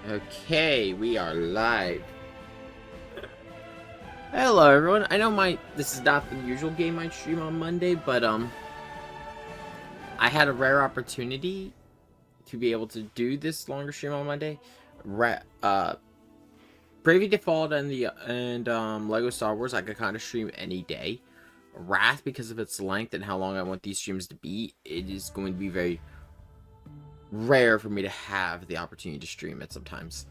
Okay, we are live. Hello everyone. I know this is not the usual game I stream on Monday, but I had a rare opportunity to be able to do this longer stream on Monday. Bravely Default and Lego Star Wars I could kind of stream any day. Wrath, because of its length and how long I want these streams to be, it is going to be very rare for me to have the opportunity to stream it sometimes.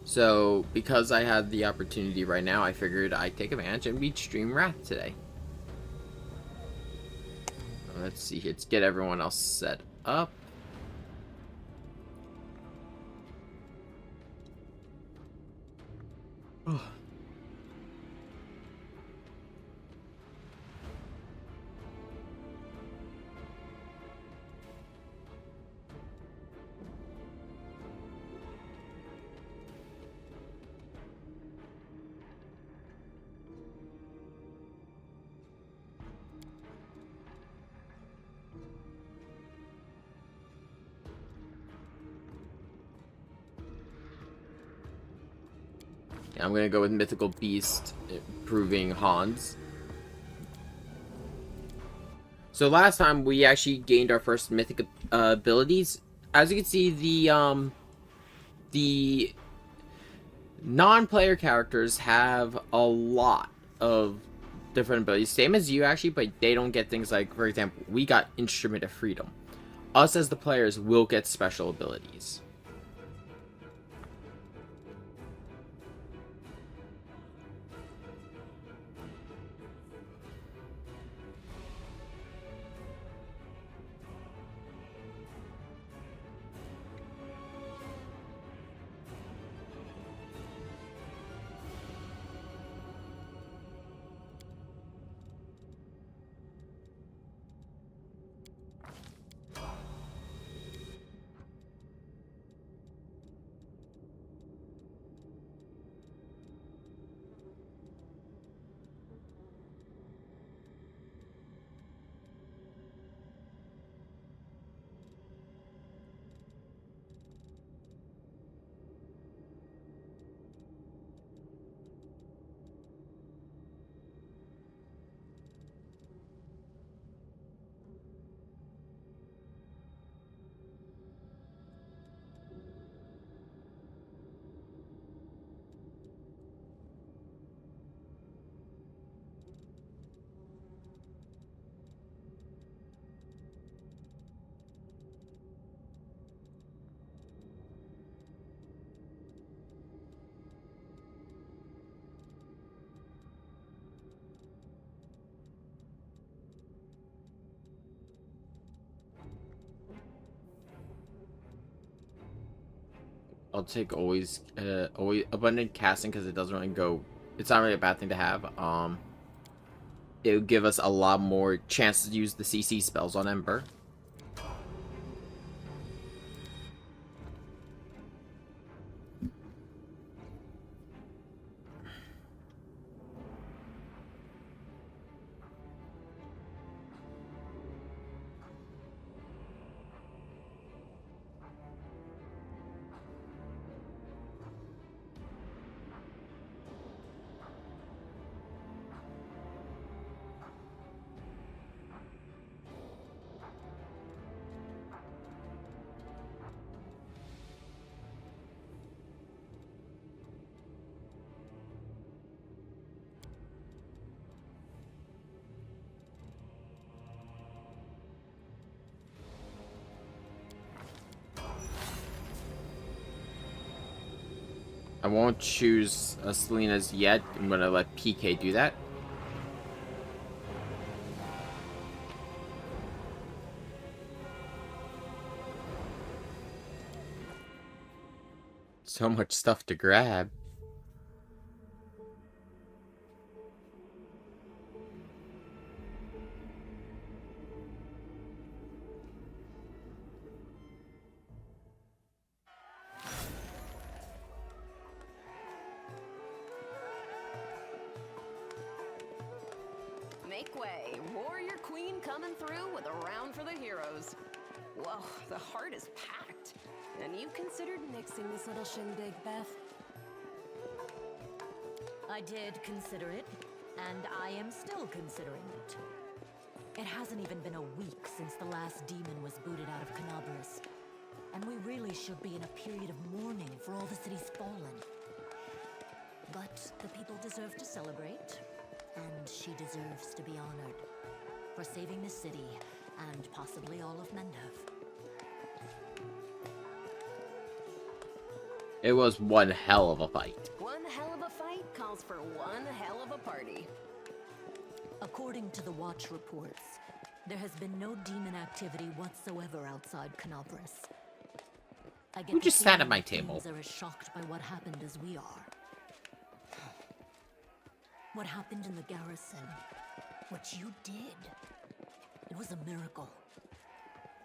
So, because I had the opportunity right now, I figured I'd take advantage and we'd stream Wrath today. Let's see, let's get everyone else set up. Oh. Yeah, I'm gonna go with Mythical Beast, improving Hans. So last time we actually gained our first mythic abilities. As you can see, the non-player characters have a lot of different abilities, same as you actually, but they don't get things like, for example, we got Instrument of Freedom. Us as the players will get special abilities. I'll take always abundant casting because it doesn't really go. It's not really a bad thing to have. It would give us a lot more chances to use the CC spells on Ember. I won't choose Selena's yet. I'm gonna let PK do that. So much stuff to grab. Make way, Warrior Queen coming through with a round for the heroes. Whoa, the heart is packed. And you considered nixing this little shindig, Beth? I did consider it, and I am still considering it. It hasn't even been a week since the last demon was booted out of Canabras. And we really should be in a period of mourning for all the city's fallen. But the people deserve to celebrate, and she deserves to be honored for saving the city and possibly all of Mendev. It was one hell of a fight. One hell of a fight calls for one hell of a party. According to the Watch reports, there has been no demon activity whatsoever outside Canabras. Who just sat at my table? Are as shocked by what happened as we are. What happened in the garrison, what you did, it was a miracle.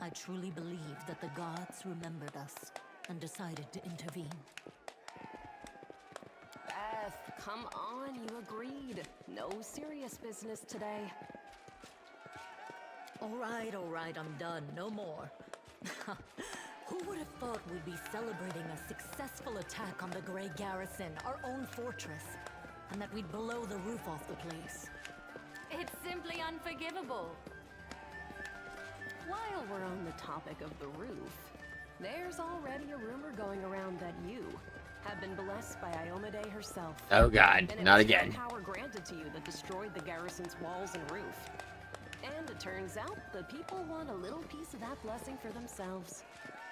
I truly believe that the gods remembered us and decided to intervene. Beth, come on, you agreed. No serious business today. All right, I'm done. No more. Who would have thought we'd be celebrating a successful attack on the Grey Garrison, our own fortress, and that we'd blow the roof off the place? It's simply unforgivable. While we're on the topic of the roof, there's already a rumor going around that you have been blessed by Iomade herself. Oh god, and not it was again. her power granted to you that destroyed the garrison's walls and roof. And it turns out the people want a little piece of that blessing for themselves.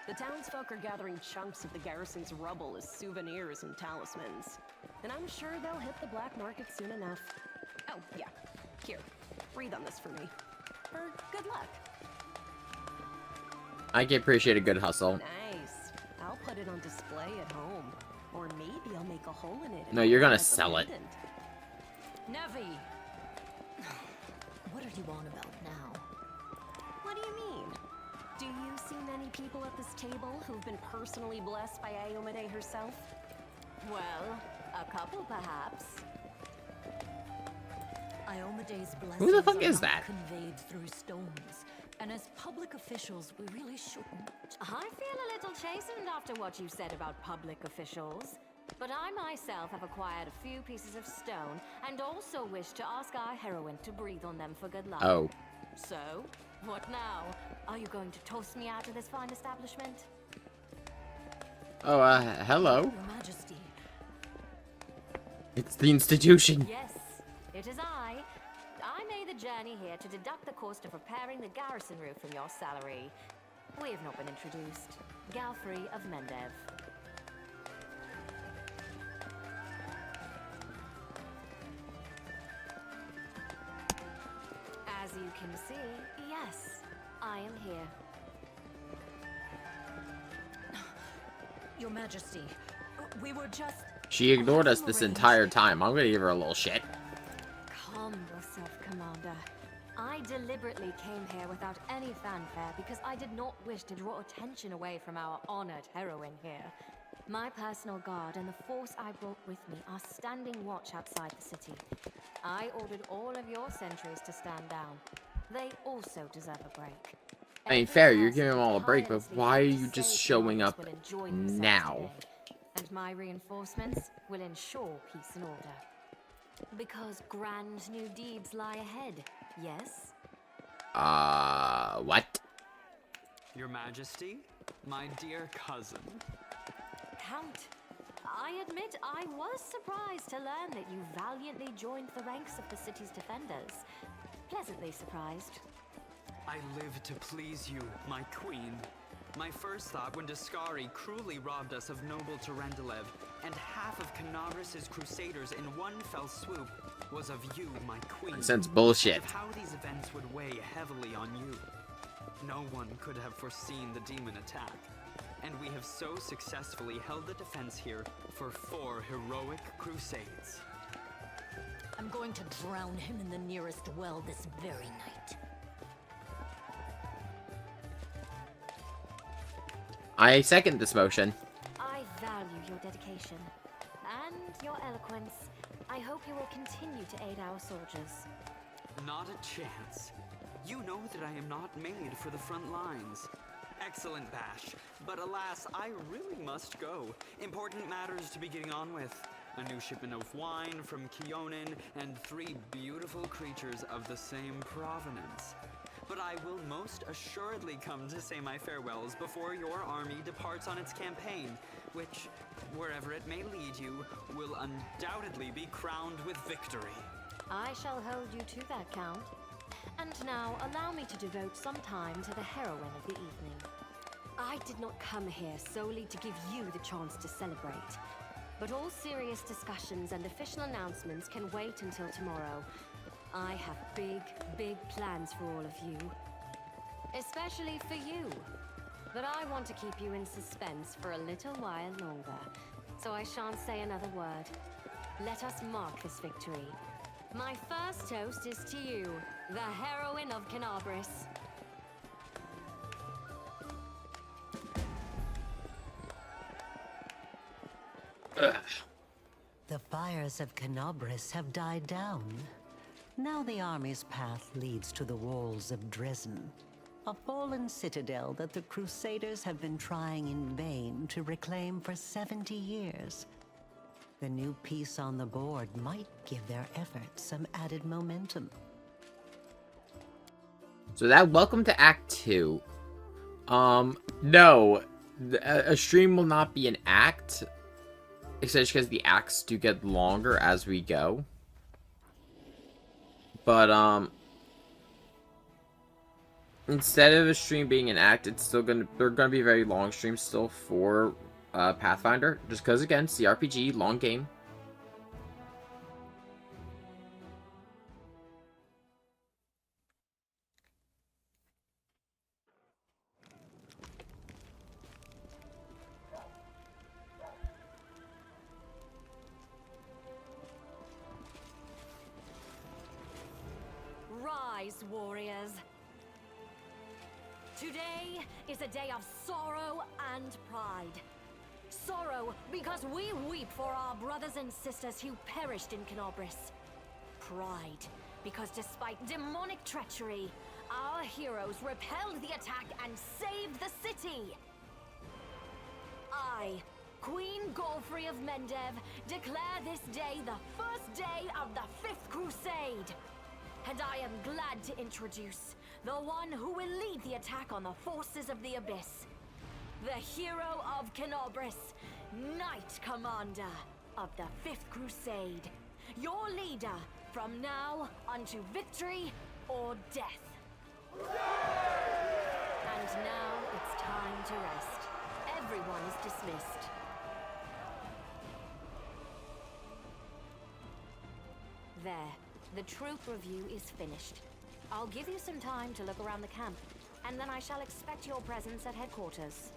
The townsfolk are gathering chunks of the garrison's rubble as souvenirs and talismans. And I'm sure they'll hit the black market soon enough. Oh, yeah. Here, breathe on this for me. For good luck. I can appreciate a good hustle. Nice. I'll put it on display at home. Or maybe I'll make a hole in it. No, you're gonna sell it. Nevi! What are you on about now? What do you mean? Do you see many people at this table who've been personally blessed by Iomade herself? Well, a couple perhaps. Iomade's blessings Who the fuck are is not that? conveyed through stones. And as public officials, we really shouldn't. I feel a little chastened after what you said about public officials. But I myself have acquired a few pieces of stone and also wish to ask our heroine to breathe on them for good luck. Oh. So, what now? Are you going to toss me out of this fine establishment? Oh, hello. Your Majesty. It's the institution. Yes, it is I. I made the journey here to deduct the cost of repairing the garrison roof from your salary. We have not been introduced. Galfrey of Mendev. As you can see, yes, I am here. Your Majesty, we were just... She ignored us this entire time. I'm gonna give her a little shit. Calm yourself, Commander. I deliberately came here without any fanfare because I did not wish to draw attention away from our honored heroine here. My personal guard and the force I brought with me are standing watch outside the city. I ordered all of your sentries to stand down. They also deserve a break. I mean, fair, you're giving them all a break, but why are you just showing up now? And my reinforcements will ensure peace and order. Because grand new deeds lie ahead, yes? What? Your Majesty, my dear cousin. Count, I admit I was surprised to learn that you valiantly joined the ranks of the city's defenders. Pleasantly surprised. I live to please you, my queen. My first thought when Daskari cruelly robbed us of noble Tarendalev and half of Canabras' crusaders in one fell swoop was of you, my queen. Nonsense bullshit. Of how these events would weigh heavily on you. No one could have foreseen the demon attack, and we have so successfully held the defense here for 4 heroic crusades. I'm going to drown him in the nearest well this very night. I second this motion. I value your dedication and your eloquence. I hope you will continue to aid our soldiers. Not a chance. You know that I am not made for the front lines. excellent bash. But alas, I really must go. Important matters to be getting on with. A new shipment of wine from Keonan, and 3 beautiful creatures of the same provenance. But I will most assuredly come to say my farewells before your army departs on its campaign, which, wherever it may lead you, will undoubtedly be crowned with victory. I shall hold you to that, Count. And now, allow me to devote some time to the heroine of the evening. I did not come here solely to give you the chance to celebrate. But all serious discussions and official announcements can wait until tomorrow. I have big plans for all of you. Especially for you. But I want to keep you in suspense for a little while longer. So I shan't say another word. Let us mark this victory. My first toast is to you, the heroine of Canabris. The fires of Canabris have died down. Now the army's path leads to the walls of Dresden, a fallen citadel that the Crusaders have been trying in vain to reclaim for 70 years. The new piece on the board might give their efforts some added momentum. So welcome to Act 2. No, a stream will not be an act, especially because the acts do get longer as we go. But, instead of a stream being an act, they're gonna be very long streams still for, Pathfinder. Just because, again, CRPG, long game. Rise, warriors. Today is a day of sorrow and pride. Sorrow because we weep for our brothers and sisters who perished in Canabris. Pride because despite demonic treachery, our heroes repelled the attack and saved the city. I, Queen Godfrey of Mendev, declare this day the first day of the 5th Crusade. And I am glad to introduce the one who will lead the attack on the forces of the Abyss. The hero of Canabris, Knight Commander of the 5th Crusade. Your leader from now unto victory or death. And now it's time to rest. Everyone is dismissed. There. The troop review is finished. I'll give you some time to look around the camp, and then I shall expect your presence at headquarters.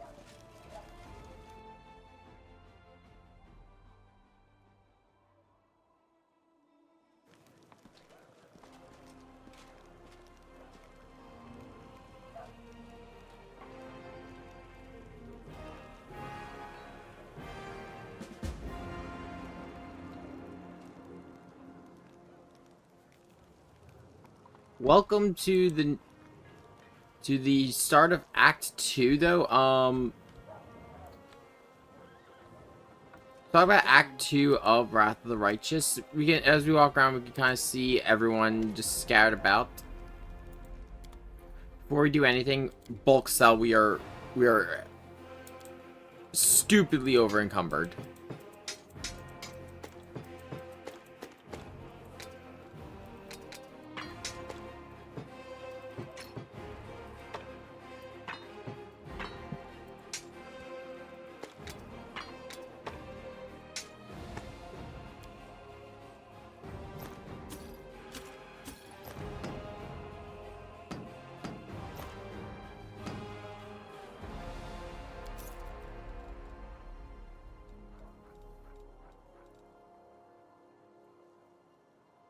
Welcome to the start of Act 2, though. Talk about Act 2 of Wrath of the Righteous. As we walk around, we can kind of see everyone just scattered about. Before we do anything, bulk sell. We are stupidly over encumbered.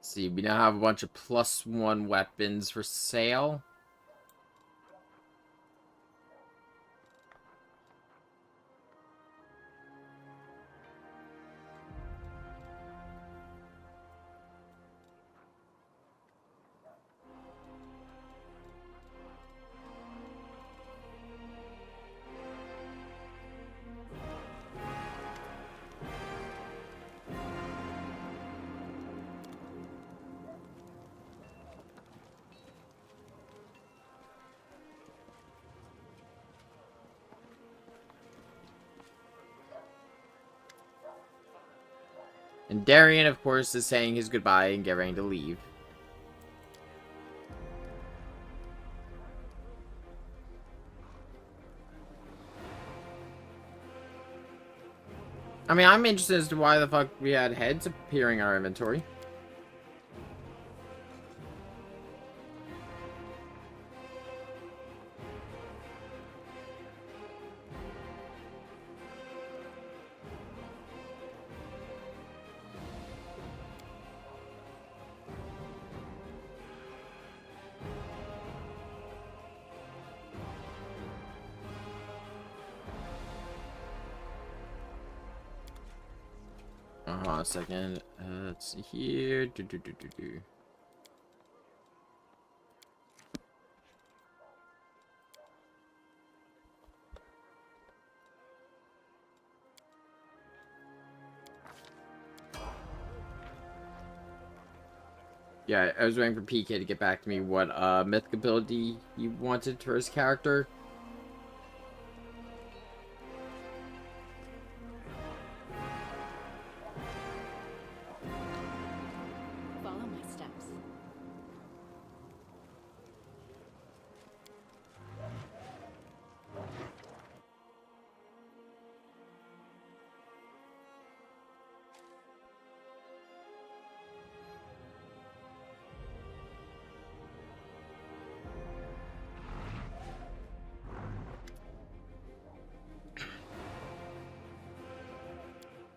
See, we now have a bunch of +1 weapons for sale. And Darian, of course, is saying his goodbye and getting ready to leave. I mean, I'm interested as to why the fuck we had heads appearing in our inventory. A second. Let's see here. Yeah, I was waiting for PK to get back to me what mythic ability he wanted for his character. Follow my steps.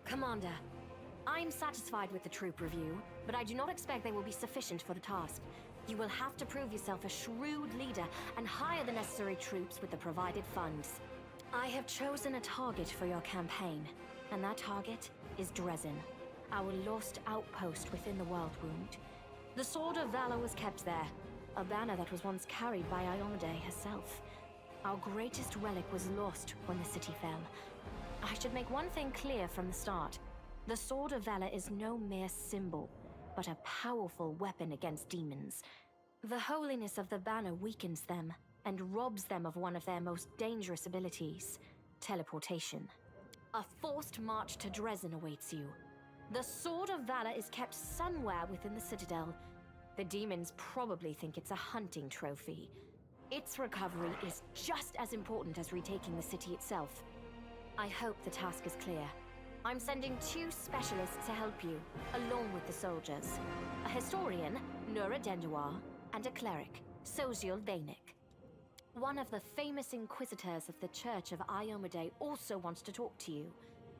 Commander, I'm satisfied with the troop review, but I do not expect they will be sufficient for the task. You will have to prove yourself a shrewd leader and hire the necessary troops with the provided funds. I have chosen a target for your campaign, and that target is Dresden, our lost outpost within the World Wound. The Sword of Valor was kept there, a banner that was once carried by Iomedae herself. Our greatest relic was lost when the city fell. I should make one thing clear from the start. The Sword of Valor is no mere symbol, but a powerful weapon against demons. The holiness of the banner weakens them and robs them of one of their most dangerous abilities, teleportation. A forced march to Dresden awaits you. The Sword of Valor is kept somewhere within the Citadel. The demons probably think it's a hunting trophy. Its recovery is just as important as retaking the city itself. I hope the task is clear. I'm sending 2 specialists to help you, along with the soldiers. A historian, Nura Denduar, and a cleric, Soziel Danik. One of the famous inquisitors of the Church of Iomedae also wants to talk to you.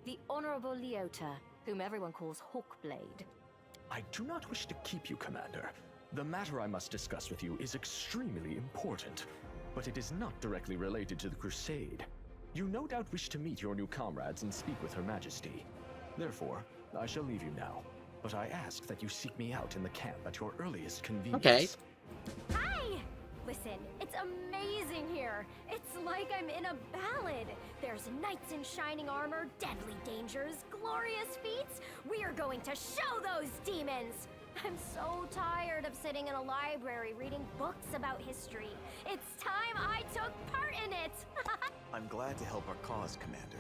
The Honorable Leota, whom everyone calls Hawkblade. I do not wish to keep you, Commander. The matter I must discuss with you is extremely important, but it is not directly related to the Crusade. You no doubt wish to meet your new comrades and speak with Her Majesty. Therefore, I shall leave you now, but I ask that you seek me out in the camp at your earliest convenience. Okay. Hi! Listen, it's amazing here. It's like I'm in a ballad. There's knights in shining armor, deadly dangers, glorious feats. We are going to show those demons! I'm so tired of sitting in a library reading books about history. It's time I took part in it! I'm glad to help our cause, Commander.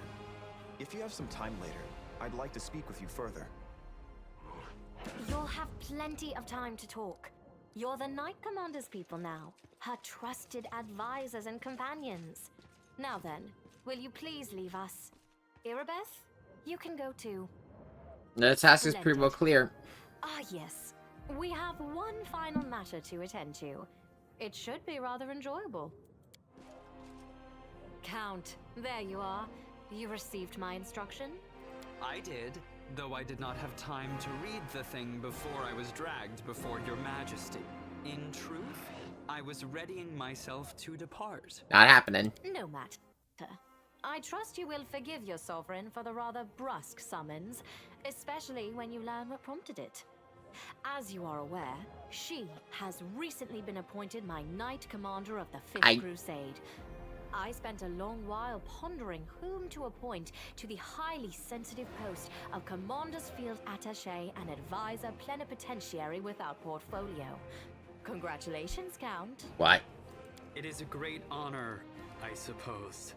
If you have some time later, I'd like to speak with you further. You'll have plenty of time to talk. You're the Knight Commander's people now, her trusted advisors and companions. Now then, will you please leave us? Irabeth, you can go too. The task is pretty well clear. Ah, yes. We have one final matter to attend to. It should be rather enjoyable. Count, there you are. You received my instruction? I did, though I did not have time to read the thing before I was dragged before your majesty. In truth, I was readying myself to depart. Not happening. No matter. I trust you will forgive your sovereign for the rather brusque summons, especially when you learn what prompted it. As you are aware, she has recently been appointed my Knight Commander of the Fifth Crusade. I spent a long while pondering whom to appoint to the highly sensitive post of Commander's Field Attaché and Advisor Plenipotentiary without portfolio. Congratulations, Count. What? It is a great honor, I suppose.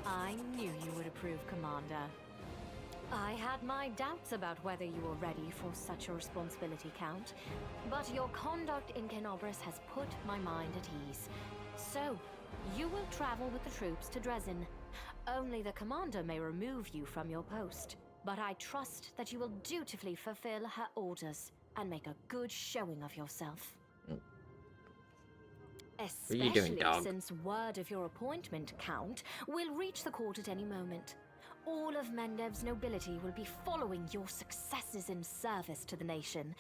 I knew you would approve, Commander. I had my doubts about whether you were ready for such a responsibility, Count, but your conduct in Kenobris has put my mind at ease. So, you will travel with the troops to Dresden. Only the commander may remove you from your post, but I trust that you will dutifully fulfill her orders and make a good showing of yourself. What are you doing, Especially dog? since word of your appointment, Count, will reach the court at any moment. All of Mendev's nobility will be following your successes in service to the nation,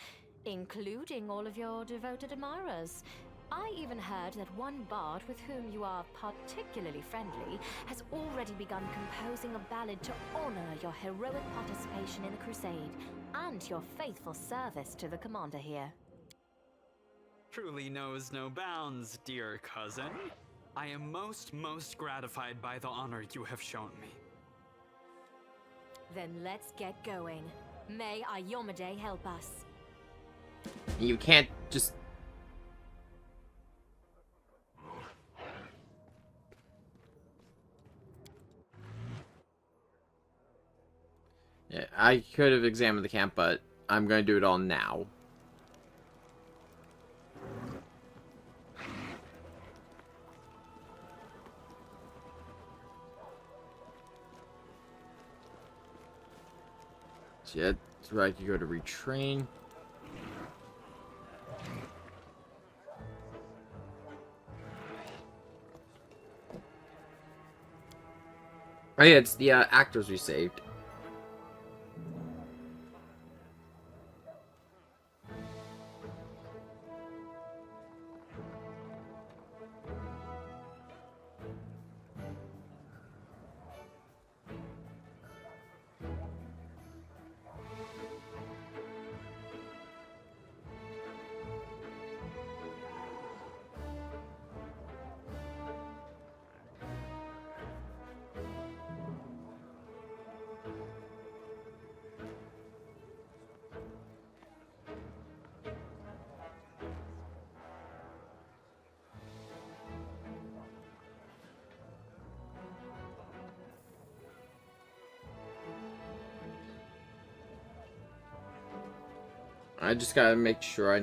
including all of your devoted admirers. I even heard that one bard with whom you are particularly friendly has already begun composing a ballad to honor your heroic participation in the crusade and your faithful service to the commander here. Truly knows no bounds, dear cousin. I am most gratified by the honor you have shown me. Then let's get going. May Ayomade help us. You can't just... Yeah, I could have examined the camp, but I'm going to do it all now. So yeah, that's where I could go to retrain. Oh yeah, it's the actors we saved. I just gotta make sure I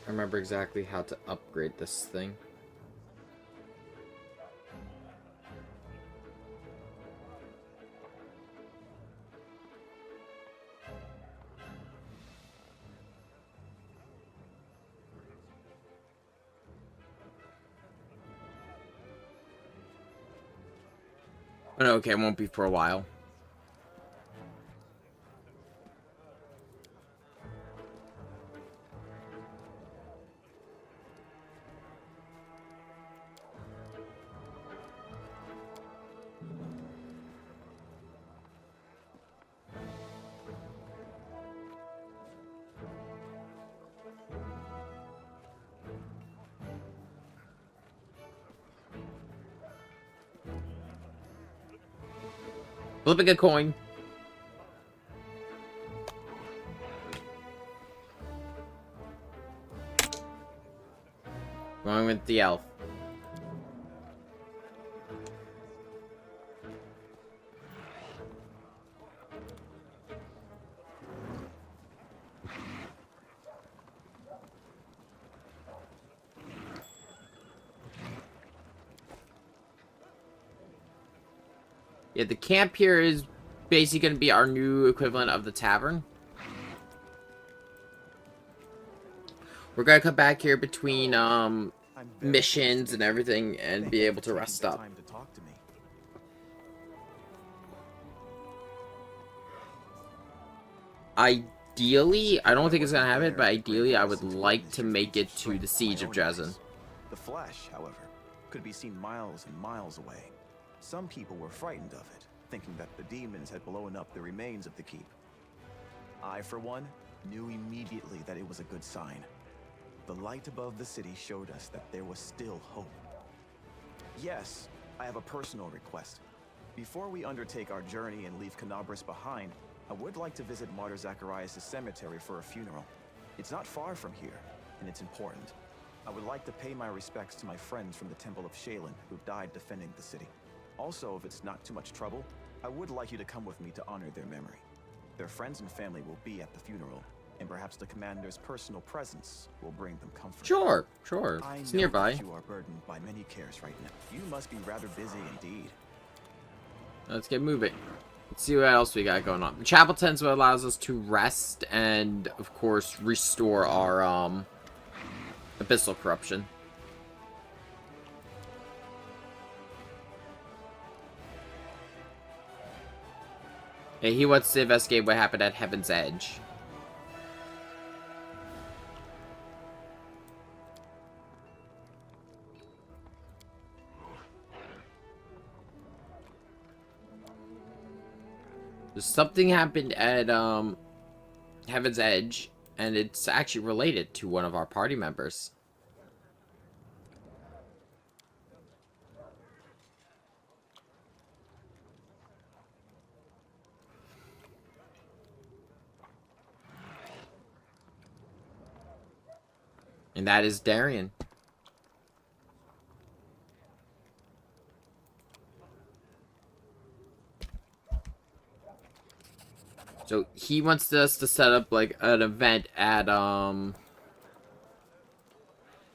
remember exactly how to upgrade this thing. But okay, it won't be for a while. Flipping a coin. Going with the elf. Yeah, the camp here is basically going to be our new equivalent of the tavern. We're going to come back here between missions and everything and be able to rest up. Ideally, I don't think it's going to happen, but ideally I would like to make it to the Siege of Dresden. The flash, however, could be seen miles and miles away. Some people were frightened of it, thinking that the demons had blown up the remains of the keep. I, for one, knew immediately that it was a good sign. The light above the city showed us that there was still hope. Yes, I have a personal request. Before we undertake our journey and leave Kenobris behind, I would like to visit Martyr Zacharias' cemetery for a funeral. It's not far from here, and it's important. I would like to pay my respects to my friends from the Temple of Shaylin who died defending the city. Also, if it's not too much trouble, I would like you to come with me to honor their memory. Their friends and family will be at the funeral, and perhaps the commander's personal presence will bring them comfort. Sure, sure. I It's know nearby. that you are burdened by many cares right now. You must be rather busy indeed. Let's get moving. Let's see what else we got going on. The chapel tents what allows us to rest and, of course, restore our abyssal corruption. Yeah, he wants to investigate what happened at Heaven's Edge. Something happened at Heaven's Edge, and it's actually related to one of our party members. And that is Darian. So he wants us to set up like an event at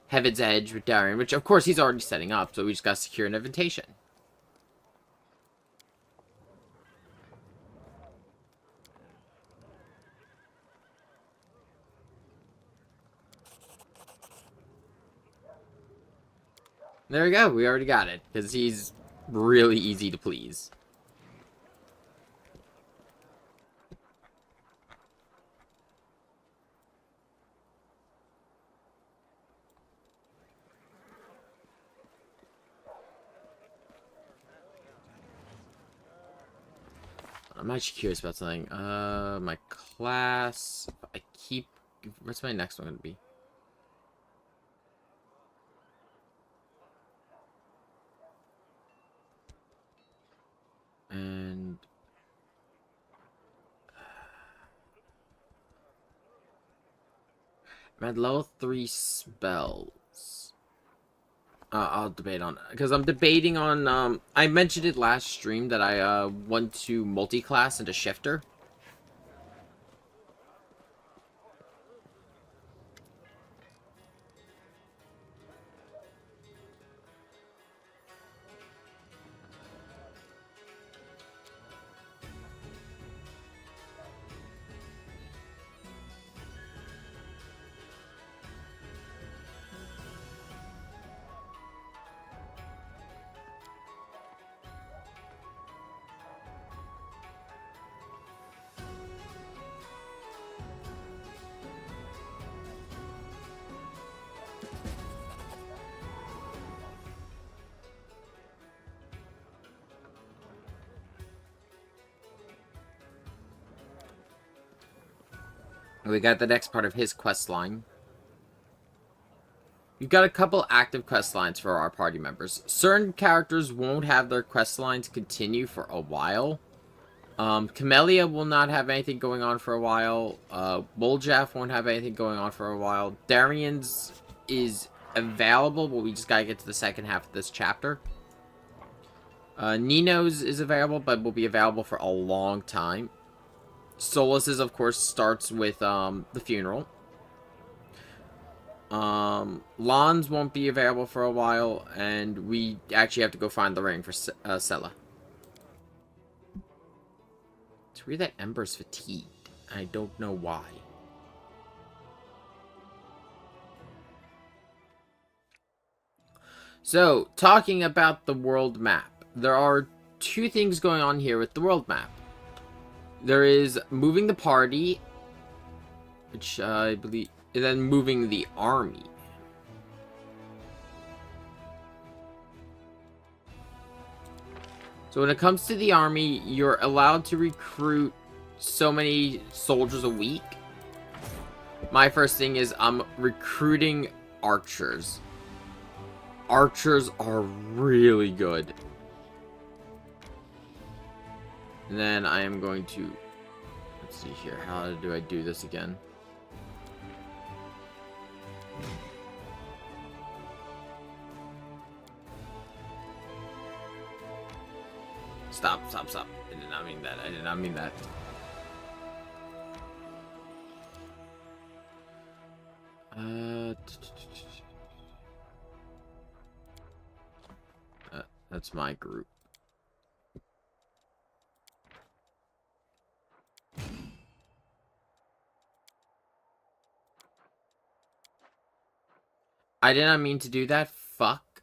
Heaven's Edge with Darian, which of course he's already setting up, so we just gotta secure an invitation. There we go, we already got it, because he's really easy to please. I'm actually curious about something. My class. I keep. What's my next one gonna be? And I'm at level 3 spells. I'll debate on it because I'm debating on. I mentioned it last stream that I want to multi-class into shifter. We got the next part of his quest line. We've got a couple active quest lines for our party members. Certain characters won't have their quest lines continue for a while. Camellia will not have anything going on for a while. Boljaff won't have anything going on for a while. Darian's is available, but we just gotta get to the second half of this chapter. Nino's is available, but will be available for a long time. Solus's, of course, starts with the funeral. Lon's won't be available for a while, and we actually have to go find the ring for Sella. It's weird that Ember's fatigued. I don't know why. So, talking about the world map. There are two things going on here with the world map. There is moving the party, which I believe, and then moving the army. So when it comes to the army, you're allowed to recruit so many soldiers a week. My first thing is I'm recruiting archers. Archers are really good. And then I am going to, let's see here, how do I do this again? Stop. I did not mean that. I did not mean that. That's my group. I did not mean to do that. Fuck.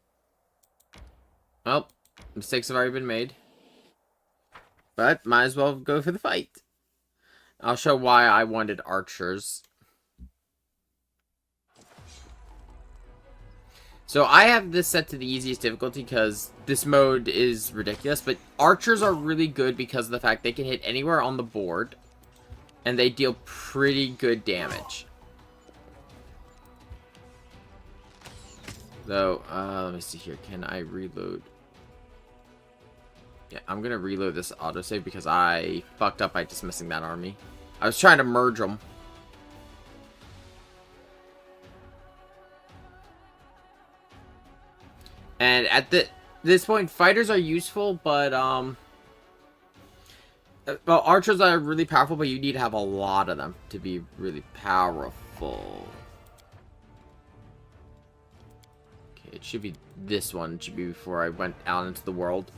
Well, mistakes have already been made. But might as well go for the fight. I'll show why I wanted archers. So I have this set to the easiest difficulty because this mode is ridiculous. But archers are really good because of the fact they can hit anywhere on the board. And they deal pretty good damage. So, let me see here. Can I reload? Yeah, I'm gonna reload this autosave because I fucked up by dismissing that army. I was trying to merge them. And at this point, fighters are useful, but well, archers are really powerful, but you need to have a lot of them to be really powerful. Okay, it should be this one. It should be before I went out into the world.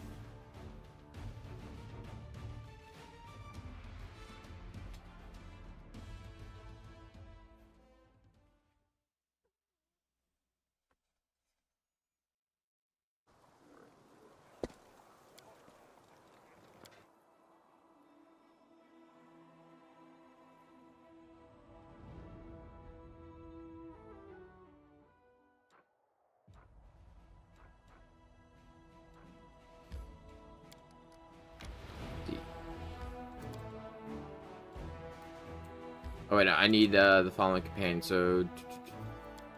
Oh wait, no, I need the following companion. So,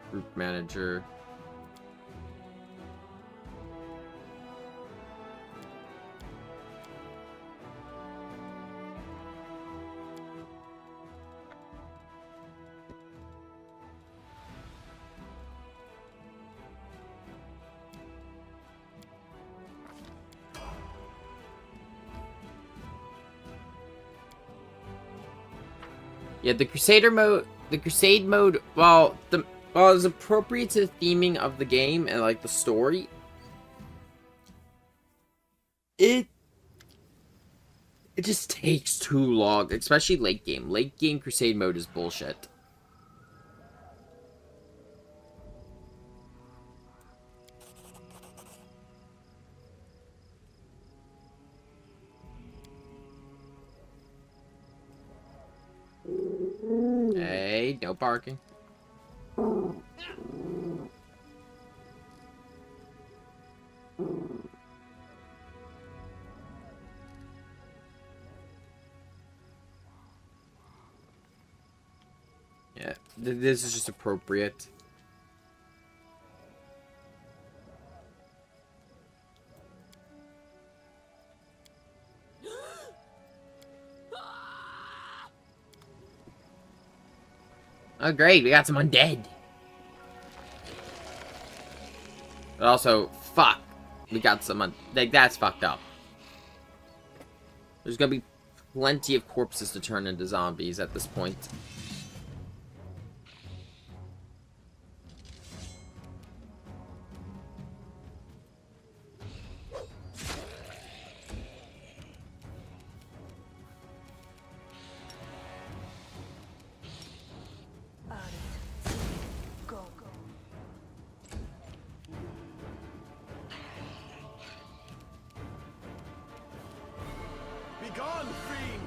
group manager. Yeah, the Crusade mode, while it's appropriate to the theming of the game and like the story, it just takes too long, especially late game. Late game Crusade mode is bullshit. Hey, no barking. Yeah, this is just appropriate. Oh great, we got some undead. But also, fuck, we got some like that's fucked up. There's gonna be plenty of corpses to turn into zombies at this point. Begone, fiend!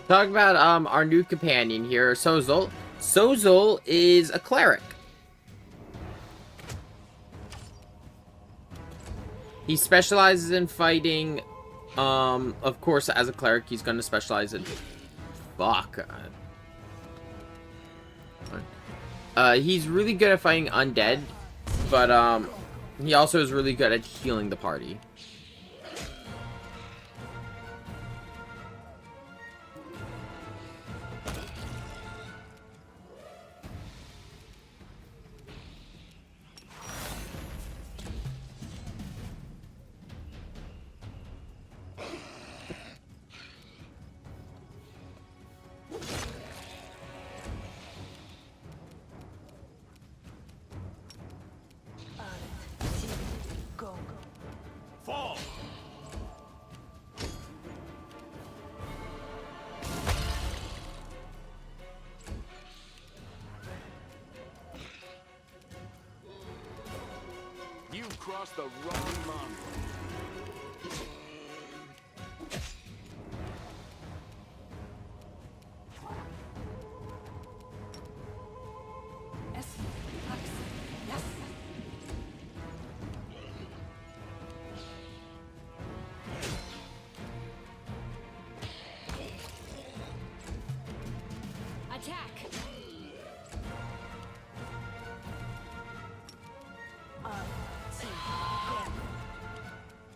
Talk about our new companion here, Sozul. Sozul is a cleric. He specializes in fighting. Of course, as a cleric, he's going to specialize in. Fuck. He's really good at fighting undead, but he also is really good at healing the party. across the wrong mongrel. Attack!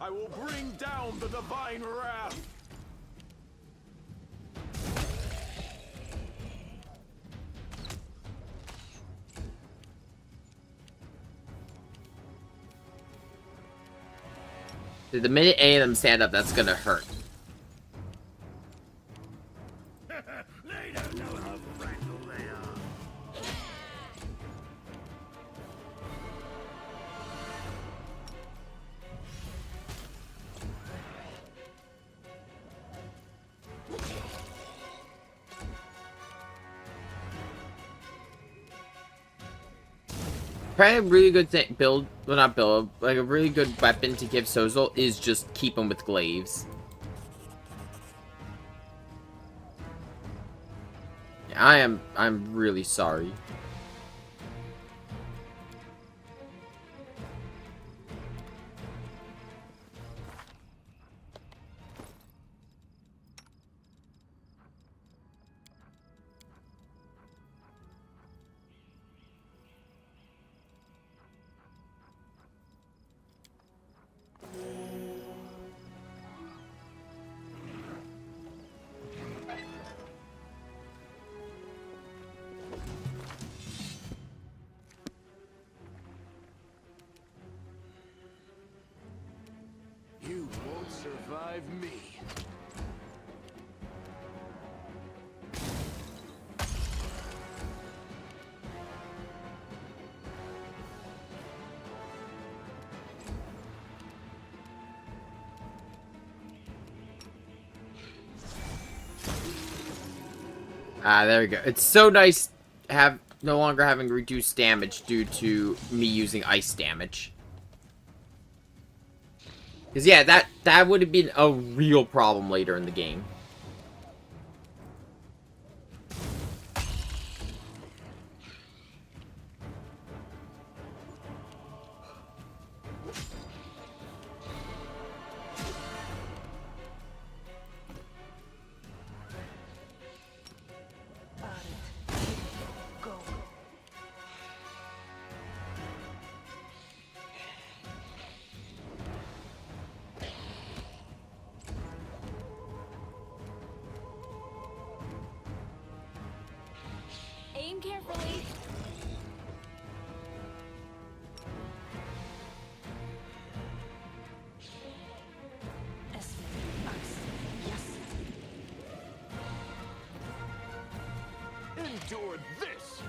I will bring down the divine wrath! Dude, the minute any of them stand up, that's gonna hurt. They don't know how fragile they are. Probably a really good thing, build, well not build, like a really good weapon to give Sozol is just keep him with glaives. Yeah, I'm really sorry. You won't survive me. Ah, there we go. It's so nice have no longer having reduced damage due to me using ice damage. Because yeah, that would have been a real problem later in the game. Aim carefully. Endure this!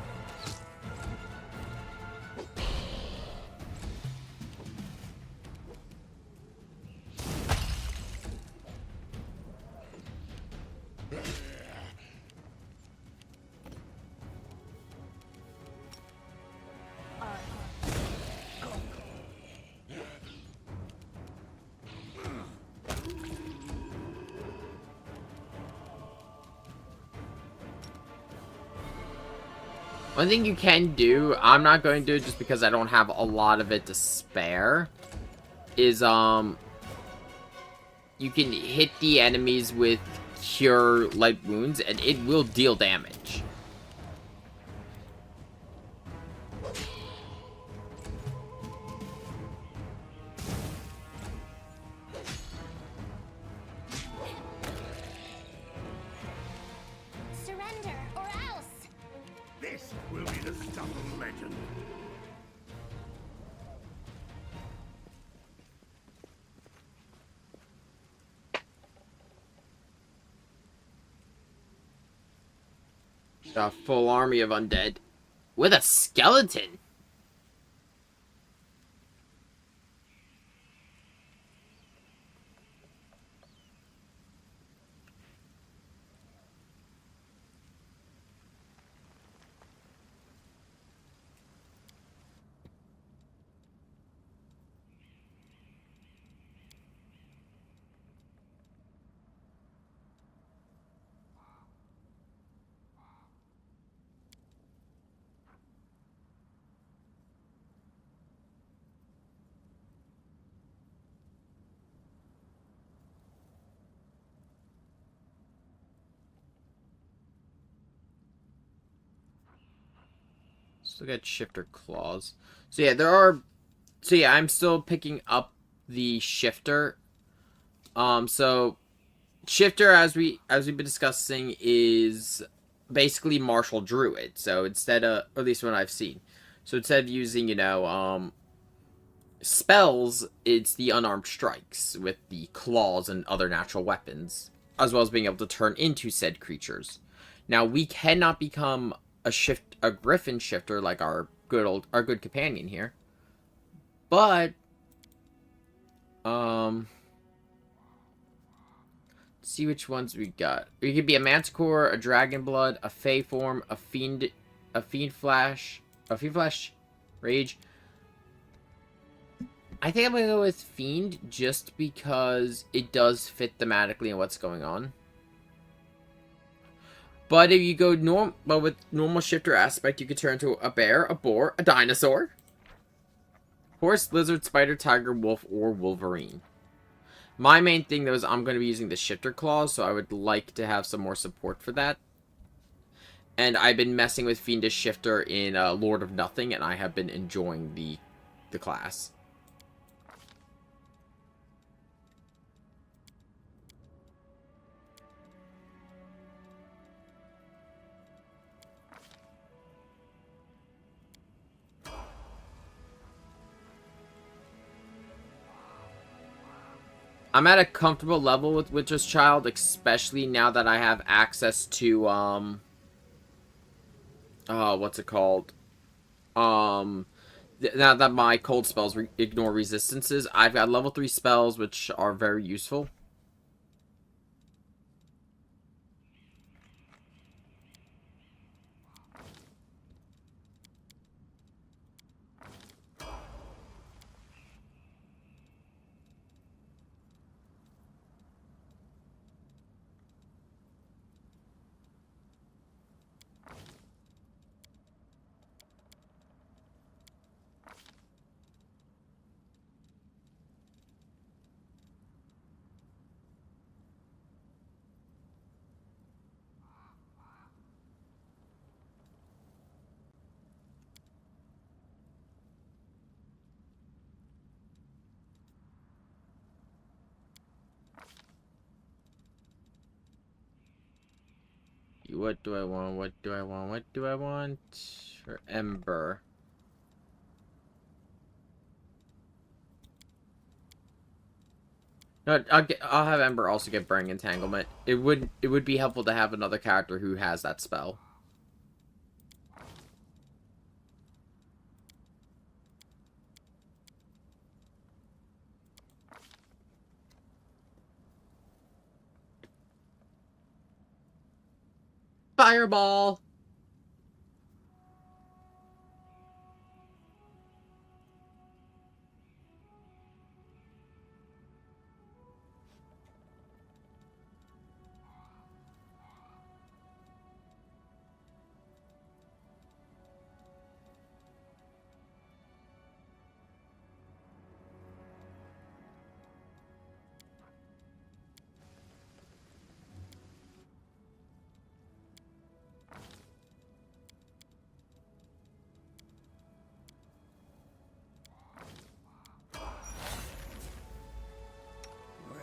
One thing you can do, I'm not going to do it just because I don't have a lot of it to spare, is, you can hit the enemies with Cure Light Wounds, and it will deal damage. Surrender, or else! This will be the stuff of legend. A full army of undead. With a skeleton! Let's look at shifter claws. So yeah, there are. So yeah, I'm still picking up the shifter. So shifter, as we've been discussing, is basically martial druid. So instead of, or at least what I've seen, so instead of using spells, it's the unarmed strikes with the claws and other natural weapons, as well as being able to turn into said creatures. Now we cannot become a griffin shifter like our good companion here, but see which ones we got. We could be a manticore, a dragon blood, a fey form, a fiend flash rage. I think I'm gonna go with fiend just because it does fit thematically in what's going on. But if you go with normal shifter aspect, you could turn into a bear, a boar, a dinosaur, horse, lizard, spider, tiger, wolf, or wolverine. My main thing, though, is I'm going to be using the shifter claws, so I would like to have some more support for that. And I've been messing with Fiendish Shifter in Lord of Nothing, and I have been enjoying the class. I'm at a comfortable level with Winter's Child, especially now that I have access to, what's it called? Now that my cold spells ignore resistances, I've got level 3 spells, which are very useful. What do I want? What do I want? What do I want? For Ember. No, I'll have Ember also get Burning Entanglement. It would be helpful to have another character who has that spell. Fireball!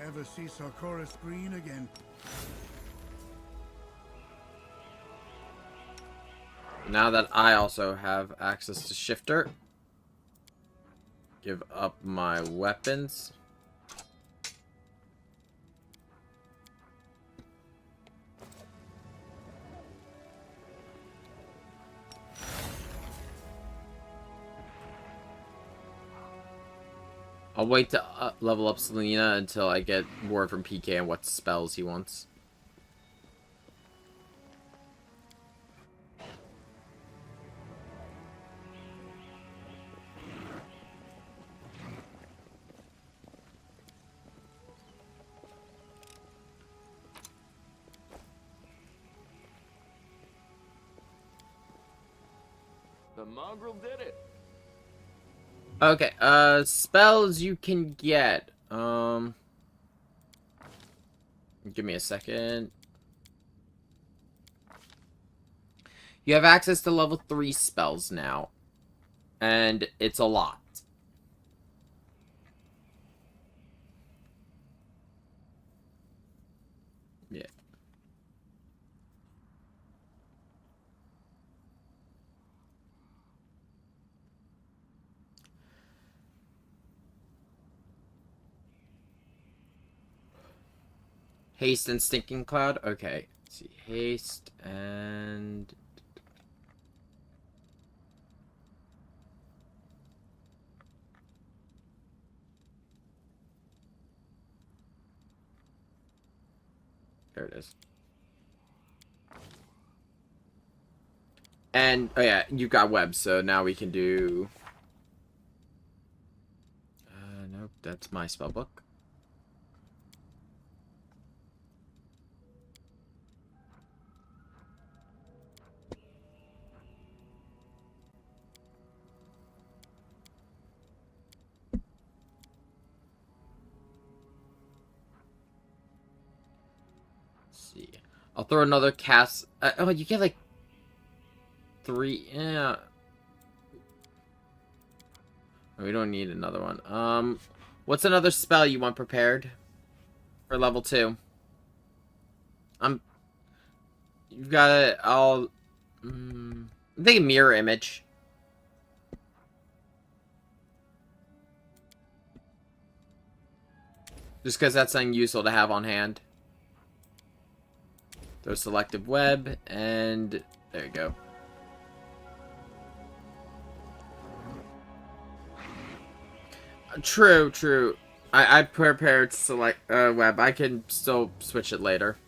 Ever see Sarkoris Green again? Now that I also have access to Shifter, give up my weapons. I'll wait to level up Selena until I get word from PK on what spells he wants. The mongrel did it. Okay, spells you can get. Give me a second. You have access to level 3 spells now. And it's a lot. Yeah. Haste and Stinking Cloud? Okay. Let's see. Haste and... There it is. And, oh yeah, you got web, so now we can do... nope, that's my spellbook. See. I'll throw another cast. Oh, you get like 3. Yeah. We don't need another one. What's another spell you want prepared for level 2? You've got it. I'm thinking mirror image. Just because that's something useful to have on hand. Throw selective web, and there you go. True. I prepared select web. I can still switch it later.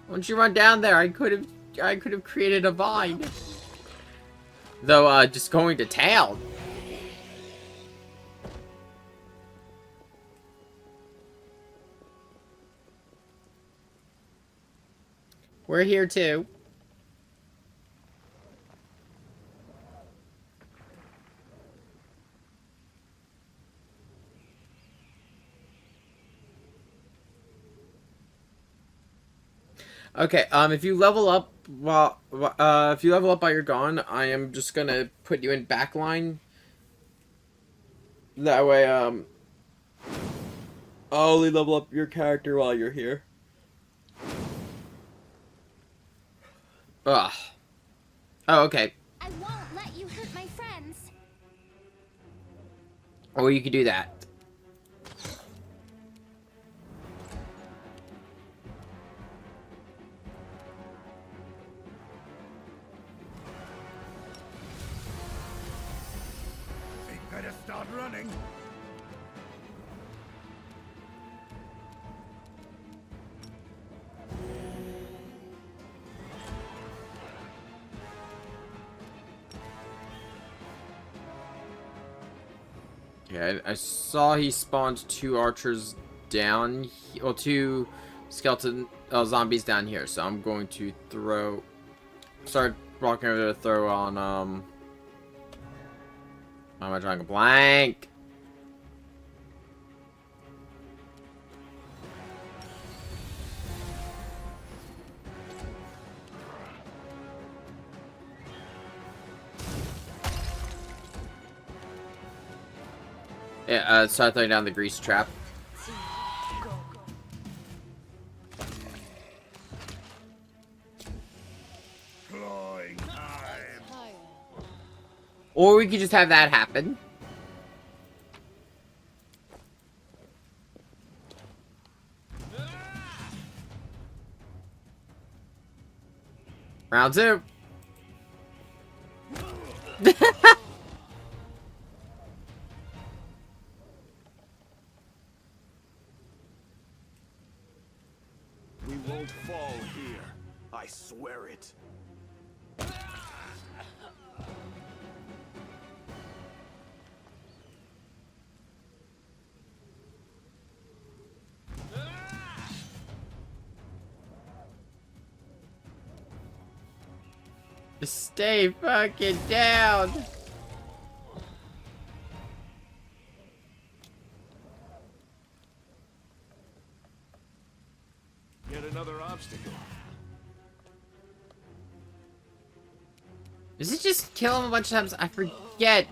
Once you run down there, I could have created a vine. Though, just going to town. We're here too. Okay, if you level up if you level up while you're gone, I am just gonna put you in backline. That way, I'll only level up your character while you're here. Ugh. Oh, okay. I won't let you hurt my friends. Or you could do that. Better start running. Yeah, I saw he spawned 2 archers down, or 2 skeleton zombies down here. So I'm going to start walking over there to throw on why am I drawing a blank? Yeah, start throwing down the grease trap. Clawing time. Or we could just have that happen. Round 2. We won't fall here. I swear it. Stay fucking down. Yet another obstacle. Does it just kill him a bunch of times? I forget.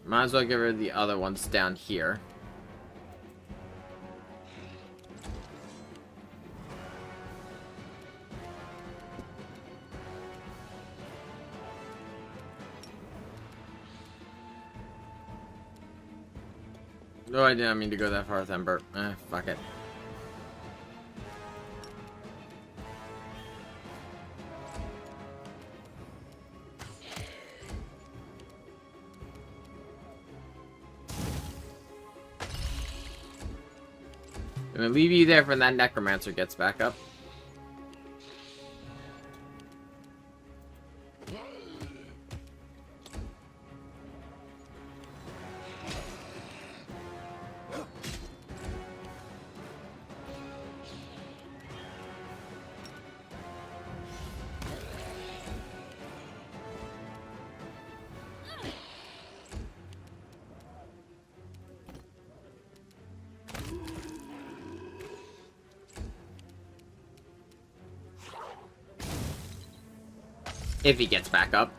Might as well get rid of the other ones down here. No, I didn't mean to go that far with Ember. Fuck it. I'm gonna leave you there when that necromancer gets back up. If he gets back up.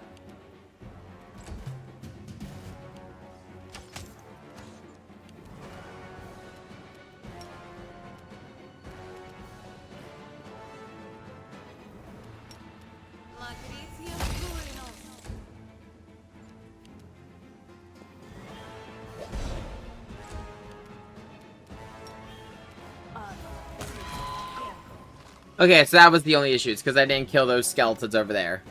Okay, so that was the only issue. It's because I didn't kill those skeletons over there.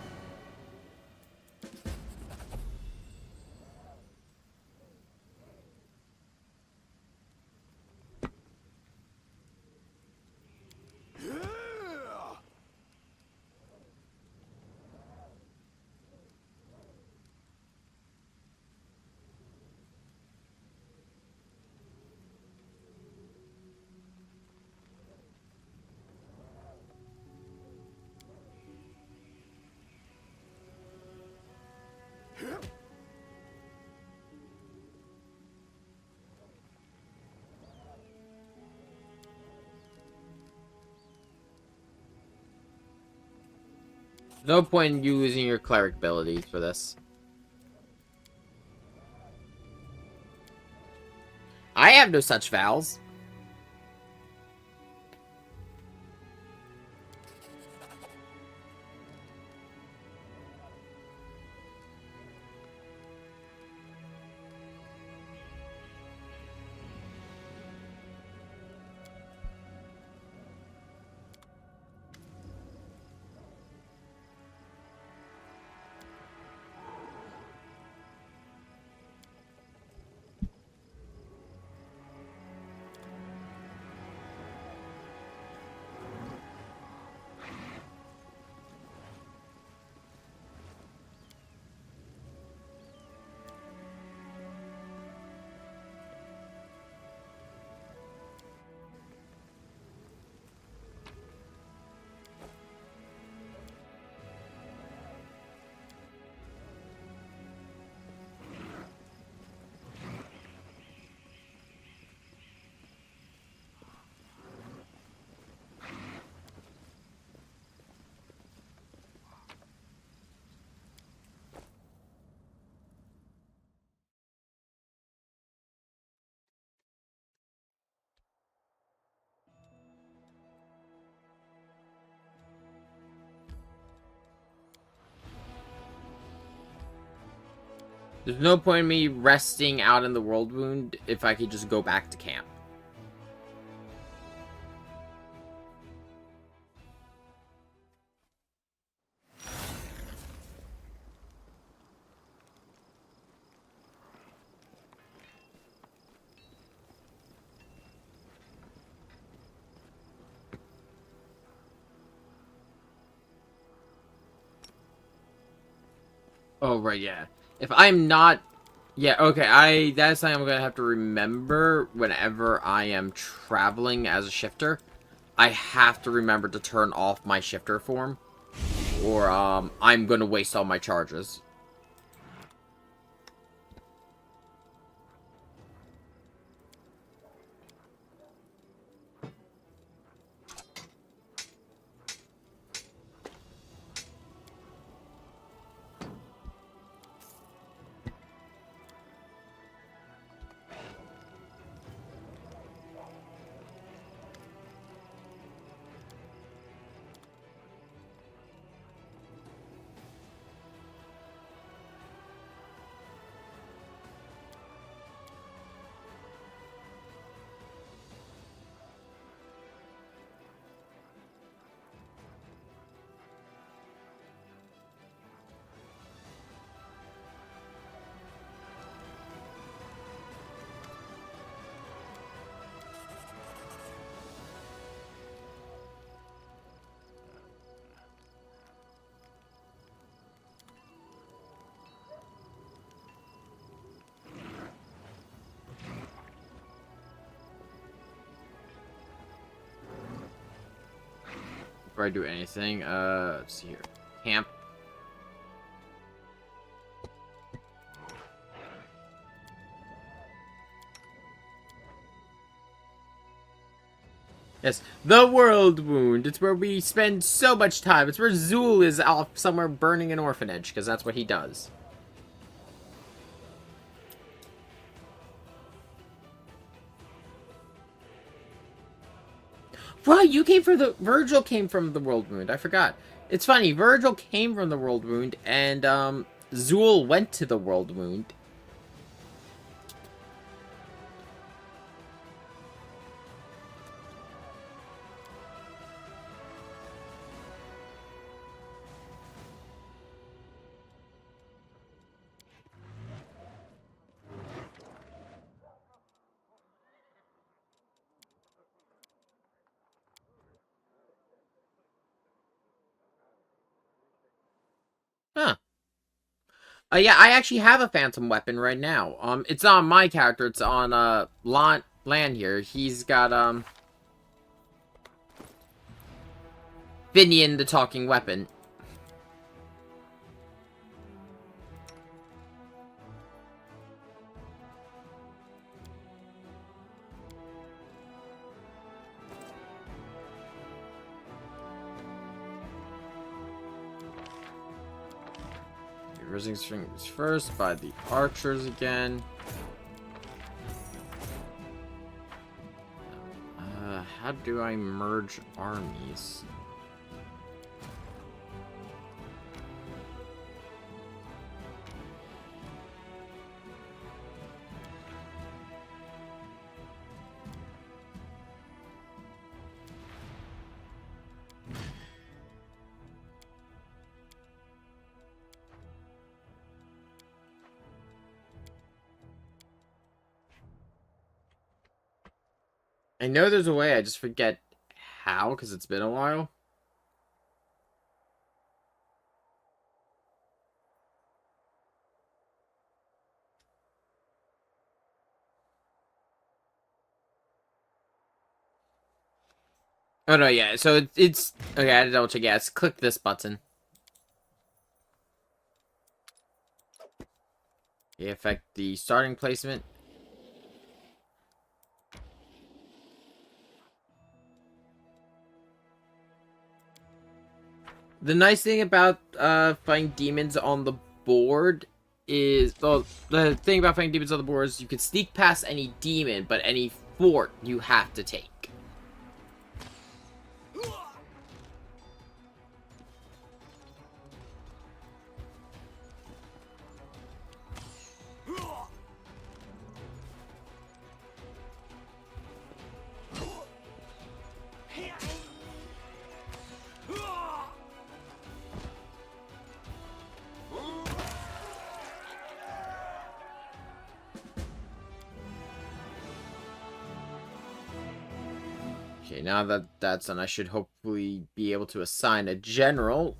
No point in you using your cleric abilities for this. I have no such vows. There's no point in me resting out in the world wound if I could just go back to camp. Oh, right, yeah. If I'm not... Yeah, okay, that's something I'm gonna have to remember whenever I am traveling as a shifter. I have to remember to turn off my shifter form, or, I'm gonna waste all my charges. Before I do anything, let's see here. Camp. Yes, the world wound. It's where we spend so much time. It's where Zool is off somewhere burning an orphanage, because that's what he does. Right, you came from the... Virgil came from the world wound. I forgot. It's funny, Virgil came from the world wound, and, Zool went to the world wound. Huh. Yeah, I actually have a phantom weapon right now. It's not on my character, it's on, Lan here. He's got, Finian the talking weapon. Rising strings first by the archers again. How do I merge armies? I know there's a way, I just forget how, because it's been a while. Oh no, yeah, so it's... Okay, I had to double check, yeah, it's click this button. Okay, affect the starting placement. The nice thing about fighting demons on the board is... Well, the thing about fighting demons on the board is you can sneak past any demon, but any fort you have to take. Okay, now that that's done, I should hopefully be able to assign a general.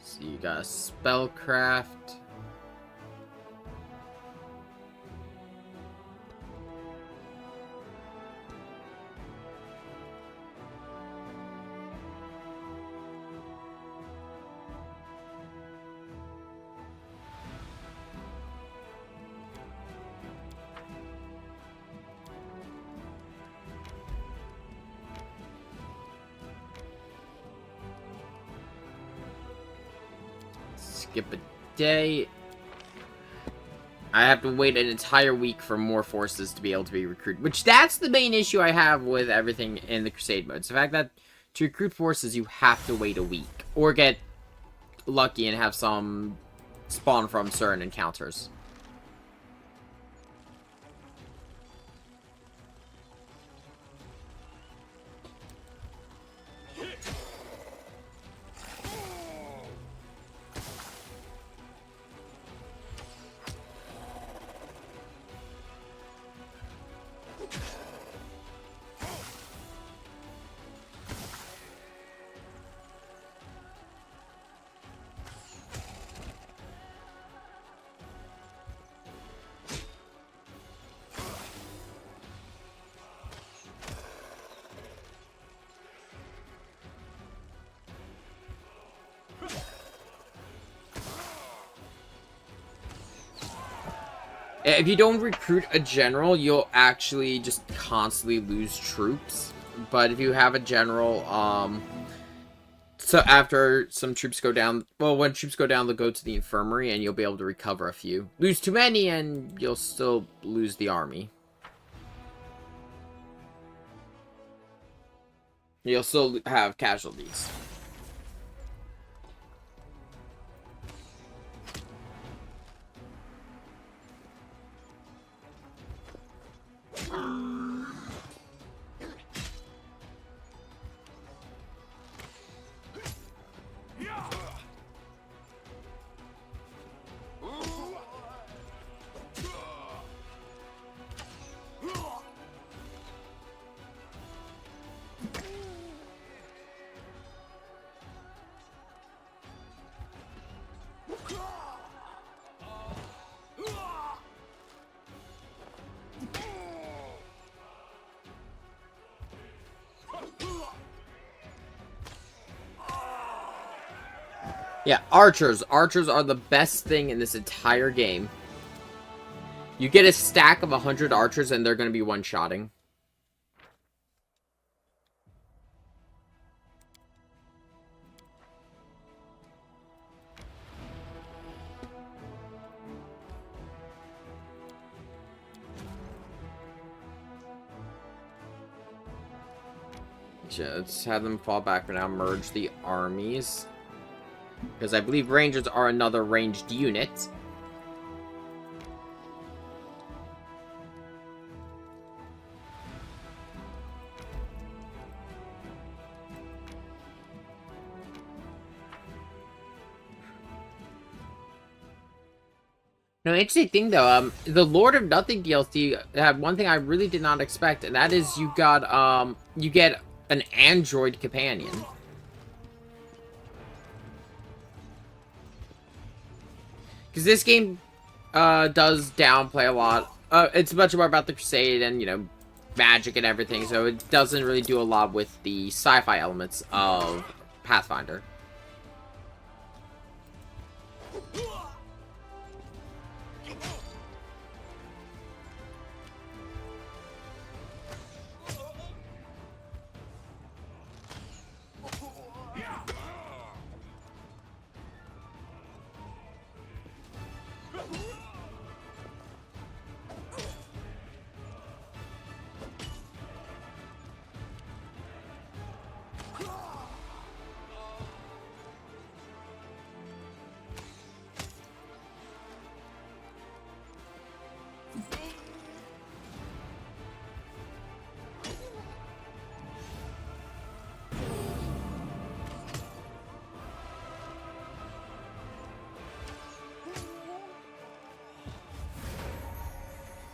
So you got a spellcraft. Skip a day. I have to wait an entire week for more forces to be able to be recruited. Which, that's the main issue I have with everything in the Crusade mode. It's the fact that to recruit forces, you have to wait a week. Or get lucky and have some spawn from certain encounters. If you don't recruit a general, you'll actually just constantly lose troops. But if you have a general, so after some troops go down, well, when troops go down, they'll go to the infirmary, and you'll be able to recover a few. Lose too many, and you'll still lose the army. You'll still have casualties. Yeah, archers. Archers are the best thing in this entire game. You get a stack of 100 archers and they're going to be one-shotting. Let's have them fall back for now. Merge the armies. Because I believe Rangers are another ranged unit. No, interesting thing though, the Lord of Nothing DLC had one thing I really did not expect, and that is you get an android companion. Because this game does downplay a lot. It's much more about the Crusade and, you know, magic and everything, so it doesn't really do a lot with the sci-fi elements of Pathfinder.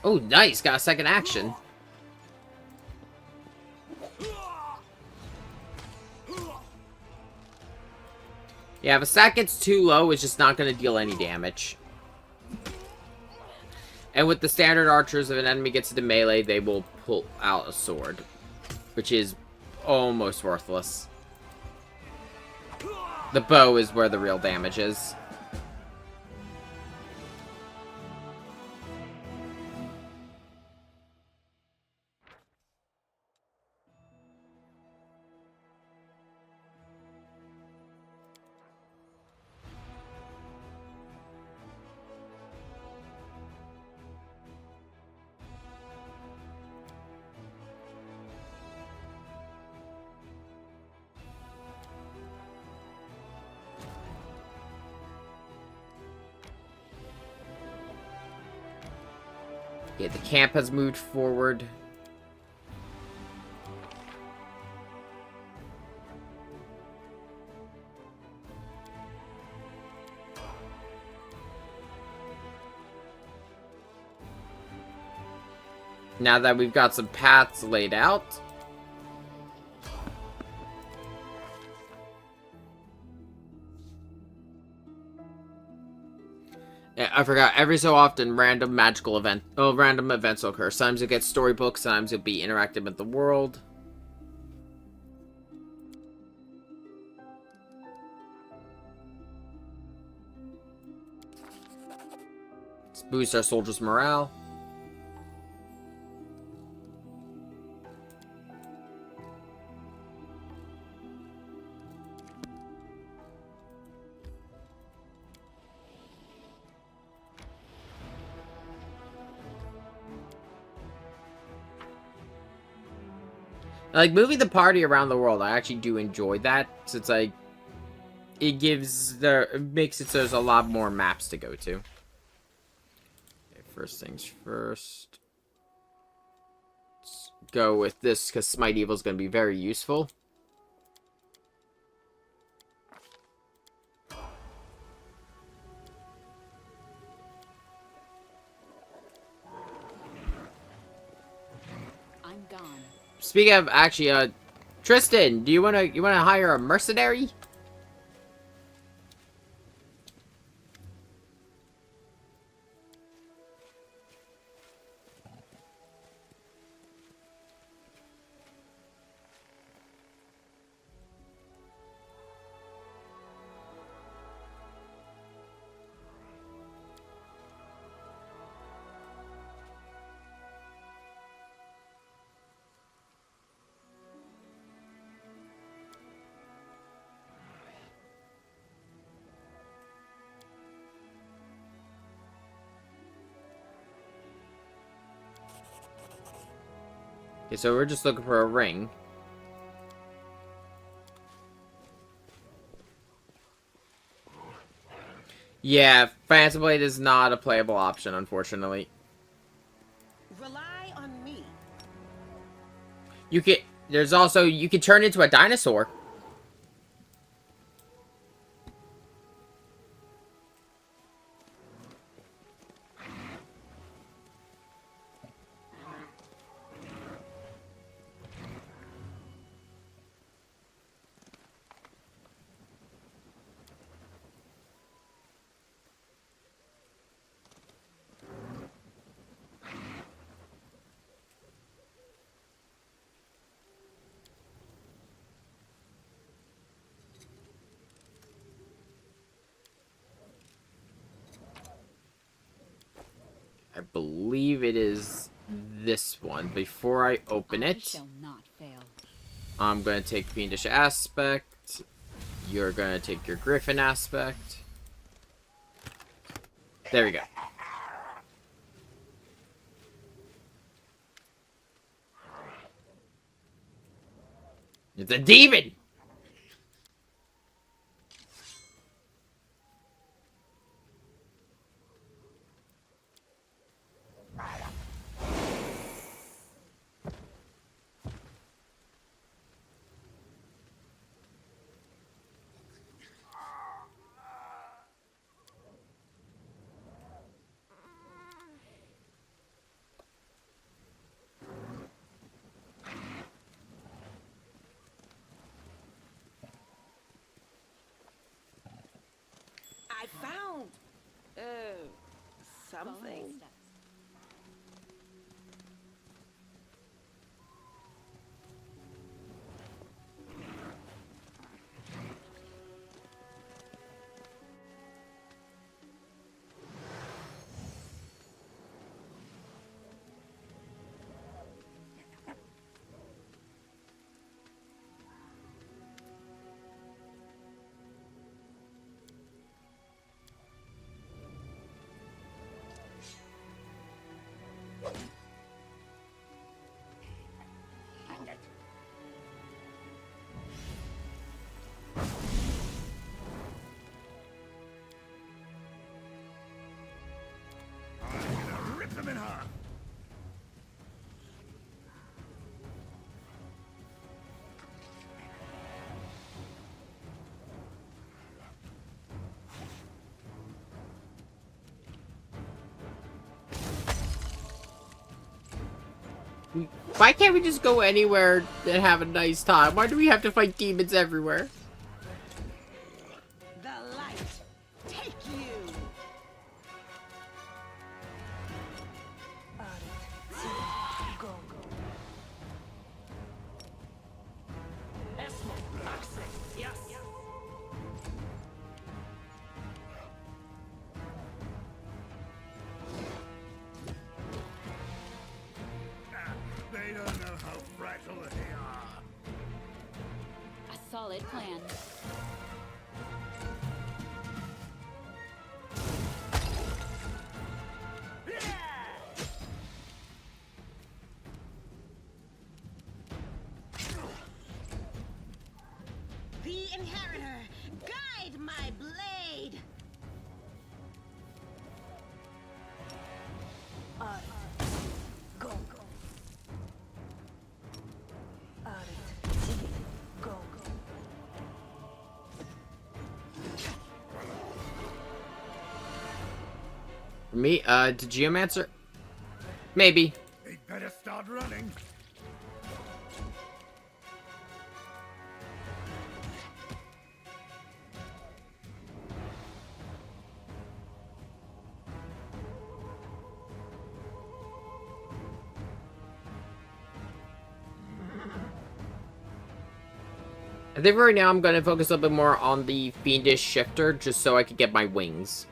Oh, nice. Got a second action. Yeah, if a second's too low, it's just not going to deal any damage. And with the standard archers, if an enemy gets into melee, they will pull out a sword, which is almost worthless. The bow is where the real damage is. Yeah, the camp has moved forward. Now that we've got some paths laid out. Yeah, I forgot. Every so often, random events will occur. Sometimes you'll get storybooks, sometimes you'll be interactive with the world. Let's boost our soldiers' morale. Like, moving the party around the world, I actually do enjoy that, since, like, it makes it so there's a lot more maps to go to. Okay, first things first. Let's go with this, because Smite Evil is going to be very useful. I'm gone. Speaking of, actually, Tristan, do you wanna hire a mercenary? Okay, so we're just looking for a ring. Yeah, Phantom Blade is not a playable option, unfortunately. Rely on me. You can turn into a dinosaur. I believe it is this one. Before I open it, shall not fail. I'm going to take Fiendish Aspect. You're going to take your Griffin Aspect. There we go. It's a demon! Something? Rip them in half! Why can't we just go anywhere and have a nice time? Why do we have to fight demons everywhere? The light, take you! Go, go. They don't know how fragile they are. A solid plan. The Inheritor, guide my blade! Go, go. Go, go. For me, to Geomancer? Maybe. They better start running. I think right now I'm going to focus a bit more on the Fiendish Shifter, just so I could get my wings.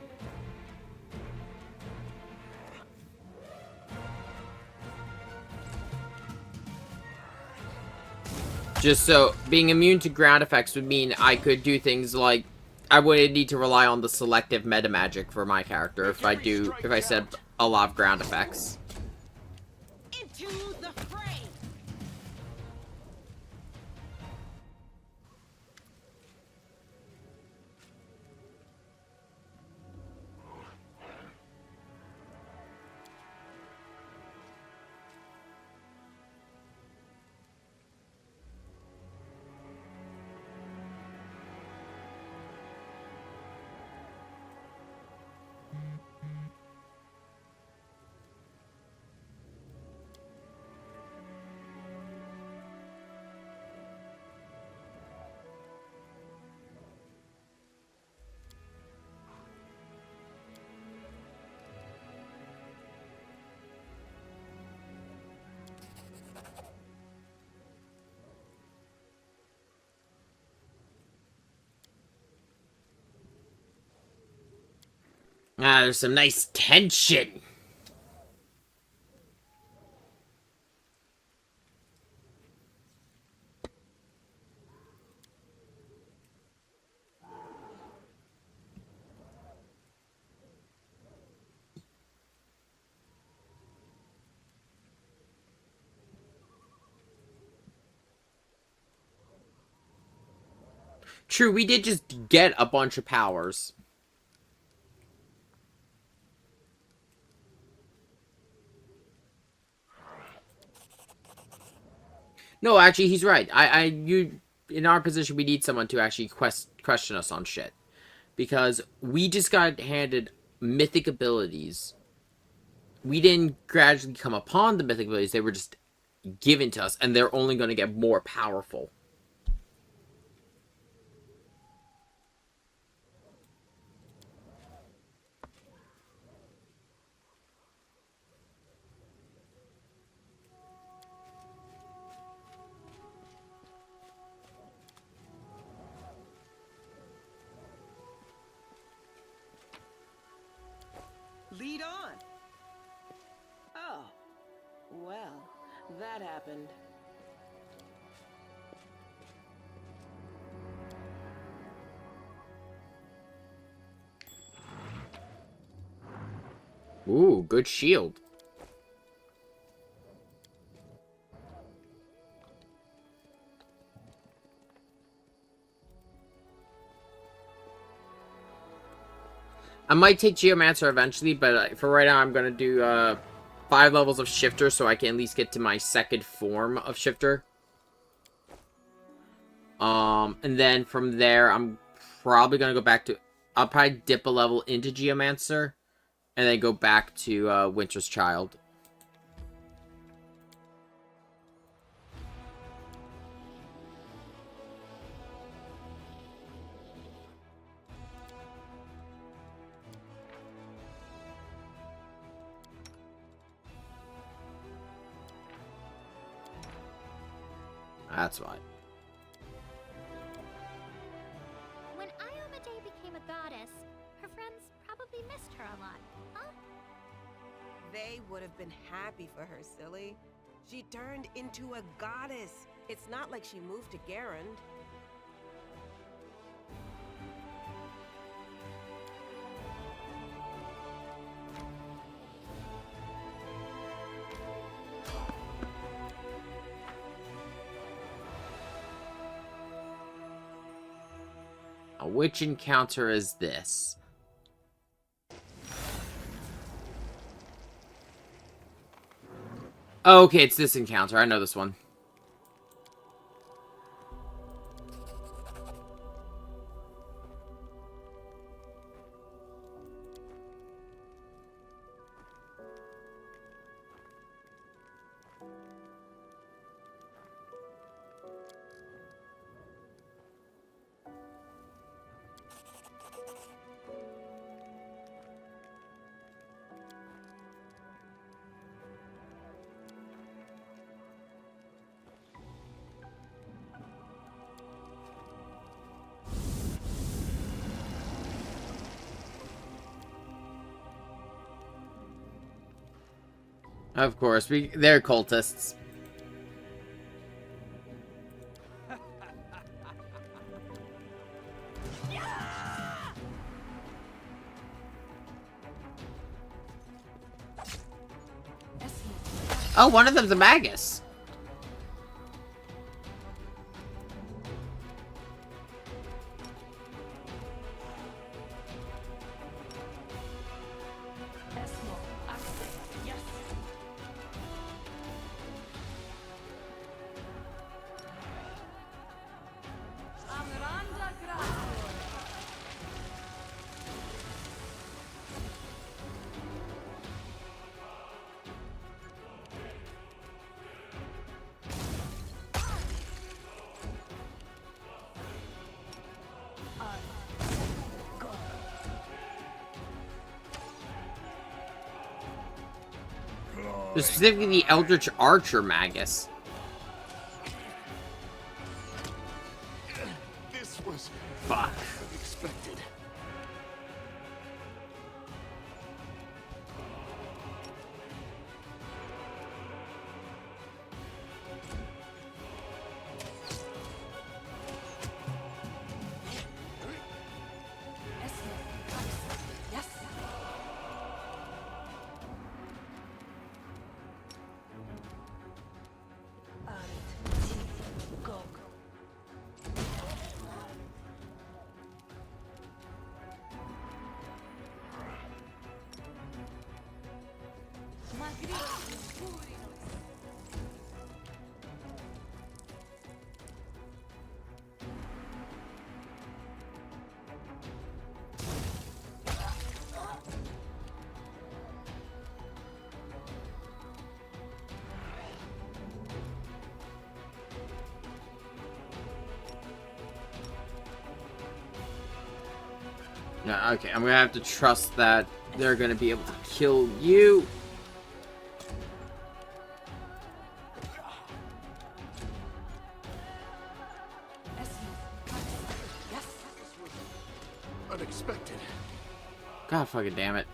Just so being immune to ground effects would mean I could do things like I wouldn't need to rely on the selective meta magic for my character if I set a lot of ground effects. Into the fray! Ah, there's some nice tension. True, we did just get a bunch of powers. No, actually, he's right. In our position, we need someone to actually question us on shit. Because we just got handed mythic abilities. We didn't gradually come upon the mythic abilities. They were just given to us, and they're only going to get more powerful. lead on. Oh, well, that happened. Ooh, good shield. I might take Geomancer eventually, but for right now, I'm going to do 5 levels of Shifter so I can at least get to my second form of Shifter. And then from there, I'm probably going to go back to... I'll probably dip a level into Geomancer, and then go back to Winter's Child. That's why. When Iomade became a goddess, her friends probably missed her a lot, huh? They would have been happy for her, silly. She turned into a goddess. It's not like she moved to Garand. Which encounter is this? Oh, okay, it's this encounter. I know this one. Of course, they're cultists. Oh, one of them's a Magus. Specifically the Eldritch Archer Magus. This was fuck unexpected. No, okay, I'm gonna have to trust that they're gonna be able to kill you. Unexpected. God fucking damn it.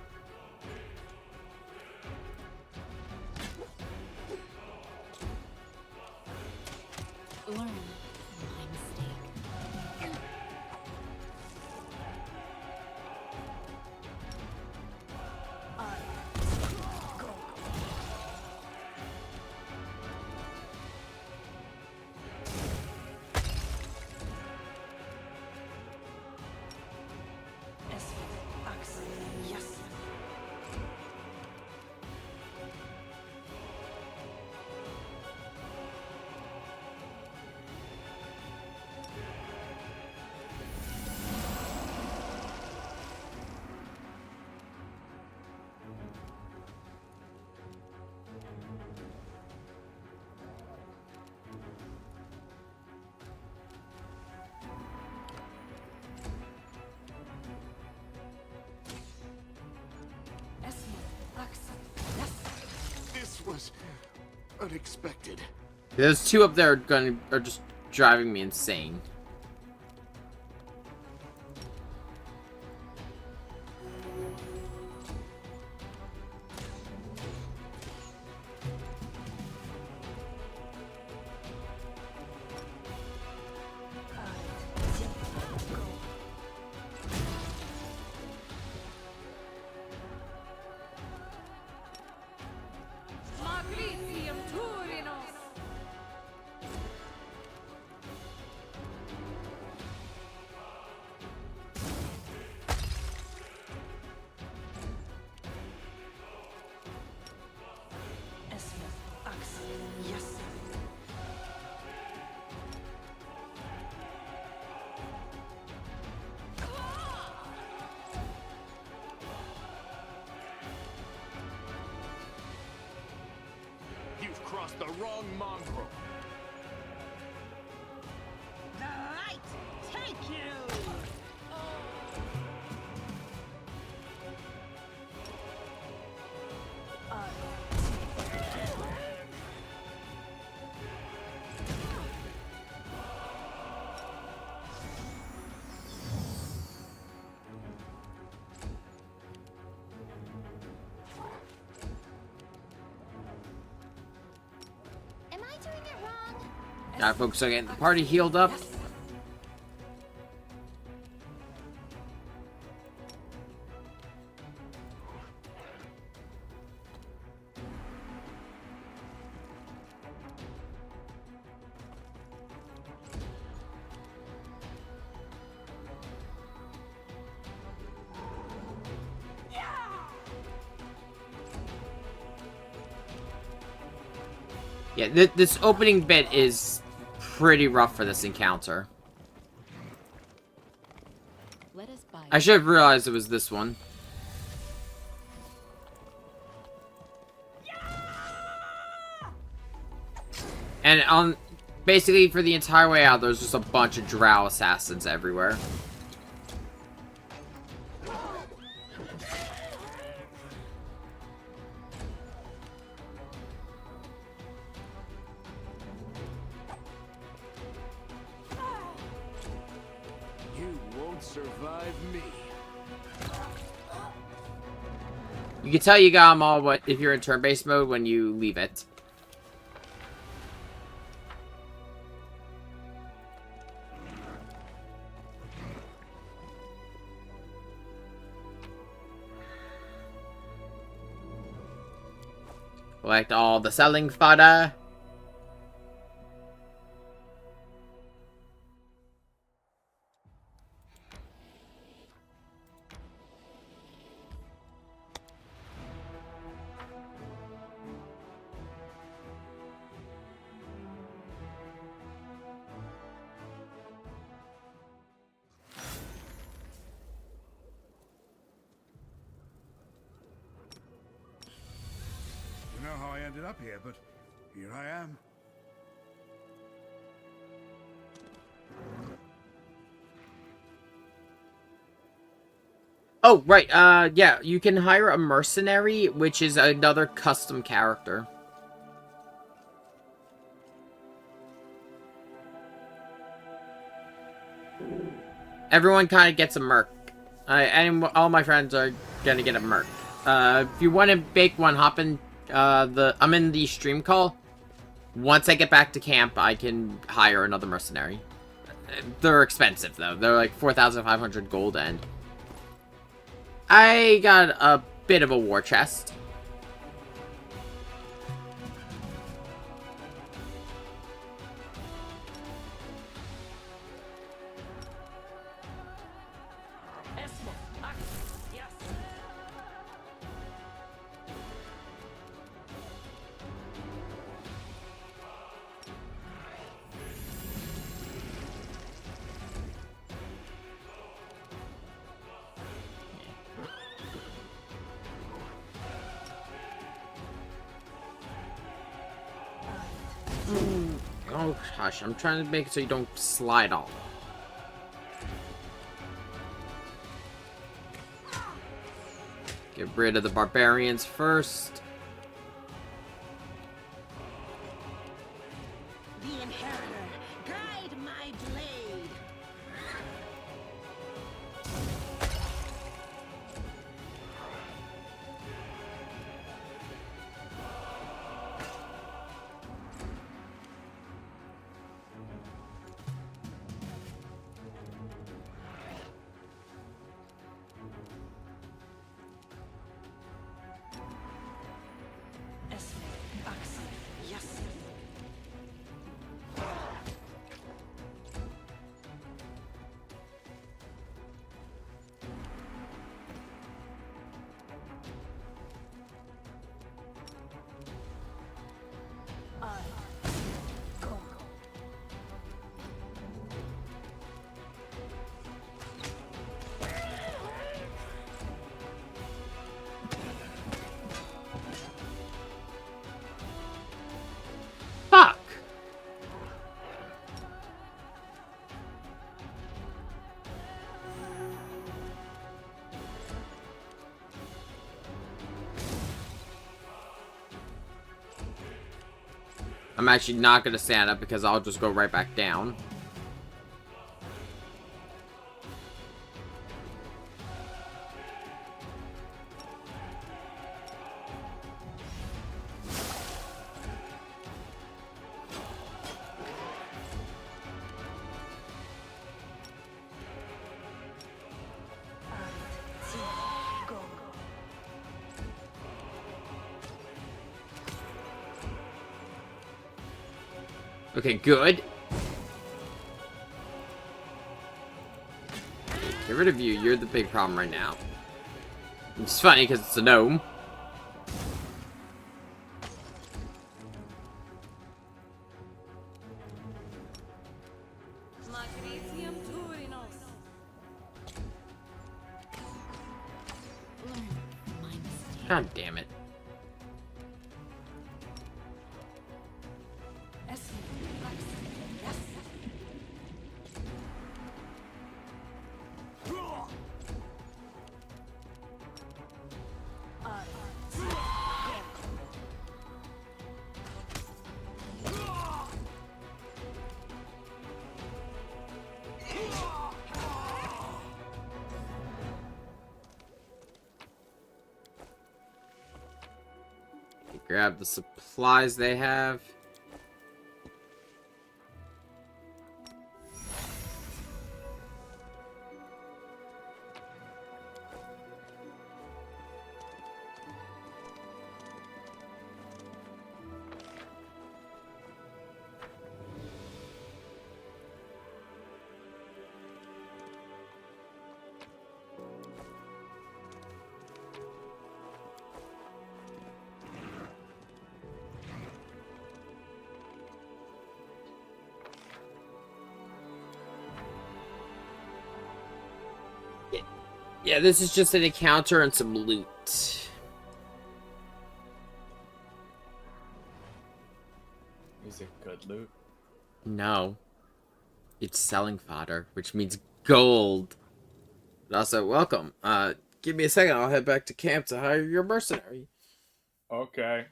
unexpected. Those two up there are just driving me insane. You've crossed the wrong mongrel. The light take you! Am I doing it wrong? Gotta focus on getting the party healed up. Yeah, this opening bit is pretty rough for this encounter. Let us buy. I should have realized it was this one. And on basically for the entire way out, there's just a bunch of drow assassins everywhere. You won't survive me. You can tell you got them all if you're in turn-based mode when you leave it. Collect all the selling fodder. You know how I ended up here, but here I am. Oh, right, yeah, you can hire a mercenary, which is another custom character. Everyone kind of gets a merc. And all my friends are gonna get a merc. If you want to make one, hop in, I'm in the stream call. Once I get back to camp, I can hire another mercenary. They're expensive, though. They're like 4,500 gold, and I got a bit of a war chest. Oh gosh, I'm trying to make it so you don't slide off. Get rid of the barbarians first. I'm actually not going to stand up because I'll just go right back down. Okay, good. Get rid of you. You're the big problem right now. It's funny because it's a gnome. God damn it. Grab the supplies they have. Yeah, this is just an encounter and some loot. Is it good loot? No. It's selling fodder, which means gold. But also, welcome. Give me a second, I'll head back to camp to hire your mercenary. Okay.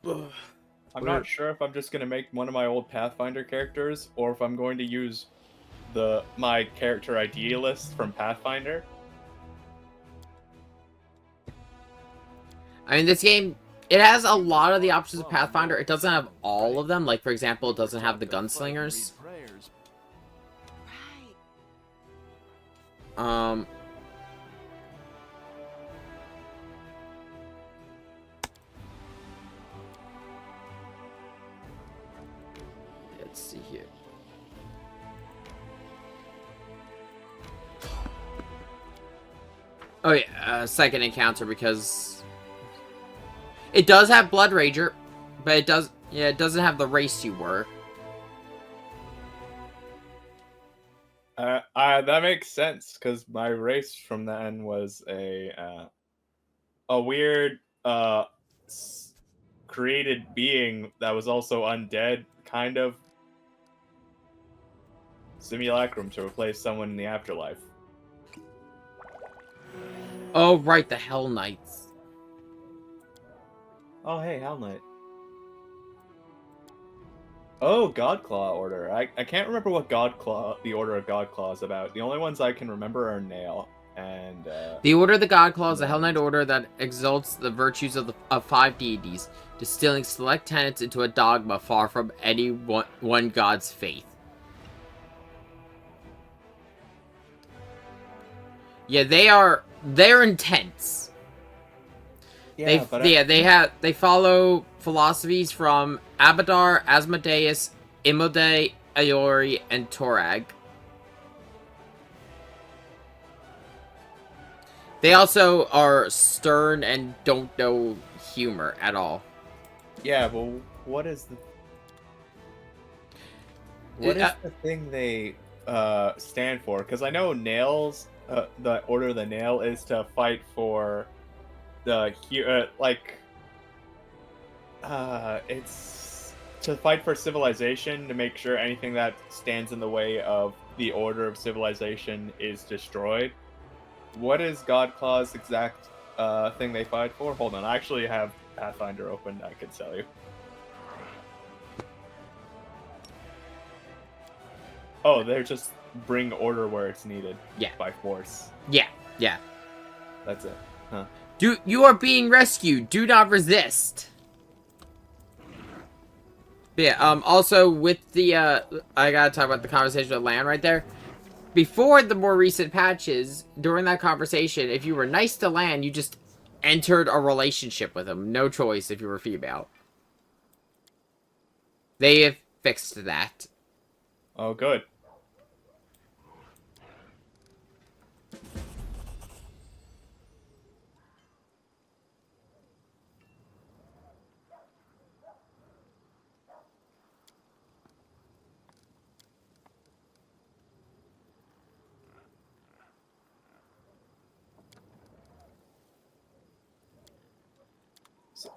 I'm not sure if I'm just gonna make one of my old Pathfinder characters, or if I'm going to use my character idea list from Pathfinder. I mean, this game, it has a lot of the options of Pathfinder. It doesn't have all of them. Like, for example, it doesn't have the gunslingers. Let's see here. Oh yeah, second encounter because it does have Blood Rager, but it doesn't have the race you were. That makes sense because my race from then was a weird created being that was also undead, kind of simulacrum to replace someone in the afterlife. Oh, right, the Hell Knights. Oh, hey, Hell Knight. Oh, Godclaw Order. I can't remember what the Order of Godclaw is about. The only ones I can remember are Nail and... The Order of the Godclaw is a Hell Knight order that exalts the virtues of 5 deities, distilling select tenets into a dogma far from any one god's faith. Yeah, they're intense. Yeah, they follow philosophies from Abadar, Asmodeus, Imode, Iori, and Torag. They also are stern and don't know humor at all. Yeah, well, what is the thing they stand for? Because I know Nails, the Order of the Nail is to fight for it's to fight for civilization, to make sure anything that stands in the way of the order of civilization is destroyed. What is Godclaw's exact thing they fight for? Hold on, I actually have Pathfinder open, I could tell you. Oh, they're just bring order where it's needed. Yeah. By force. Yeah, yeah. That's it. Huh. You are being rescued. Do not resist. But yeah, also with the, I gotta talk about the conversation with Lan right there. Before the more recent patches, during that conversation, if you were nice to Lan, you just entered a relationship with him. No choice if you were female. They have fixed that. Oh, good.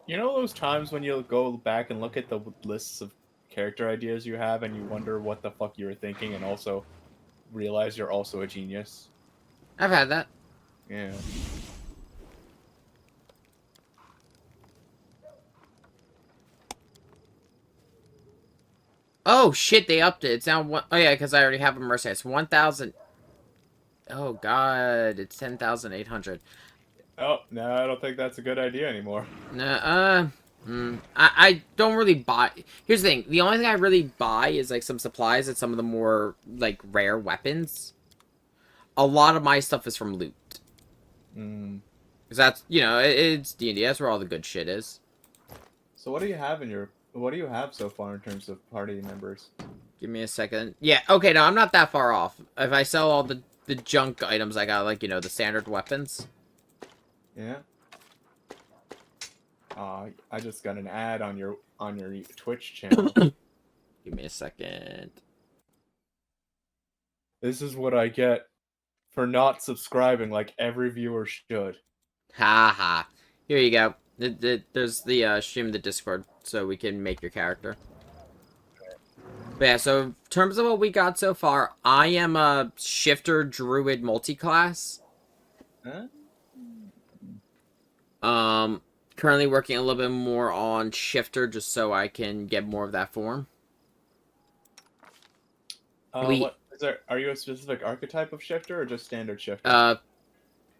You know those times when you'll go back and look at the lists of character ideas you have and you wonder what the fuck you were thinking and also realize you're also a genius? I've had that. Yeah. Oh shit, they upped it. It's now one. Oh yeah, because I already have a mercy. It's 1,000. Oh god, it's 10,800. Oh, no, I don't think that's a good idea anymore. Nah, I don't really buy. Here's the thing: the only thing I really buy is like some supplies and some of the more like rare weapons. A lot of my stuff is from loot. Mm. Because that's, you know, it's D&D. That's where all the good shit is. So what do you have in your... What do you have so far in terms of party members? Give me a second. Yeah, okay, no, I'm not that far off. If I sell all the junk items, I got, like, you know, the standard weapons. Yeah. I just got an ad on your Twitch channel. Give me a second. This is what I get for not subscribing like every viewer should. Ha ha. Here you go. There's the stream of the Discord, so we can make your character. But yeah, so in terms of what we got so far, I am a shifter druid multi-class. Huh? Currently working a little bit more on shifter just so I can get more of that form. What is there? Are you a specific archetype of shifter or just standard shifter?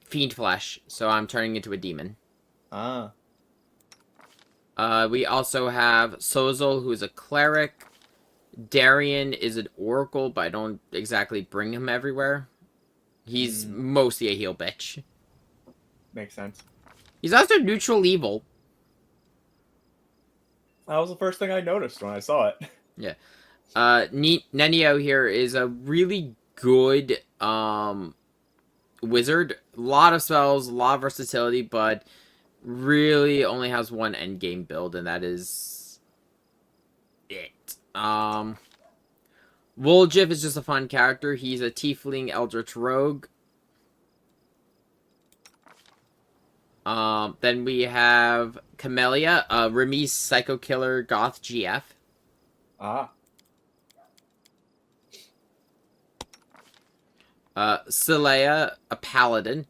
Fiend flesh, so I'm turning into a demon. Ah. We also have Sozol, who is a cleric. Darian is an oracle, but I don't exactly bring him everywhere. He's mostly a heal bitch. Makes sense. He's also neutral evil. That was the first thing I noticed when I saw it. Yeah. Nenio here is a really good wizard. A lot of spells, a lot of versatility, but really only has one endgame build, and that is it. Woljif is just a fun character. He's a tiefling eldritch rogue. Then we have Camellia, Remy's psycho killer goth GF. Ah. Celea, a paladin.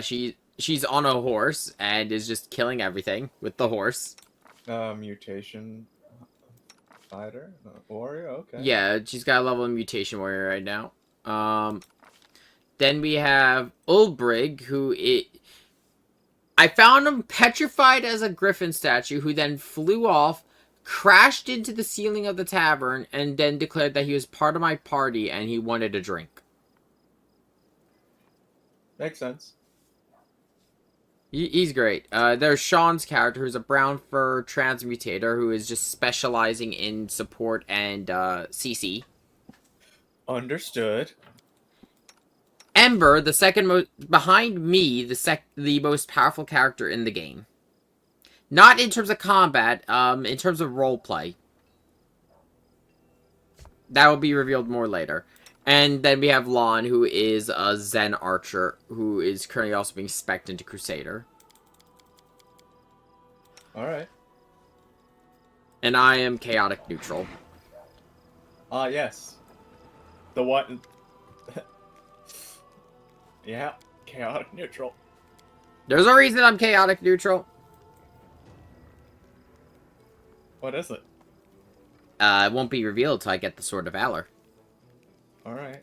She's on a horse and is just killing everything with the horse. Mutation fighter? Warrior? Okay. Yeah, she's got a level of mutation warrior right now. Then we have Ulbrig, who I found him petrified as a griffin statue, who then flew off, crashed into the ceiling of the tavern, and then declared that he was part of my party and he wanted a drink. Makes sense. He's great. There's Sean's character, who's a brown fur transmutator, who is just specializing in support and CC. Understood. Ember, the second most behind me, the most powerful character in the game. Not in terms of combat, in terms of roleplay. That will be revealed more later. And then we have Lon, who is a Zen archer, who is currently also being spec'd into Crusader. Alright. And I am chaotic neutral. Yes. The one... Yeah, chaotic neutral. There's a reason I'm chaotic neutral. What is it? It won't be revealed till I get the Sword of Valor. Alright.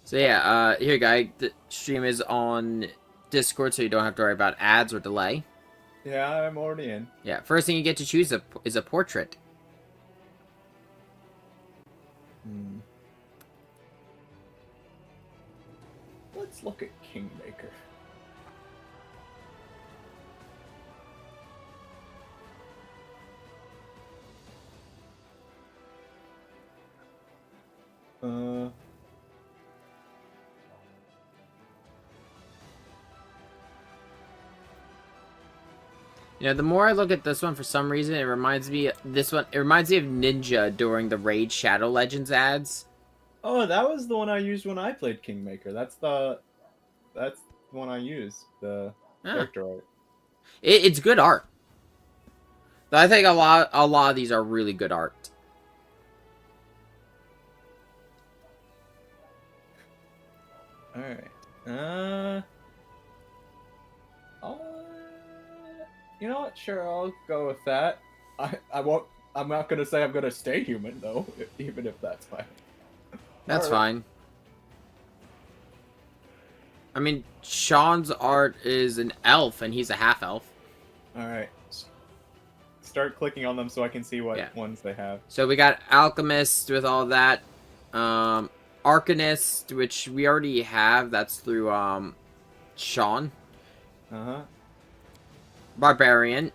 So yeah, here, guy. The stream is on Discord, so you don't have to worry about ads or delay. Yeah, I'm already in. Yeah, first thing you get to choose is a portrait. Let's look at Kingmaker. You know, the more I look at this one, for some reason, it reminds me of Ninja during the Raid Shadow Legends ads. Oh, that was the one I used when I played Kingmaker. That's the one I used. The character art. It's good art. I think a lot of these are really good art. All right. You know what? Sure, I'll go with that. I won't. I'm not gonna say I'm gonna stay human though, even if that's fine. That's fine. I mean, Sean's art is an elf, and he's a half elf. All right. Start clicking on them so I can see what ones they have. So we got Alchemist with all that. Arcanist, which we already have. That's through Sean. Uh-huh. Barbarian.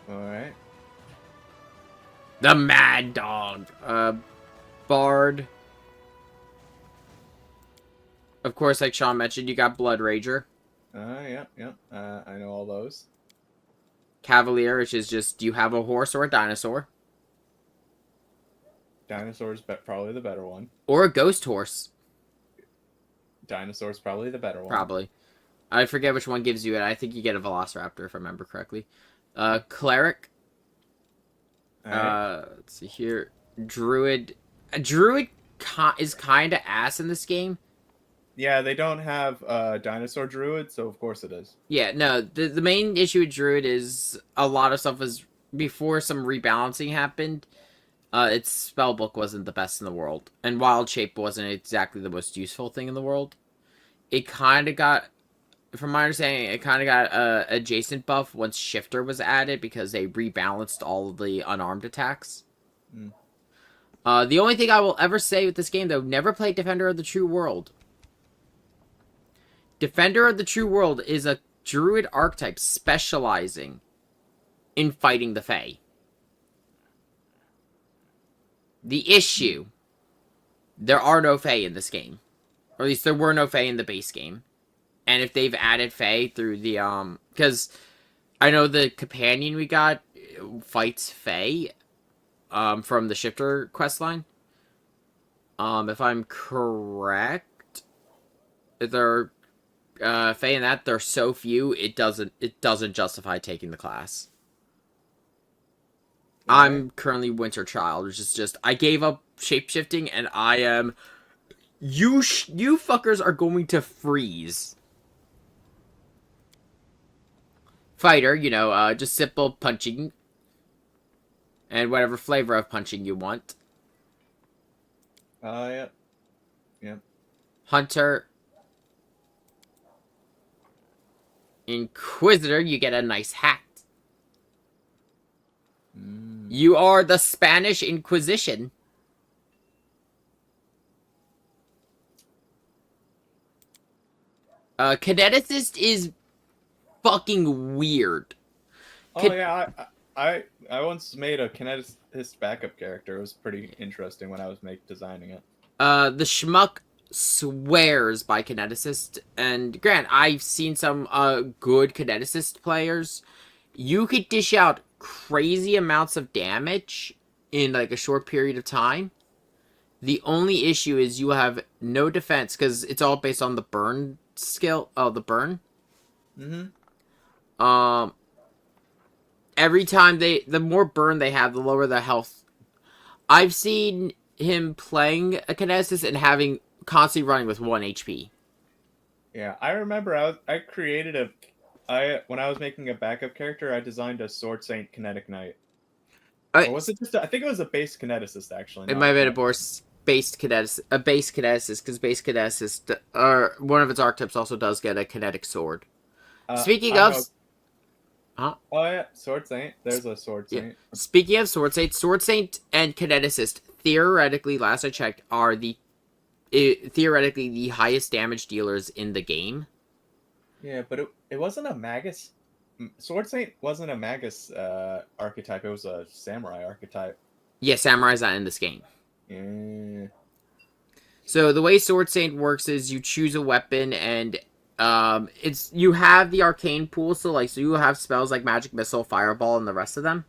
Alright. The Mad Dog. Bard. Of course, like Sean mentioned, you got Blood Rager. Yep. I know all those. Cavalier, which is just, do you have a horse or a dinosaur? Dinosaur's probably the better one. Or a ghost horse. Dinosaur's probably the better one. Probably. I forget which one gives you it. I think you get a Velociraptor, if I remember correctly. Cleric. Right. Let's see here. Druid. Druid is kind of ass in this game. Yeah, they don't have dinosaur druid, so of course it is. Yeah, no. The main issue with Druid is a lot of stuff was before some rebalancing happened. Its spellbook wasn't the best in the world, and Wild Shape wasn't exactly the most useful thing in the world. It kind of got, from my understanding, it kind of got a adjacent buff once Shifter was added because they rebalanced all of the unarmed attacks. The only thing I will ever say with this game, though, never played Defender of the True World. Defender of the True World is a druid archetype specializing in fighting the Fae. The issue, there are no Fae in this game. Or at least there were no Fae in the base game. And if they've added Fae through the, because I know the companion we got fights Fae, from the Shifter questline. If I'm correct, if there are Fae in that, there are so few, it doesn't justify taking the class. I'm currently Winter Child, which is just, I gave up shapeshifting, and I am, you fuckers are going to freeze. Fighter, you know, just simple punching, and whatever flavor of punching you want. Yep. Hunter. Inquisitor, you get a nice hat. You are the Spanish Inquisition. Kineticist is fucking weird. Yeah, I once made a kineticist backup character. It was pretty interesting when I was designing it. The schmuck swears by kineticist, and Grant, I've seen some good kineticist players. You could dish out crazy amounts of damage in like a short period of time. The only issue is you have no defense because it's all based on the burn skill. Oh, the burn. Every time the more burn they have, the lower their health. I've seen him playing a kineticist and constantly running with 1 HP. Yeah, I remember I created a when I was making a backup character, I designed a Sword Saint Kinetic Knight. I Or was it just? I think it was a base kineticist actually. It not might have been a base kineticist, because base kineticist, or one of its archetypes also does get a kinetic sword. Speaking I of, know. huh? Oh yeah, Sword Saint. There's a Sword Yeah. Saint. Speaking of Sword Saint and kineticist, theoretically, last I checked, are theoretically the highest damage dealers in the game. Yeah, but it wasn't a Magus. Sword Saint wasn't a Magus archetype. It was a Samurai archetype. Yeah, Samurai's not in this game. Yeah. So the way Sword Saint works is you choose a weapon, and you have the arcane pool, so you have spells like Magic Missile, Fireball, and the rest of them.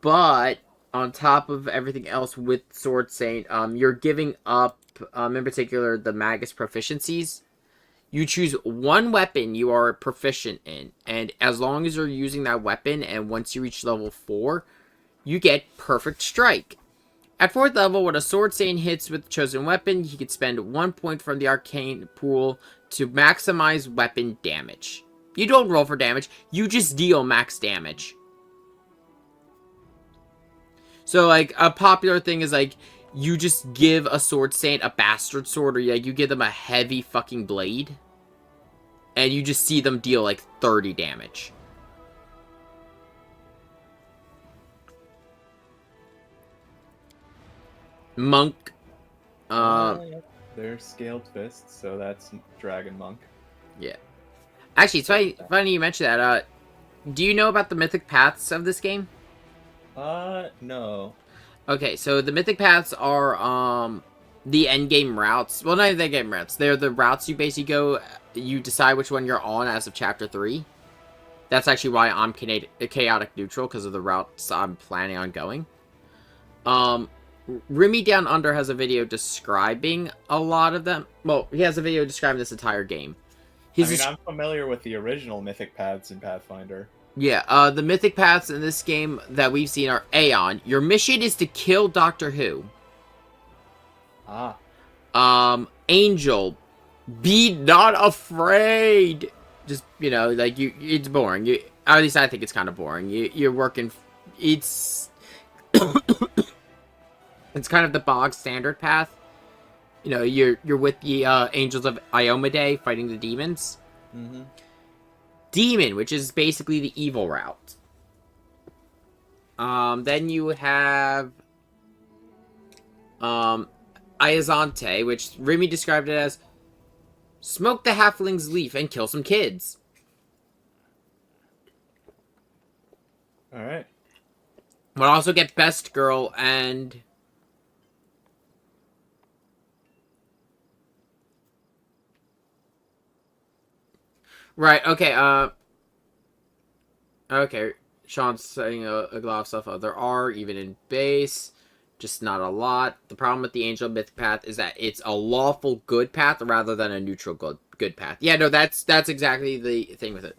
But on top of everything else with Sword Saint, you're giving up, in particular, the Magus proficiencies. You choose one weapon you are proficient in, and as long as you're using that weapon, and once you reach level 4, you get Perfect Strike. At 4th level, when a Sword Saint hits with the chosen weapon, he can spend 1 point from the arcane pool to maximize weapon damage. You don't roll for damage, you just deal max damage. So, a popular thing is, you just give a Sword Saint a bastard sword, or, you give them a heavy fucking blade, and you just see them deal, 30 damage. Monk. They're scaled fists, so that's Dragon Monk. Yeah. Actually, it's funny you mention that. Do you know about the mythic paths of this game? No. Okay, so the mythic paths are, the endgame routes. Well, not the endgame routes. They're the routes you basically go. You decide which one you're on as of Chapter 3. That's actually why I'm chaotic neutral, because of the routes I'm planning on going. Remy Down Under has a video describing a lot of them. Well, he has a video describing this entire game. I'm familiar with the original mythic paths in Pathfinder. Yeah, the mythic paths in this game that we've seen are Aeon. Your mission is to kill Doctor Who. Angel. Be not afraid. Just, it's boring. At least I think it's kind of boring. You're working... It's... it's kind of the bog standard path. You're with the Angels of Iomade fighting the demons. Mm-hmm. Demon, which is basically the evil route. Then you have Iazante, which Remy described it as smoke the halfling's leaf and kill some kids. Alright. We'll also get Best Girl and... Right, okay, okay, Sean's saying a lot of stuff. There are, even in base, just not a lot. The problem with the Angel Myth path is that it's a lawful good path rather than a neutral good path. Yeah, no, that's exactly the thing with it.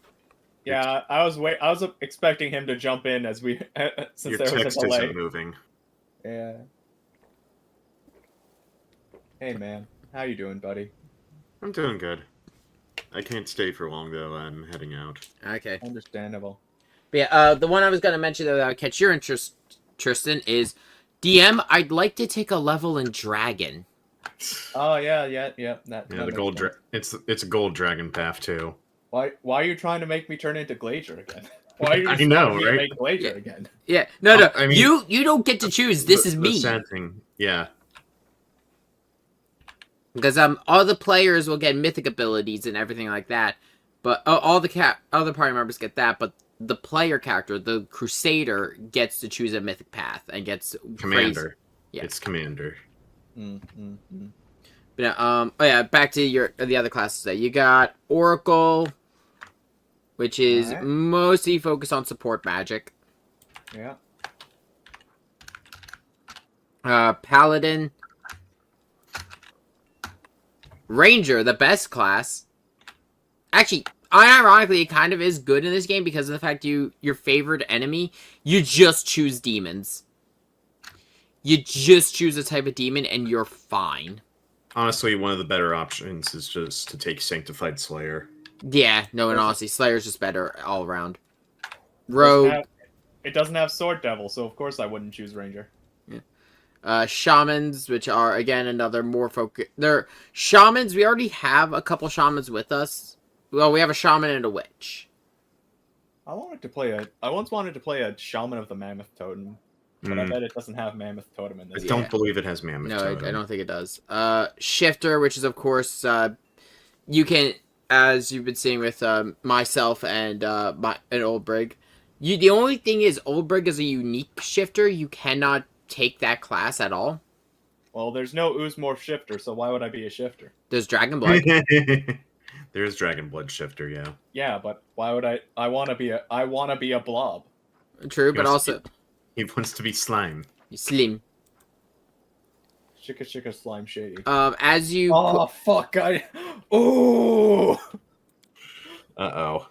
Yeah, I was expecting him to jump in as we since Your there was text a delay. isn't moving. Yeah. Hey man, how you doing, buddy? I'm doing good. I can't stay for long though. I'm heading out. Okay. Understandable. But yeah, the one I was gonna mention that would catch your interest, Tristan, is DM. I'd like to take a level in Dragon. Oh yeah. The gold. It's a gold dragon path too. Why are you trying to make me turn into Glacier again? Why are you I know, right? right? Make Glacier again? Yeah, no. I mean, you don't get to choose. This is me. The sad thing, yeah. Because all the players will get mythic abilities and everything like that, but all the other party members get that. But the player character, the Crusader, gets to choose a mythic path and gets Commander. Crazy. Yeah, it's Commander. But oh yeah, back to the other classes. That you got Oracle, which is mostly focused on support magic. Yeah. Paladin. Ranger, the best class. Actually, unironically, it kind of is good in this game because of the fact your favorite enemy, you just choose demons. You just choose a type of demon and you're fine. Honestly, one of the better options is just to take Sanctified Slayer. Yeah, no, in honesty, Slayer's just better all around. Doesn't Rogue. have- It doesn't have Sword Devil, so of course I wouldn't choose Ranger. Shamans, which are again another more focus. They're shamans. We already have a couple shamans with us. Well, we have a shaman and a witch. I once wanted to play a Shaman of the Mammoth Totem, but I bet it doesn't have Mammoth Totem in I this. don't believe it has Mammoth No, Totem. I don't think it does. Shifter, which is of course you can, as you've been seeing with myself and Old Brig. The only thing is Old Brig is a unique shifter. You cannot take that class at all. Well, there's no Oozemorph Shifter, so why would I be a Shifter? There's Dragon Blood. There's Dragon Blood Shifter, yeah. Yeah, but why would I want to be a blob. True, but also he wants to be slime. Slim. Shika Slime Shady. As you Oh fuck, ooh. Uh-oh.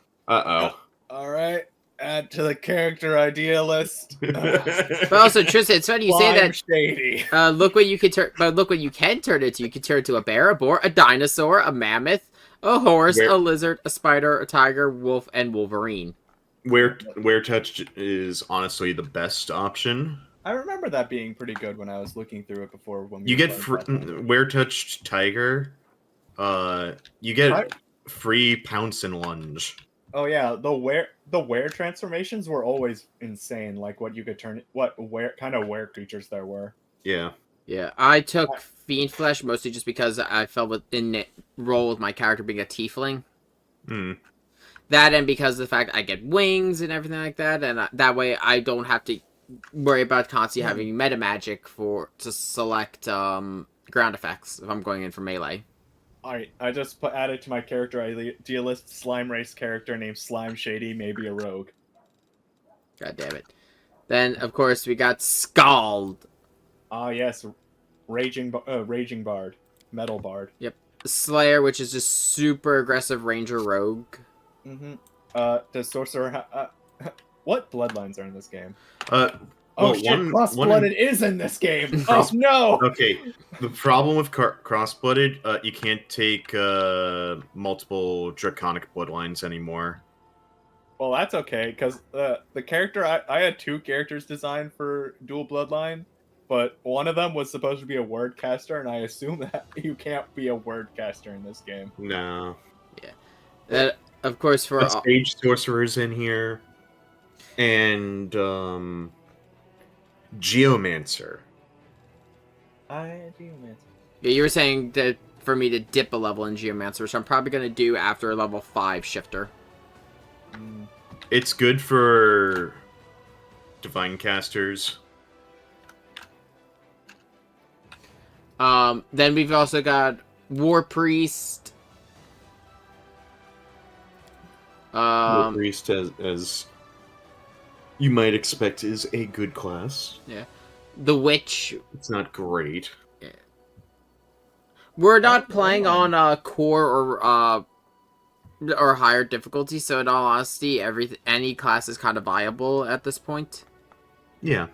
Alright. Add to the character idea list. But also, Tristan, it's funny you say that. Shady. Look what you can turn. But look what you can turn it into. You can turn it into a bear, a boar, a dinosaur, a mammoth, a horse, a lizard, a spider, a tiger, wolf, and Wolverine. Where touch is honestly the best option. I remember that being pretty good when I was looking through it before. When you get where touched tiger. You get free pounce and lunge. Oh yeah, the were transformations were always insane. Like what you could turn, what kind of were creatures there were. Yeah. Yeah, I took Fiend Flesh mostly just because I felt within it role with my character being a tiefling. That and because of the fact I get wings and everything like that, and that way I don't have to worry about constantly having meta magic to select ground effects if I'm going in for melee. Alright, I just added to my character idea list slime race character named Slime Shady, maybe a rogue. God damn it. Then, of course, we got Scald. Ah, yes. Raging Bard. Metal Bard. Yep. Slayer, which is just super aggressive ranger rogue. Does Sorcerer what bloodlines are in this game? Well, shit, Cross-Blooded is in this game! Oh, no! Okay, the problem with Cross-Blooded, you can't take multiple Draconic bloodlines anymore. Well, that's okay, because the character... I had two characters designed for dual bloodline, but one of them was supposed to be a word caster, and I assume that you can't be a word caster in this game. No. Yeah. Of course, for... Sage Sorcerers in here, and... Geomancer. Geomancer. Yeah, you were saying that for me to dip a level in Geomancer, which I'm probably going to do after level 5 Shifter. It's good for Divine Casters. Then we've also got War Priest. War Priest, as you might expect, is a good class. Yeah. The Witch. It's not great. Yeah. We're not playing on core or higher difficulty, so in all honesty, any class is kind of viable at this point. Yeah.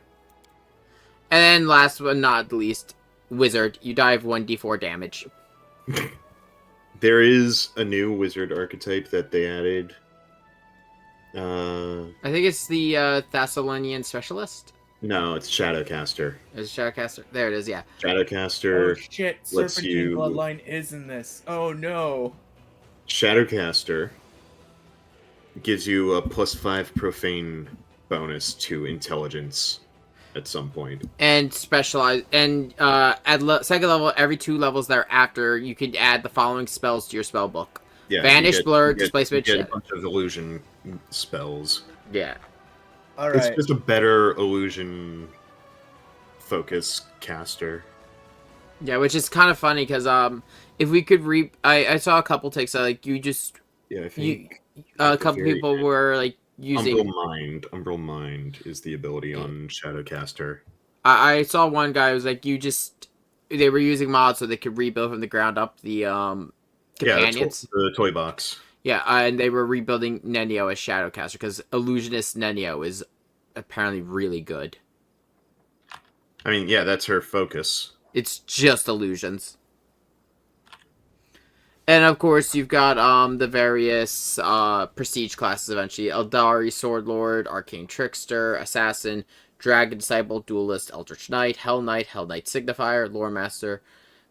And then last but not least, Wizard. You dive 1d4 damage. There is a new wizard archetype that they added. I think it's the Thessalonian Specialist. No, it's Shadowcaster. It's Shadowcaster. There it is, yeah. Shadowcaster. Oh shit, Serpentine Bloodline is in this. Oh no. Shadowcaster gives you a +5 profane bonus to intelligence at some point. And specialize, and at second level, every 2 levels thereafter, you can add the following spells to your spell book. Yeah, Vanish, Blur, Displacement, you get a bunch of illusion spells. Yeah. All It's just a better illusion focus caster. Yeah, which is kind of funny because if we could I saw a couple takes like you just I think a couple people were like using Umbral Mind is the ability on Shadowcaster. I saw one guy who was like they were using mods so they could rebuild from the ground up the companions. The toy box. Yeah, and they were rebuilding Nenio as Shadowcaster because Illusionist Nenio is apparently really good. I mean, yeah, that's her focus. It's just illusions. And of course, you've got the various prestige classes eventually: Eldari, Sword Lord, Arcane Trickster, Assassin, Dragon Disciple, Duelist, Eldritch Knight, Hell Knight, Hell Knight Signifier, Lore Master,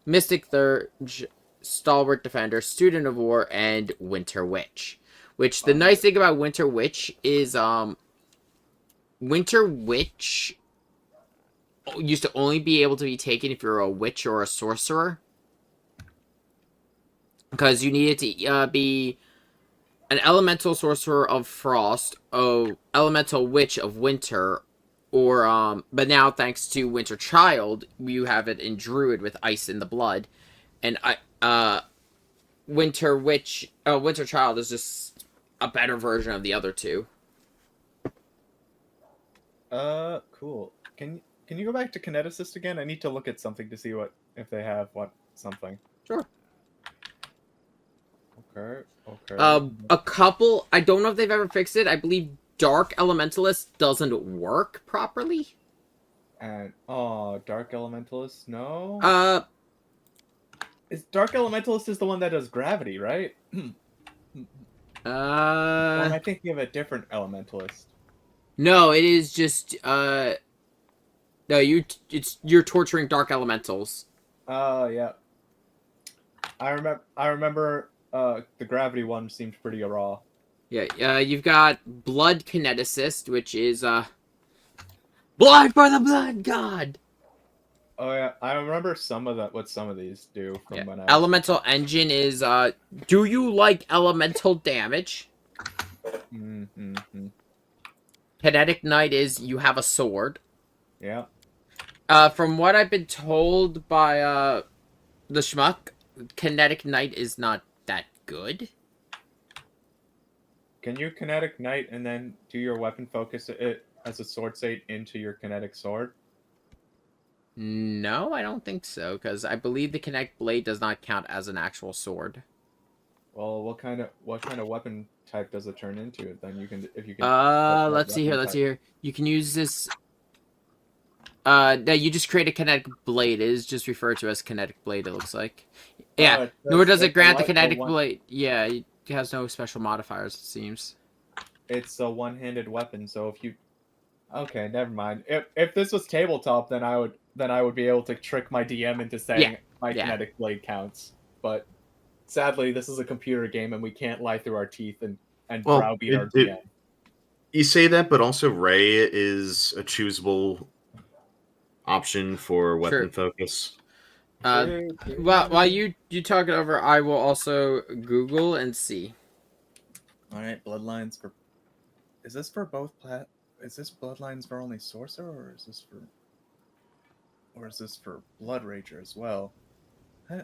Mystic Thurge, Stalwart Defender, Student of War, and Winter Witch. Which the nice thing about Winter Witch is Winter Witch used to only be able to be taken if you're a witch or a sorcerer. Because you needed to be an elemental sorcerer of frost, a elemental witch of winter, or but now thanks to Winter Child, you have it in druid with ice in the blood, and Winter Witch, Winter Child is just a better version of the other two. Cool. Can you go back to Kineticist again? I need to look at something to see if they have something. Sure. Okay. A couple. I don't know if they've ever fixed it. I believe Dark Elementalist doesn't work properly. And Dark Elementalist, no. Is Dark Elementalist is the one that does gravity, right? Or am I thinking of a different Elementalist? No, it is just no. You're torturing Dark Elementals. Oh yeah. I remember. The gravity one seemed pretty raw. Yeah, you've got Blood Kineticist, which is blood for the blood god. Oh yeah, I remember what some of these do from when I was... Elemental Engine is do you like elemental damage? Kinetic Knight is you have a sword. Yeah. From what I've been told by the schmuck, Kinetic Knight is not that good. Can you Kinetic Knight and then do your weapon focus it as a sword state into your kinetic sword? No, I don't think so, because I believe the Kinetic Blade does not count as an actual sword. Well, what kind of weapon type does it turn into? Then you can, if you can. Let's see here. You can use this. No, you just create a Kinetic Blade. It is just referred to as Kinetic Blade. It looks like. Yeah. Nor does it grant the Kinetic Blade. Yeah, it has no special modifiers. It seems. It's a one-handed weapon, so if you. Okay, never mind. If this was tabletop, then I would be able to trick my DM into saying my Kinetic Blade counts. But sadly, this is a computer game, and we can't lie through our teeth and browbeat our DM. You say that, but also Ray is a choosable option for weapon focus. While you talk it over, I will also Google and see. All right, bloodlines for. Is this for both Is this bloodlines for only sorcerer, or is this for blood rager as well? Huh?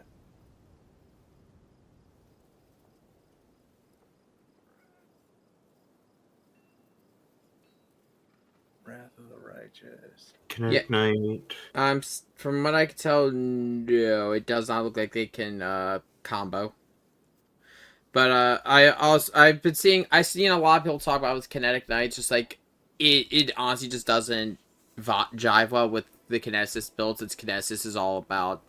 Wrath of the Righteous. Kinetic Knight. From what I can tell, no, it does not look like they can combo. But I've seen a lot of people talk about with Kinetic Knight, just like it honestly just doesn't jive well with the Kineticist builds. Its Kineticist is all about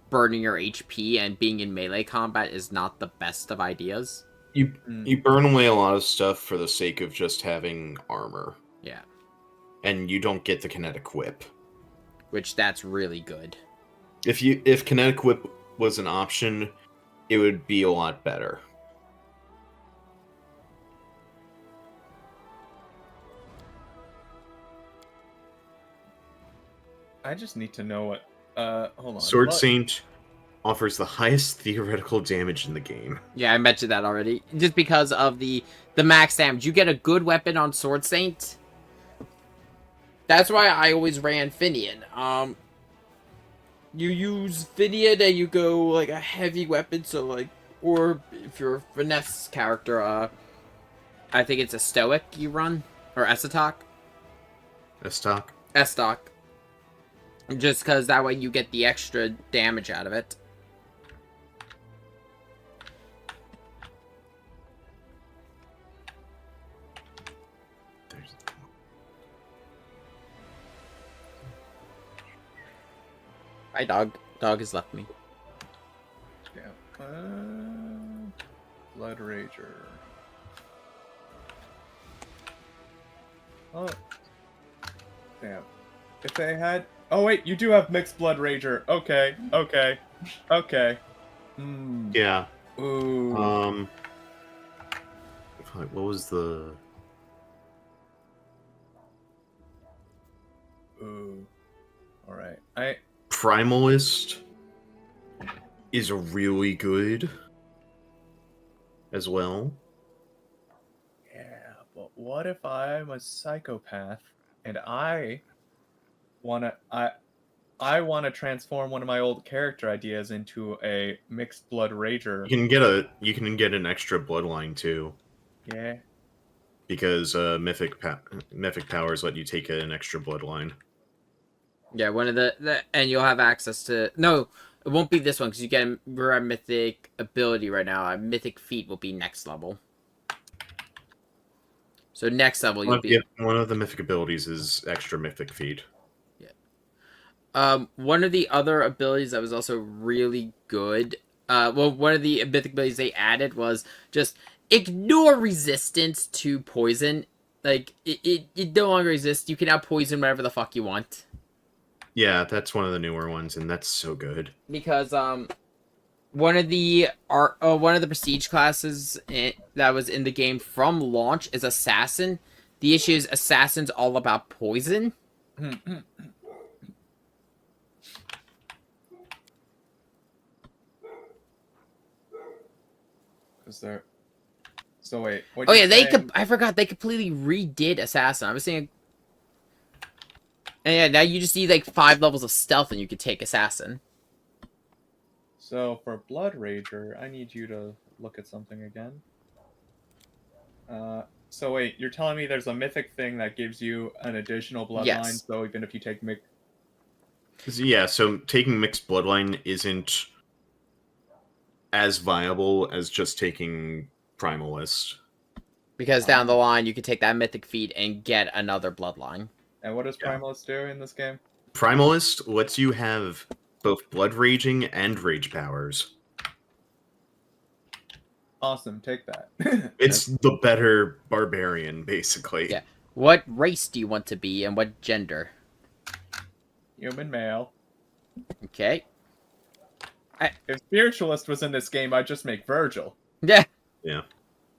burning your HP, and being in melee combat is not the best of ideas. You burn away a lot of stuff for the sake of just having armor. Yeah. And you don't get the Kinetic Whip. Which that's really good. If Kinetic Whip was an option, it would be a lot better. I just need to know what. Hold on. Sword Saint offers the highest theoretical damage in the game. Yeah, I mentioned that already. Just because of the max damage. You get a good weapon on Sword Saint. That's why I always ran Finian. You use Finian and you go like a heavy weapon, so like, or if you're a finesse character, I think it's a Stoic you run, or Estoc. Estoc. Just because that way you get the extra damage out of it. Hi, dog. Dog has left me. Yeah. Blood Rager. Oh. Damn. If they had... Oh, wait, you do have Mixed Blood Rager. Okay, okay, okay. Yeah. Ooh. What was the... Ooh. Alright. Primalist is really good as well. Yeah, but what if I'm a psychopath and I wanna transform one of my old character ideas into a Mixed Blood Rager? You can get an extra bloodline too. Yeah. Because mythic powers let you take an extra bloodline. Yeah, one of and you'll have access to... No, it won't be this one, because you get a mythic ability right now. A mythic feat will be next level. So next level, you'll be... One of the mythic abilities is extra mythic feat. Yeah. One of the other abilities that was also really good... one of the mythic abilities they added was just ignore resistance to poison. Like, it no longer exists. You can now poison whatever the fuck you want. Yeah, that's one of the newer ones, and that's so good. Because one of the prestige classes that was in the game from launch is assassin. The issue is assassin's all about poison. Is there? So wait. What Oh yeah, I forgot they completely redid assassin. I was saying. And yeah, now you just need like 5 levels of stealth and you can take assassin. So for Blood Rager, I need you to look at something again. So wait, you're telling me there's a mythic thing that gives you an additional bloodline, yes. So even if you take Yeah, so taking mixed bloodline isn't as viable as just taking Primalist. Because down the line, you can take that mythic feat and get another bloodline. And what does Primalist do in this game? Primalist lets you have both blood raging and rage powers. Awesome, take that. It's the better barbarian, basically. Yeah. What race do you want to be and what gender? Human male. Okay. If Spiritualist was in this game, I'd just make Virgil. Yeah. Yeah.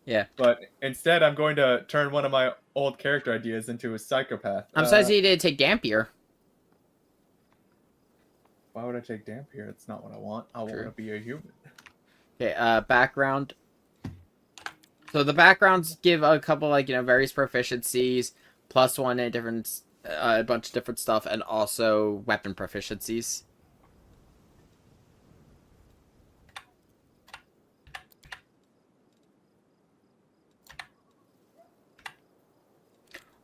Yeah. But instead, I'm going to turn one of my old character ideas into a psychopath. I'm surprised you didn't take Dampier. Why would I take Dampier? It's not what I want. I want to be a human. Okay, background. So the backgrounds give a couple, like, various proficiencies, +1 and different, a bunch of different stuff, and also weapon proficiencies.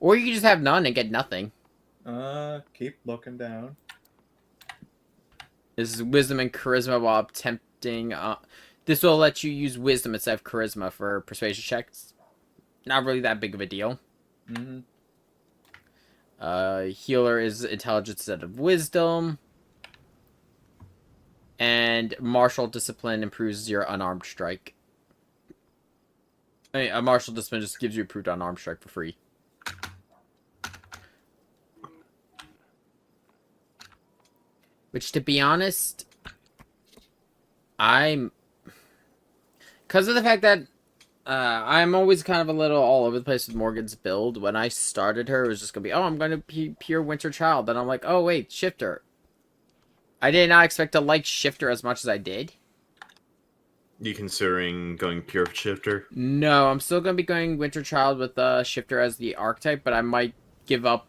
Or you can just have none and get nothing. Keep looking down. This is wisdom and charisma while attempting. This will let you use wisdom instead of charisma for persuasion checks. Not really that big of a deal. Mm-hmm. Healer is intelligence instead of wisdom. And martial discipline improves your unarmed strike. I mean, a martial discipline just gives you improved unarmed strike for free. Which, to be honest, because of the fact that I'm always kind of a little all over the place with Morgan's build. When I started her, it was just going to be, oh, I'm going to be pure Winter Child. Then I'm like, oh, wait, Shifter. I did not expect to like Shifter as much as I did. You considering going pure Shifter? No, I'm still going to be going Winter Child with Shifter as the archetype, but I might give up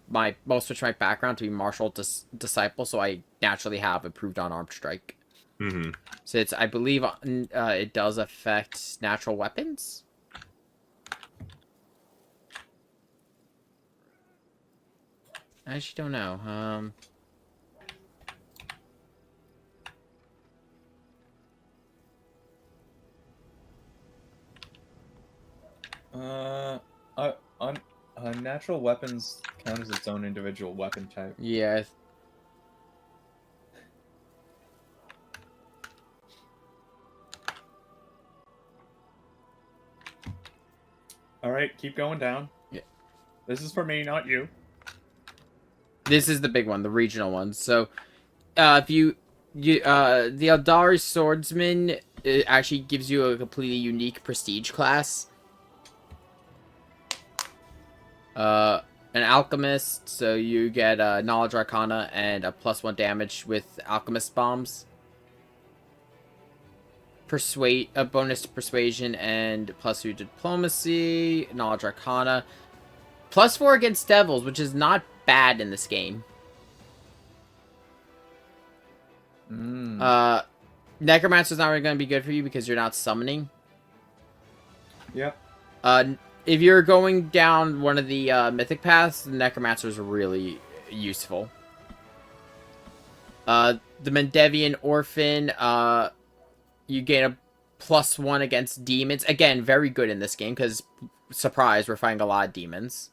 switch my background to be Martial Disciple, so I naturally have improved unarmed strike. Mm-hmm. So I believe it does affect natural weapons. I actually don't know. Natural weapons count as its own individual weapon type. Yeah. All right, keep going down. Yeah. This is for me, not you. This is the big one, the regional one. So, if the Eldari Swordsman actually gives you a completely unique prestige class. An Alchemist, so you get Knowledge Arcana and a +1 damage with Alchemist Bombs. A bonus to Persuasion and +2 Diplomacy, Knowledge Arcana. +4 against Devils, which is not bad in this game. Necromancer's not really going to be good for you because you're not summoning. Yep. If you're going down one of the mythic paths, the Necromancer is really useful. The Mendevian Orphan, you gain a +1 against demons. Again, very good in this game because, surprise, we're fighting a lot of demons.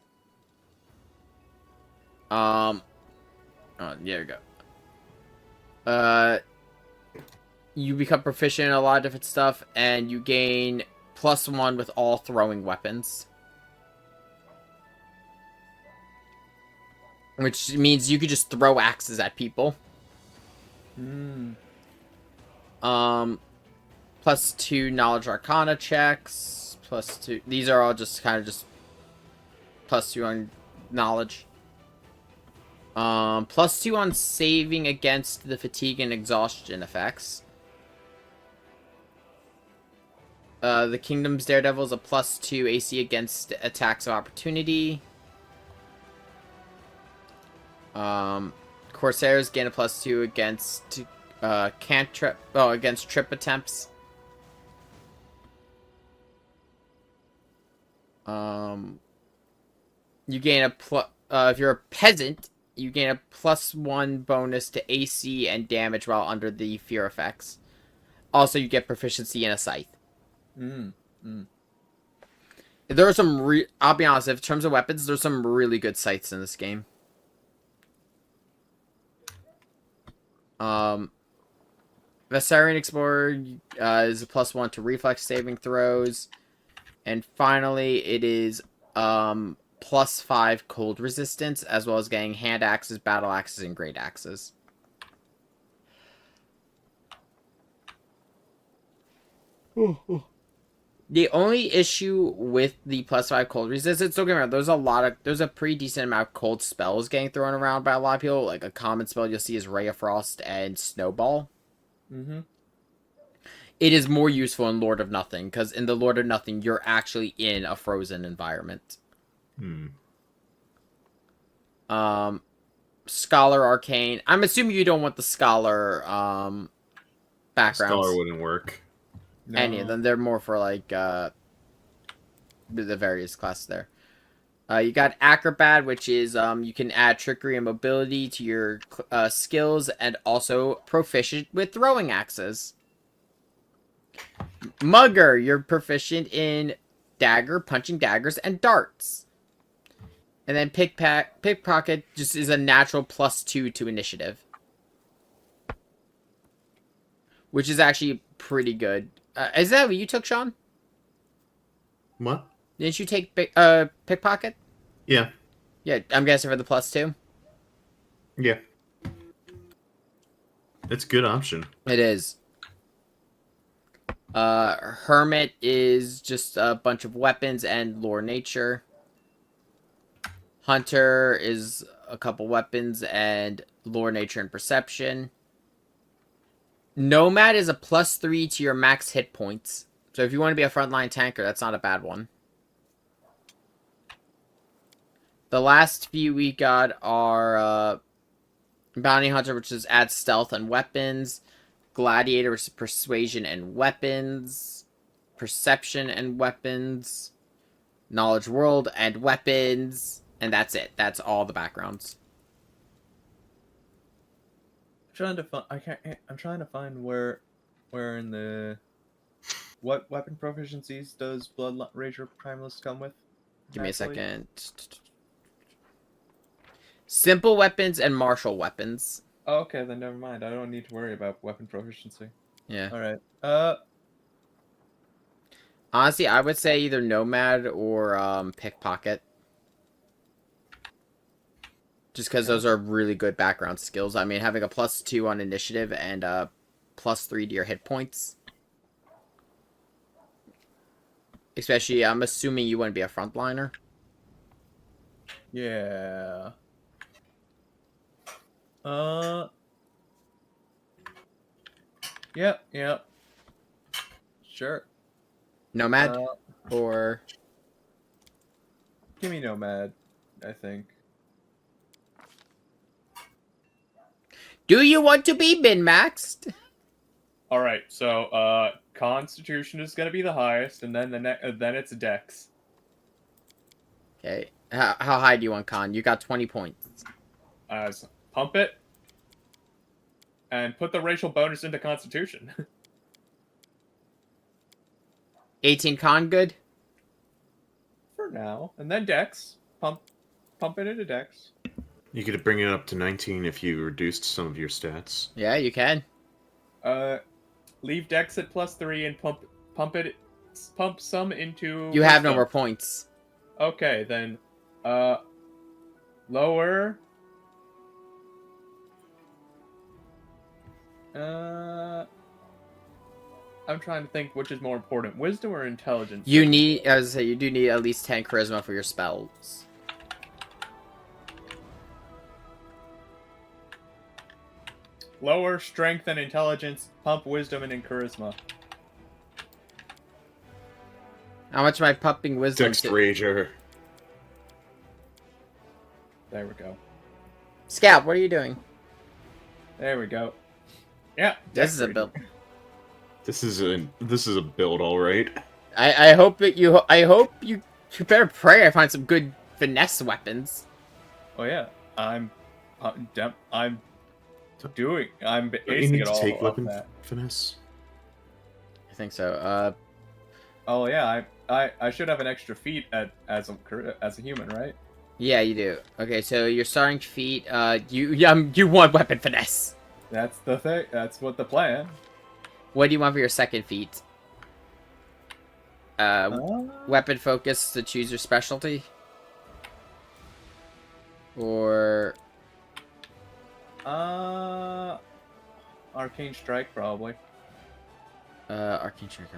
Oh, there we go. You become proficient in a lot of different stuff, and you gain +1 with all throwing weapons. Which means you could just throw axes at people. +2 Knowledge Arcana checks. +2. These are all just kind of just +2 on knowledge. +2 on saving against the fatigue and exhaustion effects. The Kingdom's Daredevil is a +2 AC against attacks of opportunity. Corsairs gain a +2 against against trip attempts. You gain a if you're a peasant, you gain a +1 bonus to AC and damage while under the fear effects. Also, you get proficiency in a scythe. There are some I'll be honest, in terms of weapons, there's some really good scythes in this game. Vessarian Explorer is a +1 to reflex saving throws. And finally, it is +5 cold resistance, as well as getting hand axes, battle axes, and great axes. The only issue with the +5 cold resistance, don't get me wrong, there's a pretty decent amount of cold spells getting thrown around by a lot of people. Like a common spell you'll see is Ray of Frost and Snowball. It is more useful in Lord of Nothing, because in the Lord of Nothing, you're actually in a frozen environment. Scholar Arcane. I'm assuming you don't want the Scholar backgrounds. Scholar wouldn't work. No. Any of them. They're more for, like, the various classes there. You got Acrobat, which is, you can add Trickery and Mobility to your skills, and also proficient with throwing axes. Mugger, you're proficient in punching daggers, and darts. And then Pickpocket just is a natural +2 to initiative. Which is actually pretty good. Is that what you took, Sean? What? Didn't you take Pickpocket? Yeah. Yeah, I'm guessing for the +2? Yeah. It's a good option. It is. Hermit is just a bunch of weapons and lore nature. Hunter is a couple weapons and lore nature and perception. Nomad is a +3 to your max hit points. So if you want to be a frontline tanker, that's not a bad one. The last few we got are Bounty Hunter, which is adds stealth and weapons. Gladiator, which is persuasion and weapons. Perception and weapons. Knowledge World and weapons. And that's it. That's all the backgrounds. I'm trying to find where in the what weapon proficiencies does Blood Rager Primalist come with? Give me a second. Simple weapons and martial weapons. Oh, okay, then never mind. I don't need to worry about weapon proficiency. Yeah. All right. Honestly, I would say either Nomad or Pickpocket. Just because those are really good background skills. I mean, having a +2 on initiative and +3 to your hit points. Especially, I'm assuming you wouldn't be a frontliner. Yeah. Yep, yep. Sure. Nomad? Or... Give me Nomad, I think. Do you want to be min-maxed? Alright, so, Constitution is gonna be the highest, and then then it's Dex. Okay. How high do you want, Con? You got 20 points. Pump it, and put the racial bonus into Constitution. 18 Con good? For now. And then Dex. Pump it into Dex. You could bring it up to 19 if you reduced some of your stats. Yeah, you can. Leave Dex at +3 and pump some into You have no Wisdom. more points. Okay, then lower I'm trying to think which is more important, wisdom or intelligence? You need, as I say, you do need at least 10 charisma for your spells. Lower strength and intelligence, pump wisdom and in charisma. How much am I pumping wisdom Dex to? Rager. There we go. Scout, what are you doing? There we go. Yeah. This is a build. This is a build, all right. I hope that you better pray I find some good finesse weapons. Oh yeah, I'm acing Don't you need it to all take off weapon that. finesse? I think so. Oh yeah, I should have an extra feat as a human, right? Yeah, you do. Okay, so your starting feat, you want weapon finesse. That's the thing. That's what the plan. What do you want for your second feat? Weapon focus to choose your specialty? Or... Arcane Strike, probably. Arcane Strike.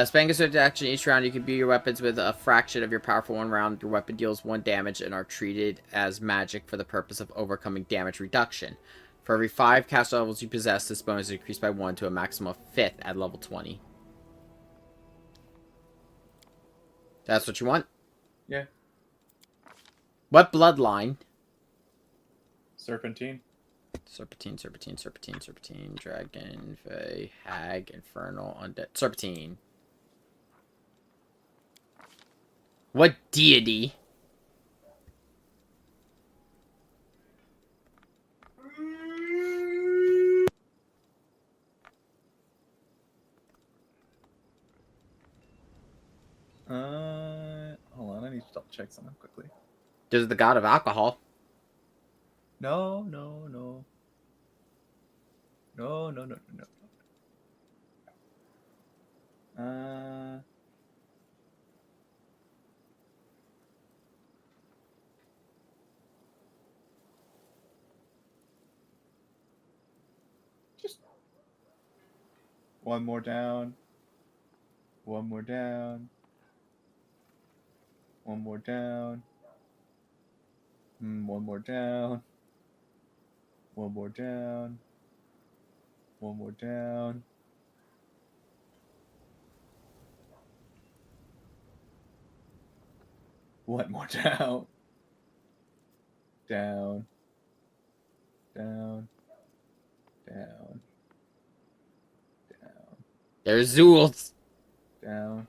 Spending a certain action each round, you can imbue your weapons with a fraction of your powerful one round. Your weapon deals 1 damage and are treated as magic for the purpose of overcoming damage reduction. For every 5 cast levels you possess, this bonus is increased by 1 to a maximum of 5th at level 20. That's what you want? Yeah. What bloodline? Serpentine. Serpentine. Dragon, Fae, Hag, Infernal, Undead. Serpentine. What deity? Hold on, I need to double check something quickly. There's the god of alcohol. No. Just one more down. One more down. One more down. One more down. One more down. One more down. One more down. Down. Down. Down. Down. There's Zools. Down.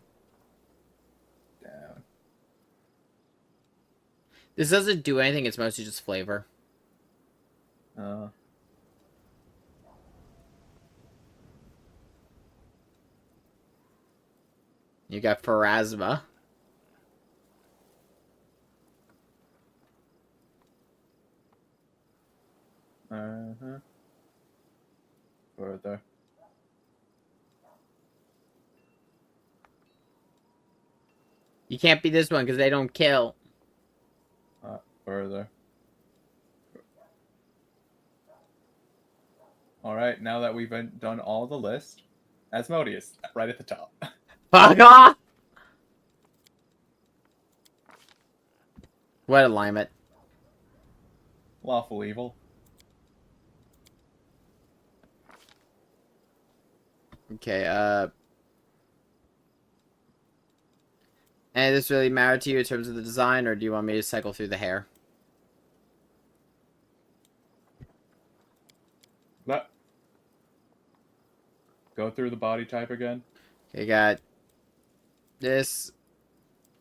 Down. This doesn't do anything, it's mostly just flavor. You got Pharasma. Further. You can't be this one because they don't kill. Further. Alright, now that we've done all the list, Asmodeus, right at the top. Fuck off! What alignment? Lawful evil. Okay, and does this really matter to you in terms of the design, or do you want me to cycle through the hair? Go through the body type again. Okay, got this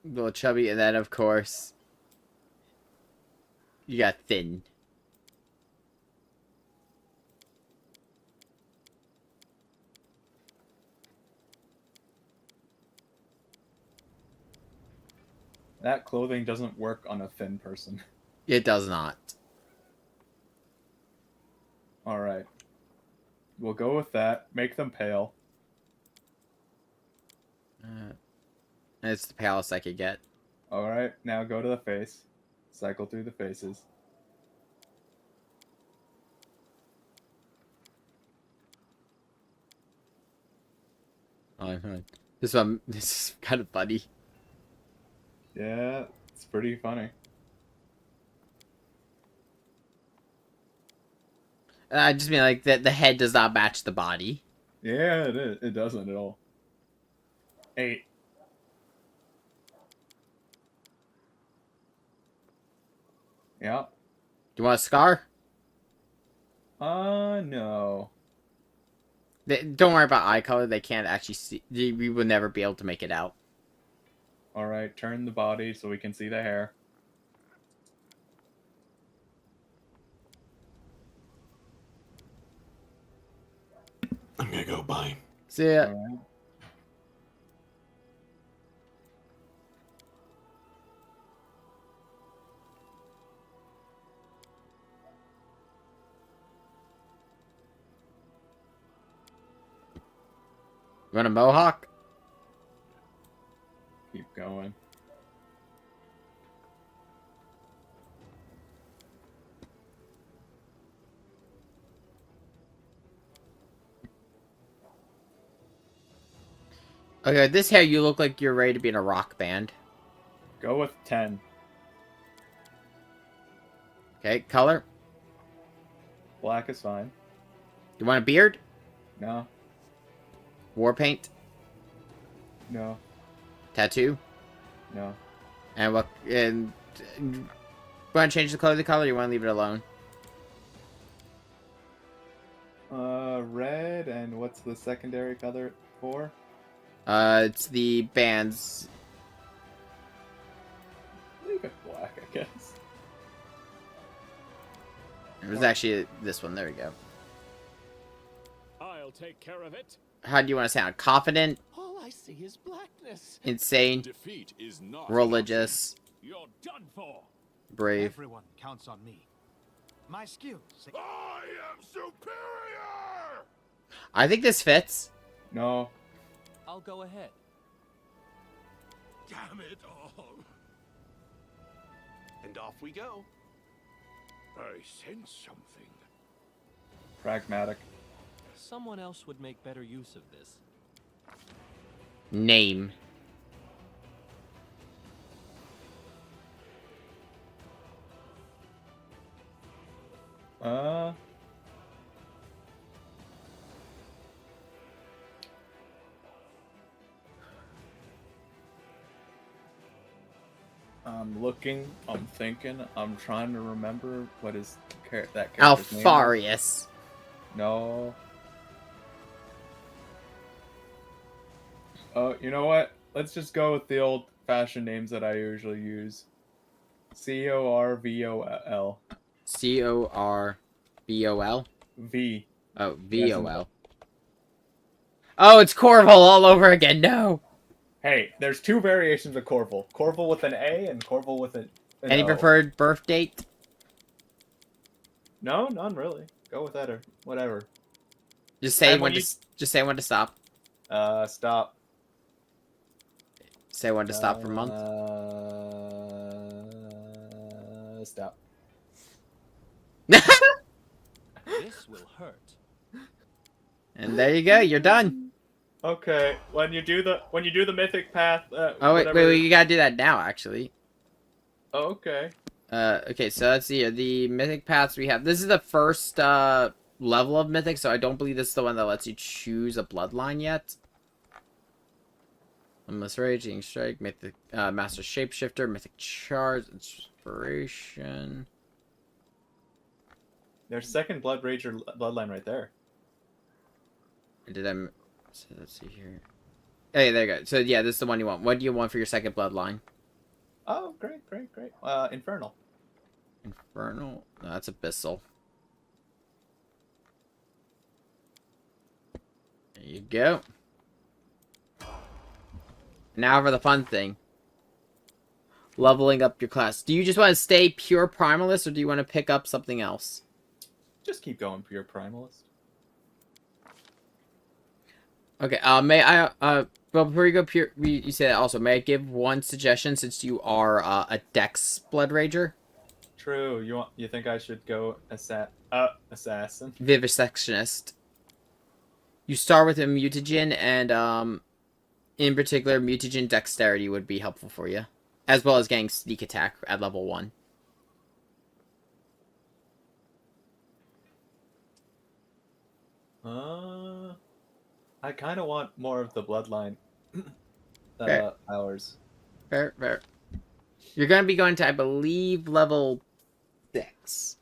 little chubby, and then of course you got thin. That clothing doesn't work on a thin person. It does not. Alright. We'll go with that. Make them pale. It's the palest I could get. Alright, now go to the face. Cycle through the faces. Oh, this is kind of funny. Yeah, it's pretty funny. I just mean like that the head does not match the body. Yeah, it is. It doesn't at all. 8. Yeah. Do you want a scar? No. Don't worry about eye color. They can't actually see. We will never be able to make it out. Alright, turn the body so we can see the hair. I'm gonna go bye. See ya. Alright. You want a mohawk? Keep going. Okay, with this hair, you look like you're ready to be in a rock band. Go with 10. Okay, color. Black is fine. You want a beard? No. War paint? No. Tattoo? No. And what? And want to change the clothing color? Or you want to leave it alone? Red, and what's the secondary color for? It's the bands. Leave it black, I guess. It was actually this one. There we go. I'll take care of it. How do you want to sound? Confident? All I see is blackness. Insane? Defeat is not Religious? You're done for. Brave? Everyone counts on me. My skills. I am superior. I think this fits. No. I'll go ahead. Damn it all. And off we go. I sense something. Pragmatic. Someone else would make better use of this. Name. I'm looking, I'm thinking, I'm trying to remember what is that character's name. Alfarius. No. Oh, you know what? Let's just go with the old-fashioned names that I usually use. Corvol. Corvol? V. Oh, VOL. Oh, it's Corval all over again. No. Hey, there's two variations of Corval. Corval with an A and Corval with an Any O. preferred birth date? No, none really. Go with that or whatever. Just say when to stop. Stop. Say when to stop for a month. Stop. This will hurt. And there you go. You're done. Okay. When you do the mythic path, Oh wait, whatever. you gotta do that now. Actually. Oh, okay. Okay. So let's see here. The mythic paths we have. This is the first level of mythic, so I don't believe this is the one that lets you choose a bloodline yet. Unless Raging Strike, Mythic Master Shapeshifter, Mythic Charge, Inspiration. There's second Blood Rager bloodline right there. So let's see here. Hey, there you go. So yeah, this is the one you want. What do you want for your second bloodline? Oh, great. Infernal. Infernal? No, that's Abyssal. There you go. Now for the fun thing. Leveling up your class. Do you just want to stay pure primalist, or do you want to pick up something else? Just keep going pure primalist. Okay, may I, well, before you go pure, you say that also, may I give one suggestion since you are, a Dex Blood Rager? True, you think I should go assassin? Vivisectionist. You start with a mutagen, and, in particular, mutagen dexterity would be helpful for you. As well as getting sneak attack at level 1. I kind of want more of the bloodline powers. Fair. You're going to be going to, I believe, level 6.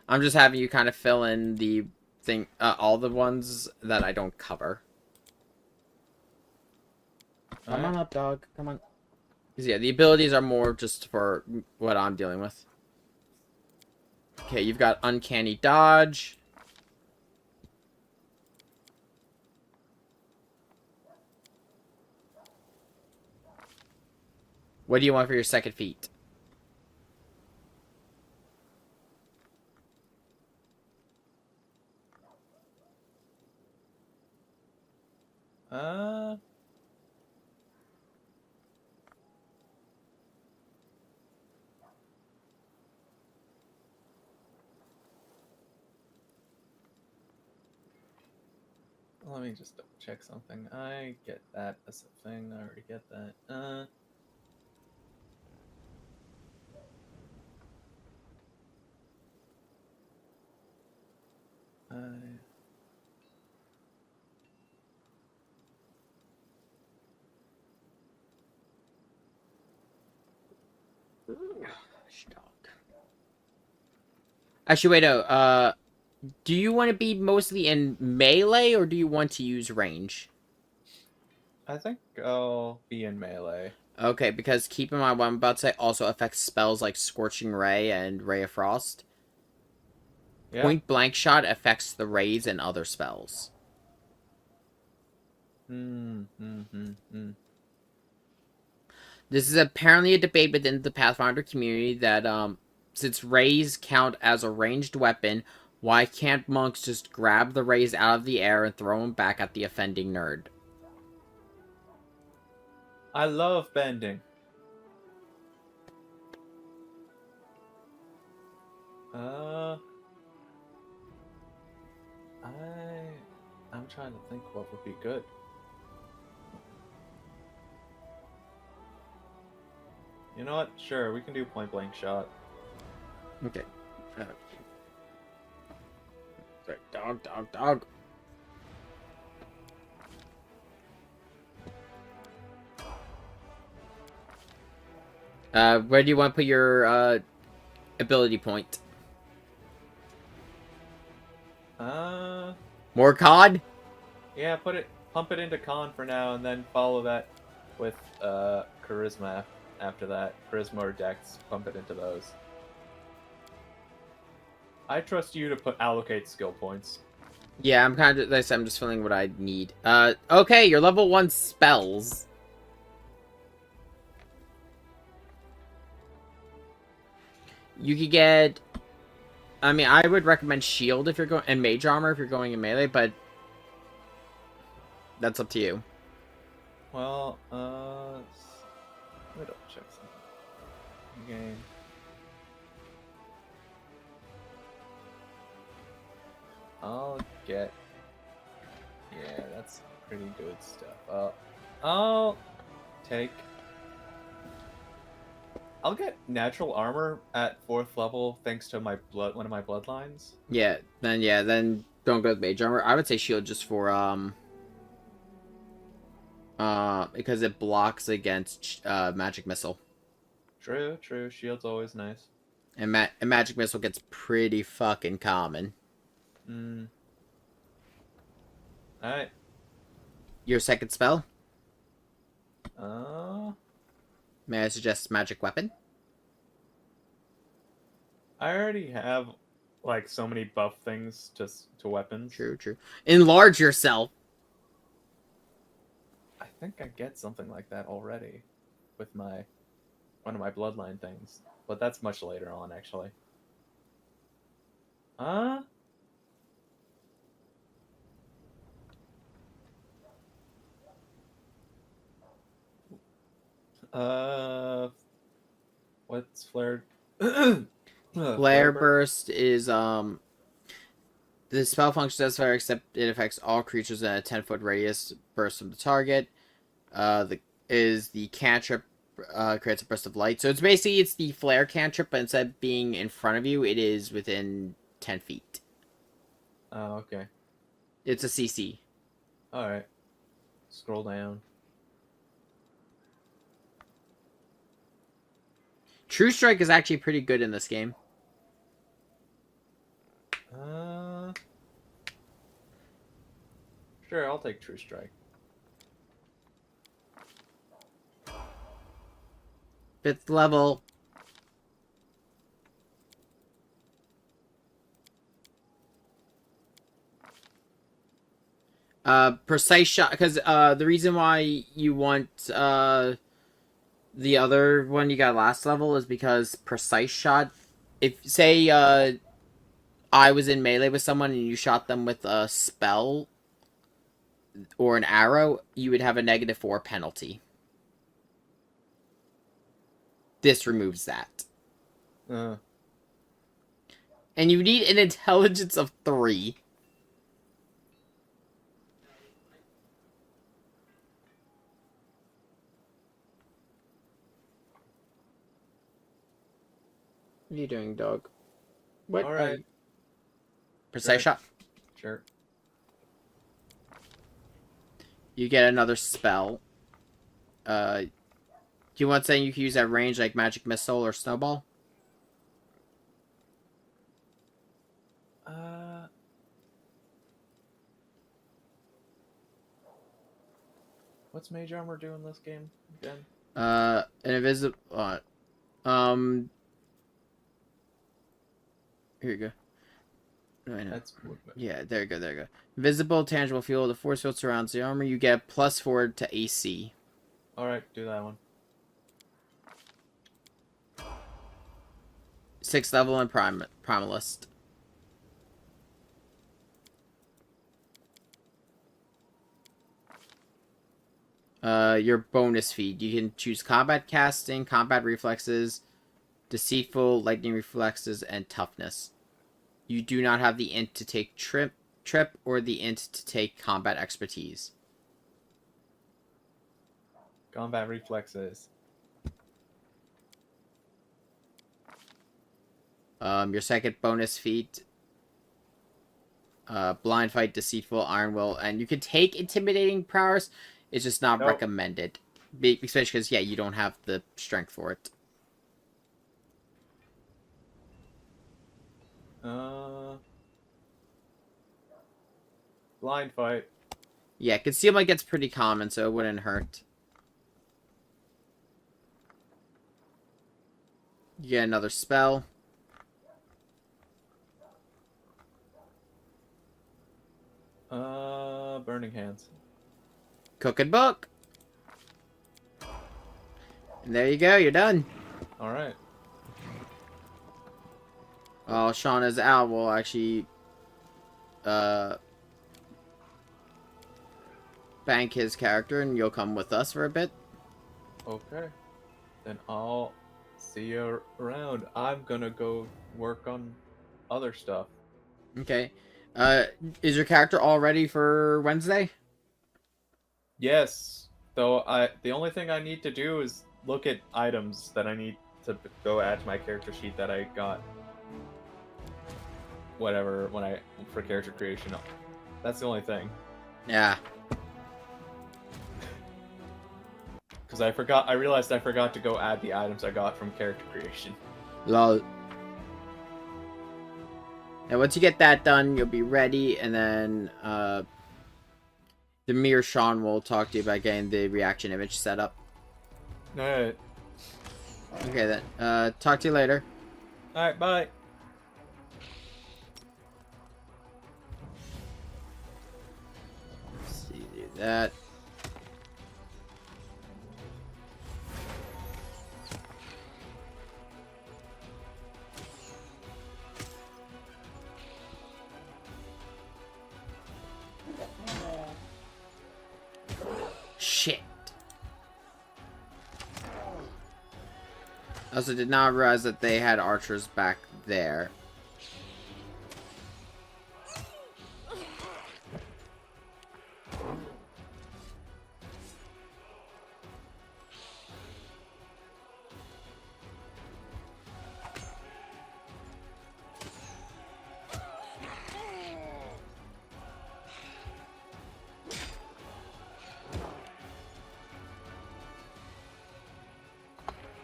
I'm just having you kind of fill in the thing, all the ones that I don't cover. Come on up, dog. Come on. 'Cause yeah, the abilities are more just for what I'm dealing with. Okay, you've got Uncanny Dodge. What do you want for your second feat? Let me just double check something. I get that as a thing. I already get that. Actually, wait, no. Do you want to be mostly in melee, or do you want to use range? I think I'll be in melee. Okay, because keep in mind what I'm about to say also affects spells like Scorching Ray and Ray of Frost. Yeah. Point Blank Shot affects the rays and other spells. This is apparently a debate within the Pathfinder community that, since rays count as a ranged weapon, why can't monks just grab the rays out of the air and throw them back at the offending nerd? I love bending. I'm trying to think what would be good. You know what? Sure, we can do Point Blank Shot. Okay. Dog. Where do you want to put your, ability point? More COD? Yeah, pump it into con for now, and then follow that with, charisma after that. Charisma or dex, pump it into those. I trust you to allocate skill points. Yeah, I'm kind of, like I said, I'm just feeling what I need. Okay, your level 1 spells. You could get, I mean, I would recommend shield if you're going, and mage armor if you're going in melee, but that's up to you. Well, let me double check something. Game. I'll get. Yeah, that's pretty good stuff. I'll take. I'll get natural armor at 4th level thanks to my one of my bloodlines. Yeah, then don't go with mage armor. I would say shield just for because it blocks against magic missile. True. Shield's always nice. And magic missile gets pretty fucking common. Alright. Your second spell? May I suggest magic weapon? I already have like so many buff things to weapons. True. Enlarge yourself. I think I get something like that already with one of my bloodline things, but that's much later on actually. What's flared? Flare burst is the spell function does fire except it affects all creatures in a 10-foot radius burst from the target. The cantrip creates a burst of light. So it's the flare cantrip, but instead of being in front of you, it is within 10 feet. Oh, okay. It's a CC. Alright. Scroll down. True Strike is actually pretty good in this game. Sure, I'll take True Strike. 5th level. Precise shot, because the reason why you want the other one you got last level is because precise shot, if say I was in melee with someone and you shot them with a spell or an arrow, you would have a -4 penalty. This removes that. And you need an intelligence of 3. What are you doing, dog? What? Alright. Precise shot. Sure. You get another spell. Do you want something you can use at range like magic missile or snowball? What's mage armor do in this game again? An invisible. Here you go. That's yeah, there you go. Visible, tangible field. The force field surrounds the armor. You get +4 to AC. Alright, do that one. 6th level and primalist. Your bonus feed. You can choose combat casting, combat reflexes, deceitful, lightning reflexes, and toughness. You do not have the int to take trip, or the int to take combat expertise. Combat reflexes. Your second bonus feat. Blind fight, deceitful, iron will, and you can take intimidating prowess. It's just not recommended, especially because you don't have the strength for it. Blind fight. Yeah, concealment gets pretty common, so it wouldn't hurt. You get another spell. Burning hands. Cook and book. And there you go, you're done. Alright. Oh, Shauna's out. Well, actually, bank his character, and you'll come with us for a bit. Okay. Then I'll see you around. I'm gonna go work on other stuff. Okay. Is your character all ready for Wednesday? Yes. Though the only thing I need to do is look at items that I need to go add to my character sheet that I got. Whatever for character creation. That's the only thing. Yeah. Because I realized I forgot to go add the items I got from character creation. Lol. And once you get that done, you'll be ready, and then Demir Sean will talk to you about getting the reaction image set up. Alright. Okay then. Talk to you later. Alright, bye. Let's see, do that. Shit. I also did not realize that they had archers back there.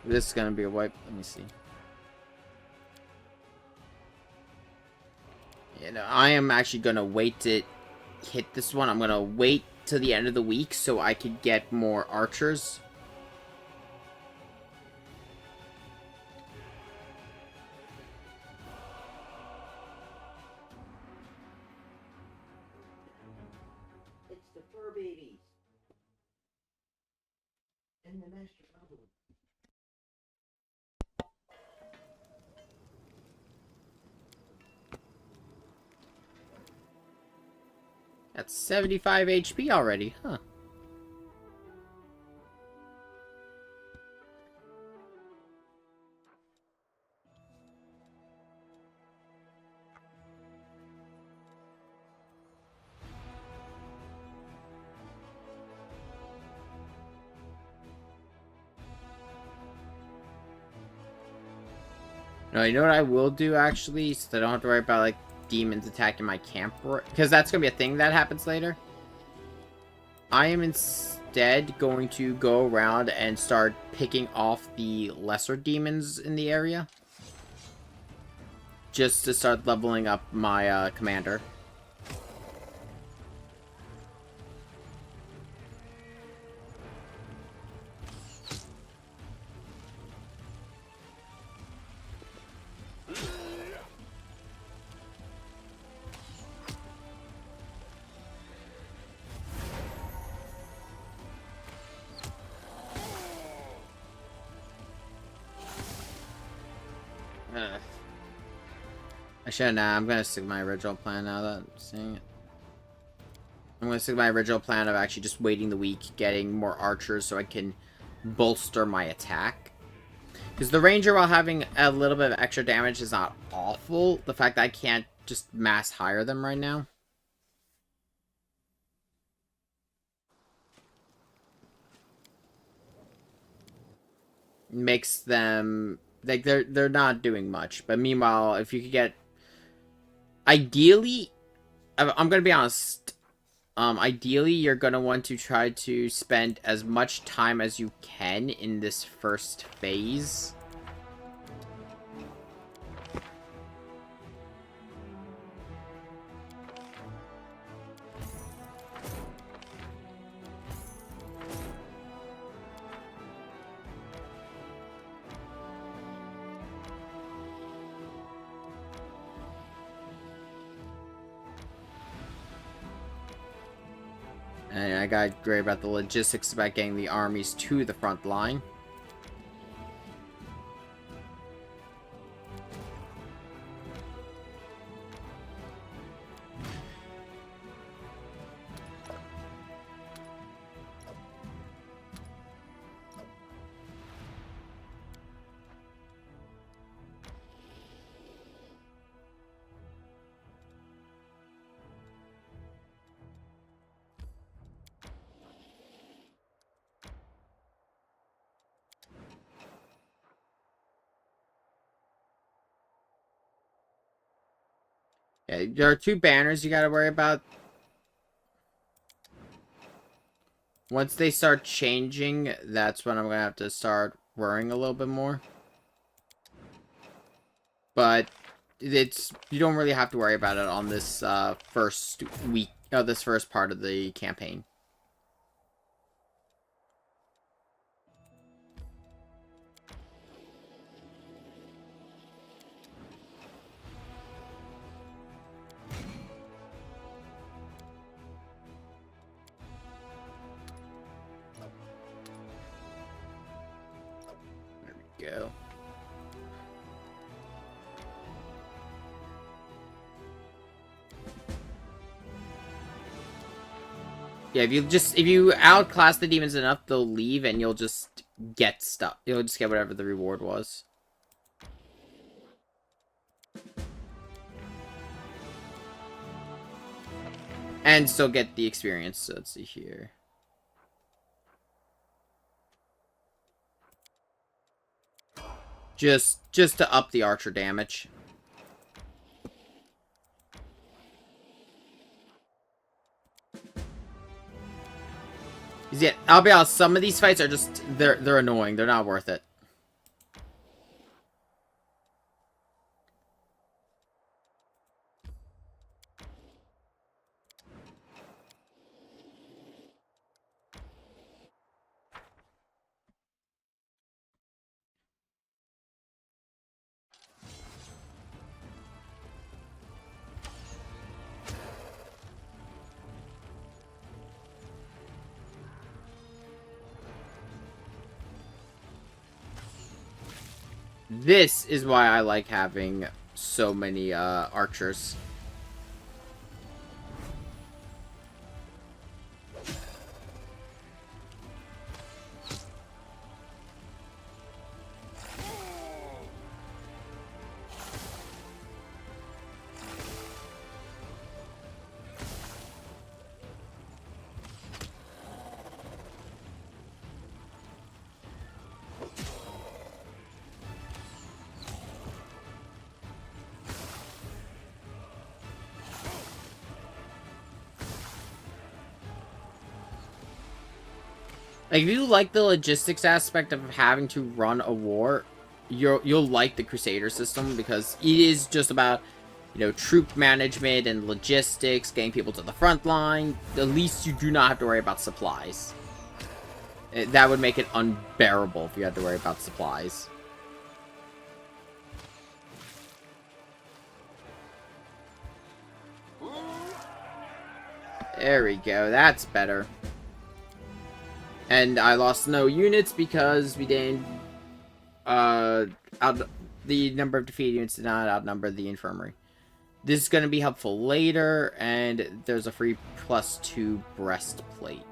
This is gonna be a wipe. Let me see. You know, I am actually gonna wait to hit this one. I'm gonna wait till the end of the week so I could get more archers. It's the fur babies. And the master problem. That's 75 HP already, huh? No, you know what I will do actually, so I don't have to worry about like demons attacking my camp, because that's gonna be a thing that happens later. I am instead going to go around and start picking off the lesser demons in the area, just to start leveling up my commander. I'm gonna stick with my original plan now that I'm seeing it. I'm gonna stick with my original plan of actually just waiting the week, getting more archers so I can bolster my attack. Because the ranger, while having a little bit of extra damage, is not awful. The fact that I can't just mass hire them right now. Makes them like they're not doing much. But meanwhile, if you could get ideally, I'm gonna be honest. Ideally, you're gonna want to try to spend as much time as you can in this first phase. And I gotta worry about the logistics about getting the armies to the front line. Yeah, there are 2 banners you gotta worry about. Once they start changing, that's when I'm gonna have to start worrying a little bit more. But you don't really have to worry about it on this first week, this first part of the campaign. There we go. Yeah, if you outclass the demons enough, they'll leave and you'll just get stuff. You'll just get whatever the reward was. And still get the experience. So let's see here. Just to up the archer damage. Yeah, I'll be honest, some of these fights are just they're annoying. They're not worth it. This is why I like having so many archers. Like, if you like the logistics aspect of having to run a war, you'll like the Crusader system, because it is just about, you know, troop management and logistics, getting people to the front line. At least you do not have to worry about supplies. That would make it unbearable if you had to worry about supplies. There we go, that's better. And I lost no units because we didn't, the number of defeated units did not outnumber the infirmary. This is going to be helpful later, and there's a free +2 breastplate.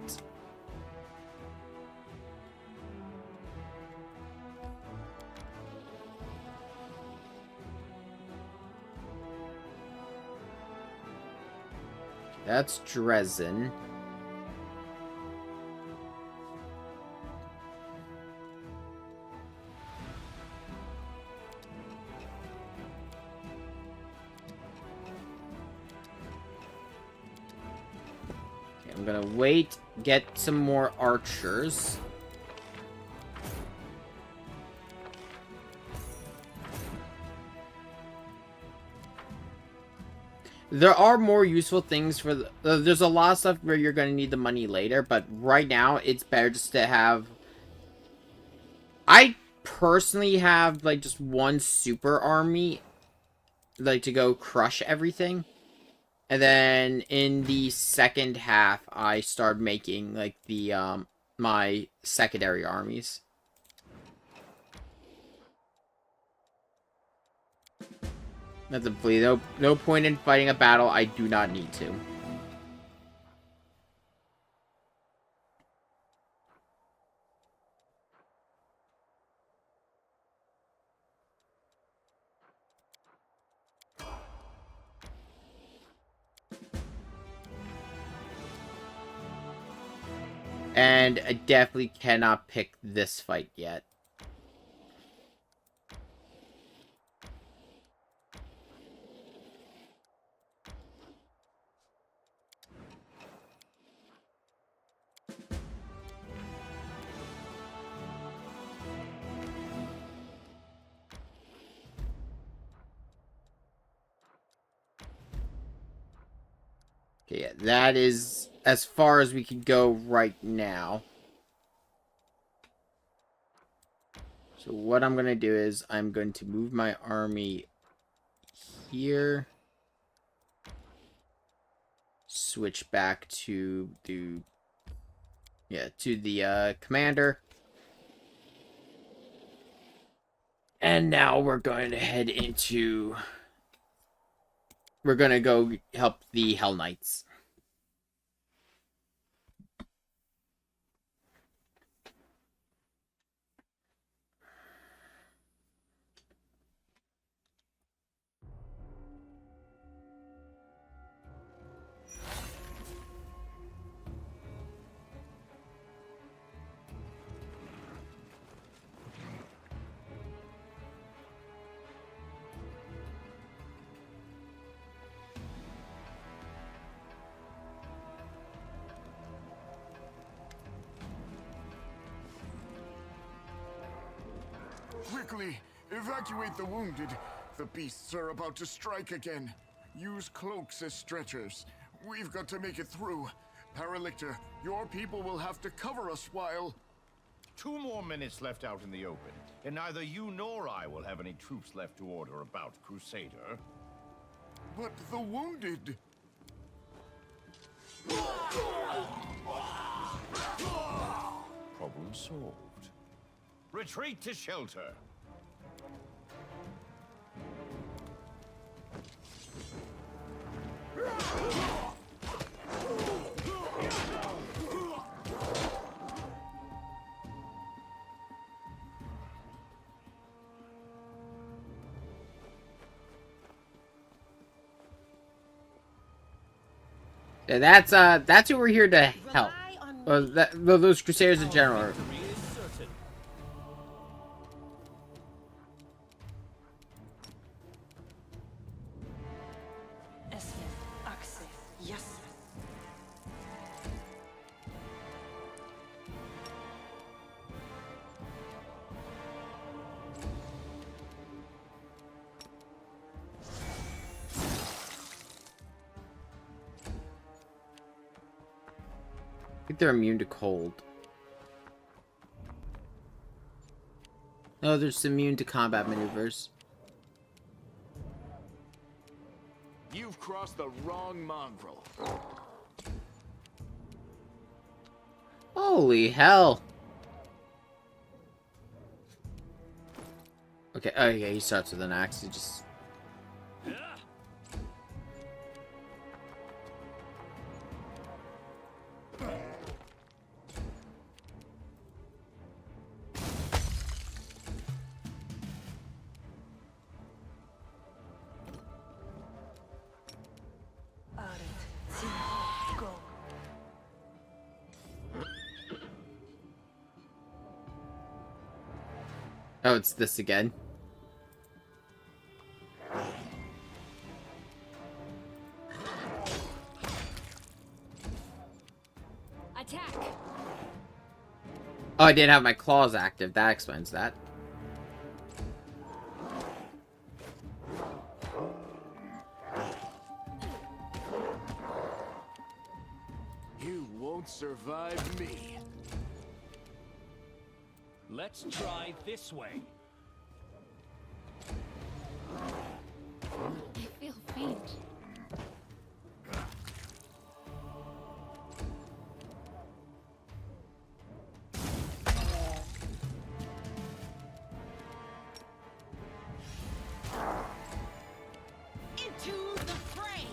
That's Dresden. I'm gonna wait, get some more archers. There are more useful things for the... there's a lot of stuff where you're gonna need the money later, but right now, it's better just to have... I personally have, like, just one super army, like, to go crush everything. And then in the second half, I start making, like, the, my secondary armies. That's a plea. No point in fighting a battle I do not need to. And I definitely cannot pick this fight yet. Yeah, that is as far as we can go right now. So what I'm going to do is I'm going to move my army here. Switch back to the commander. And now we're going to head into... We're going to go help the Hell Knights. Quickly, evacuate the wounded. The beasts are about to strike again. Use cloaks as stretchers. We've got to make it through. Paralictor, your people will have to cover us while... 2 more minutes left out in the open, and neither you nor I will have any troops left to order about, Crusader. But the wounded... Problem solved. Retreat to shelter. Yeah, that's who we're here to help. Those Crusaders in general. I think they're immune to cold. No, they're just immune to combat maneuvers. You've crossed the wrong mongrel. Holy hell. Okay, oh yeah, he starts with an axe. He just... Oh, it's this again. Attack! Oh, I didn't have my claws active. That explains that. You won't survive me. Let's try this way. I feel faint. Into the fray!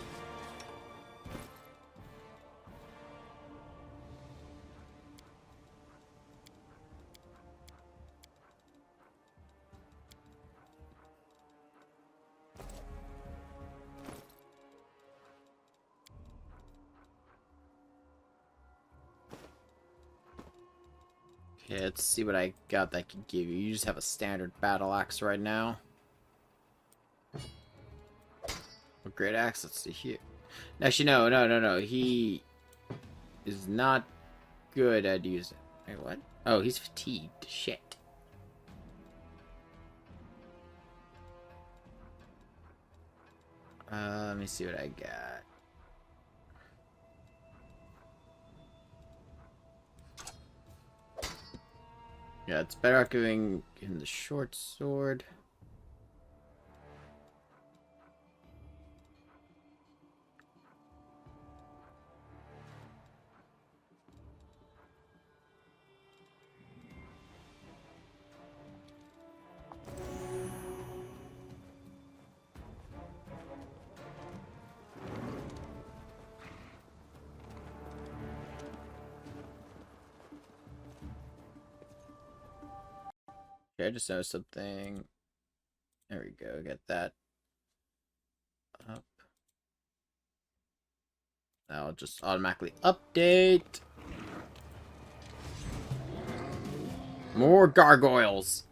Okay, let's see what I got that can give you. You just have a standard battle axe right now. A great axe, let's see here. Actually, no. He is not good at using... Wait, what? Oh, he's fatigued. Shit. Let me see what I got. Yeah, it's better off giving him the short sword. Okay, I just noticed something. There we go. Get that up. That'll just automatically update. More gargoyles.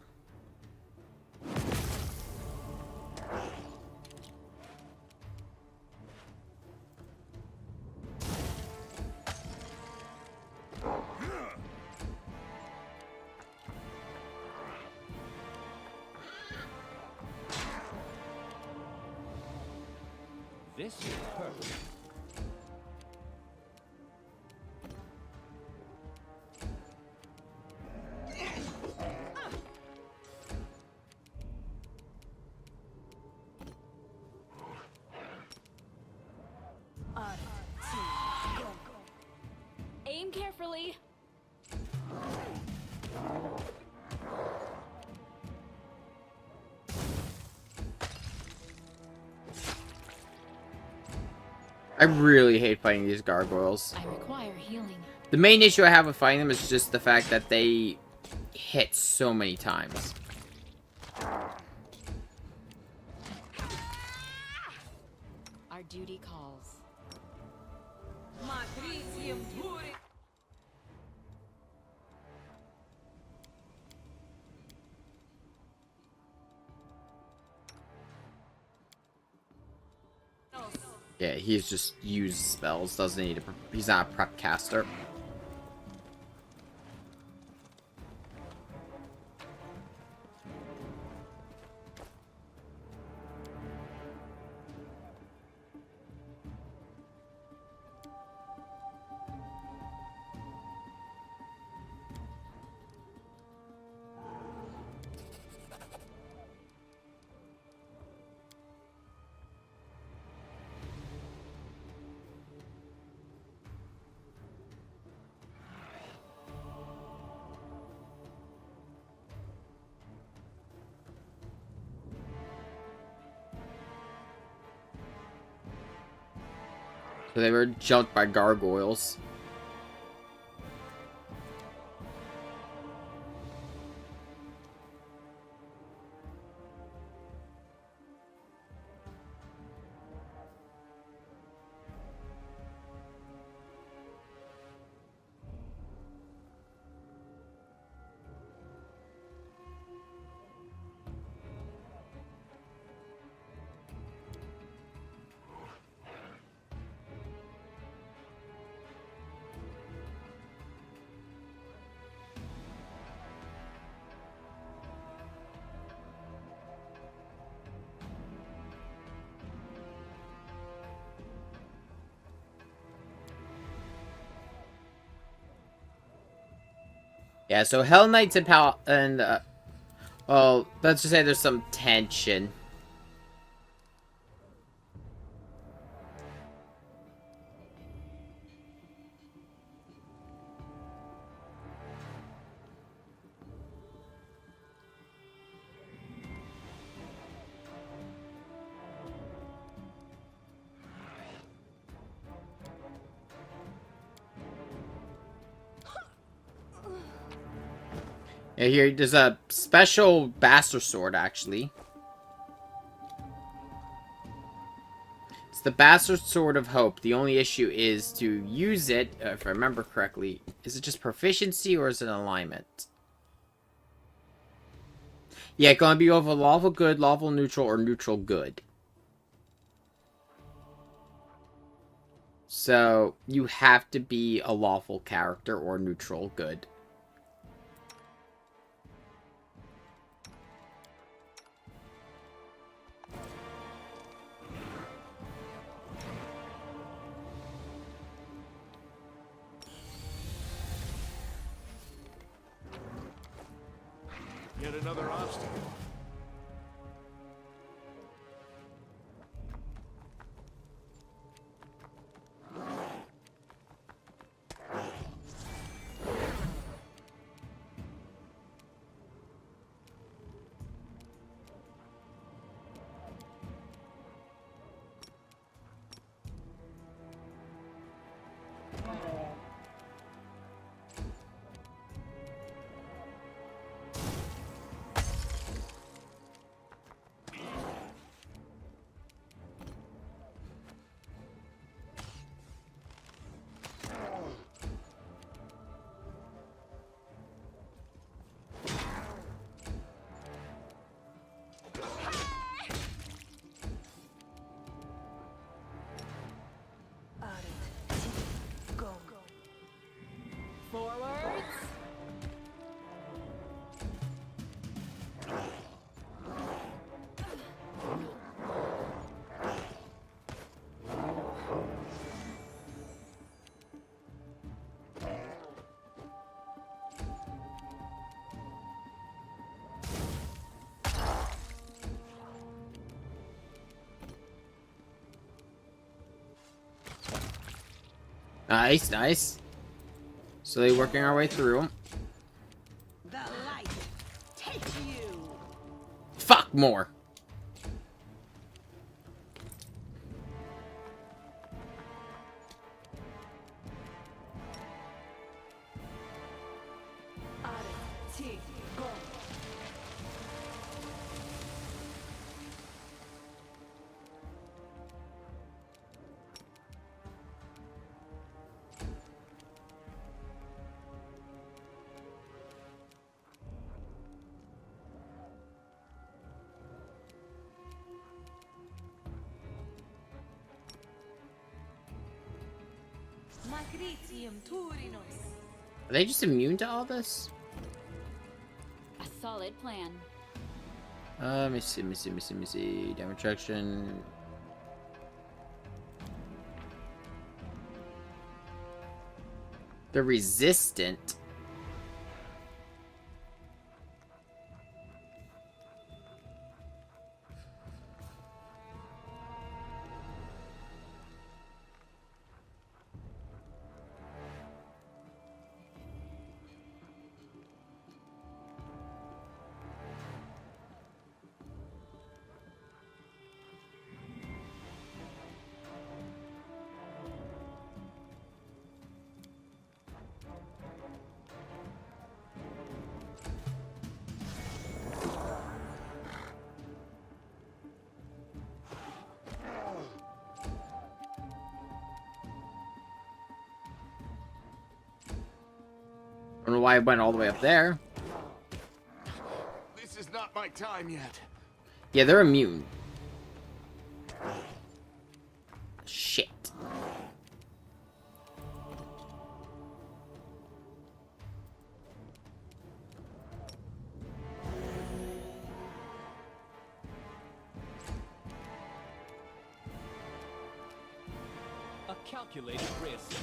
This is perfect. Aim carefully. I really hate fighting these gargoyles. I require healing. The main issue I have with fighting them is just the fact that they hit so many times. Our duty calls. Yeah, he's just used spells. Doesn't need to. He's not a prep caster. So they were jumped by gargoyles. Yeah, so Hell Knights and well, let's just say there's some tension. Yeah, here, there's a special Bastard Sword, actually. It's the Bastard Sword of Hope. The only issue is to use it, if I remember correctly. Is it just proficiency or is it alignment? Yeah, gonna be over lawful good, lawful neutral, or neutral good. So, you have to be a lawful character or neutral good. Yet another obstacle. Forwards. Nice, nice. Slowly working our way through them. The light takes you. Fuck more. Are they just immune to all this? A solid plan. Let me see. Damage reduction. They're resistant. I don't know why I went all the way up there. This is not my time yet. Yeah, they're immune. Shit. A calculated risk.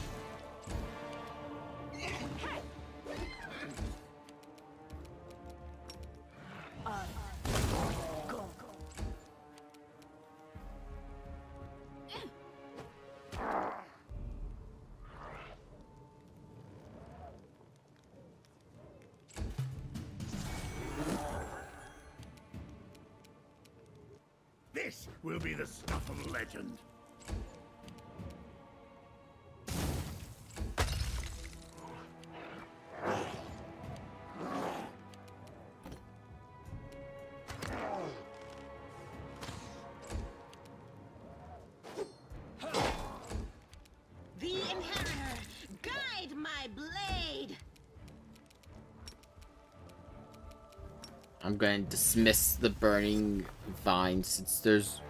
This will be the stuff of legend. The Inheritor, guide my blade. I'm going to dismiss the burning vine since there's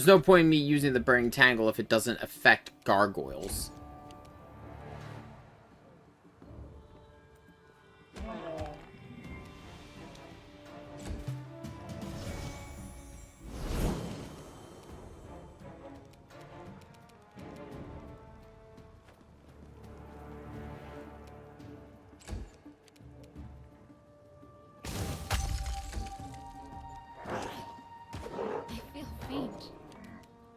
no point in me using the burning tangle if it doesn't affect gargoyles.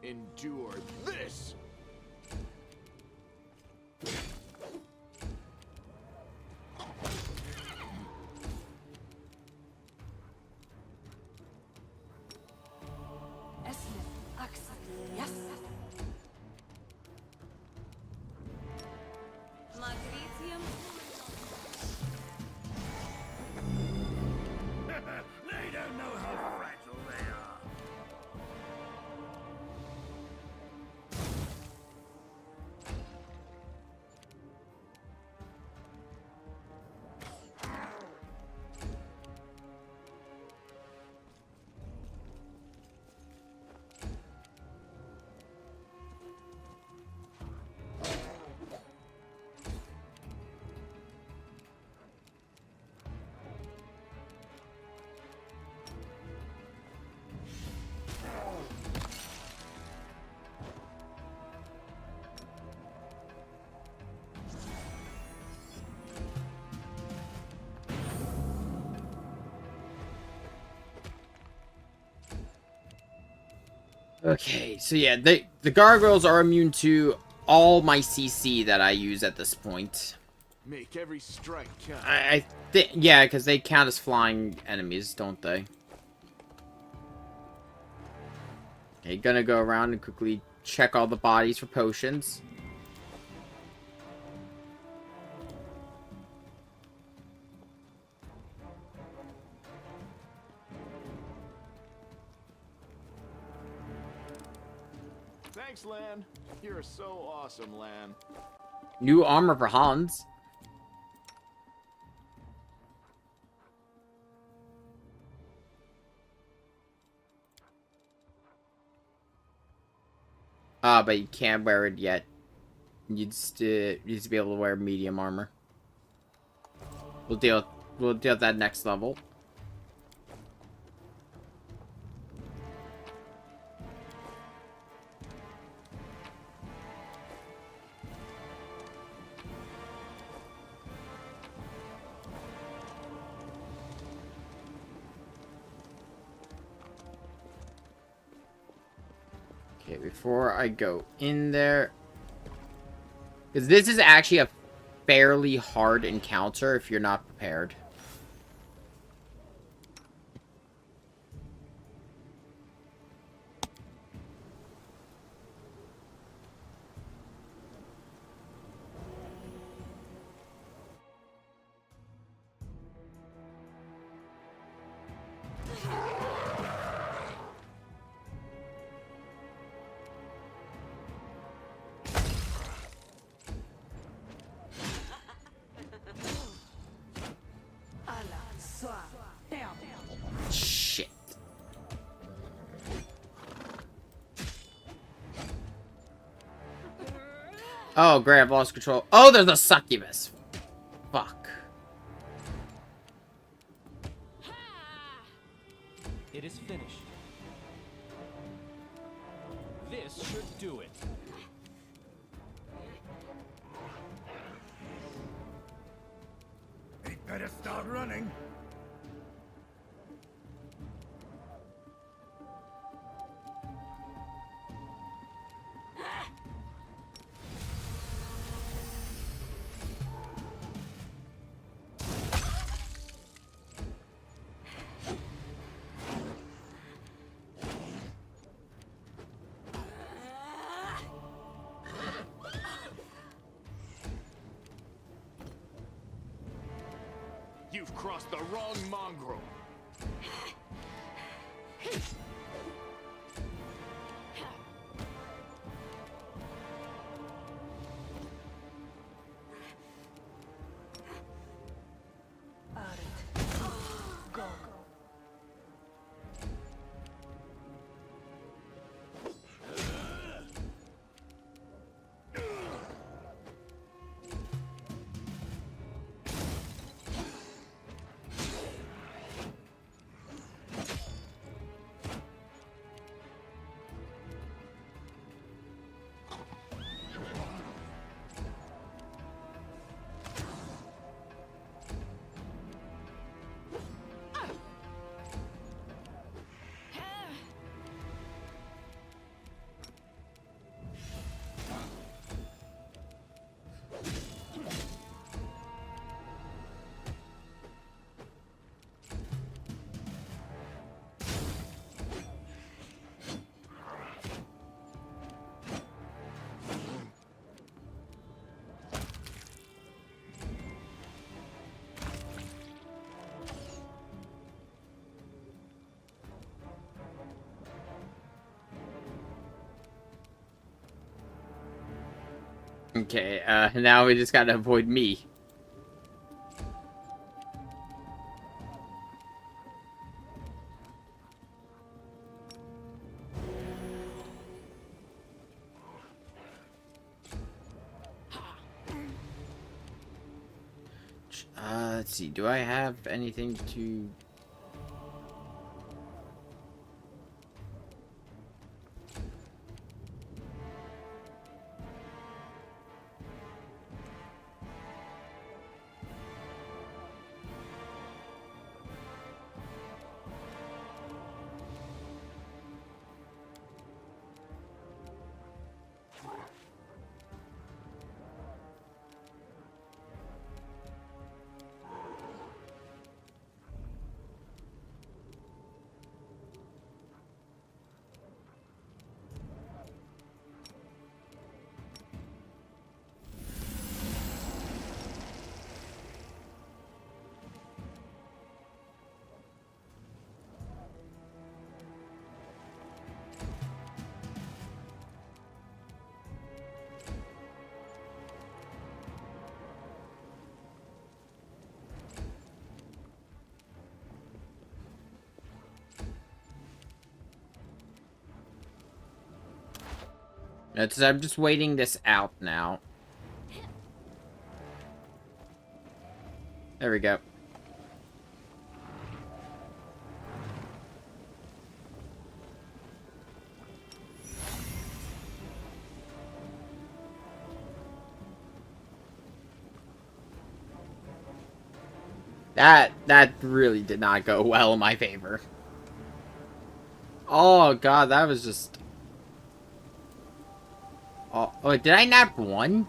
Endure this! Yes. They don't know how fragile they are. Okay, so yeah, the gargoyles are immune to all my CC that I use at this point. Make every strike count. I think, yeah, because they count as flying enemies, don't they? Okay, gonna go around and quickly check all the bodies for potions. Thanks, Lan. You're so awesome, Lan. New armor for Hans. But you can't wear it yet. You needs to be able to wear medium armor. We'll deal with that next level. Okay, before I go in there, because this is actually a fairly hard encounter if you're not prepared. Shit. Oh, great, I've lost control. Oh, there's a succubus. Fuck. It is finished. This should do it. He'd better start running. You've crossed the wrong mongrel. Okay, now we just gotta avoid me. Let's see, do I have anything to... I'm just waiting this out now. There we go. That really did not go well in my favor. Oh god, that was just... Oh, did I nap one?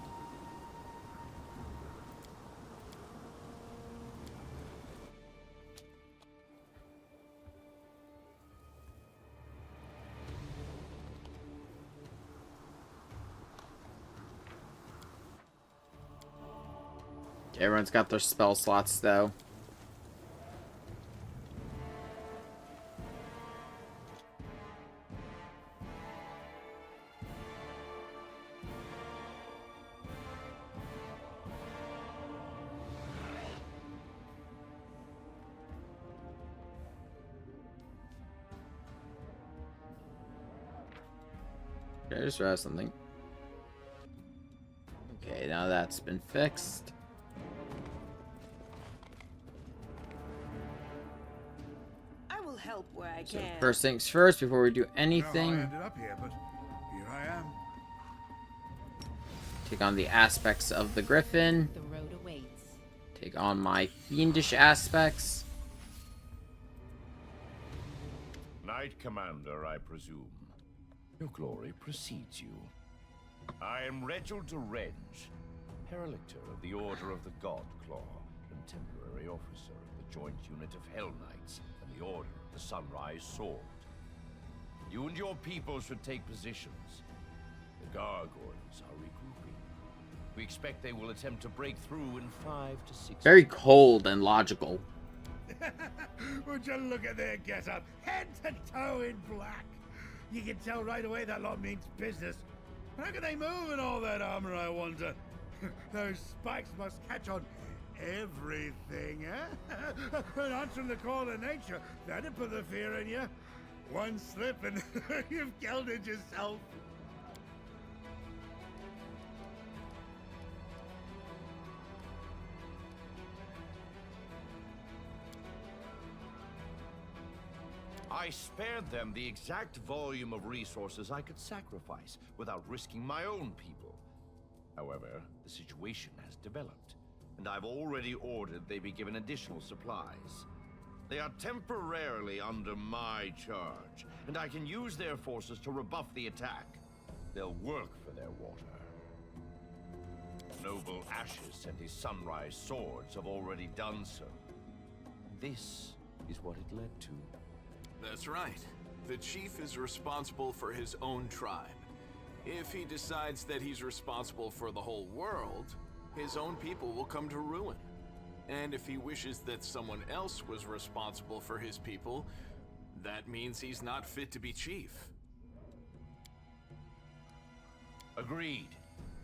Everyone's got their spell slots, though. Okay, I just realized something. Okay, now that's been fixed. I will help where I So can. first things first, before we do I anything, ended up here, but here I am. take on the aspects of the Griffin. The road awaits. Take on my fiendish aspects. Knight Commander, I presume. Your glory precedes you. I am Reginald de Renge, Herelictor of the Order of the God Claw, and temporary officer of the Joint Unit of Hell Knights and the Order of the Sunrise Sword. You and your people should take positions. The gargoyles are regrouping. We expect they will attempt to break through in 5 to 6 Very minutes. cold and logical. Would you look at their get-up? Head to toe in black. You can tell right away that lot means business. How can they move in all that armor, I wonder? Those spikes must catch on everything, eh? And answering the call of nature, that'd put the fear in you. One slip and you've gelded yourself. I spared them the exact volume of resources I could sacrifice without risking my own people. However, the situation has developed, and I've already ordered they be given additional supplies. They are temporarily under my charge, and I can use their forces to rebuff the attack. They'll work for their water. Noble Ashes and his Sunrise Swords have already done so. This is what it led to. That's right. The chief is responsible for his own tribe. If he decides that he's responsible for the whole world, his own people will come to ruin. And if he wishes that someone else was responsible for his people, that means he's not fit to be chief. Agreed.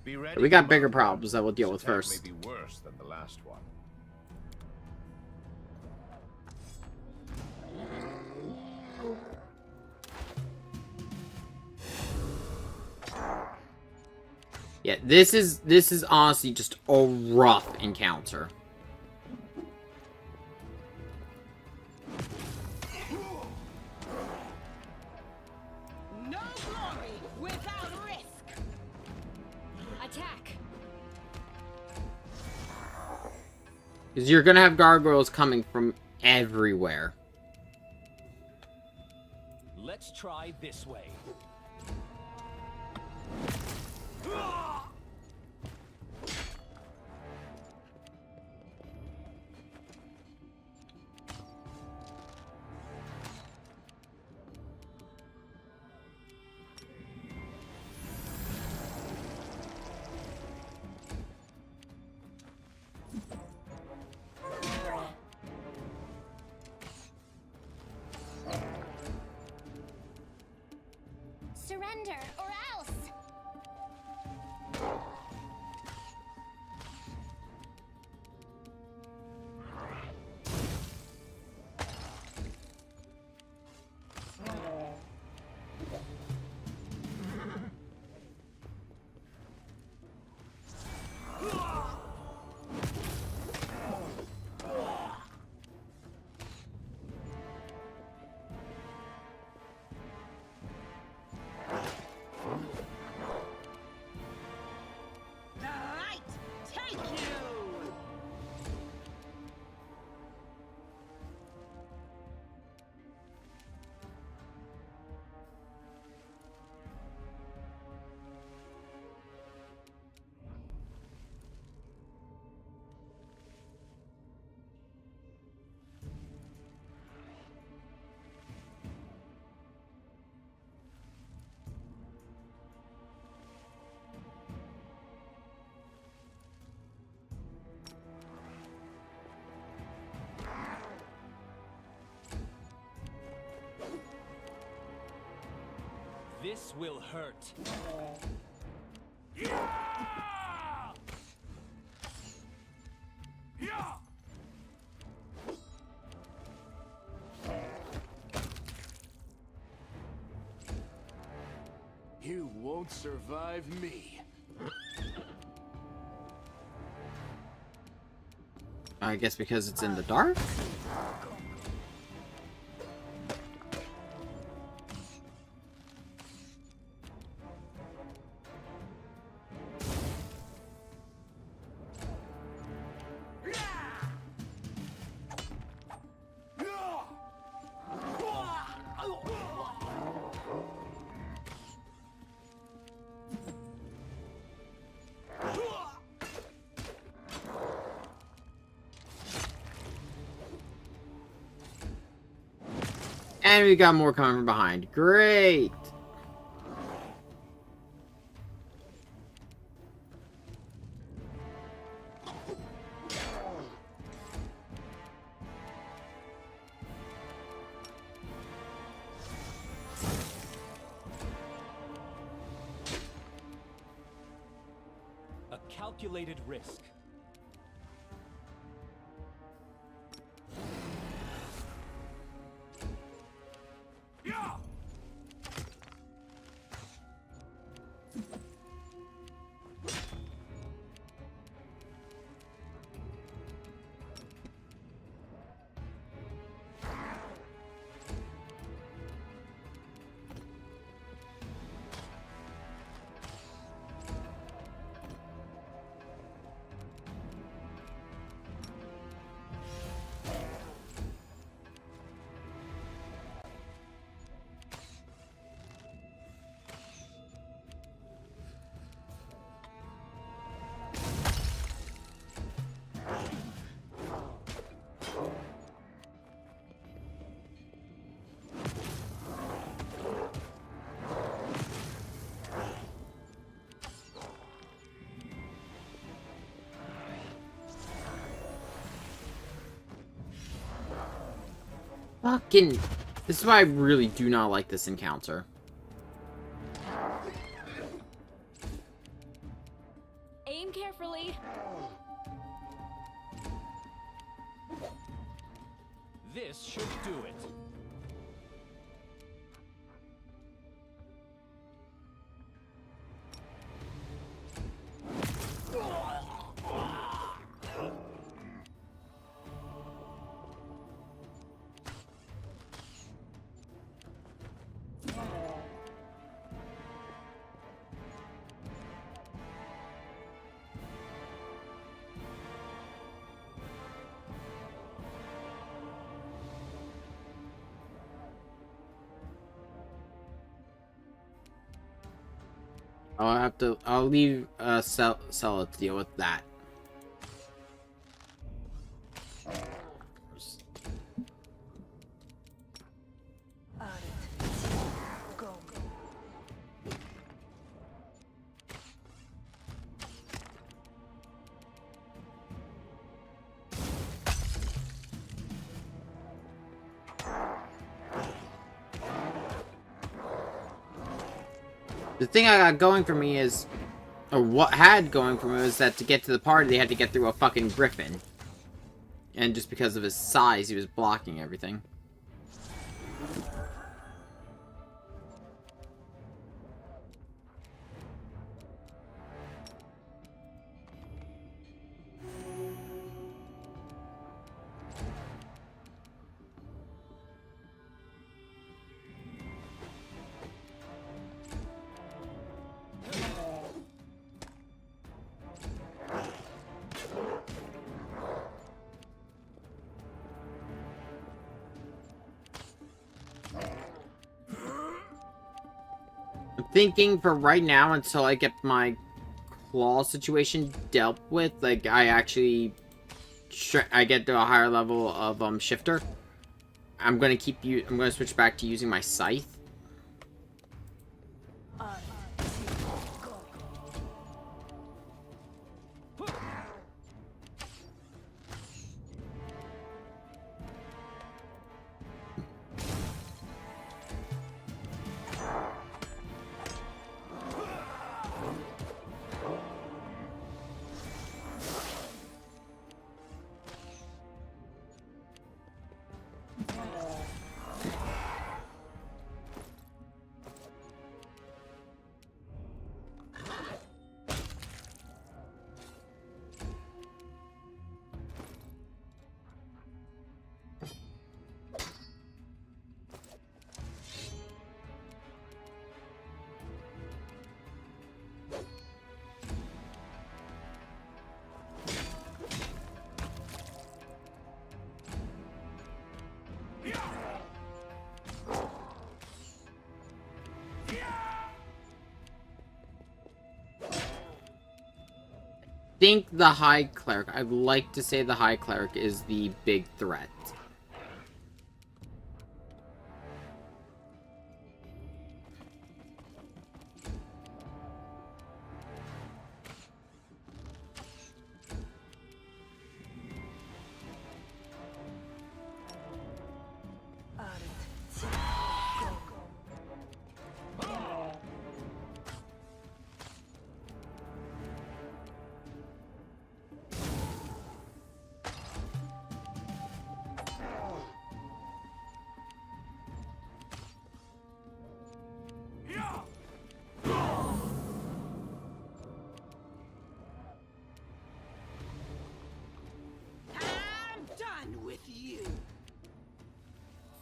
Be ready, We got bigger Commander. problems that we'll deal This with attack first. may be worse than the last one. Yeah, this is honestly just a rough encounter. No glory without risk. Attack. Because you're gonna have gargoyles coming from everywhere. Let's try this way. Surrender, or else! Alright, take you! This will hurt. You won't survive me. I guess because it's in the dark? And we got more coming from behind. Great! A calculated risk. Fucking... This is why I really do not like this encounter. This should do it. I'll leave Sella to deal with that. The thing I got going for me is, or what had going for me was that to get to the party, they had to get through a fucking griffin. And just because of his size, he was blocking everything. I'm thinking for right now, until I get my claw situation dealt with, like I actually I get to a higher level of shifter, I'm gonna switch back to using my scythe. Think the High Cleric. I'd like to say the High Cleric is the big threat.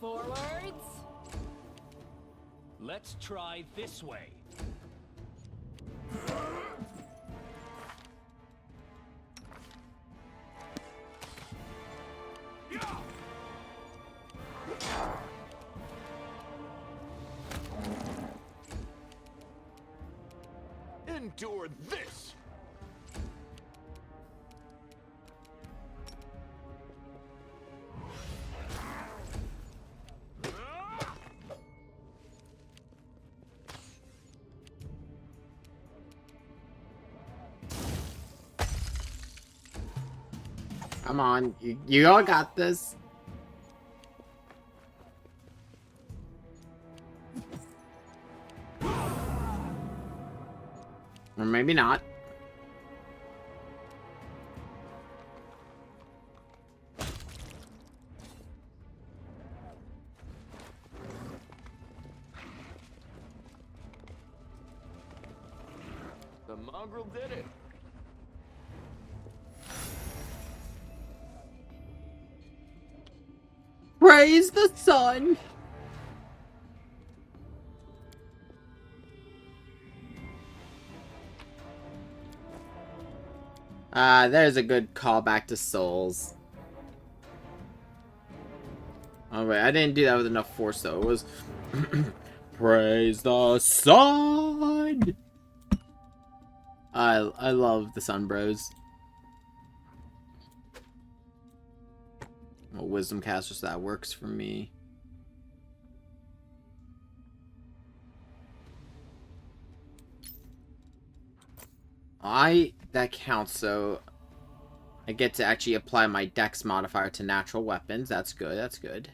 Forwards. Let's try this way. Endure this! Come on, you all got this. Or maybe not. mongrel did it. Praise the sun! There's a good callback to Souls. Oh wait, I didn't do that with enough force though. It was praise the sun. I love the Sun Bros. Well, Wisdom Caster, so that works for me. That counts, so I get to actually apply my Dex modifier to natural weapons. That's good, that's good.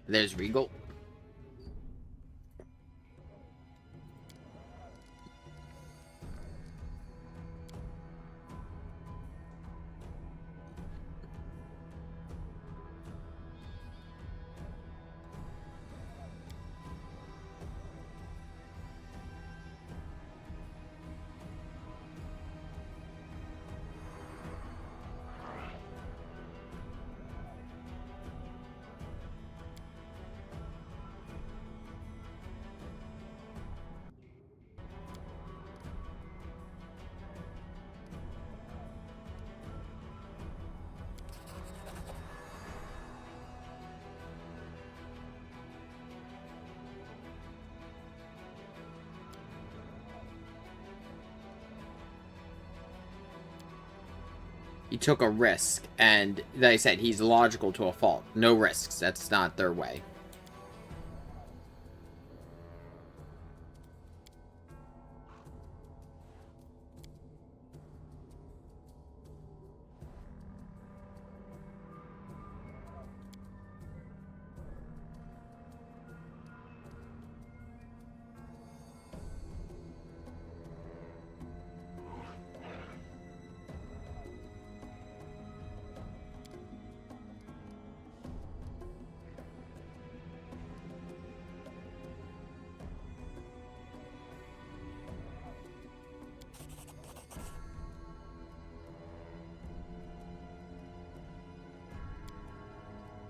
There's Regal. He took a risk, and like I said, he's logical to a fault. No risks. That's not their way.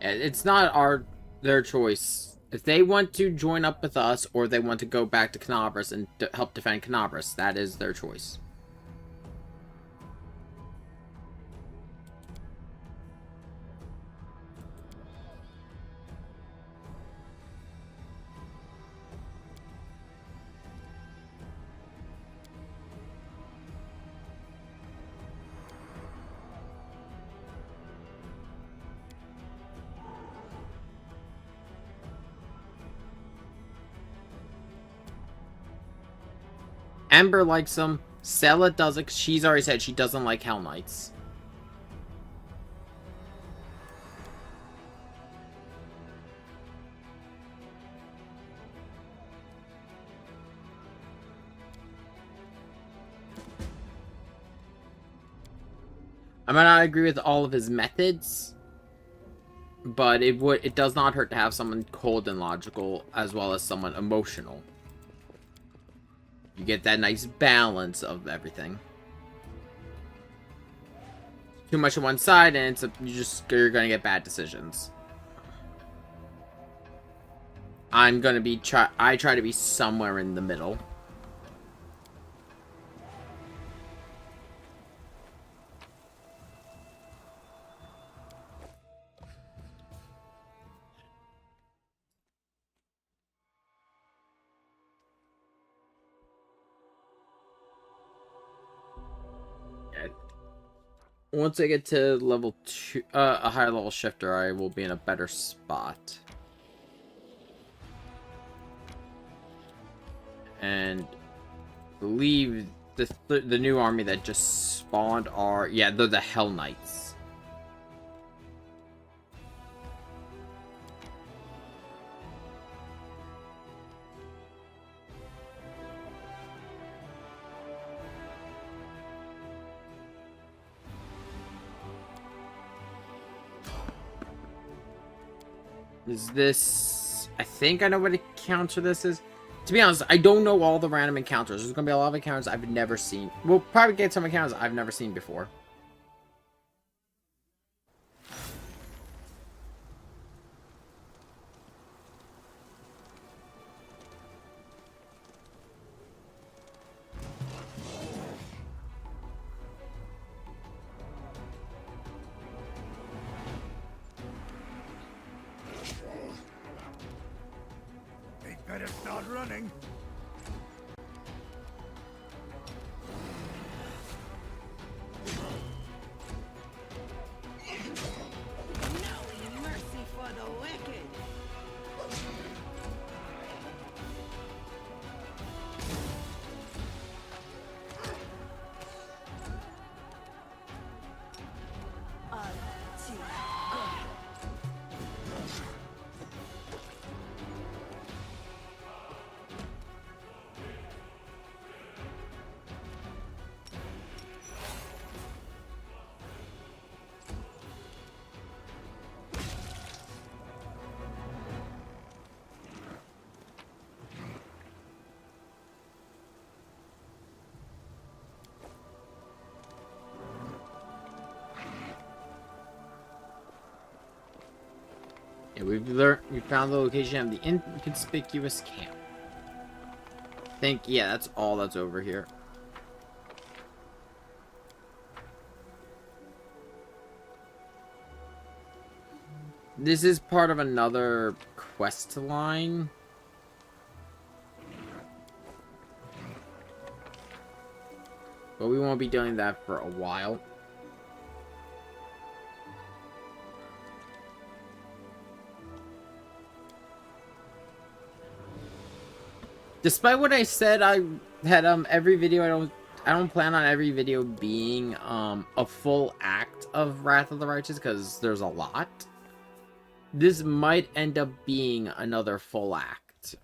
It's not their choice. If they want to join up with us, or they want to go back to Canobras and help defend Canobras, that is their choice. Ember likes them. Sela doesn't. She's already said she doesn't like Hell Knights. I might not agree with all of his methods, but it does not hurt to have someone cold and logical as well as someone emotional. You get that nice balance of everything. Too much on one side, and you're gonna get bad decisions. I try to be somewhere in the middle. Once I get to level 2, a higher level shifter, I will be in a better spot. And I believe the new army that just spawned are, yeah, they're the Hell Knights. Is this... I think I know what a counter this is. To be honest, I don't know all the random encounters. There's going to be a lot of encounters I've never seen. We'll probably get some encounters I've never seen before. They better start running. No mercy for the wicked. Yeah, we found the location of the inconspicuous camp. I think, yeah, that's all that's over here. This is part of another quest line. But we won't be doing that for a while. Despite what I said, I had every video I don't plan on every video being a full act of Wrath of the Righteous, because there's a lot. This might end up being another full act.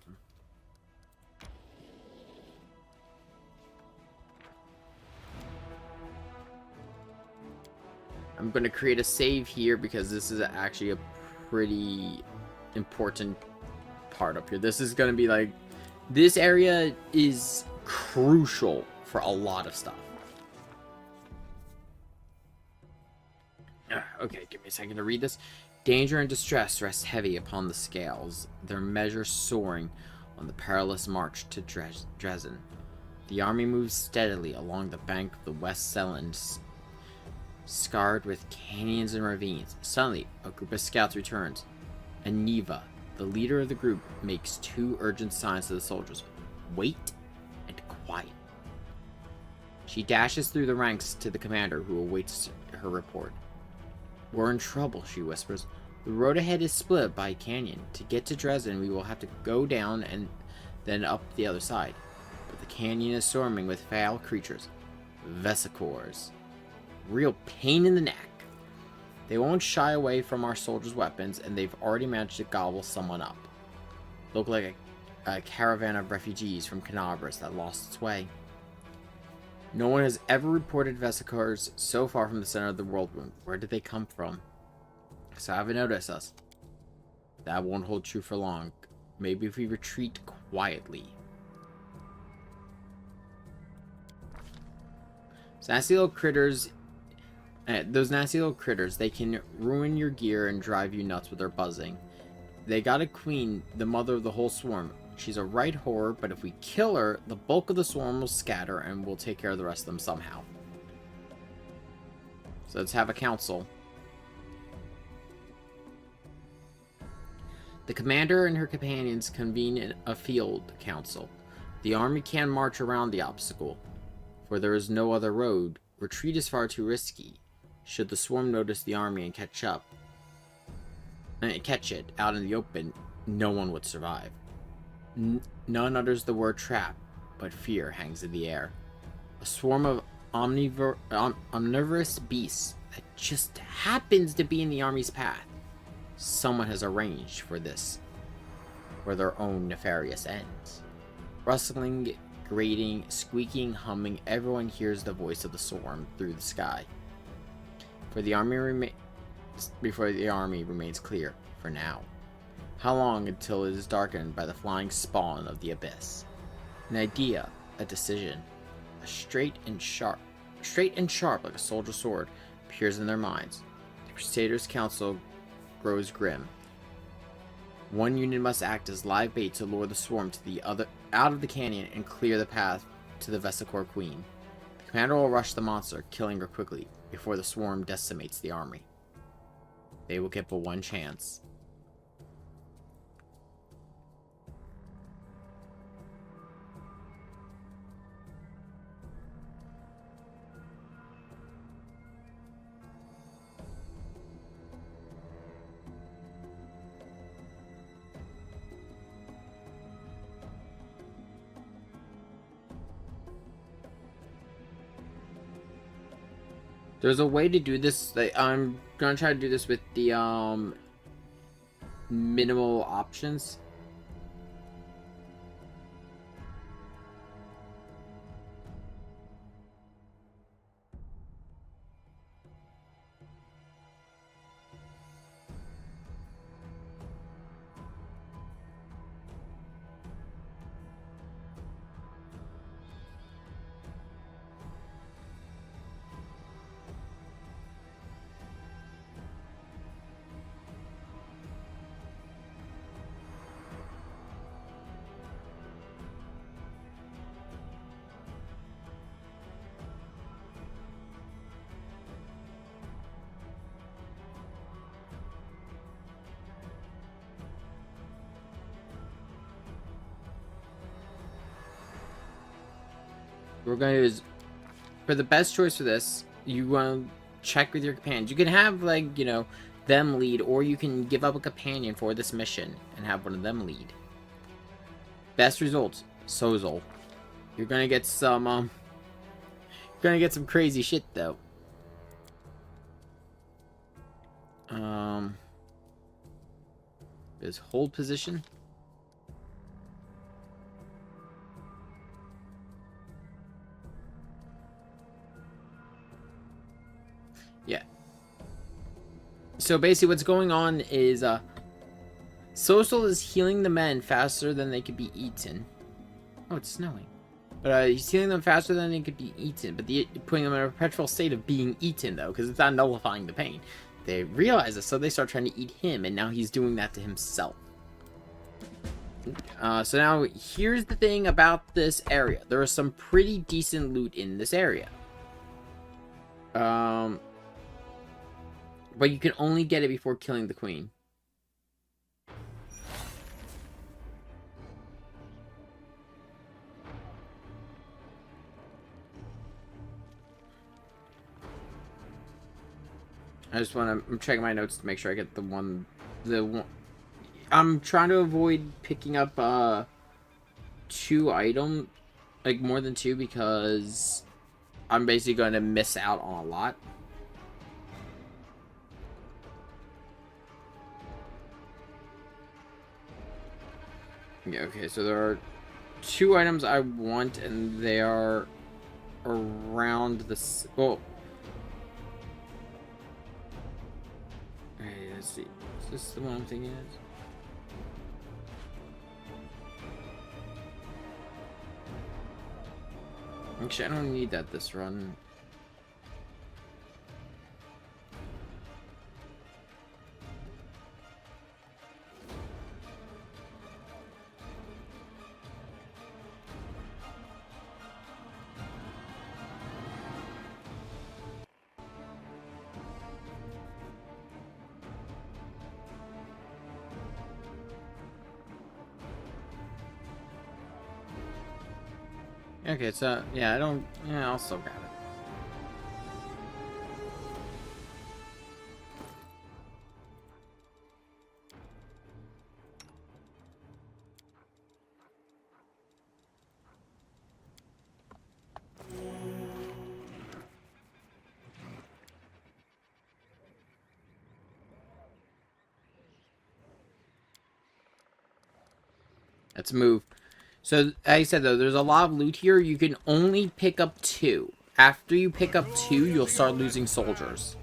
I'm going to create a save here because this is actually a pretty important part up here. This is going to be like... This area is crucial for a lot of stuff. Okay, give me a second to read this. Danger and distress rest heavy upon the scales, their measure soaring on the perilous march to Dresden. The army moves steadily along the bank of the West Selland, scarred with canyons and ravines. Suddenly, a group of scouts returns, and Neva, the leader of the group, makes two urgent signs to the soldiers. Wait and quiet. She dashes through the ranks to the commander, who awaits her report. We're in trouble, she whispers. The road ahead is split by a canyon. To get to Dresden, we will have to go down and then up the other side. But the canyon is swarming with foul creatures. Vesicors. Real pain in the neck. They won't shy away from our soldiers' weapons, and they've already managed to gobble someone up. Look like a caravan of refugees from Canabras that lost its way. No one has ever reported Vesicors so far from the center of the world wound. Where did they come from? So haven't noticed us. That won't hold true for long. Maybe if we retreat quietly. So nasty little critters. Those nasty little critters, they can ruin your gear and drive you nuts with their buzzing. They got a queen, the mother of the whole swarm. She's a right horror, but if we kill her, the bulk of the swarm will scatter and we'll take care of the rest of them somehow. So let's have a council. The commander and her companions convene a field council. The army can march around the obstacle, for there is no other road. Retreat is far too risky. Should the swarm notice the army and catch it out in the open, no one would survive. None utters the word trap, but fear hangs in the air. A swarm of omnivorous beasts that just happens to be in the army's path. Someone has arranged for this for their own nefarious ends. Rustling, grating, squeaking, humming, everyone hears the voice of the swarm through the sky. Before the army remains clear, for now. How long until it is darkened by the flying spawn of the abyss? An idea, a decision, a straight and sharp like a soldier's sword, appears in their minds. The Crusaders' council grows grim. One unit must act as live bait to lure the swarm to the other out of the canyon and clear the path to the Vesicor Queen. The commander will rush the monster, killing her quickly before the swarm decimates the army. They will get but one chance. There's a way to do this. I'm gonna try to do this with the minimal options. We're going to use, for the best choice for this, you want to check with your companions. You can have, like, you know, them lead, or you can give up a companion for this mission and have one of them lead. Best results, Sozol. You're going to get some, crazy shit, though. Is hold position. Yeah. So basically what's going on is Social is healing the men faster than they could be eaten. Oh, it's snowing. But he's healing them faster than they could be eaten, but putting them in a perpetual state of being eaten, though, because it's not nullifying the pain. They realize this, so they start trying to eat him, and now he's doing that to himself. So now, here's the thing about this area. There is some pretty decent loot in this area. But you can only get it before killing the queen. I just want to, I'm checking my notes to make sure I get the one. I'm trying to avoid picking up 2 items, like more than 2, because I'm basically going to miss out on a lot. Yeah, okay, so there are 2 items I want, and they are around this. Well, okay, let's see. Is this the one I'm thinking of? Actually, I don't need that this run. Okay, so, yeah, I don't... Yeah, I'll still grab it. Let's move. So, like I said, though, there's a lot of loot here. You can only pick up 2. After you pick up 2, you'll start losing soldiers.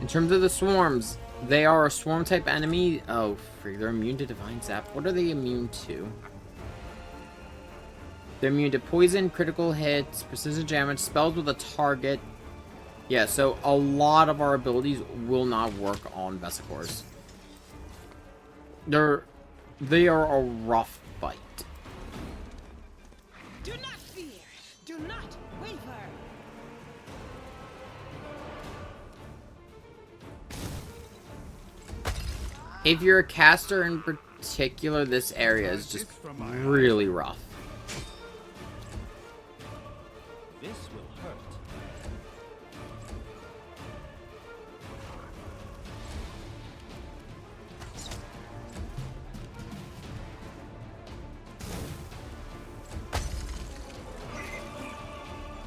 In terms of the swarms, they are a swarm type enemy. Oh, freak, they're immune to divine zap. What are they immune to? They're immune to poison, critical hits, precision damage, spells with a target. Yeah, so a lot of our abilities will not work on Vesicors. They are a rough fight. Do not fear. Do not waver. If you're a caster in particular, this area is just really rough. This will hurt.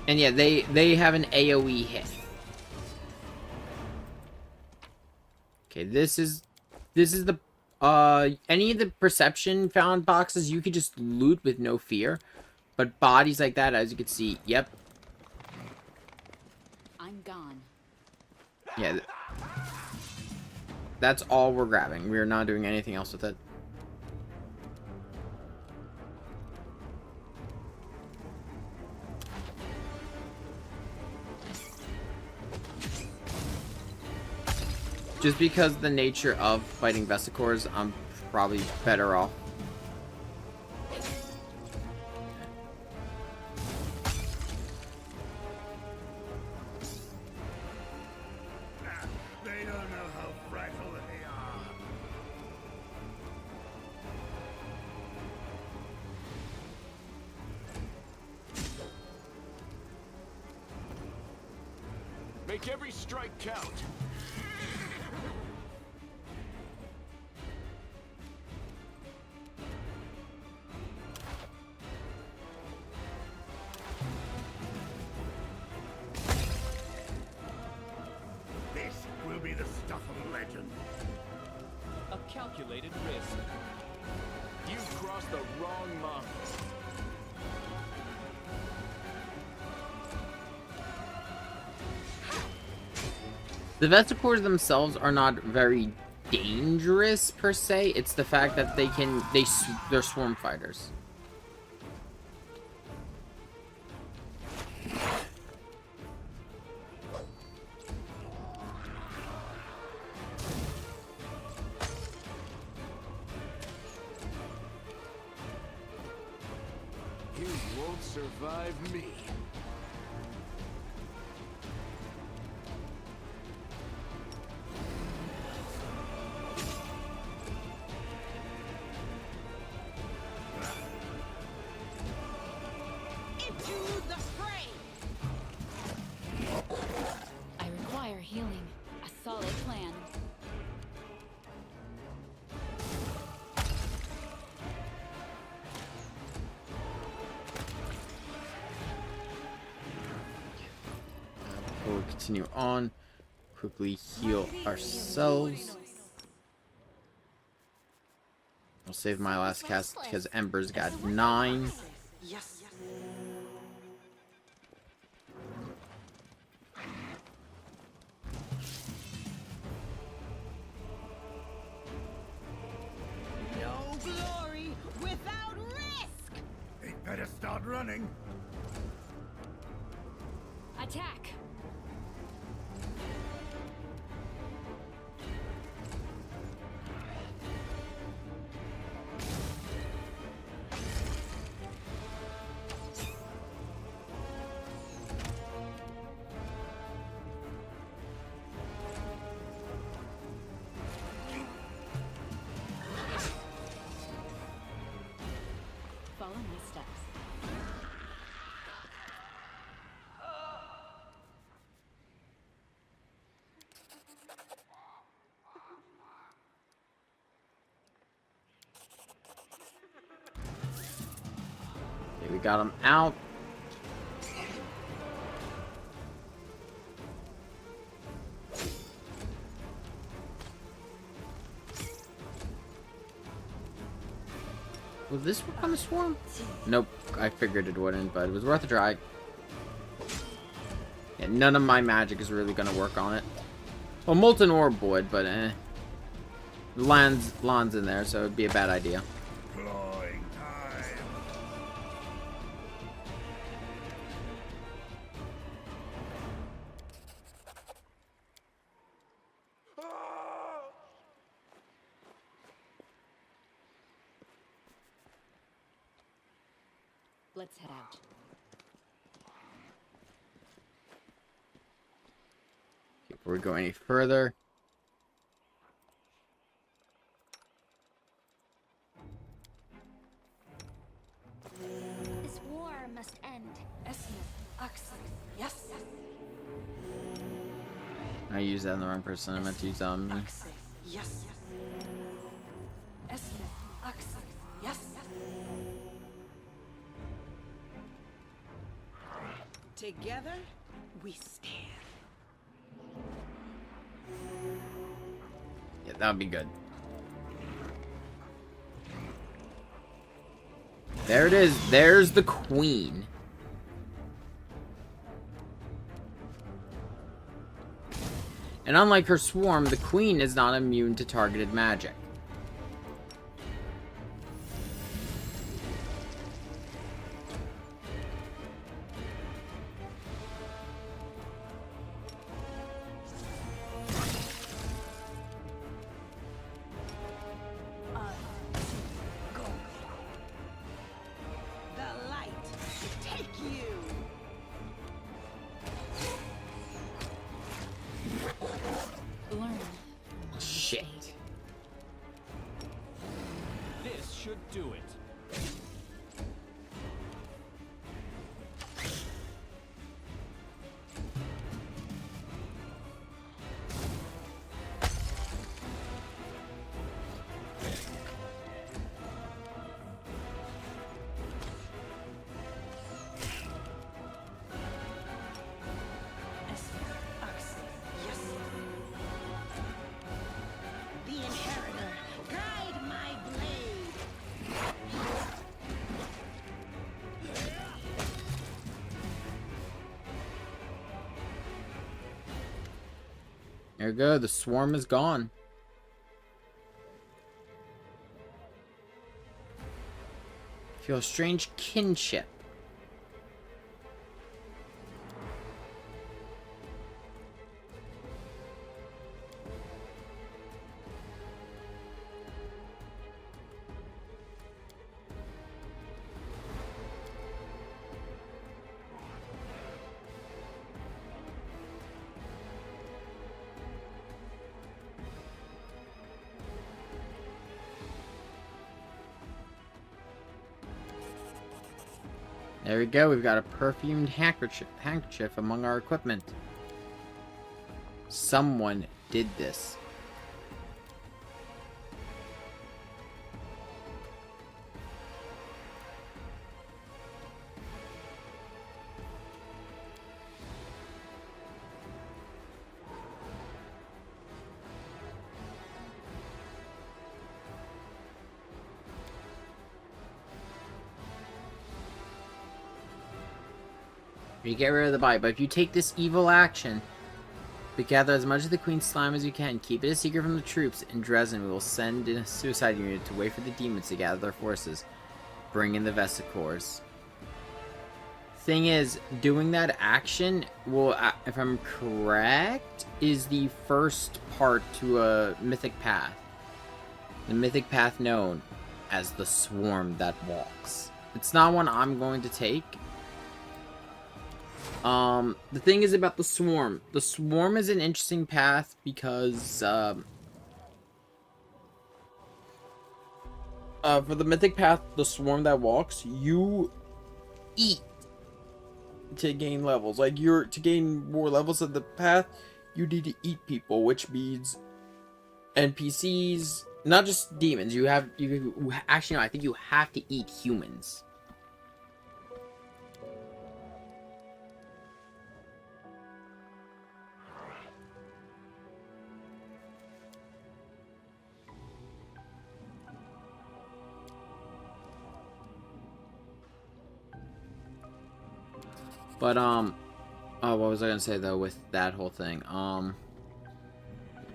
And yeah, they have an AoE hit. Okay, this is the any of the perception found boxes you could just loot with no fear. But bodies like that, as you can see, yep. I'm gone. Yeah. That's all we're grabbing. We're not doing anything else with it. Just because the nature of fighting Vesicors, I'm probably better off. They don't know how fragile they are. Make every strike count. This will be the stuff of legend. A calculated risk. You've crossed the wrong mark. The Vesicors themselves are not very dangerous per se. It's the fact that they're swarm fighters. You won't survive me. Into the fray. I require healing. A solid plan. Before we continue on, quickly heal ourselves. I'll save my last cast because Ember's got 9. Yes. No glory without risk. They better start running. Attack! Follow my steps. we got him out. Will this work on the swarm? Nope, I figured it wouldn't, but it was worth a try. Yeah, none of my magic is really gonna work on it. Well, Molten Orb would, but Lan's in there, so it'd be a bad idea. Clawing time. Let's head out. Before we go any further. This war must end. Yes. I used that in the wrong person. I meant to use Yes. Yes. Together, we stand. Yeah, that would be good. There it is. There's the queen. And unlike her swarm, the queen is not immune to targeted magic. The light, take you. Learn. Shit. This should do it. The inheritor, guide my blade. There we go. The swarm is gone. Feel a strange kinship. There we go. We've got a perfumed handkerchief among our equipment. Someone did this. You get rid of the bite, but if you take this evil action, we gather as much of the Queen's slime as you can. Keep it a secret from the troops. In Dresden, we will send in a suicide unit to wait for the demons to gather their forces. Bring in the Vesicores. Thing is, doing that action will, if I'm correct, is the first part to a mythic path. The mythic path known as the Swarm That Walks. It's not one I'm going to take. The thing is about the Swarm. The Swarm is an interesting path because, for the mythic path, the Swarm That Walks, you eat to gain levels. Like, to gain more levels of the path, you need to eat people, which means NPCs, not just demons. Actually, no, I think you have to eat humans. But oh, what was I gonna say though with that whole thing?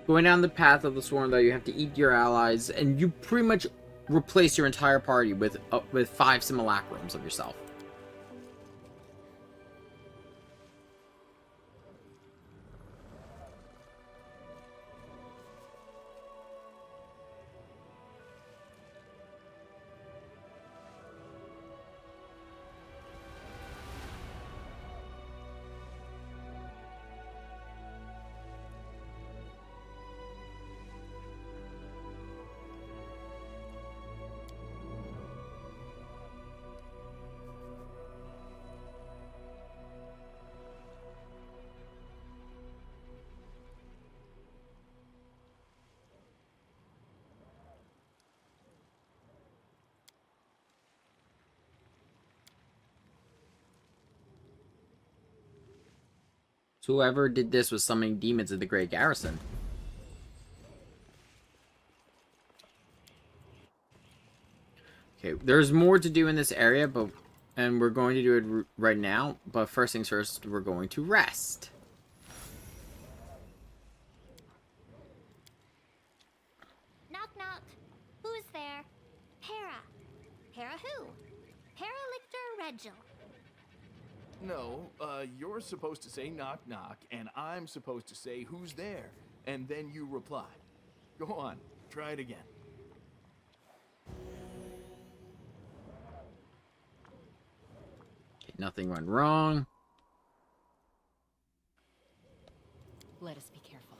Going down the path of the Swarm, though, you have to eat your allies, and you pretty much replace your entire party with 5 simulacrums of yourself. So whoever did this was summoning demons in the Great Garrison. Okay, there's more to do in this area, and we're going to do it right now. But first things first, we're going to rest. Knock, knock. Who's there? Para. Para who? Paralictor Regil. No, you're supposed to say knock knock, and I'm supposed to say who's there, and then you reply. Go on, try it again. Okay, nothing went wrong. Let us be careful.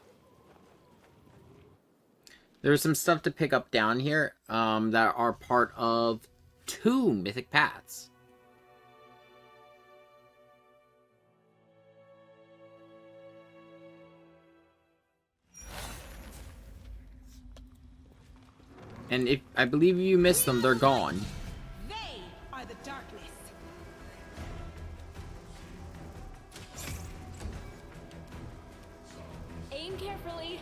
There's some stuff to pick up down here that are part of 2 mythic paths. And if I believe you missed them, they're gone. They are the darkness. Aim carefully.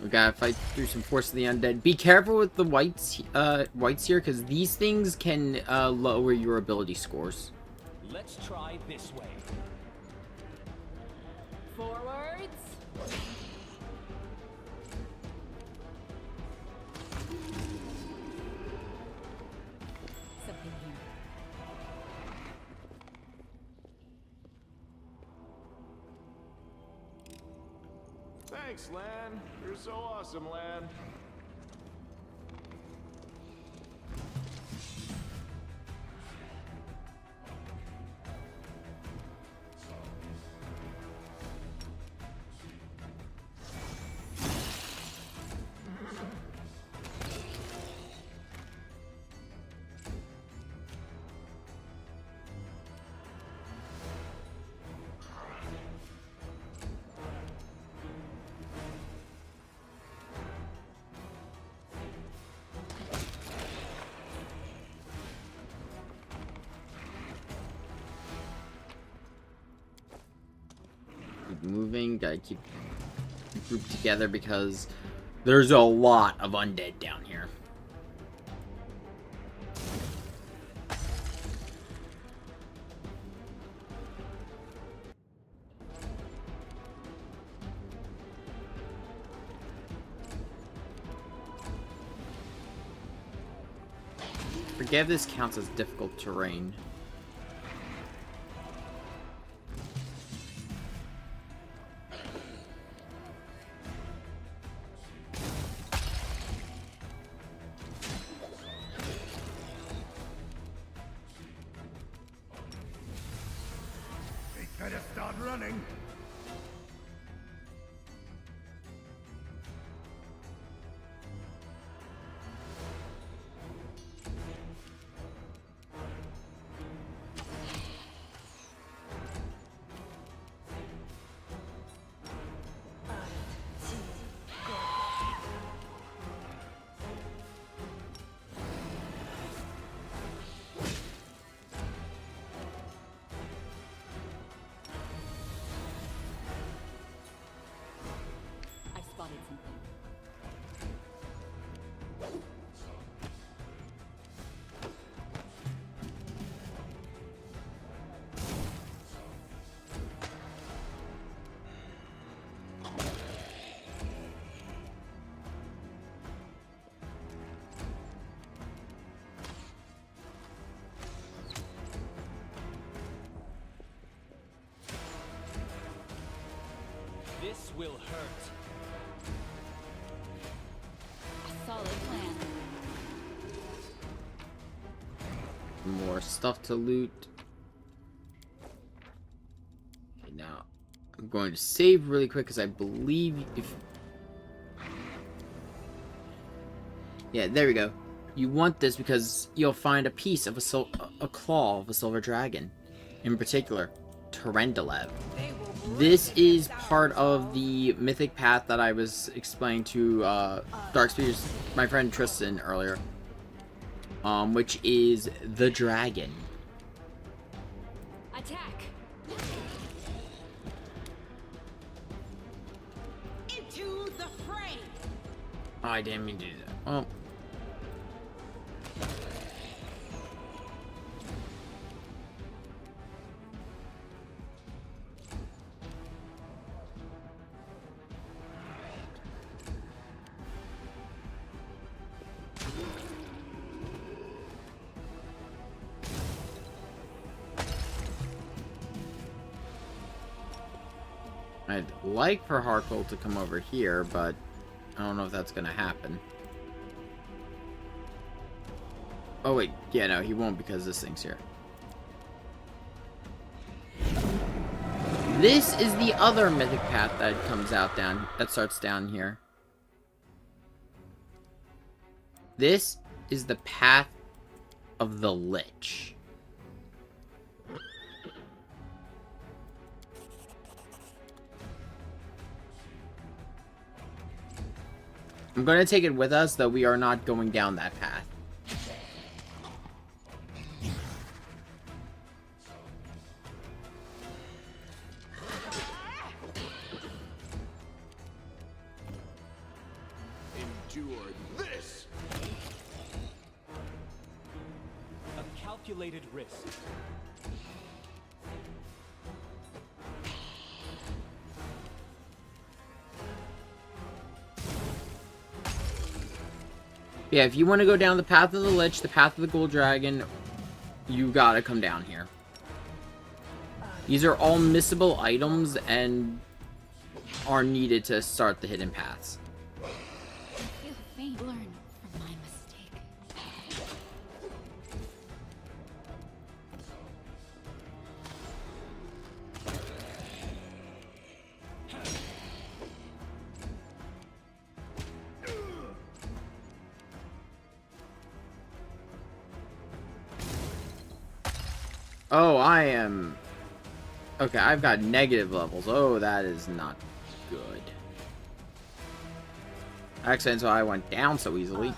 We gotta fight through some Force of the Undead. Be careful with the whites here, because these things can lower your ability scores. Let's try this way. Forwards. Something here. Thanks, Lan. You're so awesome, Lan. Keep moving, gotta keep grouped together because there's a lot of undead down here. Forget if this counts as difficult terrain. They better start running. This will hurt. A solid plan. More stuff to loot. Okay, now I'm going to save really quick because I believe if... Yeah, there we go. You want this because you'll find a piece of a claw of a silver dragon. In particular, Terendelev. This is part of the mythic path that I was explaining to Darkspears, my friend Tristan earlier. Which is the dragon. Attack. Into the fray. Oh, I didn't mean to do that. Well. I'd like for Harkle to come over here, but I don't know if that's gonna happen. Oh wait, yeah, no, he won't because this thing's here. This is the other mythic path that comes out that starts down here. This is the path of the Lich. I'm going to take it with us, though we are not going down that path. Endure this! A calculated risk. Yeah, if you want to go down the path of the Lich, the path of the Gold Dragon, you gotta come down here. These are all missable items and are needed to start the hidden paths. I feel faint. Learn from my mistake. Oh, I am... Okay, I've got negative levels. Oh, that is not good. Actually, that's why I went down so easily.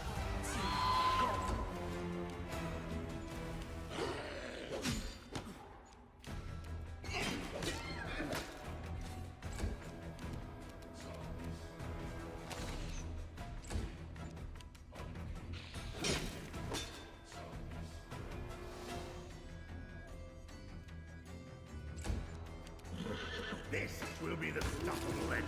This will be the stuff of legend.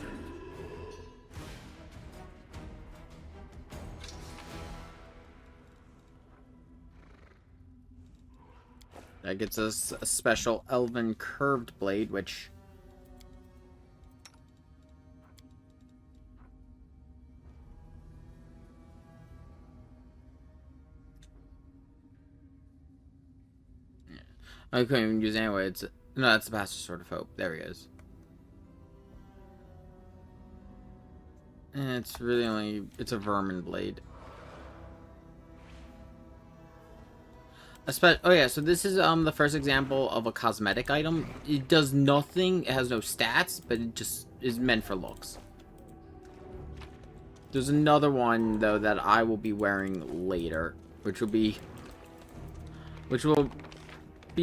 That gets us a special Elven Curved Blade, which... I couldn't even use it anyway. It's... No, that's the Bastard Sword of Hope. There he is. And it's really only... It's a Vermin Blade. Oh yeah, so this is the first example of a cosmetic item. It does nothing, it has no stats, but it just is meant for looks. There's another one though that I will be wearing later, which will be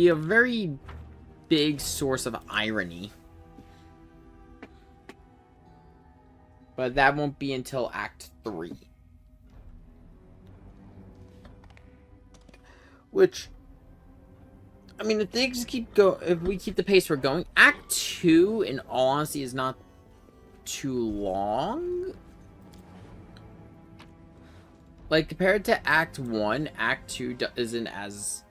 a very big source of irony. But that won't be until Act 3. Which, I mean, if things if we keep the pace we're going, Act 2, in all honesty, is not too long. Like, compared to Act 1, Act 2 isn't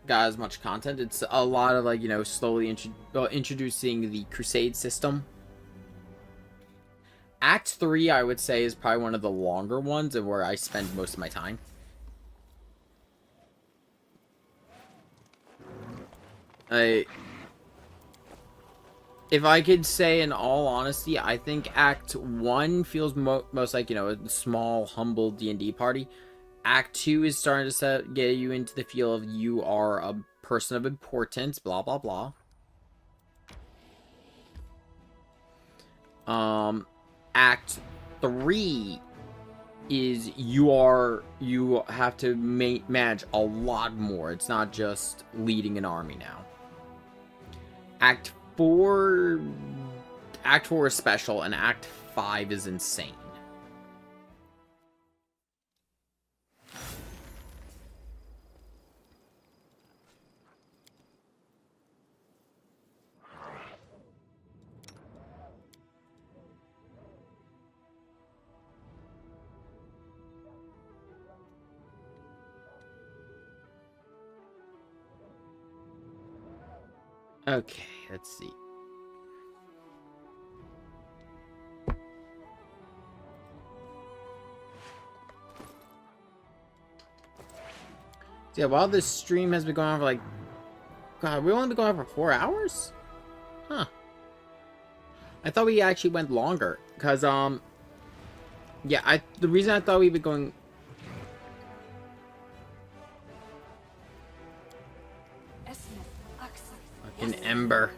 got as much content. It's a lot of, like, you know, slowly introducing the Crusade system. Act 3, I would say, is probably one of the longer ones and where I spend most of my time. If I could say in all honesty, I think Act 1 feels most like, you know, a small, humble D&D party. Act 2 is starting to get you into the feel of you are a person of importance, blah, blah, blah. Act 3 is you have to manage a lot more. It's not just leading an army now. Act 4 is special, and Act 5 is insane. Okay, let's see. So yeah, while this stream has been going on for like... God, we've only been going on for 4 hours? Huh. I thought we actually went longer. Because, yeah, the reason I thought we'd be going... Fucking Ember.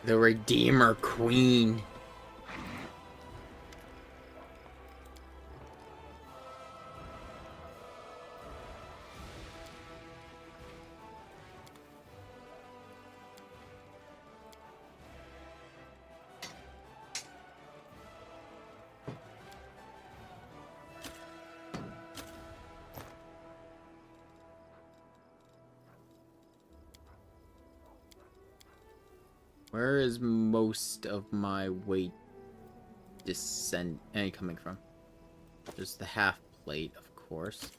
The Redeemer Queen. Where is most of my weight coming from? There's the half plate, of course.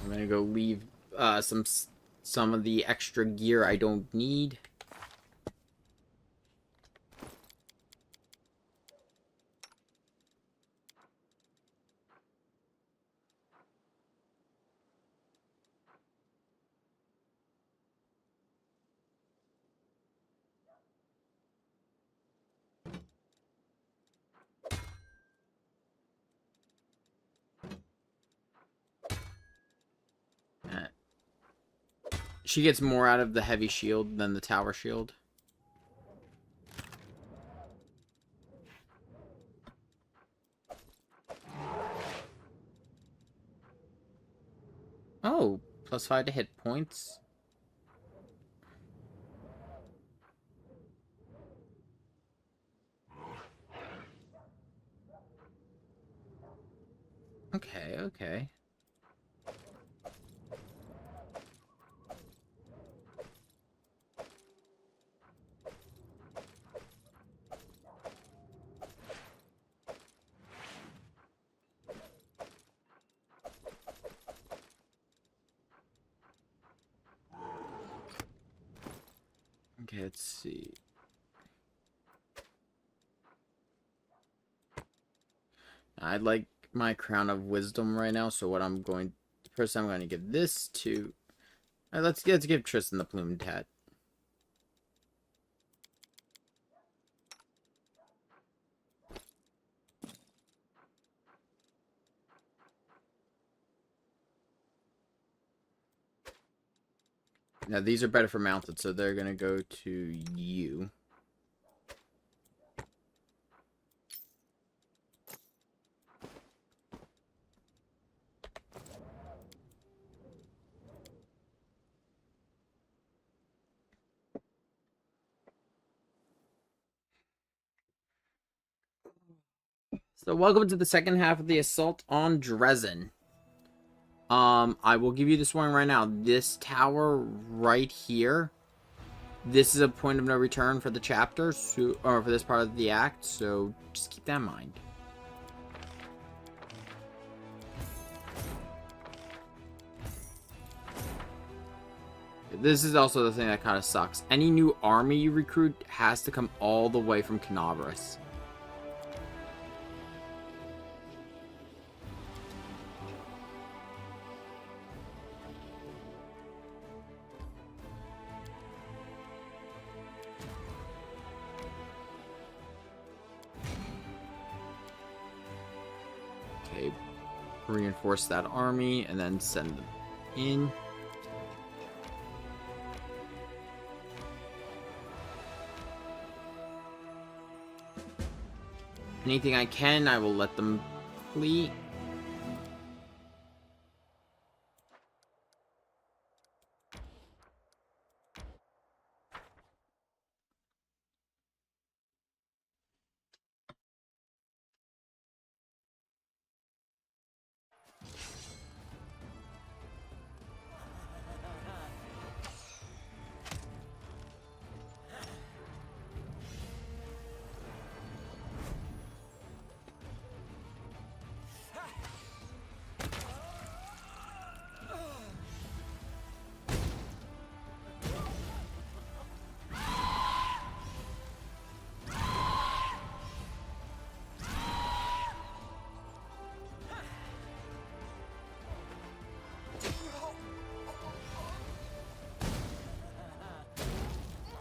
I'm gonna go leave some of the extra gear I don't need. She gets more out of the heavy shield than the tower shield. Oh, +5 to hit points. Okay, okay. Okay, let's see. I'd like my crown of wisdom right now, so what I'm going, the person I'm going to give this to, let's give Tristan the plumed hat. Now these are better for mounted, so they're gonna go to you. So welcome to the second half of the assault on Dresden. I will give you this warning right now. This tower right here, this is a point of no return for the chapter, so, or for this part of the act, so just keep that in mind. This is also the thing that kind of sucks. Any new army you recruit has to come all the way from Canobras. Okay, reinforce that army and then send them in. Anything I can, I will let them flee.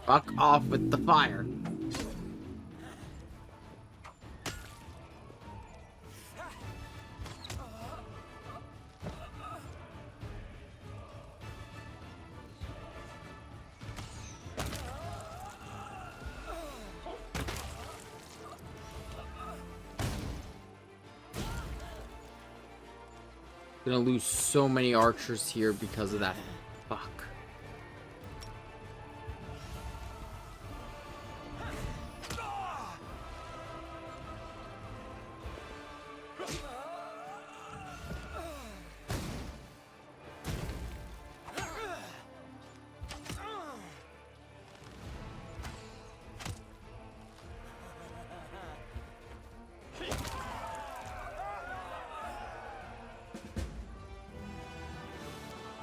Fuck off with the fire. Gonna lose so many archers here because of that. Fuck.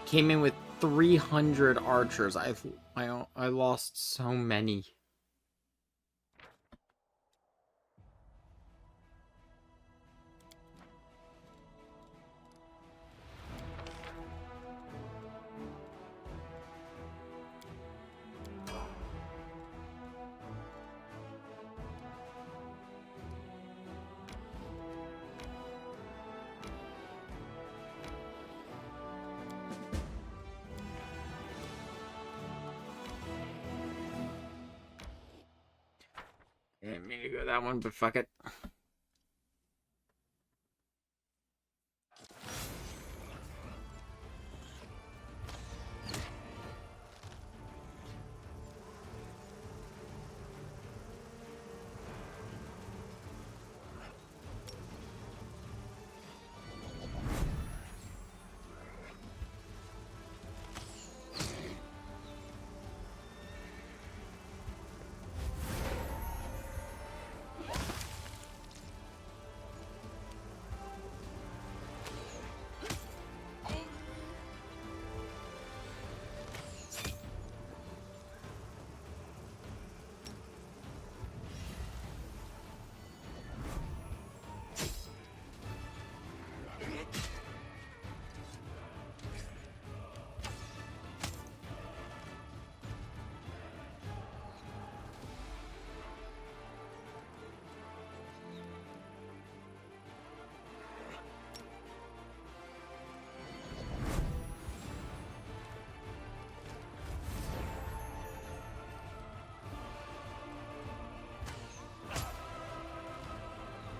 Came in with 300 archers. I lost so many. I didn't mean to go that one, but fuck it.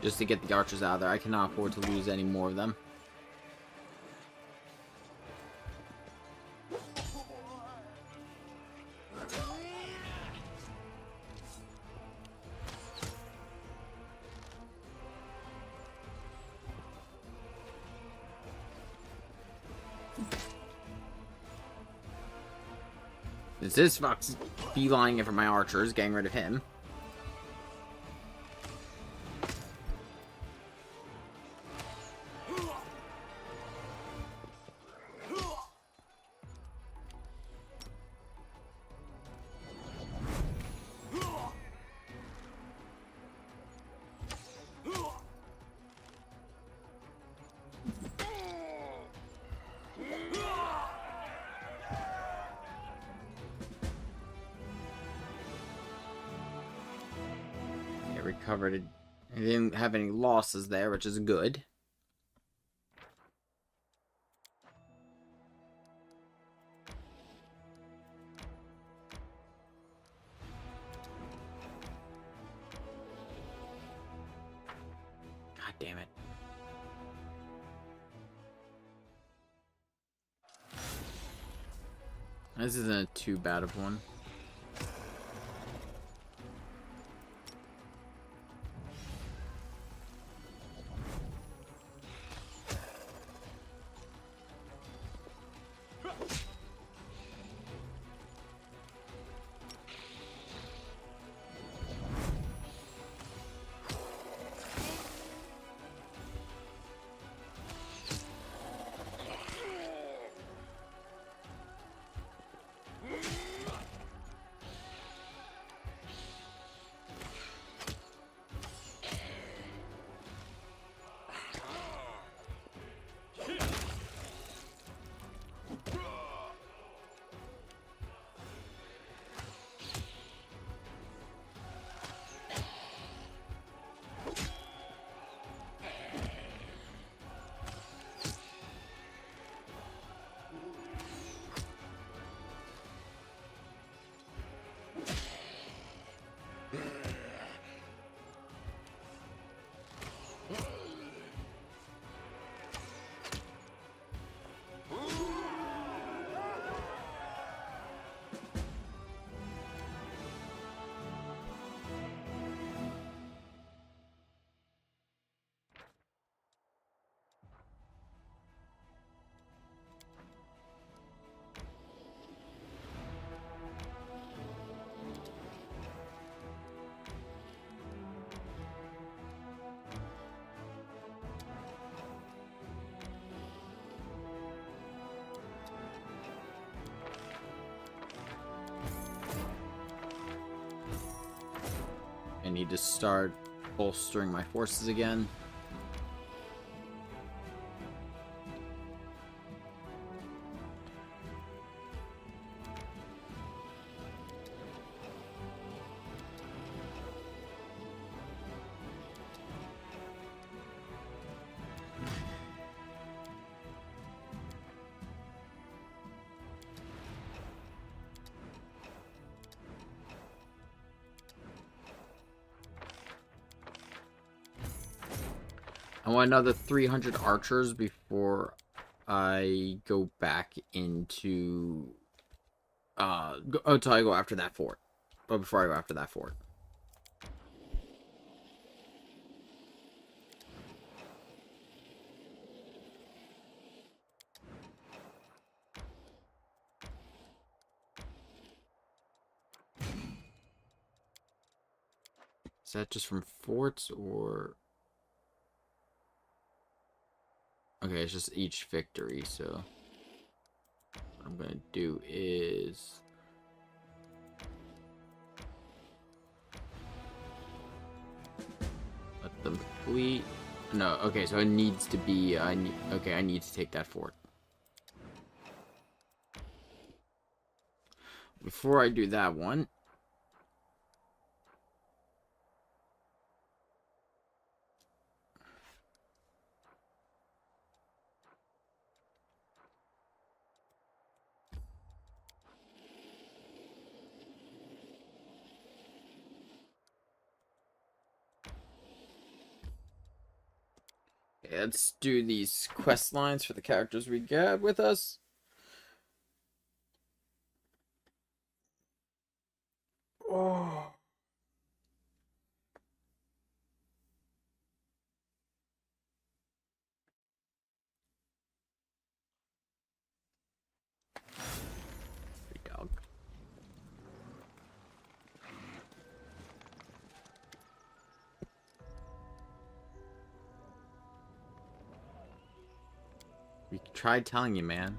just to get the archers out of there. I cannot afford to lose any more of them. This fox beelining it for my archers, getting rid of him. Recovered it. He didn't have any losses there, which is good. God damn it. This isn't too bad of one. I need to start bolstering my forces again. I want another 300 archers before I go back into until I go after that fort. But before I go after that fort. Is that just from forts or... Okay, it's just each victory, so... What I'm gonna do is... let them flee. No, okay, so it needs to be... I need to take that fort. Before I do that one... Okay, let's do these quest lines for the characters we get with us. Oh. Dog. We tried telling you, man.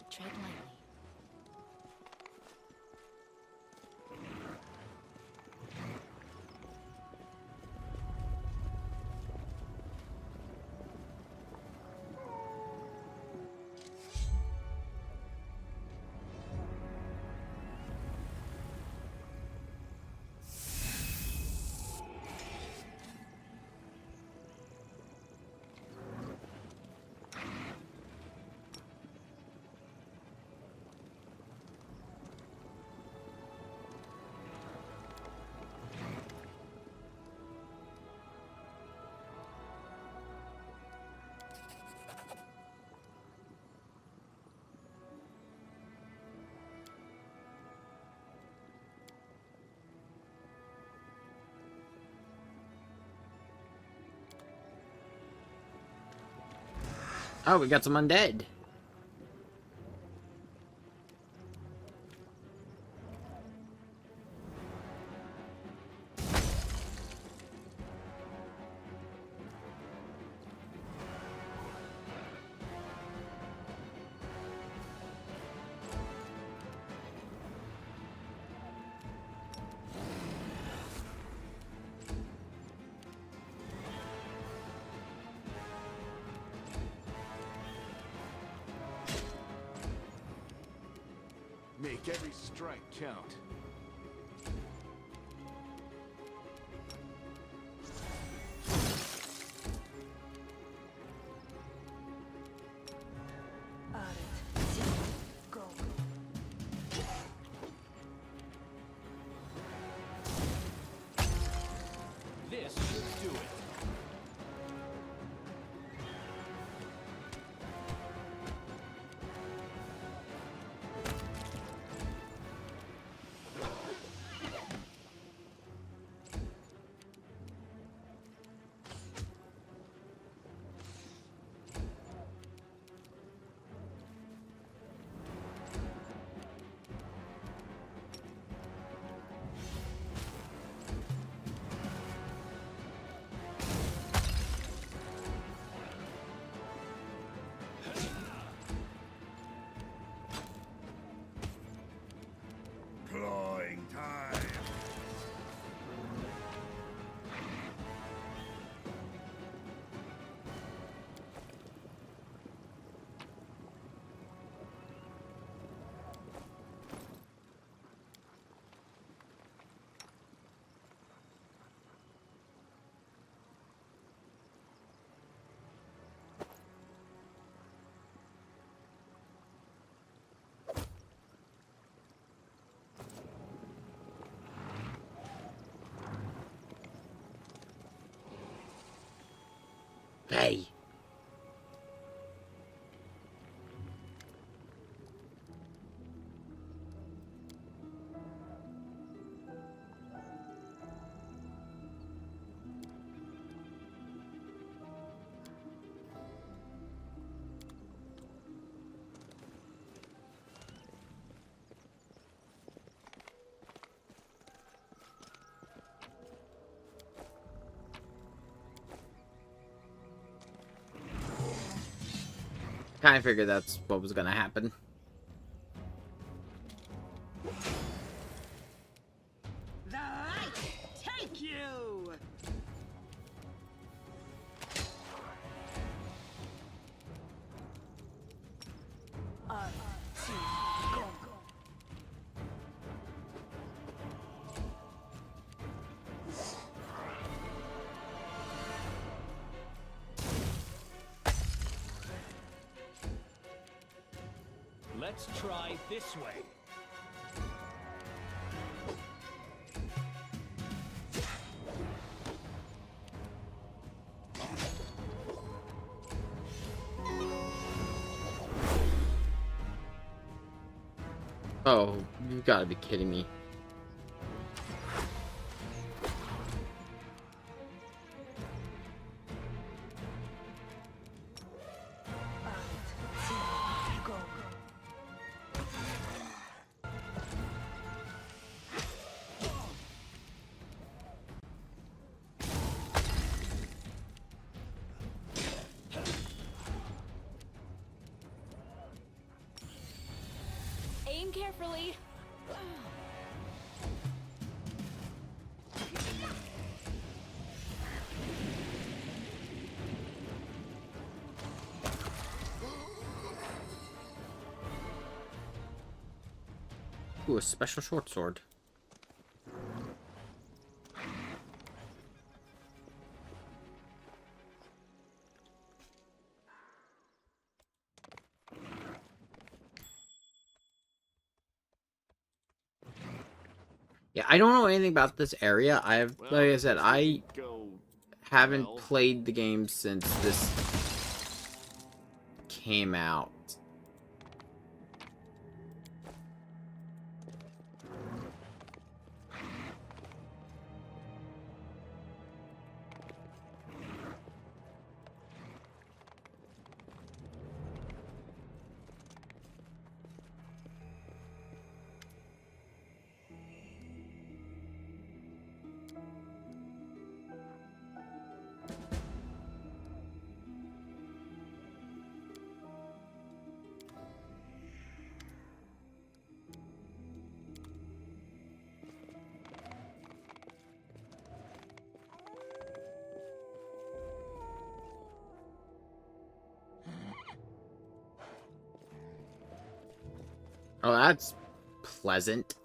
Tread lightly. Oh, we got some undead. Make every strike count. This should do it. Clawing time. Hey. Kind of figured that's what was gonna happen. The light take you! Let's try this way. Oh, you gotta be kidding me. Aim carefully. Ooh, a special short sword. Yeah, I don't know anything about this area. Like I said, I haven't played the game since this came out. Oh, that's pleasant.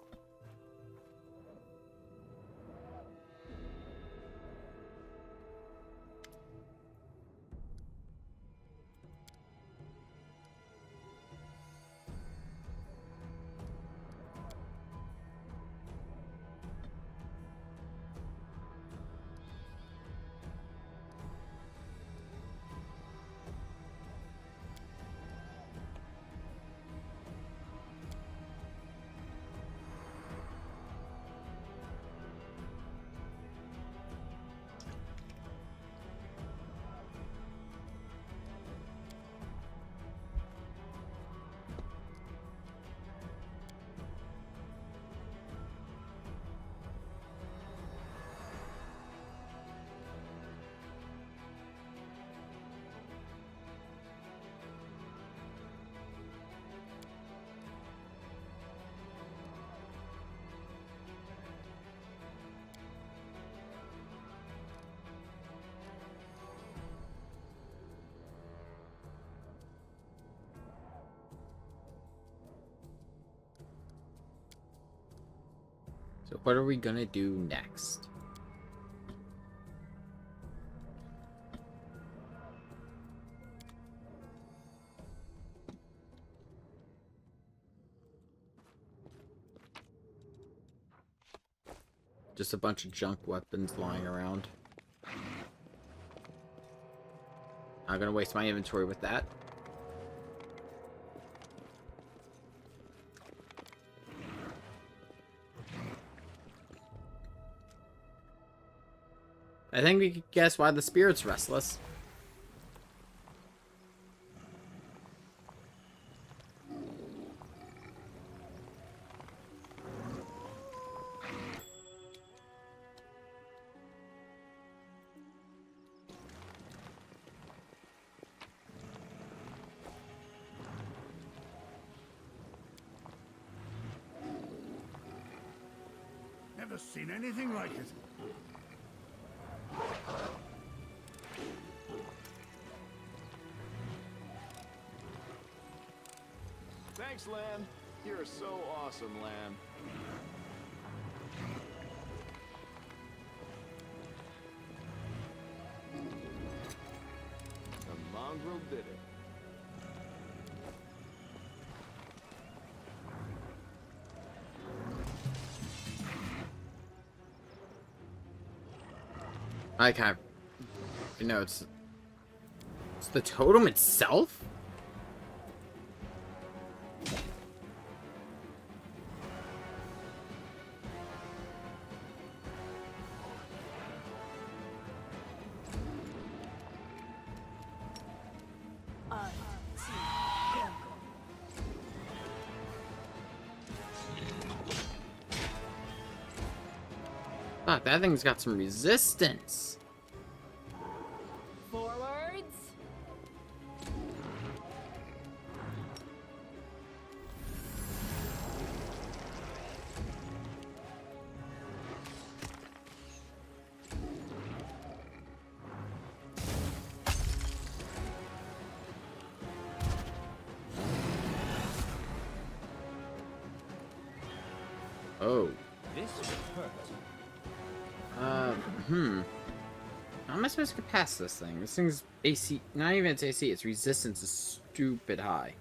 So what are we gonna do next? Just a bunch of junk weapons lying around. Not gonna waste my inventory with that. I think we could guess why the spirit's restless. Never seen anything like it. Thanks, Lan. You're so awesome, Lan. The mongrel did it. I kind of, you know, it's the totem itself. Fuck, that thing's got some resistance. Forwards. Oh. This will hurt. How am I supposed to get past this thing? This thing's AC, not even its AC, its resistance is stupid high.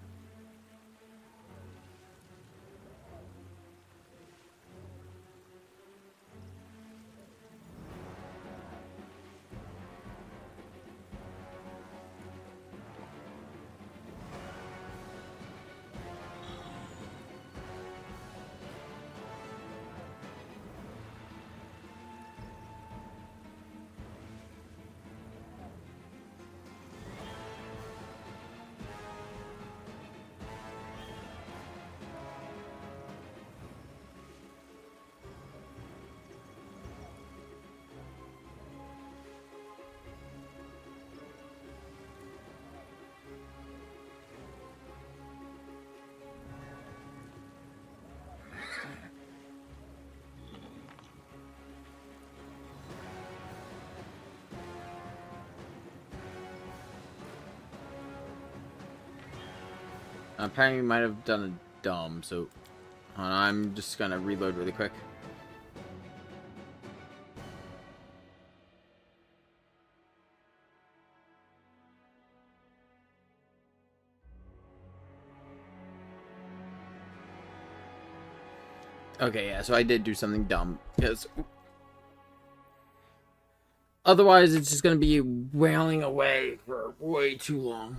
Apparently, we might have done a dumb, so I'm just gonna reload really quick. Okay, yeah, so I did do something dumb, because otherwise it's just gonna be wailing away for way too long.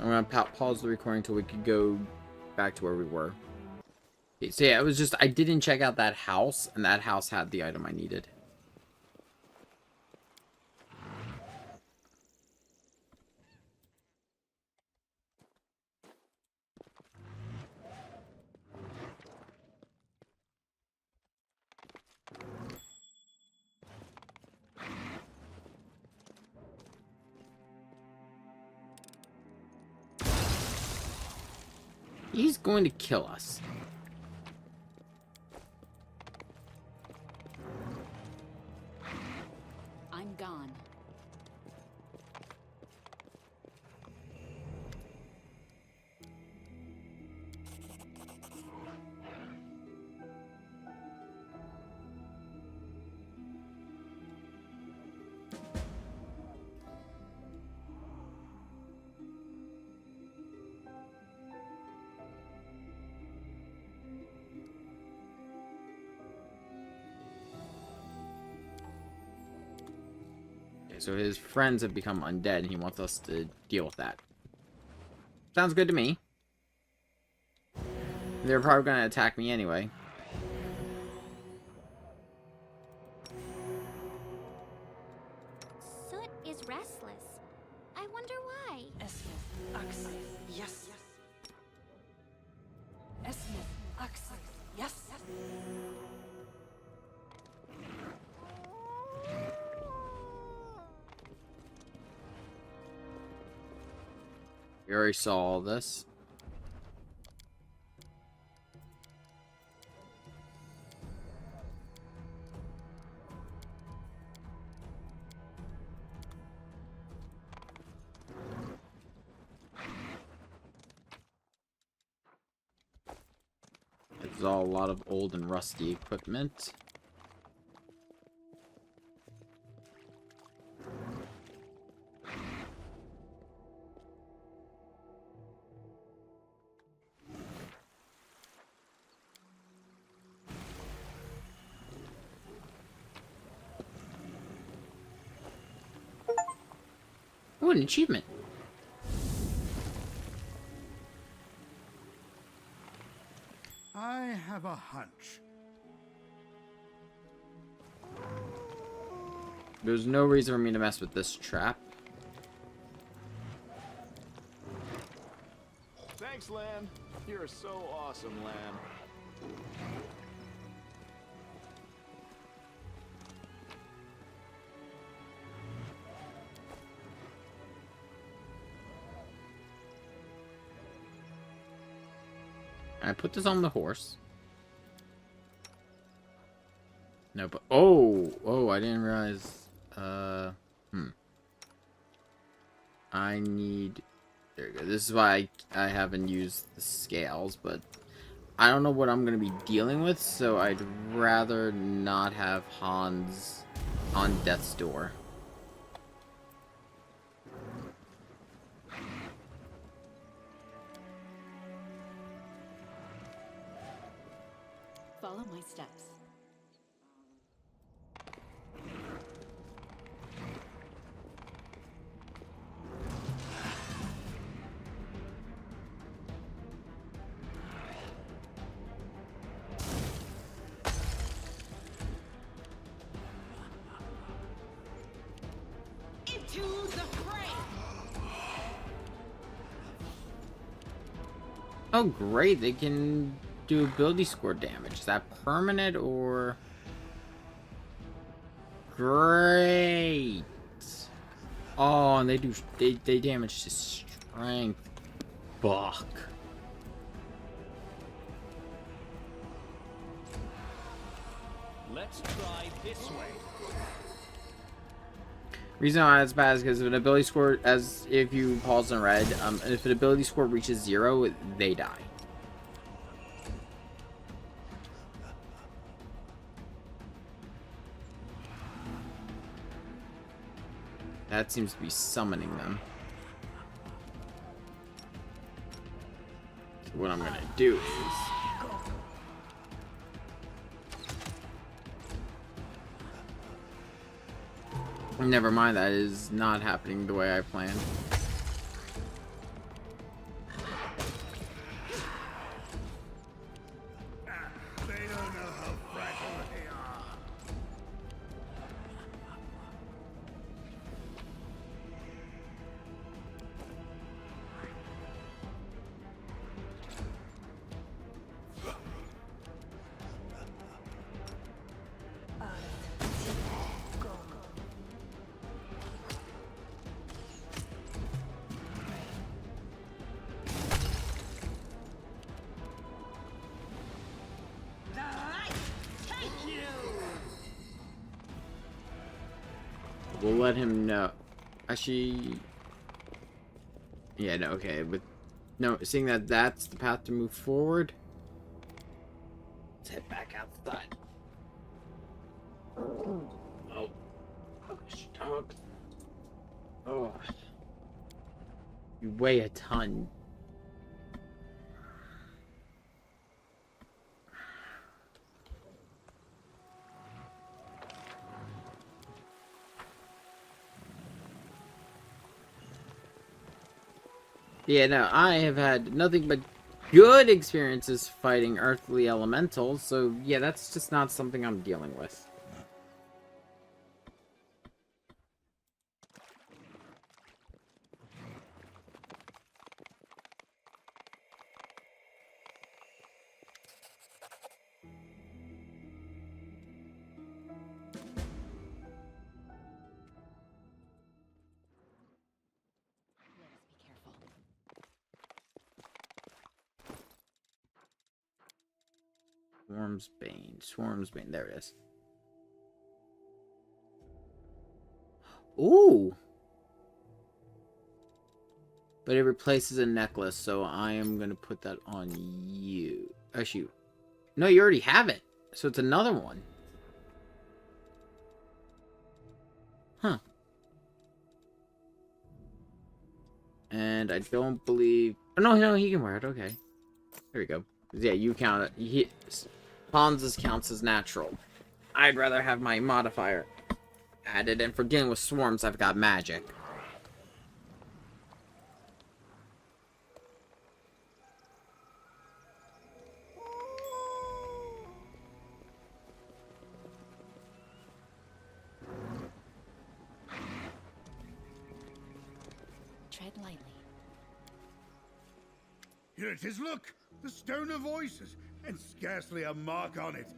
I'm gonna pause the recording until we could go back to where we were. Okay, so yeah, it was just, I didn't check out that house, and that house had the item I needed. He's going to kill us. I'm gone. So his friends have become undead, and he wants us to deal with that. Sounds good to me. They're probably going to attack me anyway. Soot is restless. I wonder why. Yes. Yes. We already saw all this. It's all a lot of old and rusty equipment. Oh, an achievement. I have a hunch. There's no reason for me to mess with this trap. Thanks, Lan. You're so awesome, Lan. I put this on the horse. No, but oh, I didn't realize. I need. There we go. This is why I haven't used the scales, but I don't know what I'm gonna be dealing with, so I'd rather not have Hans on death's door. Follow my steps. Into the fray! Oh, great! They can do ability score damage. Is that permanent or? Great. Oh, and they damage to strength. Fuck. Let's try this way. Reason why it's bad is because if an ability score, as if you pause in red, if an ability score reaches 0, they die. That seems to be summoning them. So what I'm gonna do is... Never mind, that is not happening the way I planned. They don't know how fragile they are. We'll let him know. Actually... Yeah, no, okay. But no, seeing that that's the path to move forward, let's head back outside. Oh. Dog. Oh. You weigh a ton. Yeah, no, I have had nothing but good experiences fighting earthly elementals, so yeah, that's just not something I'm dealing with. Swarm's Bane, there it is. Ooh! But it replaces a necklace, so I am gonna put that on you. Actually, no, you already have it. So it's another one. Huh. And I don't believe... Oh, no, he can wear it. Okay. There we go. Yeah, you count it. Hans's counts as natural. I'd rather have my modifier added, and for dealing with swarms, I've got magic. tread lightly. Here it is, look! The Stone of Voices, and scarcely a mark on it.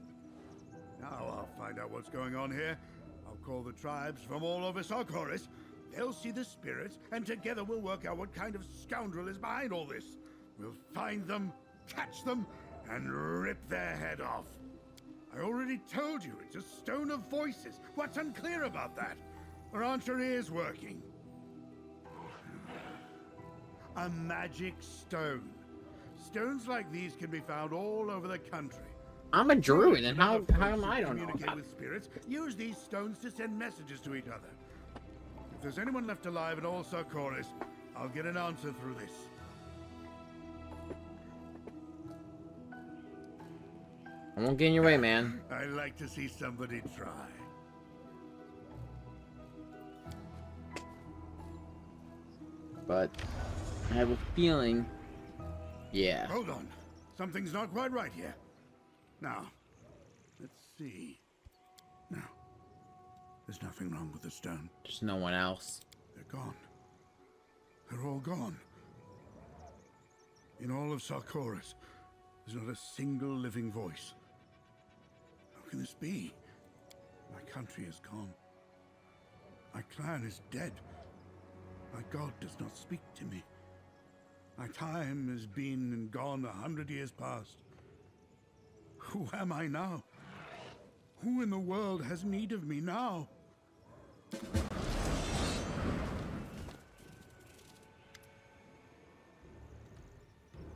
Now I'll find out what's going on here. I'll call the tribes from all over Sarkoris. They'll see the spirits, and together we'll work out what kind of scoundrel is behind all this. We'll find them, catch them, and rip their head off. I already told you, it's a Stone of Voices. What's unclear about that? Or aren't your ears working? A magic stone. Stones like these can be found all over the country. I'm a druid, and how am I don't know Communicate that? with spirits. Use these stones to send messages to each other. If there's anyone left alive in all Sarkoris, I'll get an answer through this. I won't get in your way, man. I like to see somebody try. But I have a feeling, yeah. Hold on. Something's not quite right here. Now, let's see. No. There's nothing wrong with the stone. There's no one else. They're gone. They're all gone. In all of Sarkoris, there's not a single living voice. How can this be? My country is gone. My clan is dead. My god does not speak to me. My time has been and gone 100 years past. Who am I now? Who in the world has need of me now?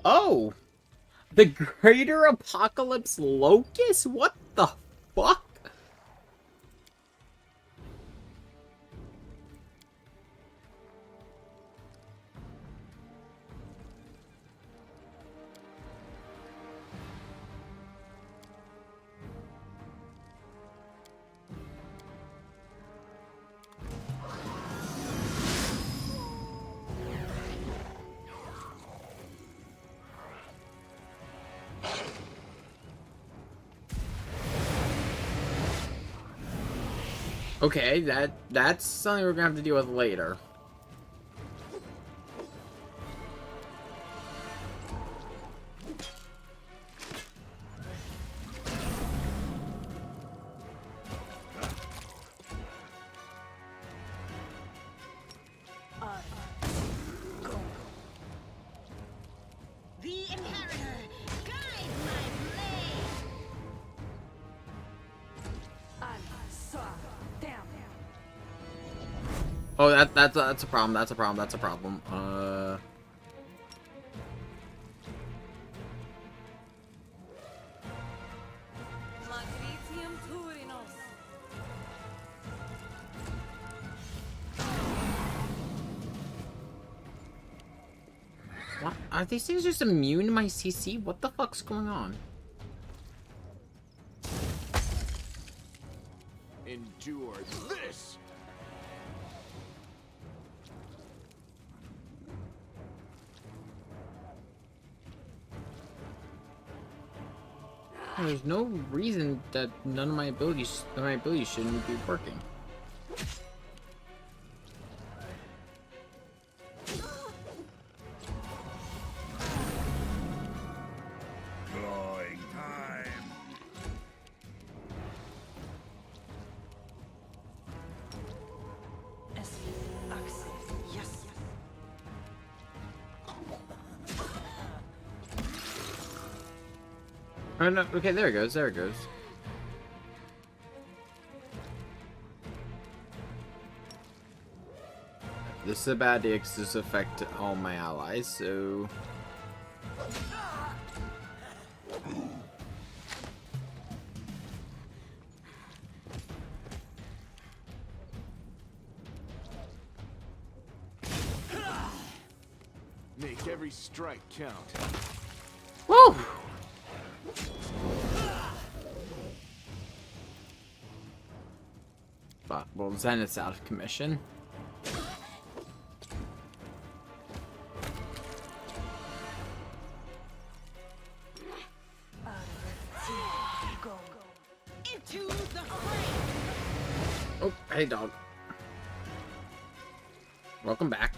Oh! The Greater Apocalypse Locust? What the fuck? Okay, that's something we're gonna have to deal with later. The Inheritor, guide my blade! Oh, that's a problem. That's a problem. That's a problem. What? Are these things just immune to my CC? What the fuck's going on? Endure this! There's no reason that none of my abilities shouldn't be working. Clawing time. Yes. Oh no, okay, there it goes, there it goes. This is a bad idea because this affects all my allies, so... Make every strike count. Woo! But, well, Zenith's out of commission. Into the fray! Oh, hey dog. Welcome back.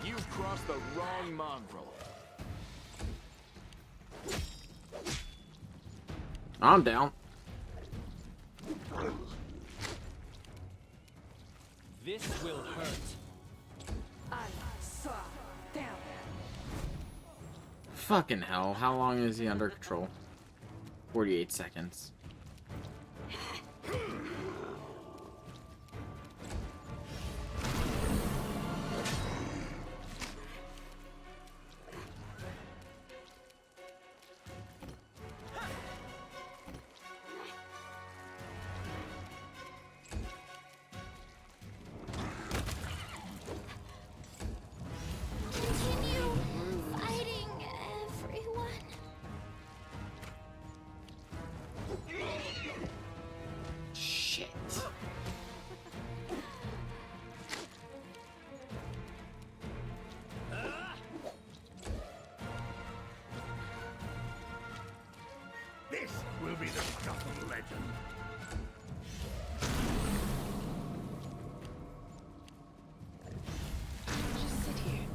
You've crossed the wrong mongrel. I'm down. This will hurt. Fucking hell. How long is he under control? 48 seconds. Continue fighting, everyone. Shit. This will be the stuff of legend. Just sit here.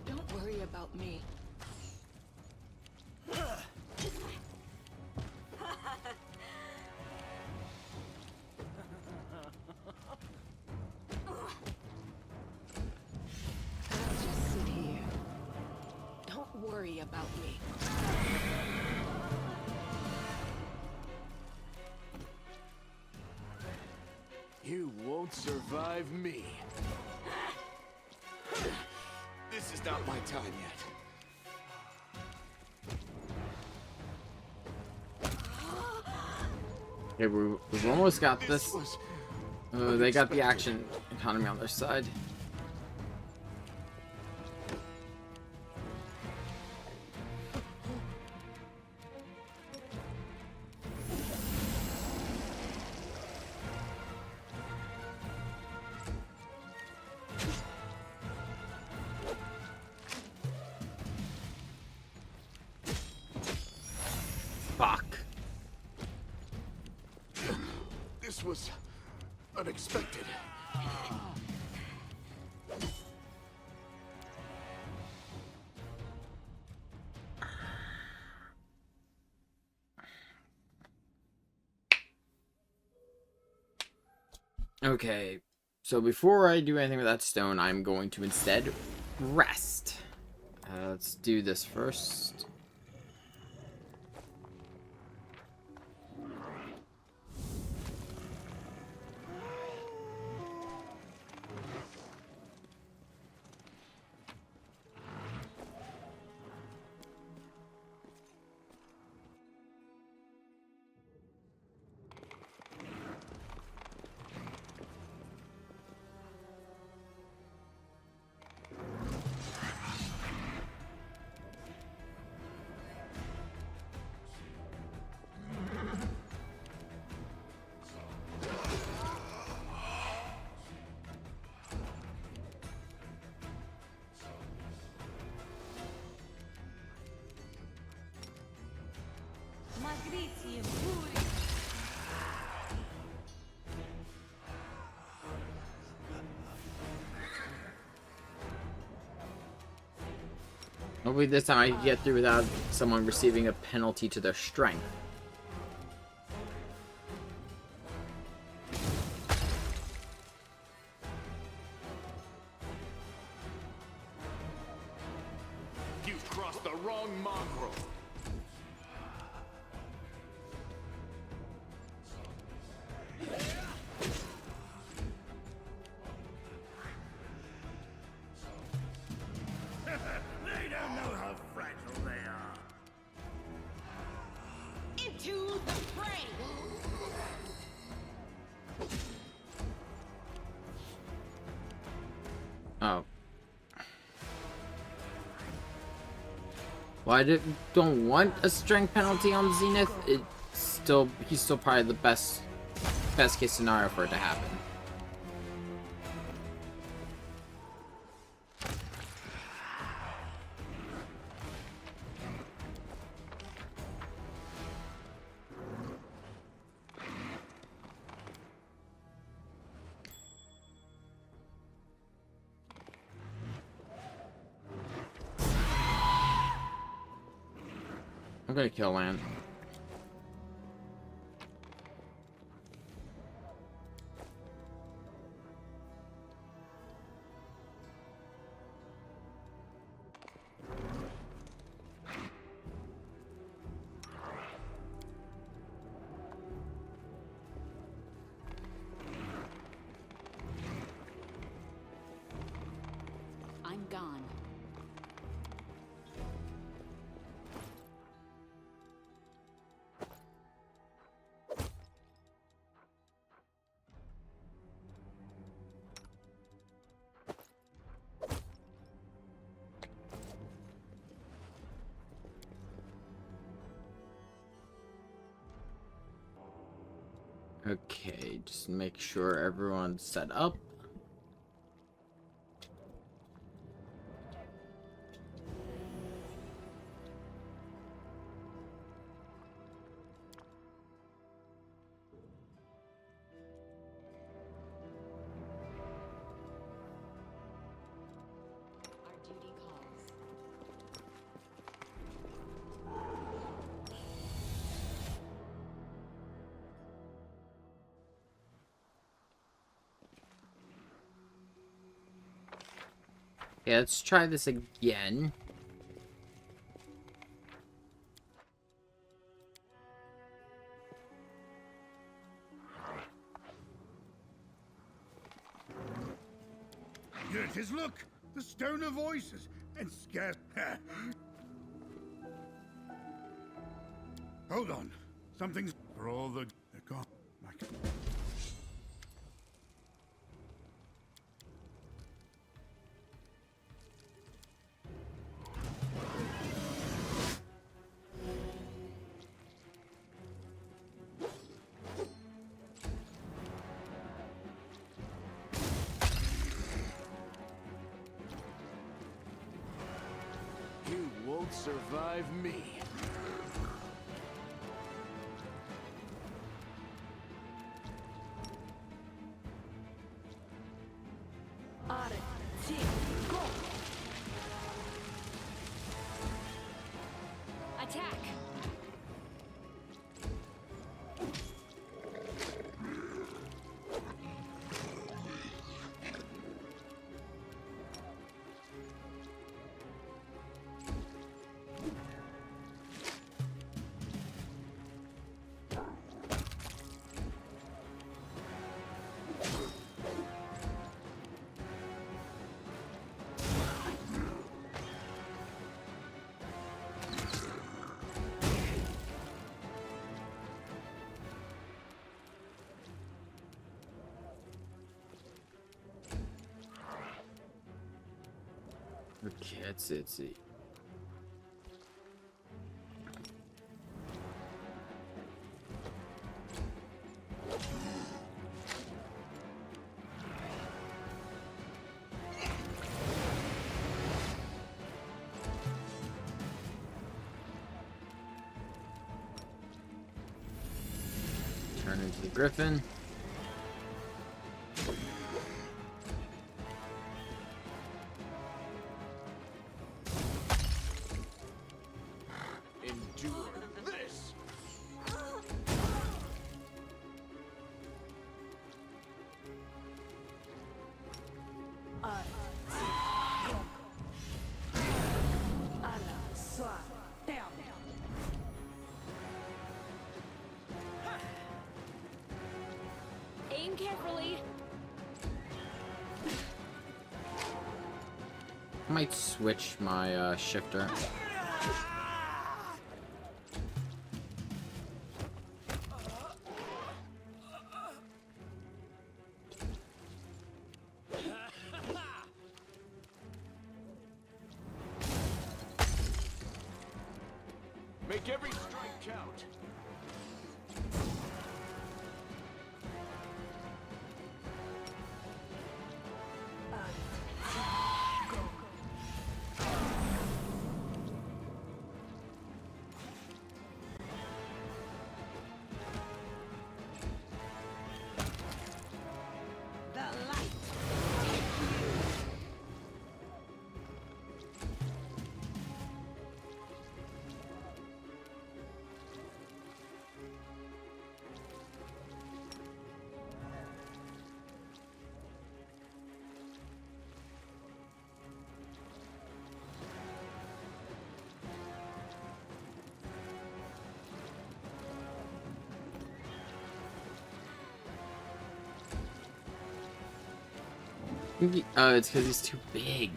Don't worry about me. Just sit here. Don't worry about me. You won't survive me. This is not my time yet. Okay, we've almost got this. They got the action economy on their side. Fuck. This was unexpected. Okay, so before I do anything with that stone, I'm going to instead rest. Let's do this first. Hopefully this time I can get through without someone receiving a penalty to their strength. You've crossed the wrong mongrel. They don't know how fragile they are. Into the fray! Oh. Well, I don't want a strength penalty on Zenith. He's still probably the best case scenario for it to happen. I'm gonna kill Lan. I'm gone. Okay, just make sure everyone's set up. Our duty calls. Yeah, let's try this again. Here it is, look! The Stone of Voices! And scarce... Hold on. Something's... For all the... They're gone. You won't survive me. Attack! Okay, let's see. Turn into the Griffin. Endure this! Aim carefully. I might switch my shifter. Make every strike count. The light. It's because he's too big.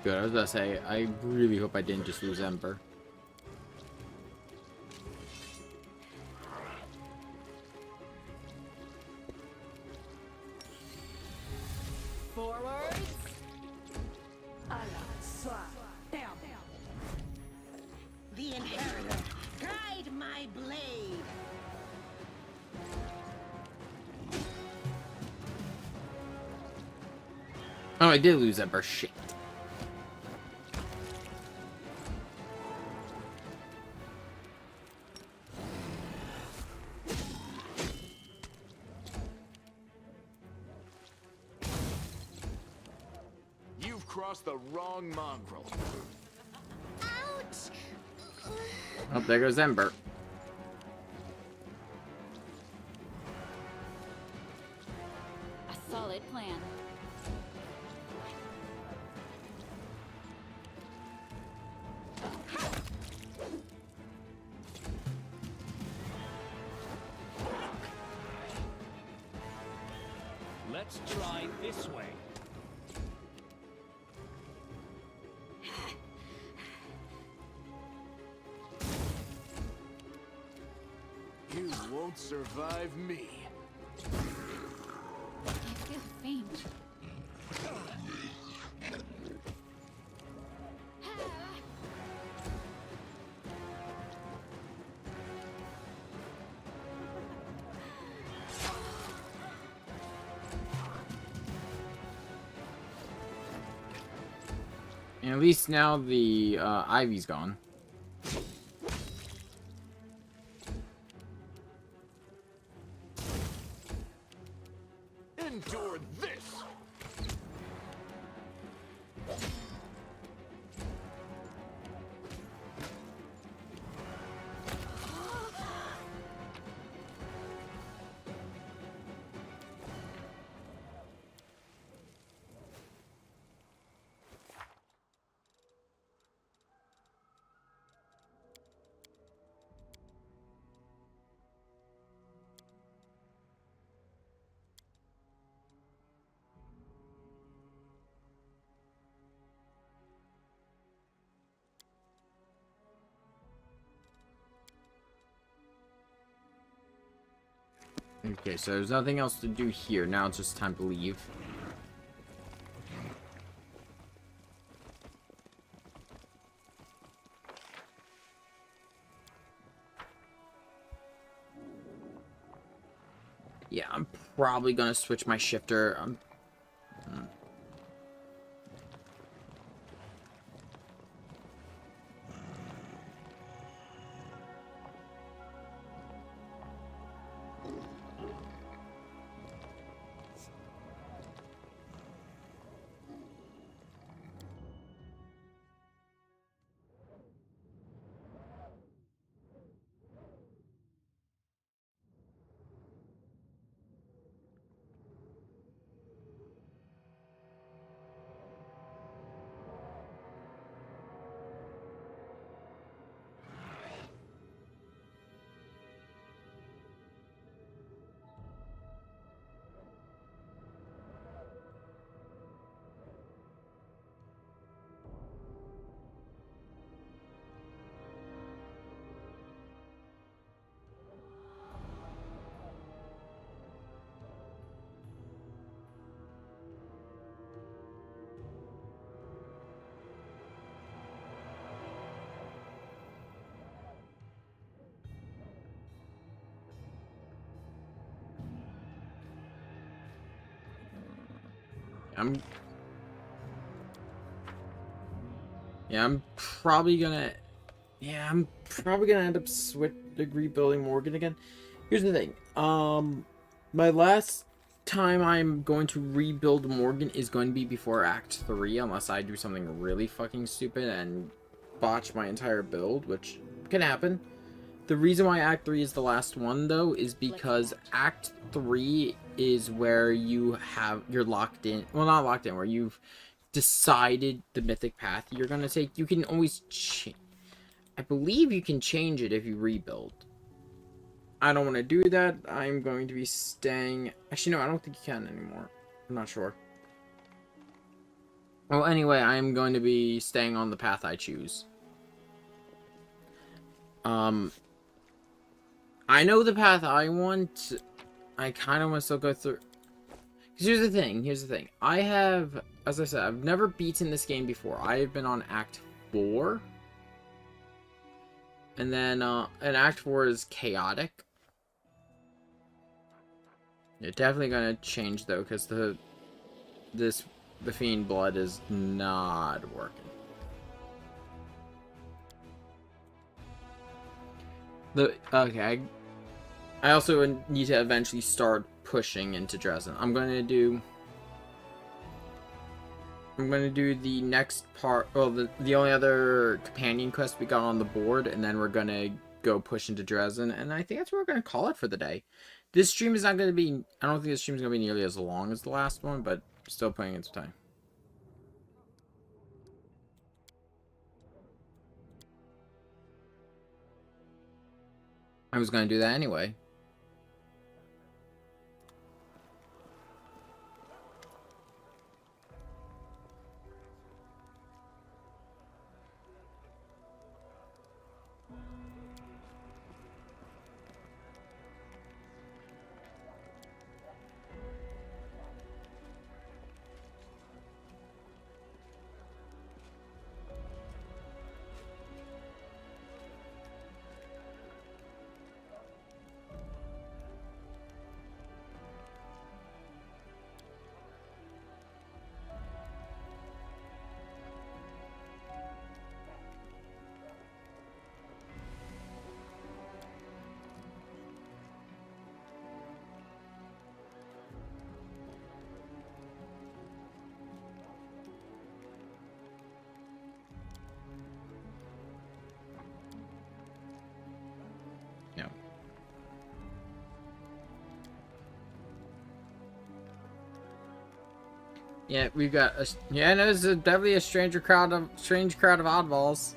Good, I was about to say, I really hope I didn't just lose Ember. Forwards. Down. The Inheritor, guide my blade. Oh, I did lose Ember. Shit. You've crossed the wrong mongrel. Ouch! Oh, there goes Ember. A solid plan. Let's try this way. You won't survive me. I feel faint. And at least now the Ivy's gone. Endure this. Okay, so there's nothing else to do here. Now it's just time to leave. Yeah, I'm probably gonna switch my shifter. I'm probably gonna end up rebuilding Morgan again. Here's the thing. My last time I'm going to rebuild Morgan is going to be before Act 3, unless I do something really fucking stupid and botch my entire build, which can happen. The reason why Act 3 is the last one, though, is because Act 3 is where you're locked in. Well, not locked in, where you've decided the mythic path you're going to take. You can always I believe you can change it if you rebuild. I don't want to do that. I'm going to be staying... Actually, no, I don't think you can anymore. I'm not sure. Well, anyway, I'm going to be staying on the path I choose. I know the path I want. I kind of want to still go through... Because here's the thing. I have... As I said, I've never beaten this game before. I have been on Act 4. And then, and Act 4 is chaotic. You're definitely gonna change though, because the Fiend Blood is not working. Okay, I also need to eventually start pushing into Dresden. I'm gonna do the next part. Well, the only other companion quest we got on the board, and then we're gonna go push into Dresden, and I think that's what we're gonna call it for the day. This stream is not going to be... I don't think this stream is going to be nearly as long as the last one, but still putting in some time. I was going to do that anyway. Yeah, we've got a... Yeah, no, it's definitely a strange crowd of oddballs.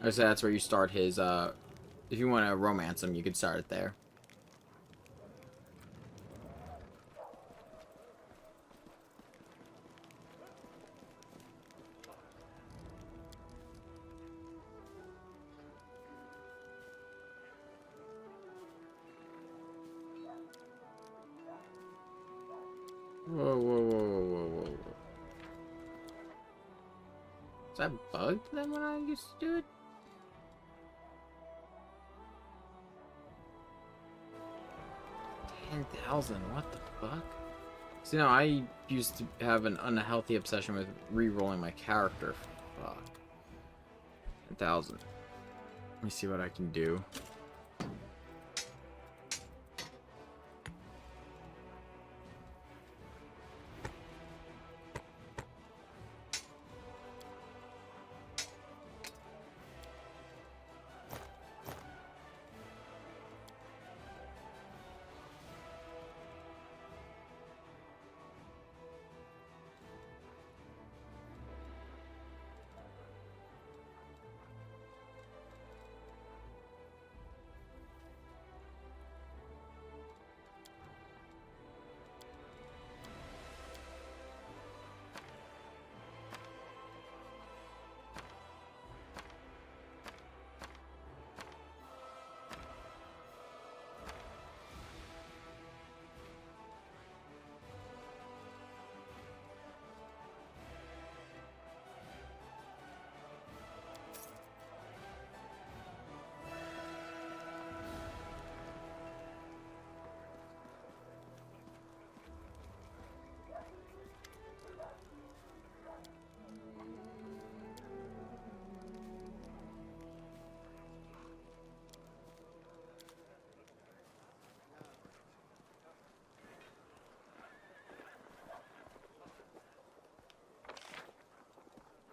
I said that's where you start his, if you want to romance him, you could start it there. Whoa. Is that bugged then when I used to do it? $10,000, what the fuck? See, no, I used to have an unhealthy obsession with re-rolling my character. Fuck. 10,000. Let me see what I can do.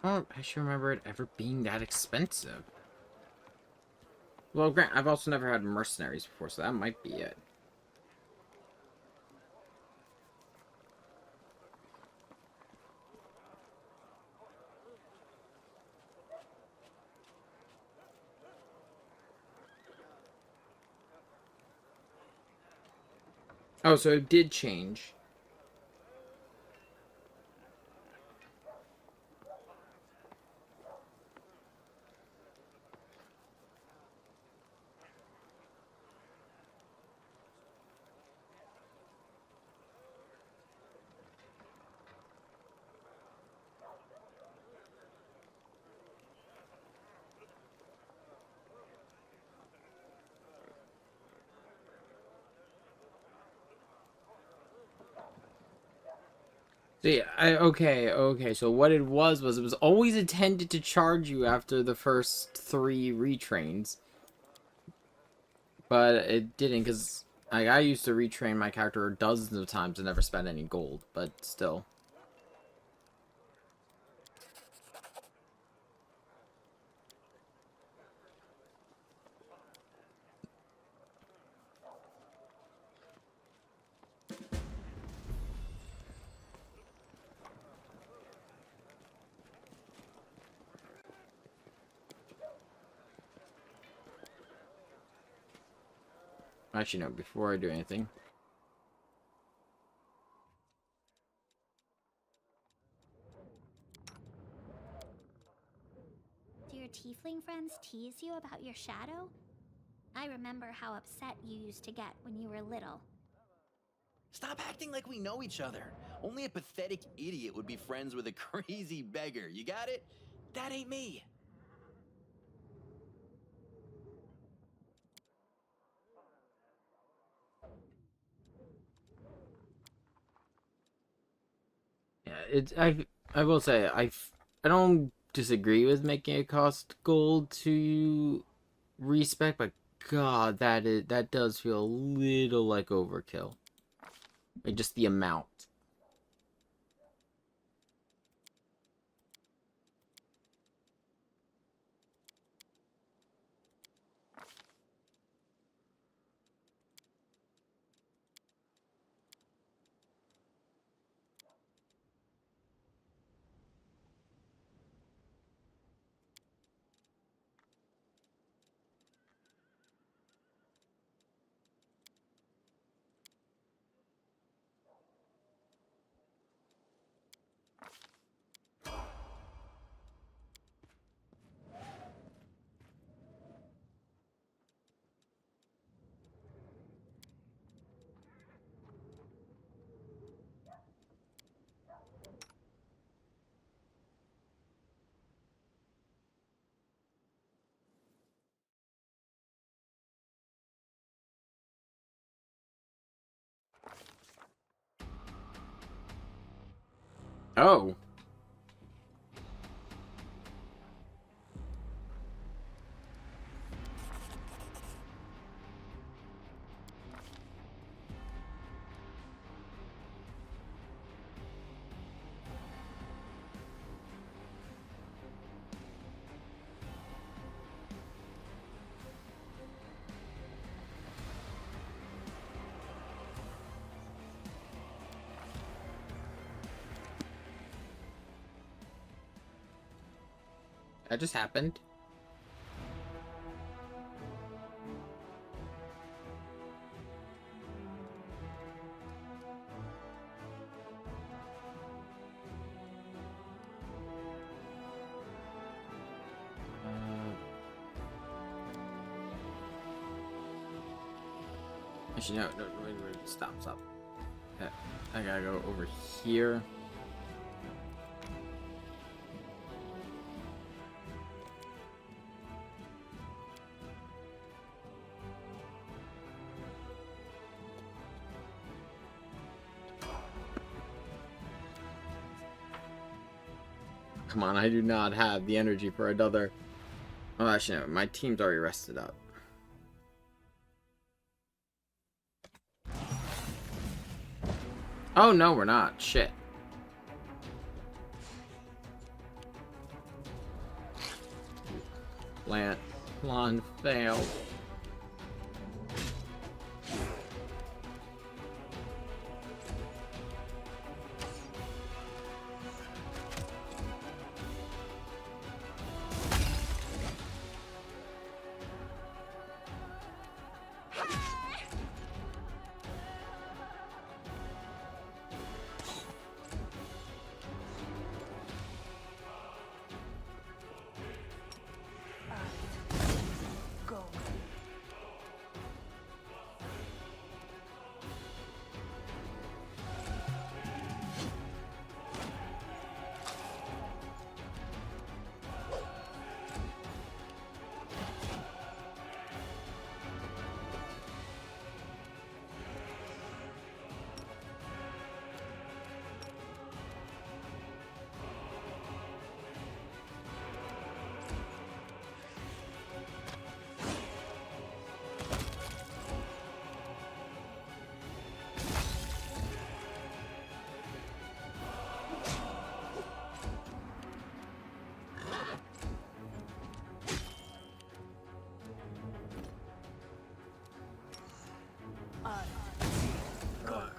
don't actually remember it ever being that expensive. Well, Grant, I've also never had mercenaries before, so that might be it. Oh, so it did change. See, okay. So what it was it was always intended to charge you after the first 3 retrains, but it didn't because I used to retrain my character dozens of times and never spent any gold, but still. Actually, no, before I do anything. Do your tiefling friends tease you about your shadow? I remember how upset you used to get when you were little. Stop acting like we know each other. Only a pathetic idiot would be friends with a crazy beggar. You got it? That ain't me. Yeah, I will say I don't disagree with making it cost gold to respec, but God, that does feel a little like overkill. Like just the amount. Oh. That just happened. Actually, no, wait, stop. Okay, I gotta go over here. Come on, I do not have the energy for another. Oh, actually, no, my team's already rested up. Oh, no, we're not. Shit. Plan failed.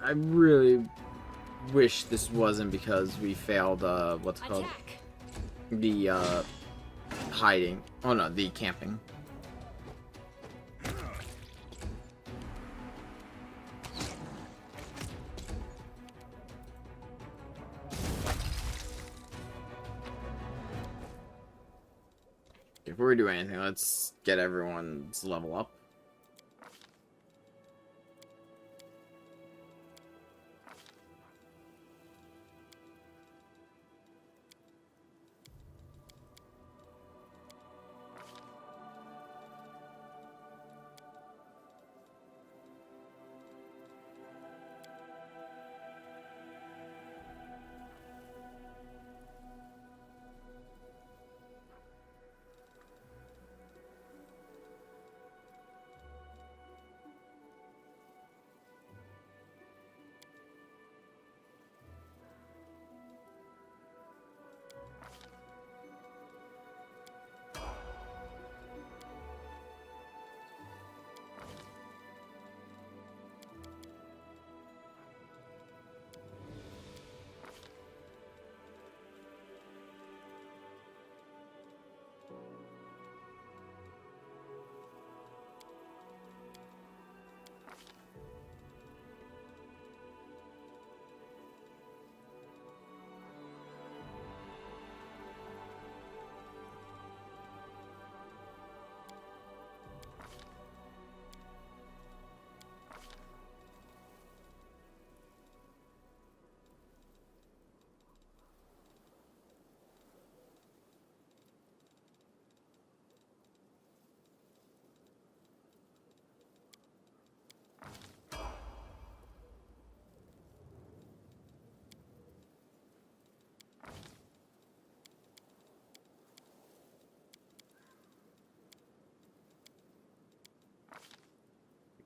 I really wish this wasn't because we failed, what's it called? The, hiding. Oh no, the camping. If we're doing anything, let's get everyone's level up.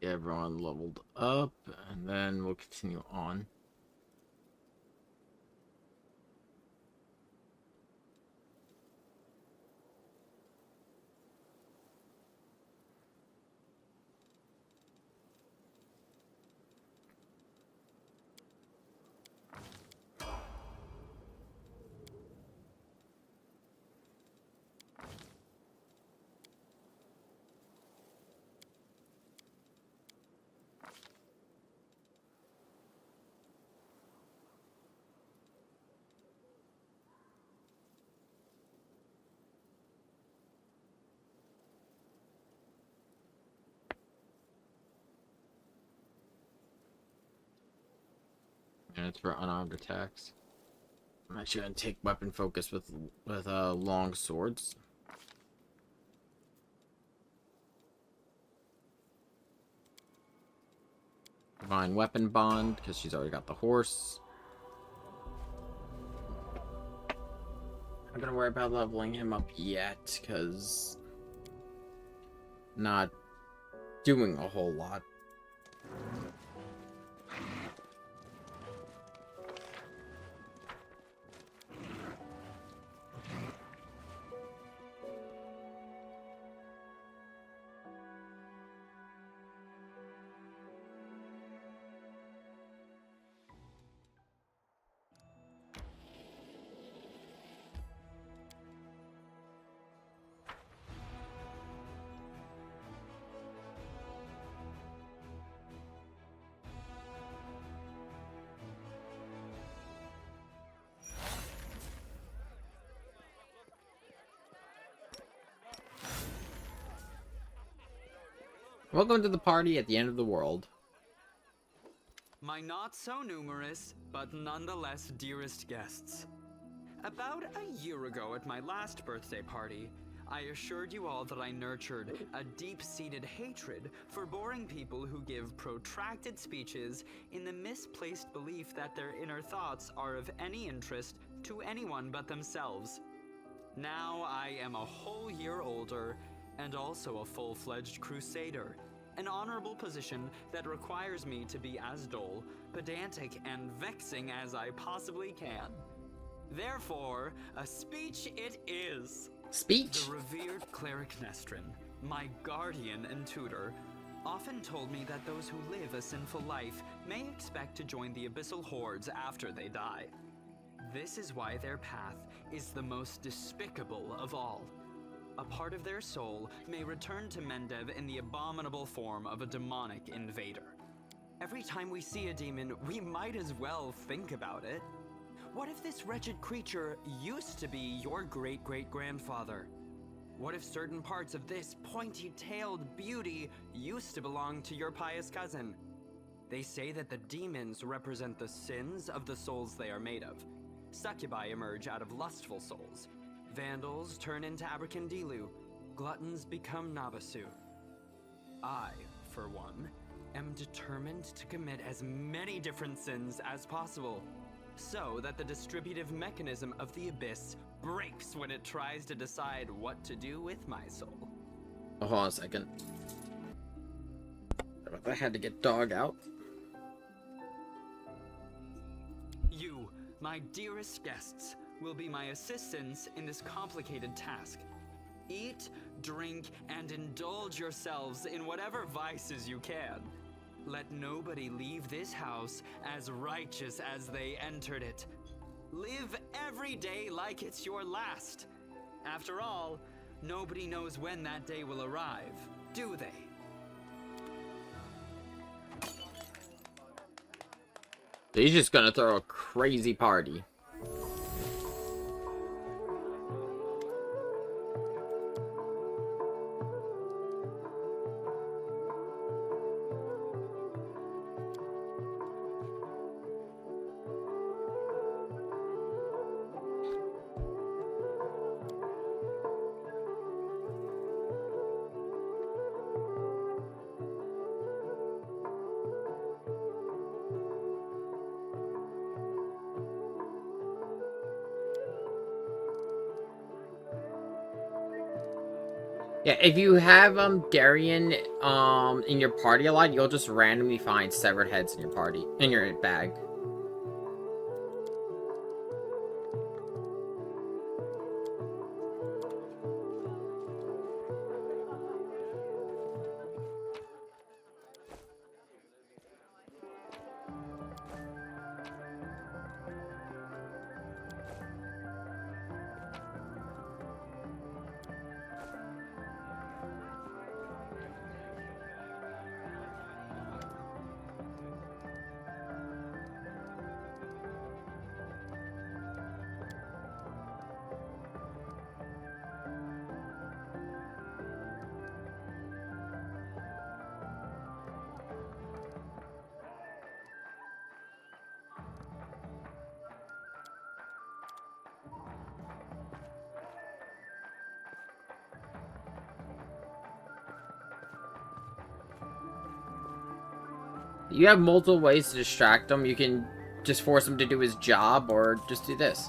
Get everyone leveled up, and then we'll continue on. And it's for unarmed attacks. I'm actually gonna take weapon focus with long swords. Divine weapon bond because she's already got the horse. I'm gonna worry about leveling him up yet because not doing a whole lot. Welcome to the party at the end of the world. My not so numerous, but nonetheless dearest guests. About a year ago at my last birthday party, I assured you all that I nurtured a deep-seated hatred for boring people who give protracted speeches in the misplaced belief that their inner thoughts are of any interest to anyone but themselves. Now I am a whole year older and also a full-fledged crusader, an honorable position that requires me to be as dull, pedantic, and vexing as I possibly can. Therefore, a speech it is. Speech? The revered cleric Nestrin, my guardian and tutor, often told me that those who live a sinful life may expect to join the abyssal hordes after they die. This is why their path is the most despicable of all. A part of their soul may return to Mendev in the abominable form of a demonic invader. Every time we see a demon, we might as well think about it. What if this wretched creature used to be your great-great-grandfather? What if certain parts of this pointy-tailed beauty used to belong to your pious cousin? They say that the demons represent the sins of the souls they are made of. Succubi emerge out of lustful souls. Vandals turn into Abracandilu. Gluttons become Nabasu. I, for one, am determined to commit as many different sins as possible, so that the distributive mechanism of the abyss breaks when it tries to decide what to do with my soul. Oh, hold on a second. I had to get dog out. You, my dearest guests, will be my assistants in this complicated task. Eat, drink, and indulge yourselves in whatever vices you can. Let nobody leave this house as righteous as they entered it. Live every day like it's your last. After all, nobody knows when that day will arrive, do they? He's just gonna throw a crazy party. Yeah, if you have Darian in your party a lot, you'll just randomly find severed heads in your party in your bag. You have multiple ways to distract him. You can just force him to do his job, or just do this.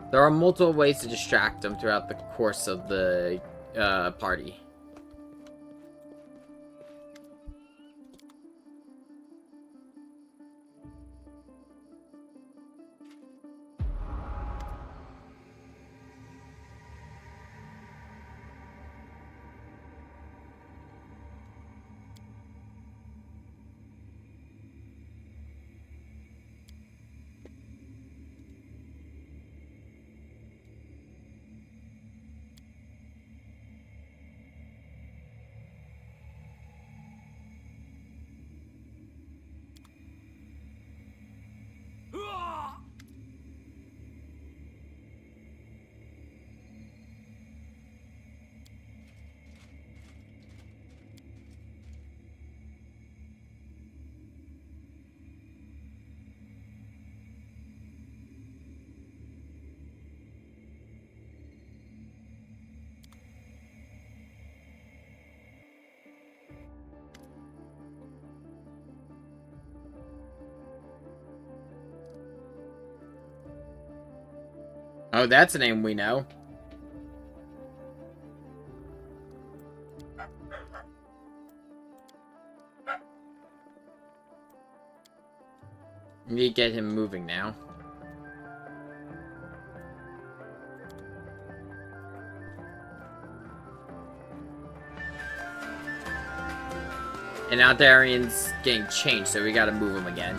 There are multiple ways to distract him throughout the course of the party. Oh, that's a name we know. We need to get him moving now. And now Darian's getting changed, so we gotta move him again.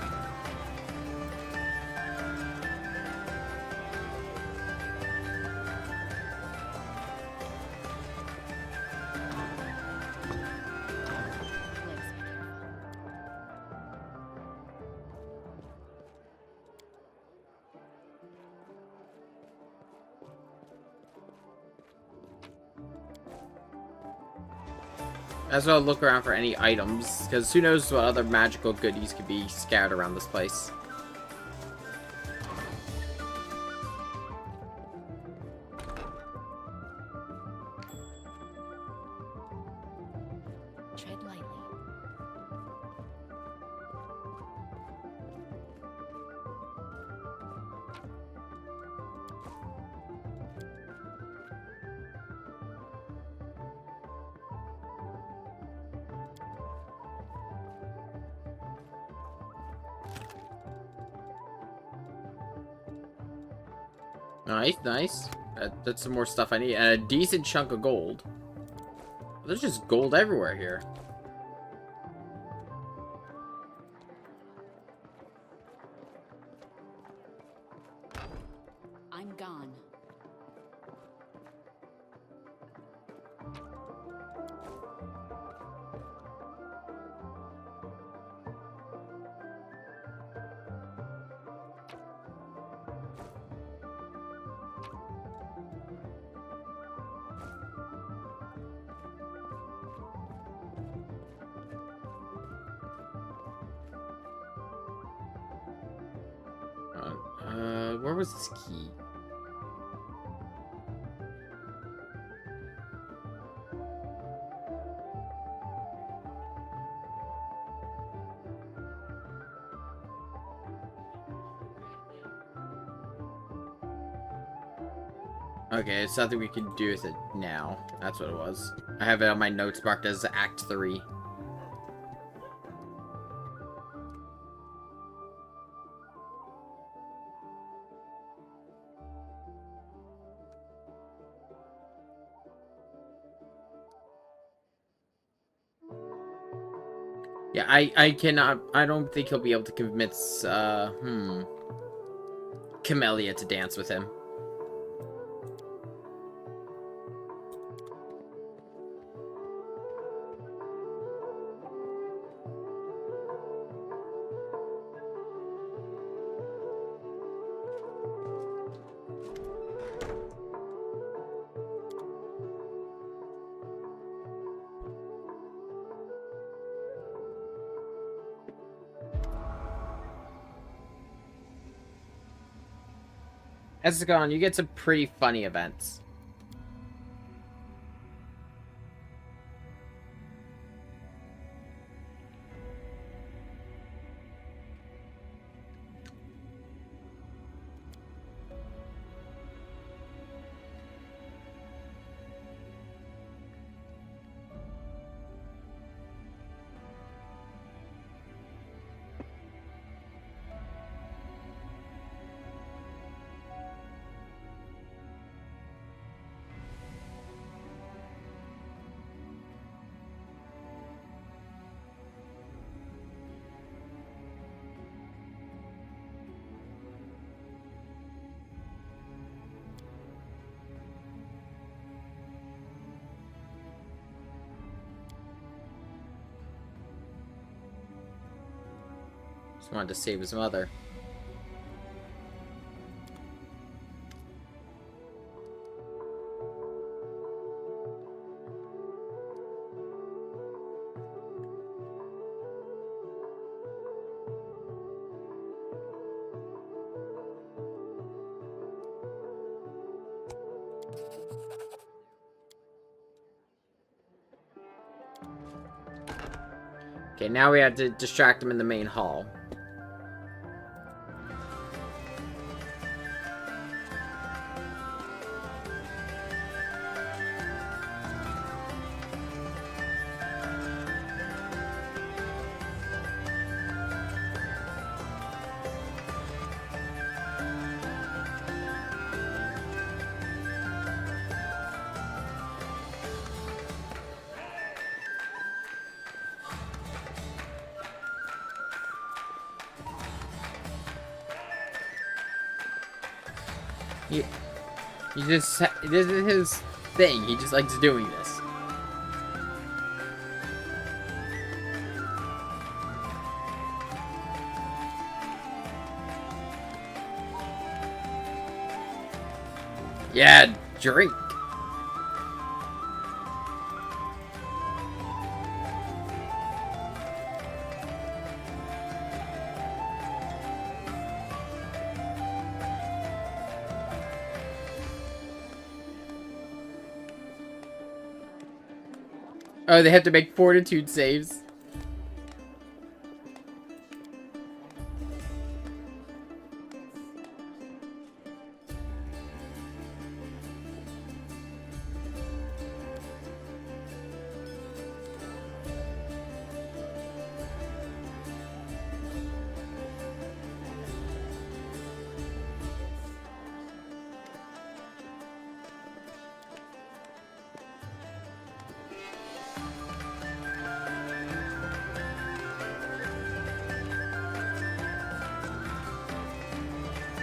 As well, look around for any items, because who knows what other magical goodies could be scattered around this place. Tread lightly. Nice, nice. That's some more stuff I need. And a decent chunk of gold. There's just gold everywhere here. I'm gone. Where was this key? Okay, it's something we can do with it now. That's what it was. I have it on my notes marked as Act 3. Yeah, I cannot, I don't think he'll be able to convince, Camellia to dance with him. As it's gone, you get some pretty funny events. Just wanted to save his mother. Okay, now we have to distract him in the main hall. He just, this is his thing. He just likes doing this. Yeah, drink. Oh, they have to make fortitude saves.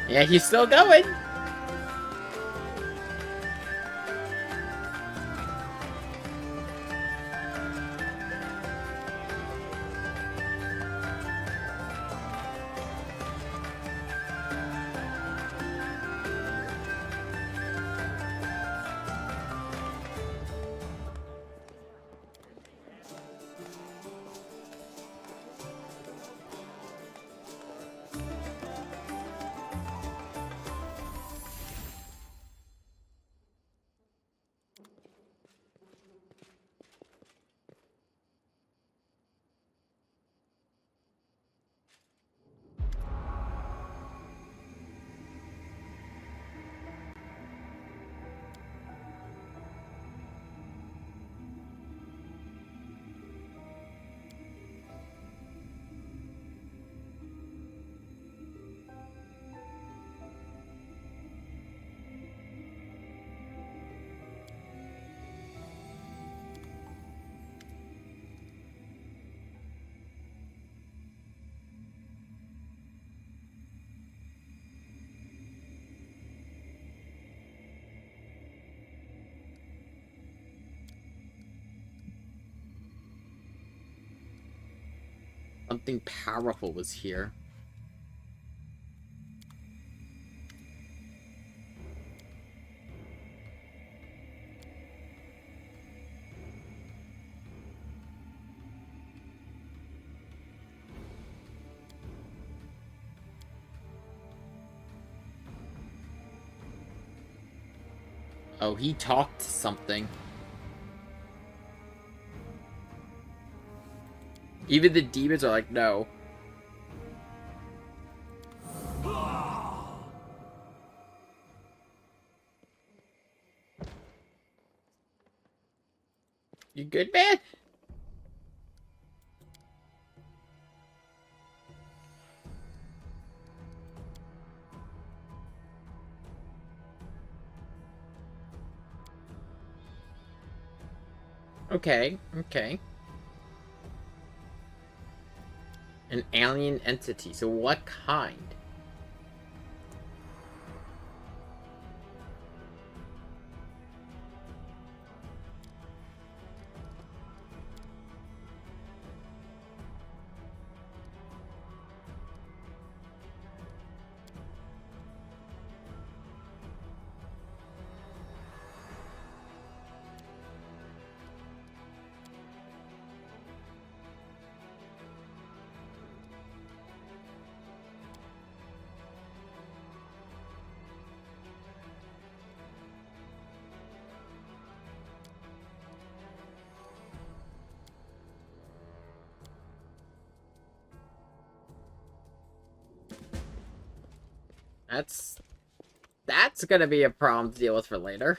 Yeah, he's still going. Something powerful was here. Oh, he talked something. Even the demons are like, no. You good, man? Okay, okay. An alien entity. So what kind? That's gonna be a problem to deal with for later.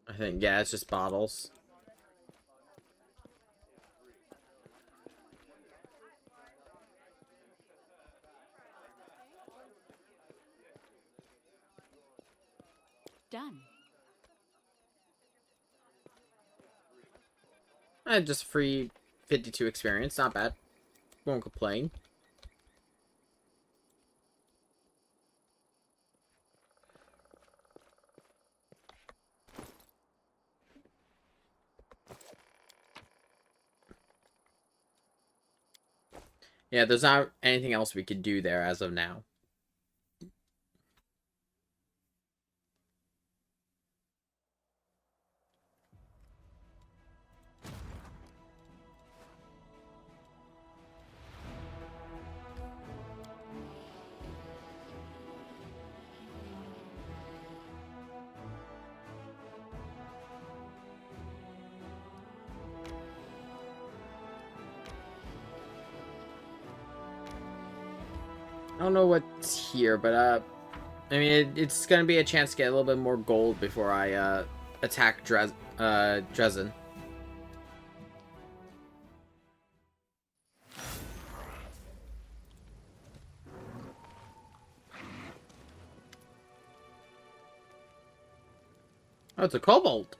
I think, yeah, it's just bottles. Done. Just free 52 experience, not bad. Won't complain. Yeah, there's not anything else we could do there as of now. I don't know what's here, but I mean, it's gonna be a chance to get a little bit more gold before I attack Dresden. Oh, it's a kobold.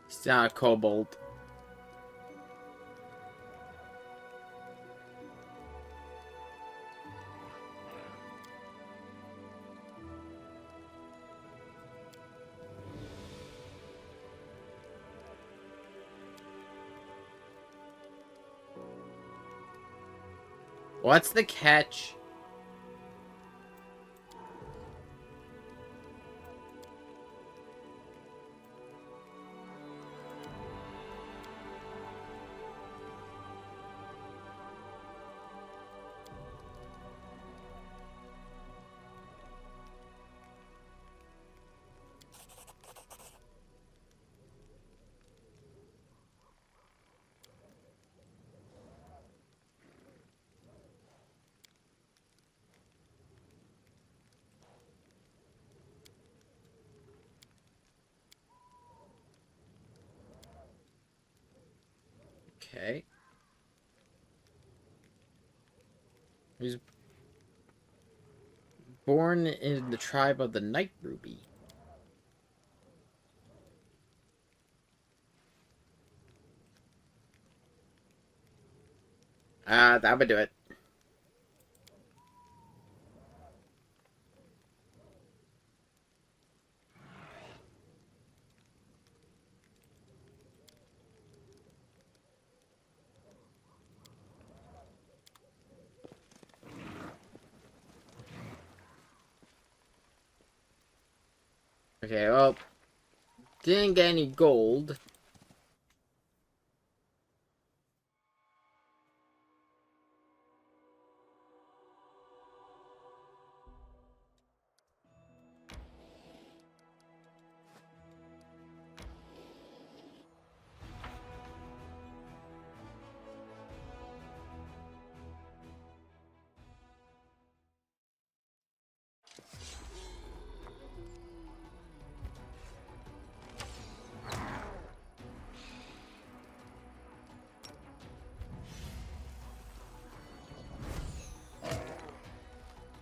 It's not a kobold. What's the catch? Okay. He's born in the tribe of the Night Ruby. That would do it. Okay, well, didn't get any gold.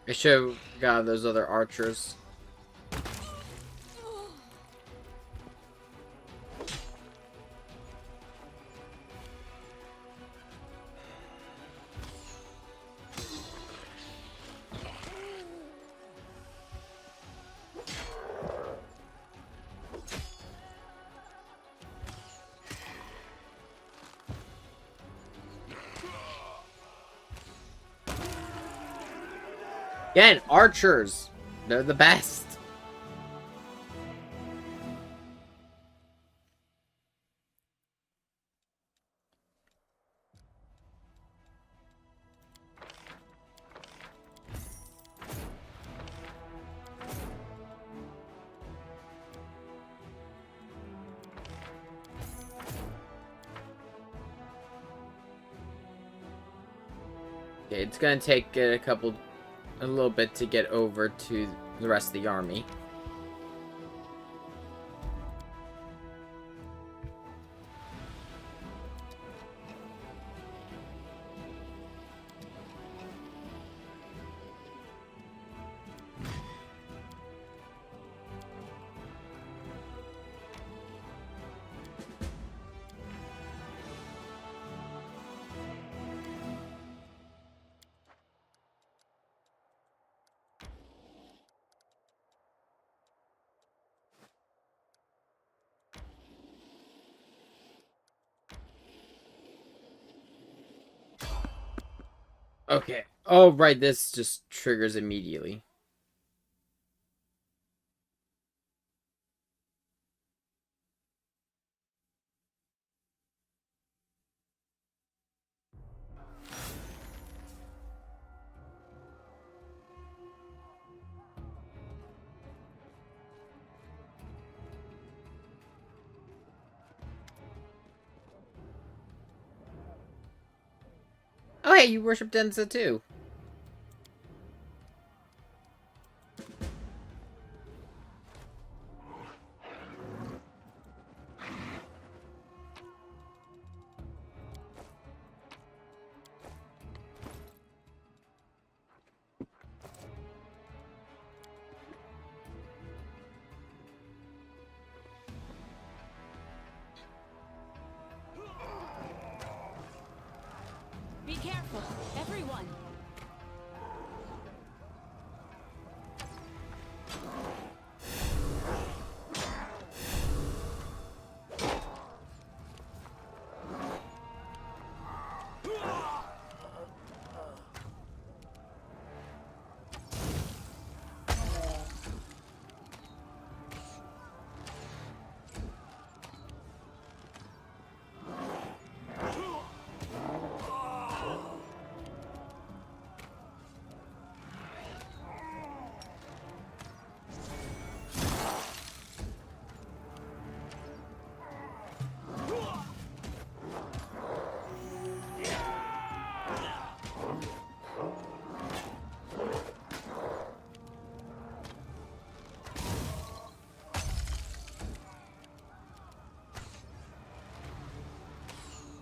I should have got those other archers. Again, archers. They're the best. Okay, it's gonna take a little bit to get over to the rest of the army. Okay. Oh, right, this just triggers immediately. Oh, hey, you worship Denza too. Be careful, everyone.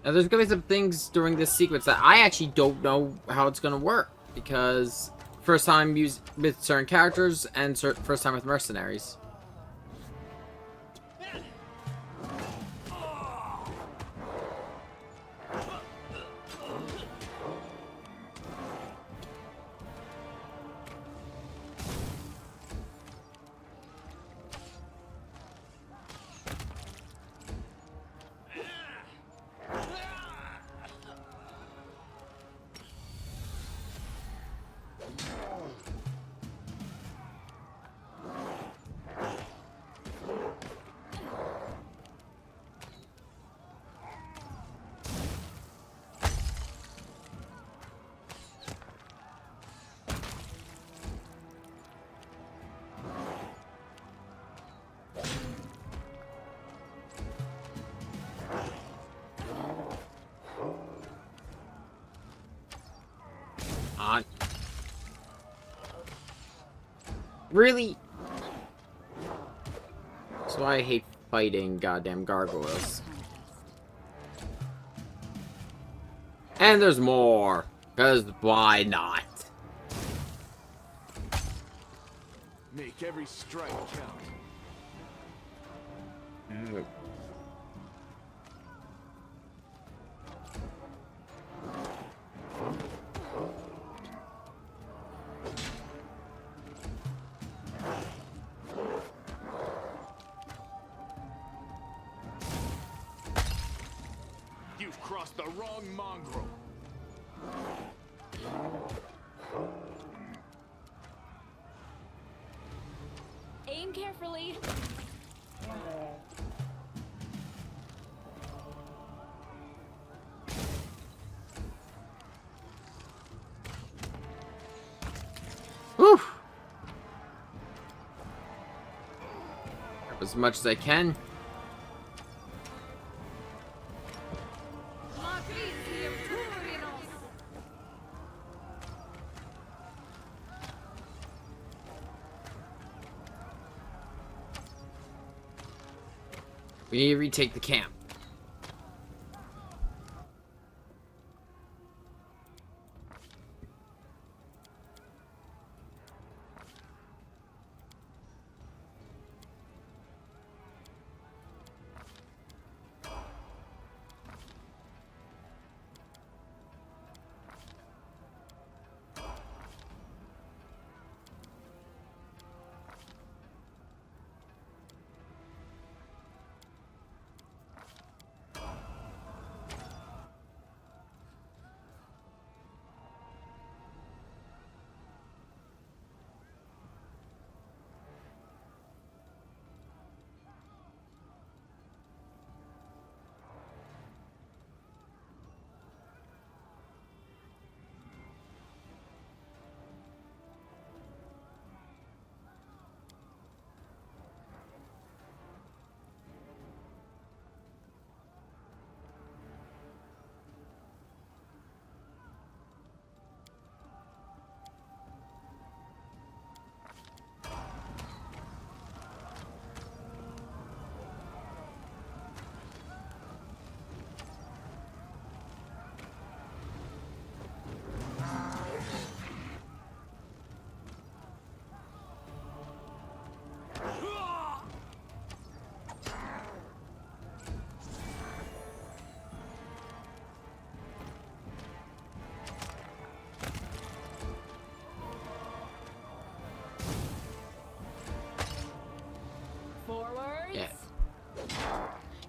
Now, there's gonna be some things during this sequence that I actually don't know how it's gonna work, because first time with certain characters and first time with mercenaries. Really? So I hate fighting goddamn gargoyles. And there's more. Because why not? Make every strike count. You've crossed the wrong mongrel. Aim carefully. Whew. As much as I can. We need to retake the camp. Yeah.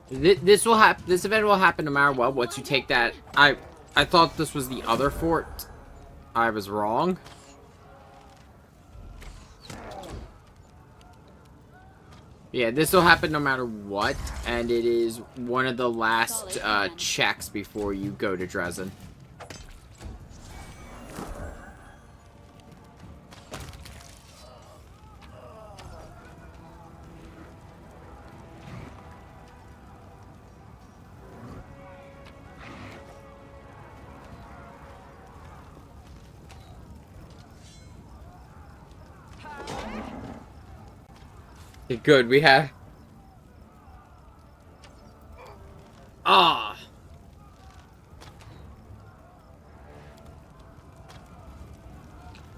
This will happen. This event will happen no matter what. Once you take that, I thought this was the other fort. I was wrong. Yeah, this will happen no matter what, and it is one of the last checks before you go to Dresden. Good, we have... Ah!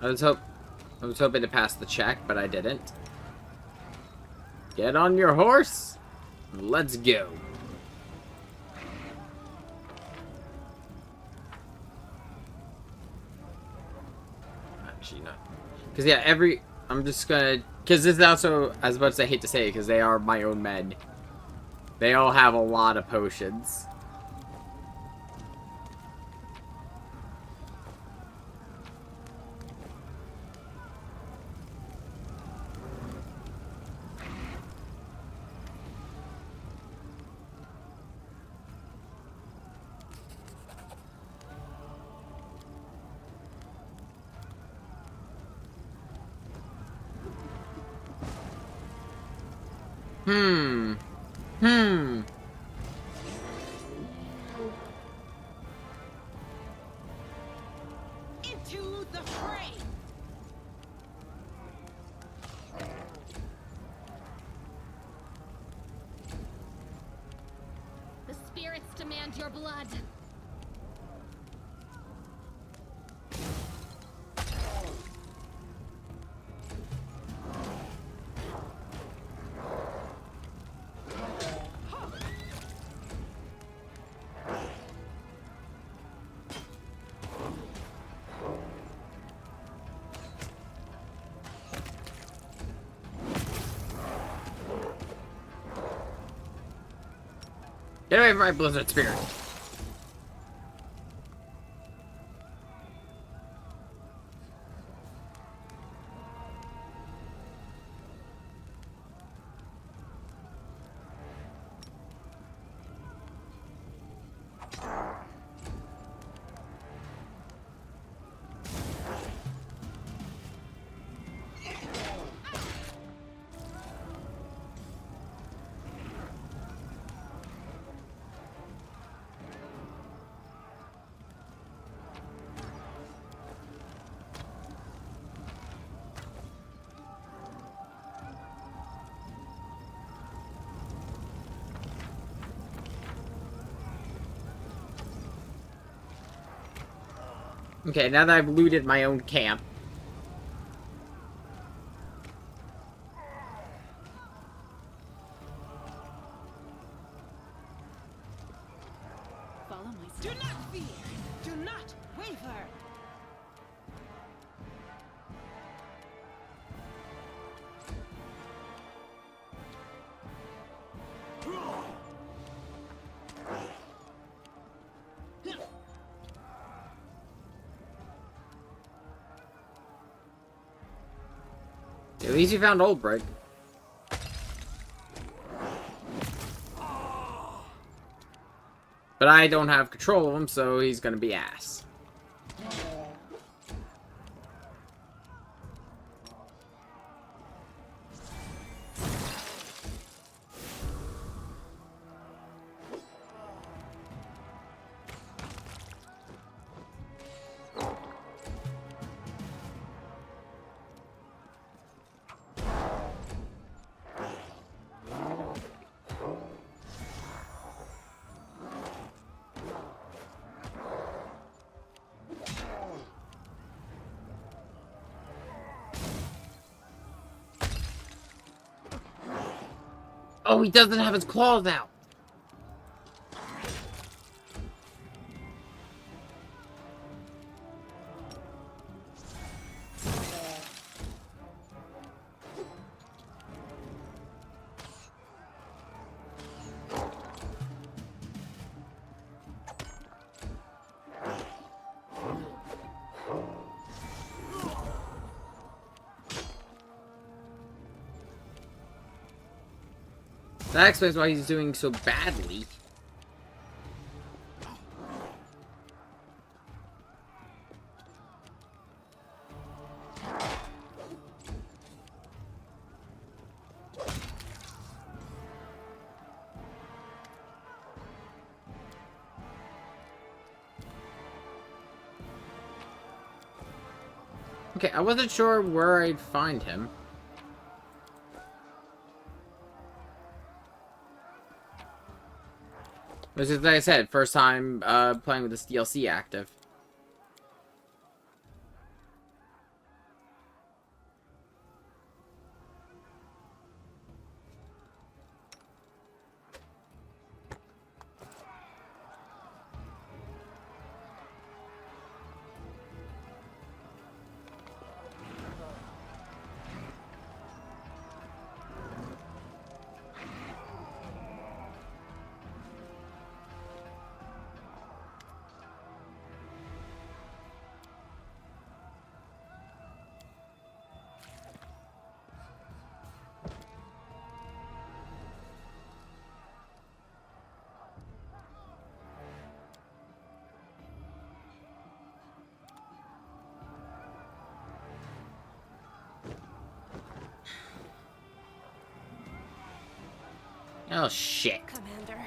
I was hoping to pass the check, but I didn't. Get on your horse. Let's go. Actually, not. Because, yeah, I'm just gonna... Because this is also, as much as I hate to say it, because they are my own men. They all have a lot of potions. Into the fray! The spirits demand your blood. Get away from my blizzard spirit. Okay, now that I've looted my own camp. Follow my Do not fear! Do not waver! At least you found Old Brick. But I don't have control of him, so he's gonna be ass. Oh, he doesn't have his claws out. That explains why he's doing so badly. Okay, I wasn't sure where I'd find him. Which is, like I said, first time playing with this DLC active. Oh, shit. Commander,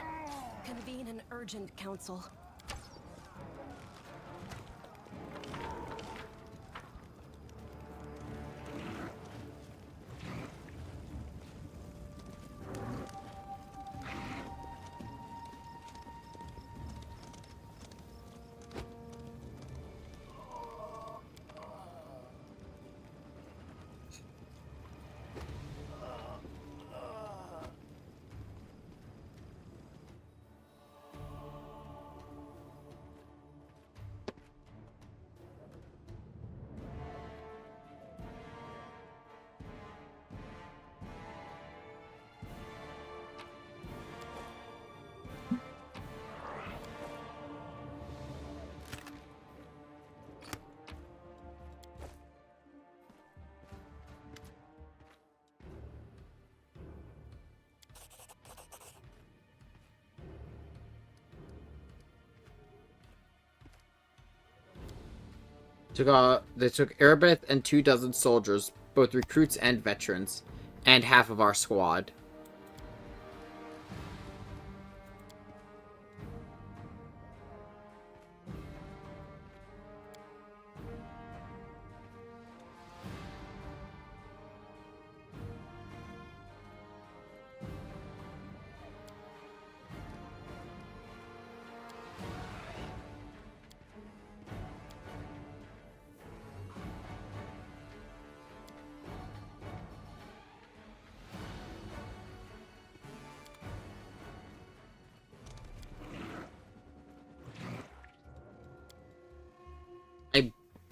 convene an urgent council. They took Erebeth and 24 soldiers, both recruits and veterans, and half of our squad.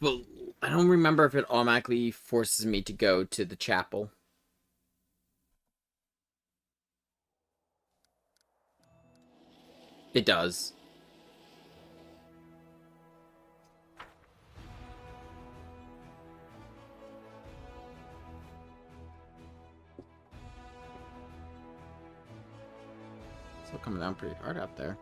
But I don't remember if it automatically forces me to go to the chapel. It does. Still coming down pretty hard out there.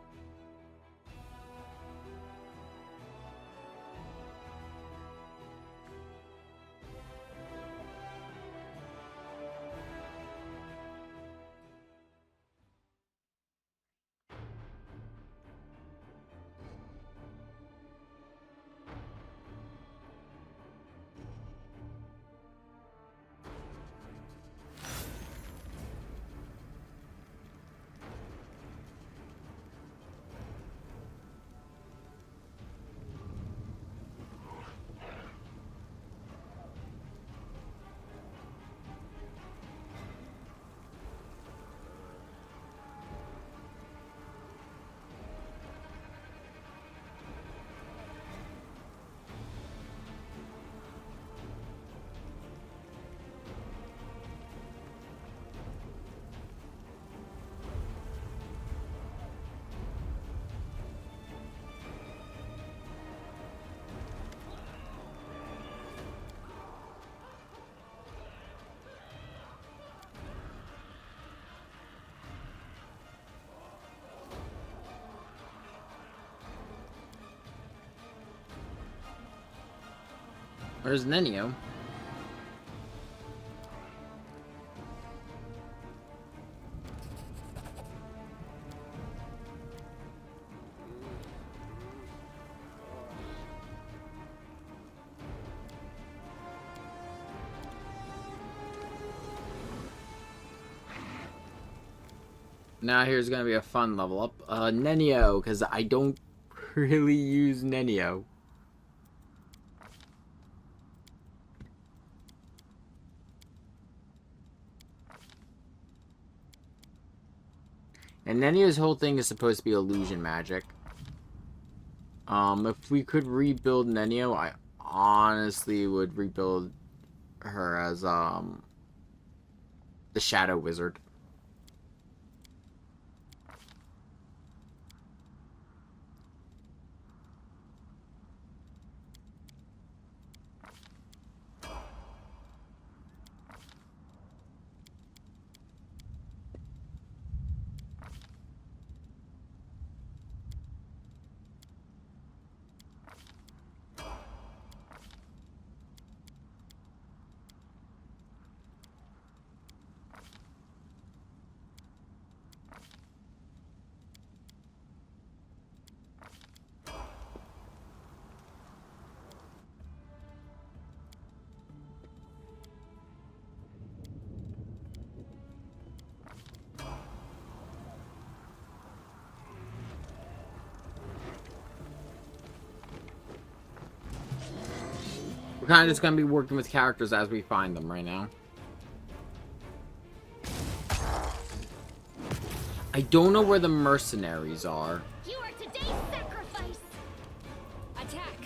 Where's Nenio? Now here's gonna be a fun level up. Nenio, because I don't really use Nenio. And Nenio's whole thing is supposed to be illusion magic. If we could rebuild Nenio, I honestly would rebuild her as, the Shadow Wizard. We're kind of just going to be working with characters as we find them right now. I don't know where the mercenaries are. You are today's sacrifice. Attack.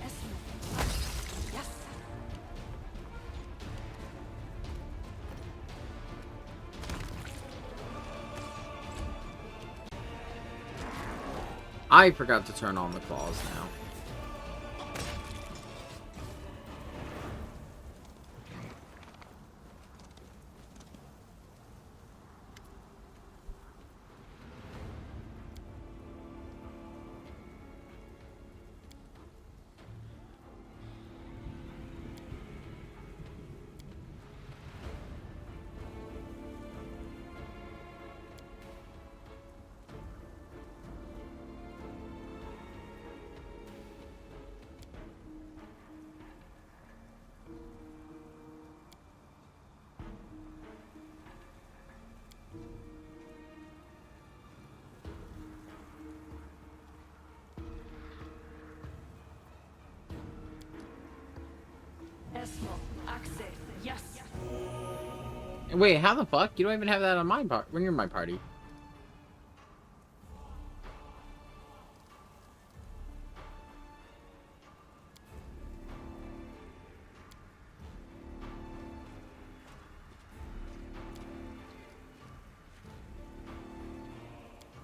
Yes. I forgot to turn on the claws now. Yes. Wait, how the fuck? You don't even have that on my part when you're in my party.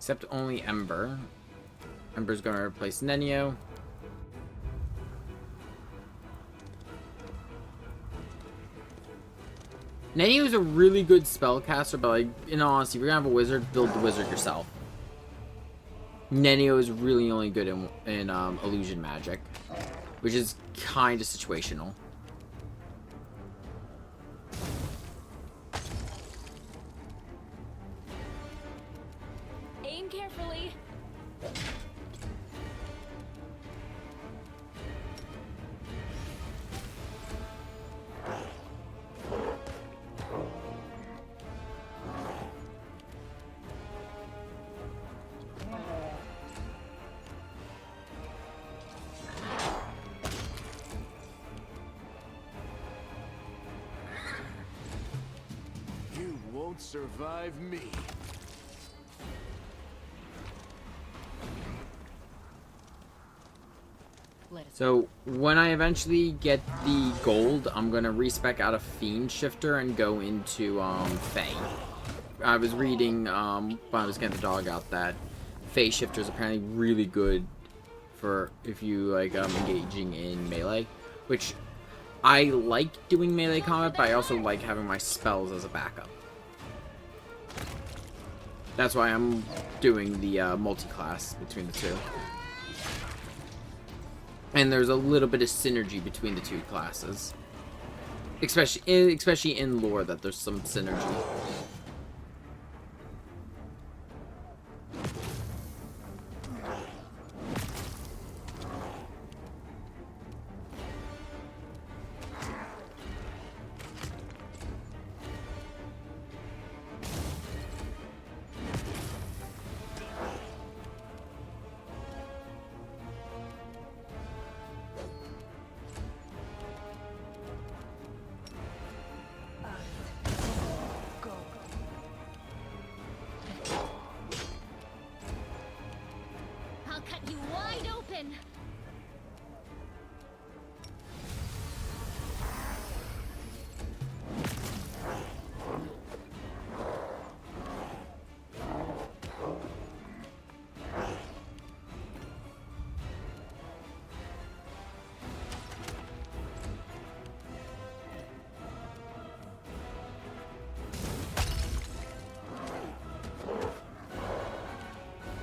Except only Ember. Ember's going to replace Nenio. Nenio is a really good spellcaster, but like, in all honesty, if you're gonna have a wizard, build the wizard yourself. Nenio is really only good in illusion magic, which is kind of situational. Aim carefully. You won't survive me. So when I eventually get the gold, I'm gonna respec out of Fiend Shifter and go into Fey. I was reading when I was getting the dog out that Fey Shifter is apparently really good for if you like engaging in melee, which I like doing melee combat, but I also like having my spells as a backup. That's why I'm doing the multi-class between the two. And there's a little bit of synergy between the two classes. Especially in lore that there's some synergy. I'll cut you wide open.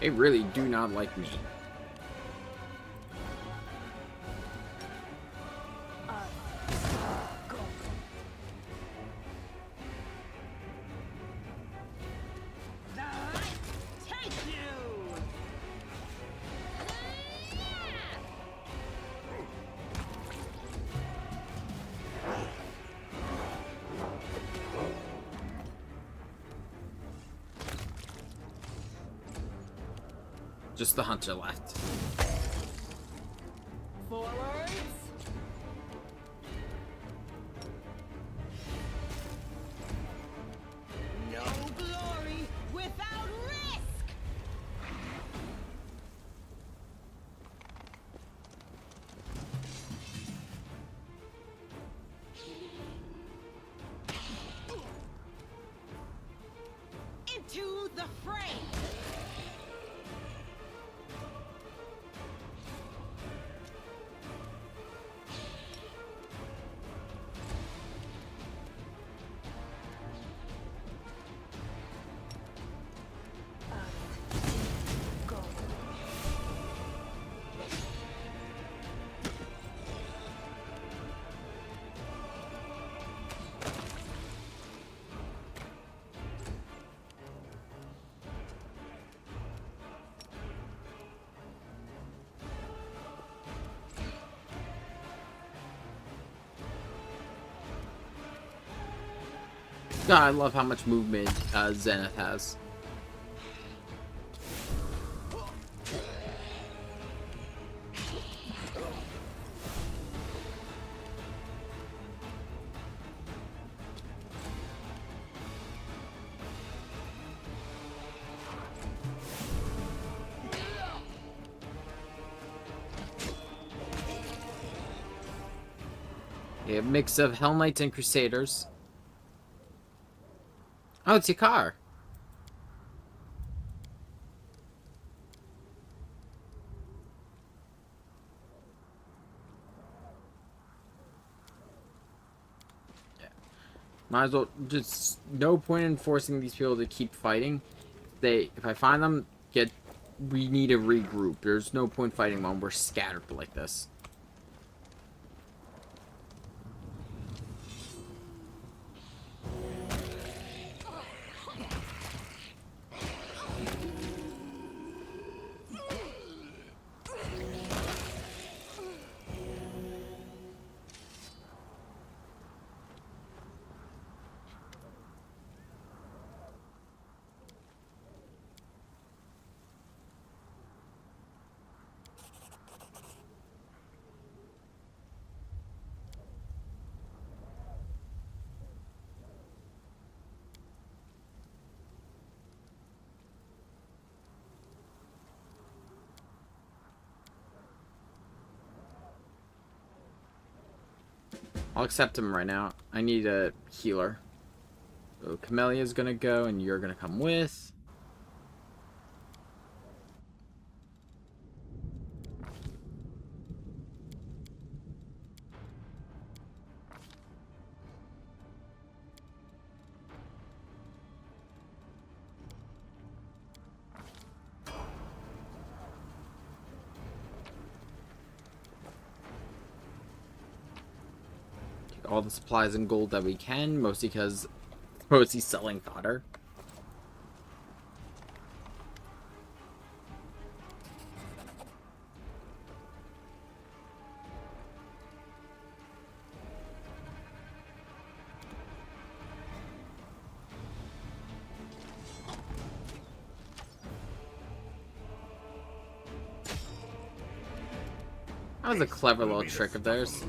They really do not like me. Just the hunter left. Forwards. No glory without risk. Into the fray. God, I love how much movement Zenith has. A mix of Hell Knights and Crusaders. Oh, it's your car. Might as well just no point in forcing these people to keep fighting. If I find them, we need to regroup. There's no point fighting when we're scattered like this. I'll accept him right now. I need a healer. So Camellia's gonna go, and you're gonna come with. Take all the supplies and gold that we can, mostly because mostly selling fodder. That was a clever little trick of theirs.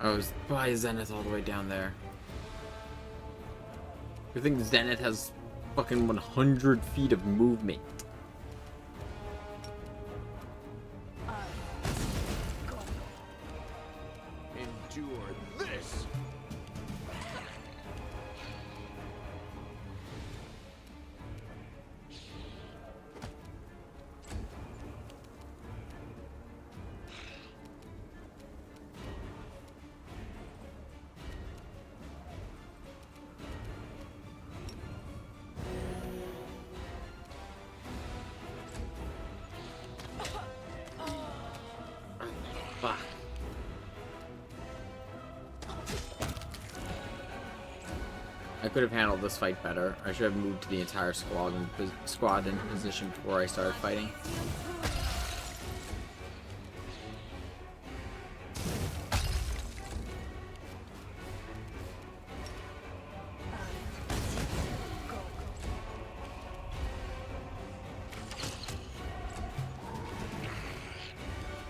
Oh, why is Zenith all the way down there? I think Zenith has fucking 100 feet of movement. Endure this! Fuck. I could have handled this fight better. I should have moved the entire squad in position before I started fighting.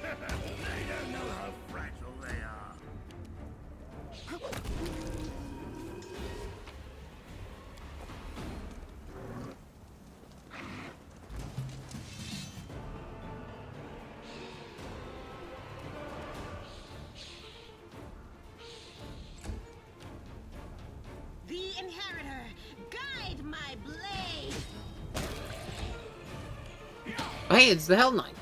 They don't know how fragile they are. The Inheritor, guide my blade! Oh, hey, it's the Hell Knights.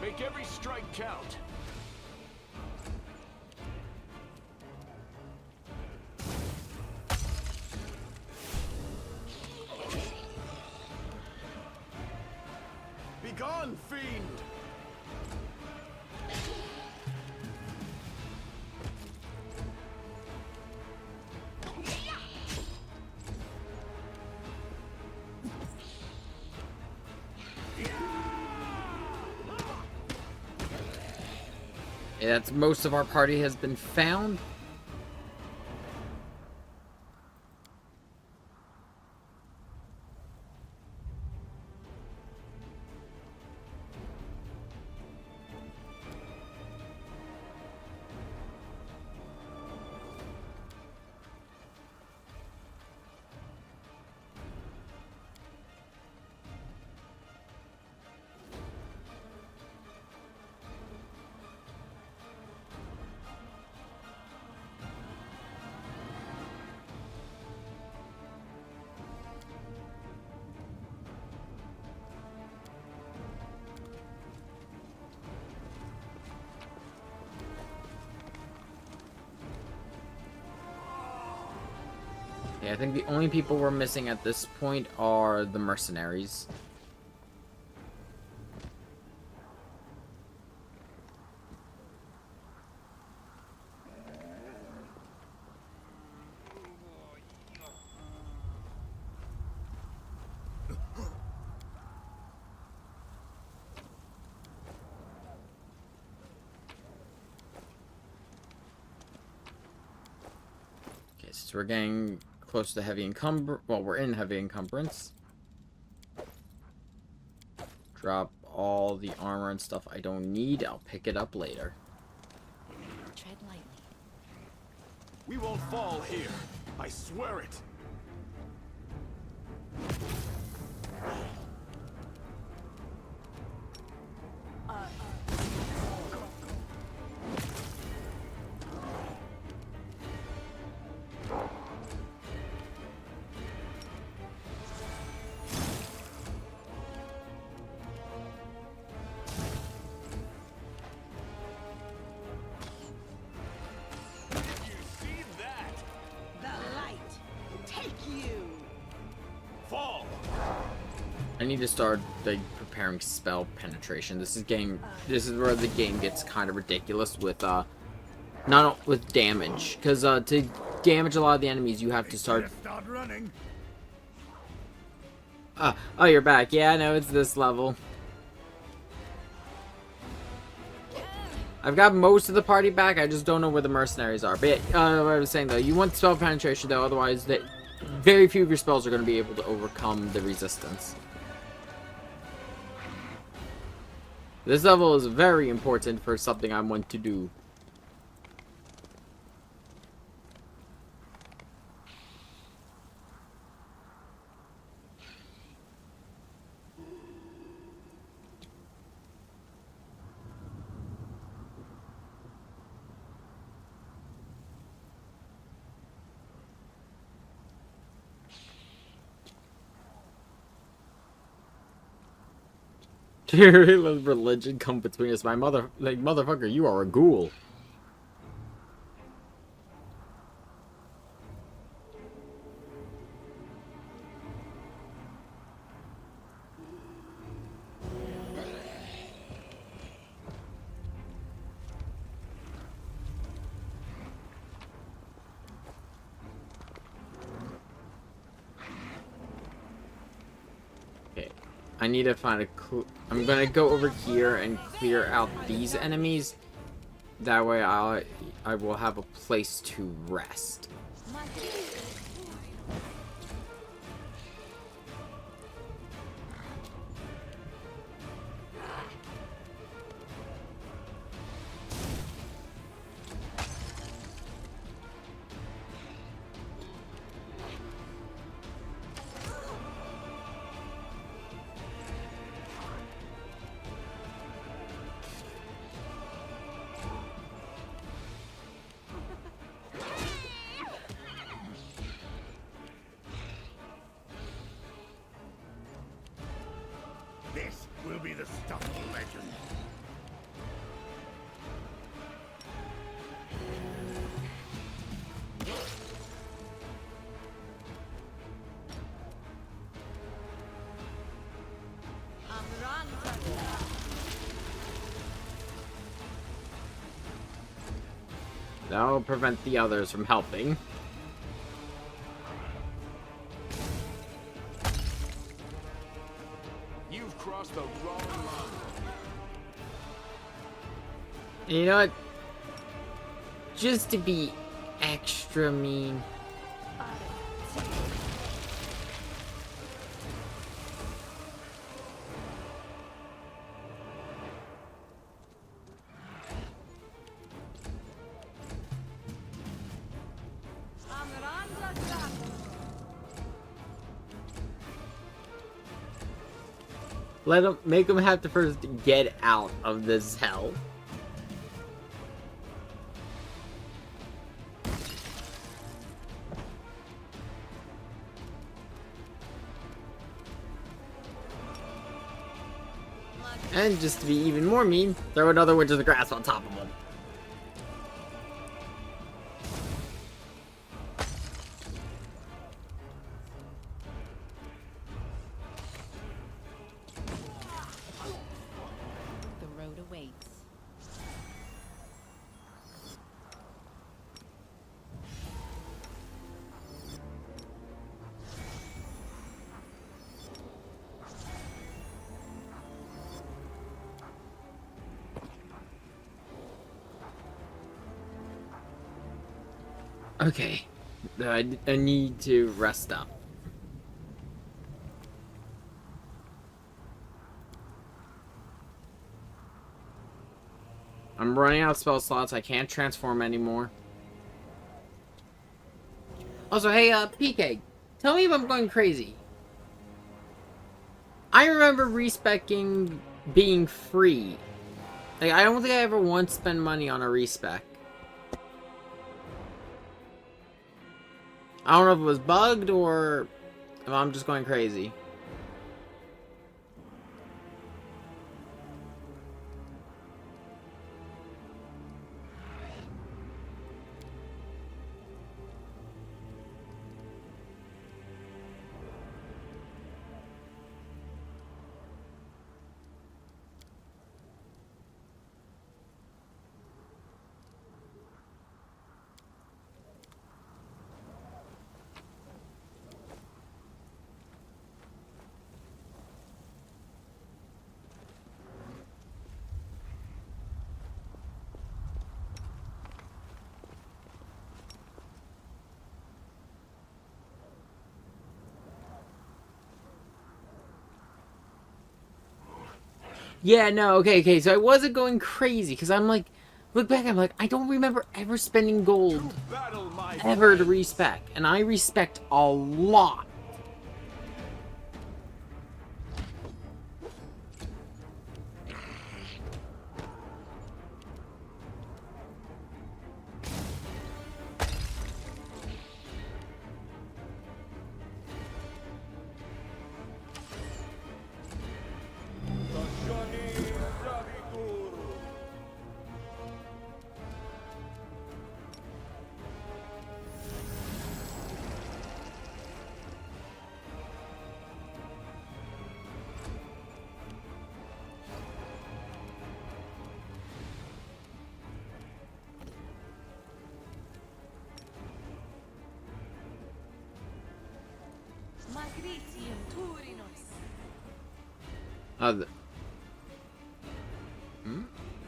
Make every strike count. Begone, fiend! Yeah, that's most of our party has been found. Okay, I think the only people we're missing at this point are the mercenaries. Okay, so we're getting close to heavy encumber. Well, we're in heavy encumbrance. Drop all the armor and stuff I don't need. I'll pick it up later. Tread lightly. We won't fall here. I swear it. I need to start like preparing spell penetration. This is where the game gets kind of ridiculous with not with damage, because to damage a lot of the enemies you have to start running. Oh, you're back. Yeah, I know it's this level. I've got most of the party back. I just don't know where the mercenaries are. But yeah, what I was saying though, you want spell penetration though, otherwise very few of your spells are going to be able to overcome the resistance. This level is very important for something I want to do. Let religion come between us. Motherfucker, you are a ghoul. I need to find I'm gonna go over here and clear out these enemies. That way I will have a place to rest. This will be the stuff of legend. That'll prevent the others from helping. You've crossed the wrong line. You know what? Just to be extra mean. Make them have to first get out of this hell. And just to be even more mean, throw another Winter of the Grass on top of them. Okay. I need to rest up. I'm running out of spell slots. I can't transform anymore. Also, hey, PK, tell me if I'm going crazy. I remember respecking being free. Like, I don't think I ever once spent money on a respec. I don't know if it was bugged or if I'm just going crazy. Yeah, no, okay, so I wasn't going crazy, because I'm like, look back, I'm like, I don't remember ever spending gold ever to respec, and I respect a lot.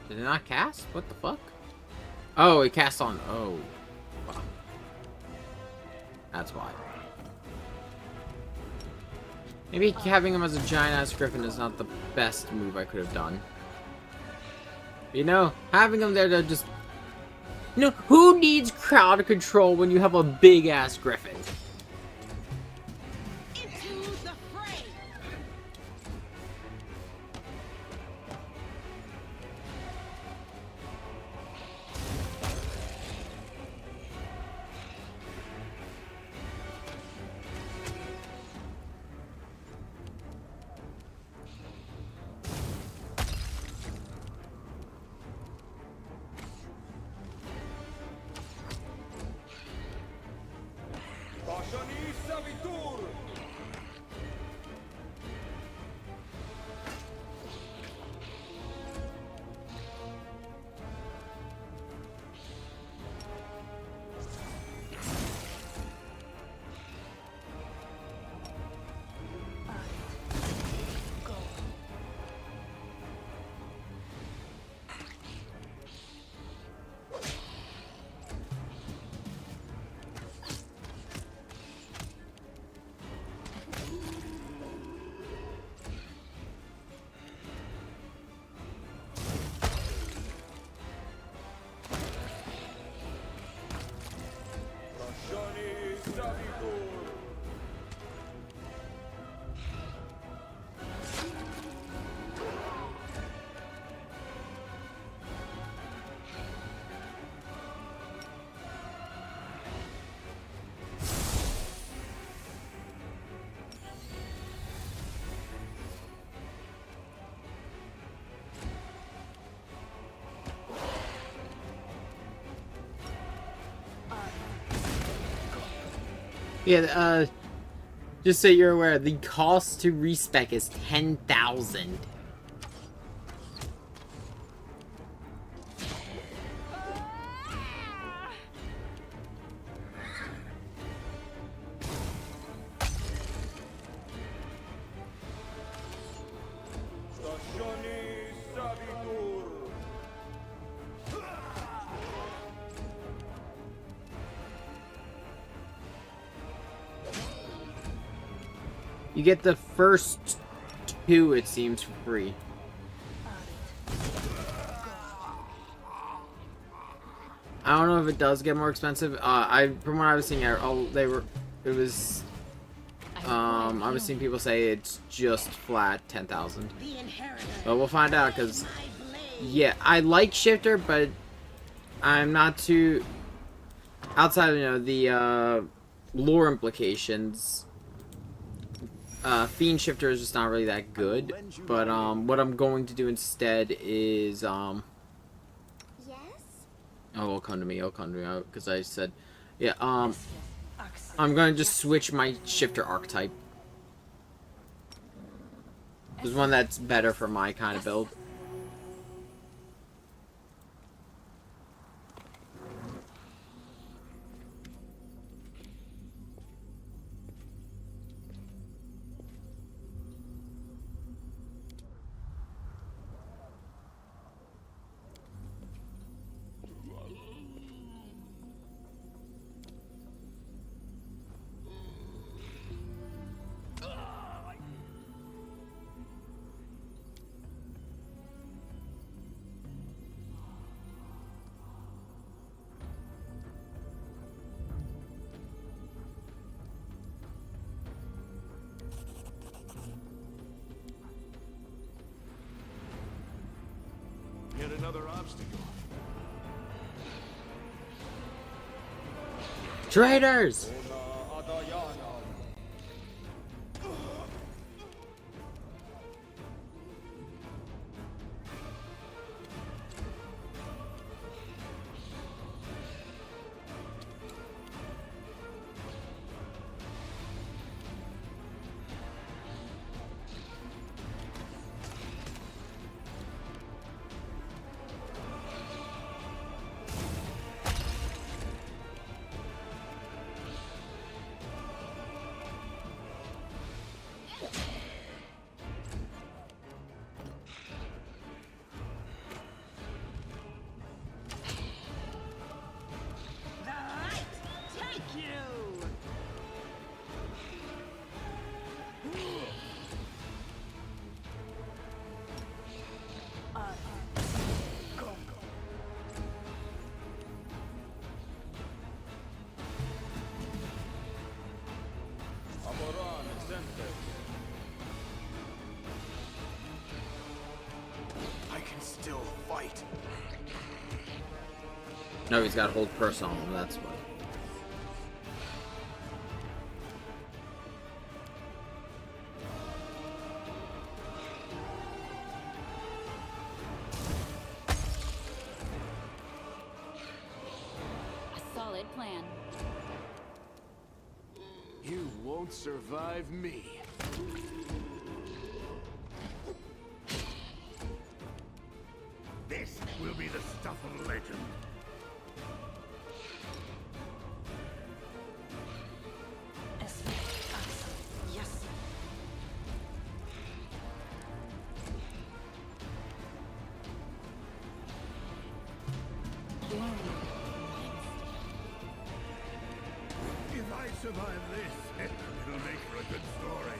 Did it not cast? What the fuck? Oh, it cast on. Oh. Wow. That's why. Maybe having him as a giant-ass griffin is not the best move I could have done. You know, having him there to just... You know, who needs crowd control when you have a big-ass griffin? Yeah, just so you're aware, the cost to respec is 10,000. You get the first 2, it seems, for free. I don't know if it does get more expensive. From what I was seeing, I was seeing people say it's just flat 10,000. But we'll find out, because, yeah, I like Shifter, but I'm not too, outside of, you know, the, lore implications, Fiend Shifter is just not really that good. But, what I'm going to do instead is, Yes? oh, it'll come to me, because I said, yeah, I'm going to just switch my Shifter archetype. There's one that's better for my kind of build. Yet another obstacle. Traitors! I can still fight. No, he's got hold person on him, that's what. A solid plan. You won't survive me. This will be the stuff of legend. Yes. If I survive this, it'll make for a good story.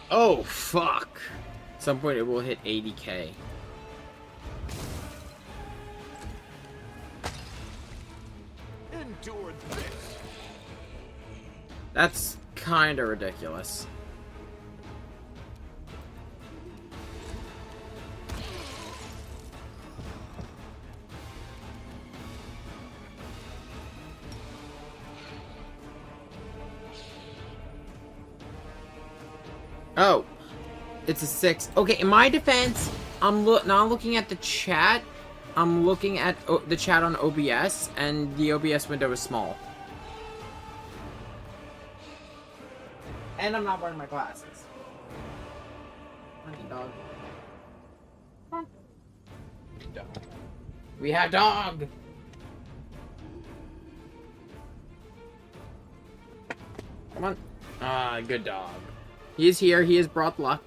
Oh, fuck. At some point it will hit 80k. Endure this. That's kinda ridiculous. Oh, it's a 6. Okay, in my defense, I'm not looking at the chat. I'm looking at the chat on OBS, and the OBS window is small. And I'm not wearing my glasses. Honey dog. Dog. We have dog. Come on. Ah, good dog. He is here. He has brought luck.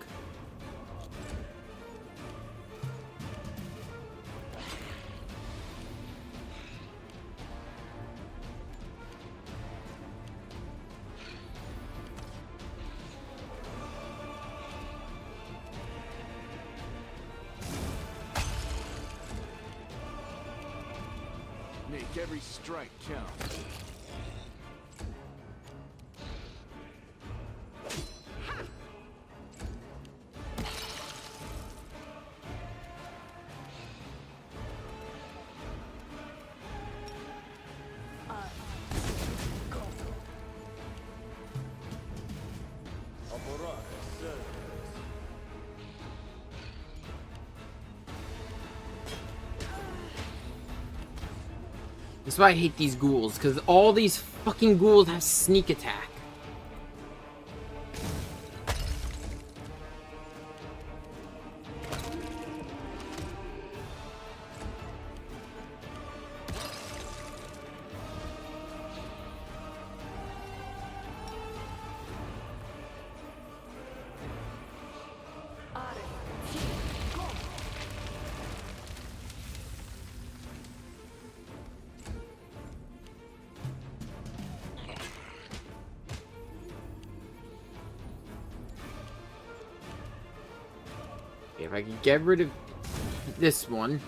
Make every strike count. That's why I hate these ghouls, because all these fucking ghouls have sneak attack. If I could get rid of this one.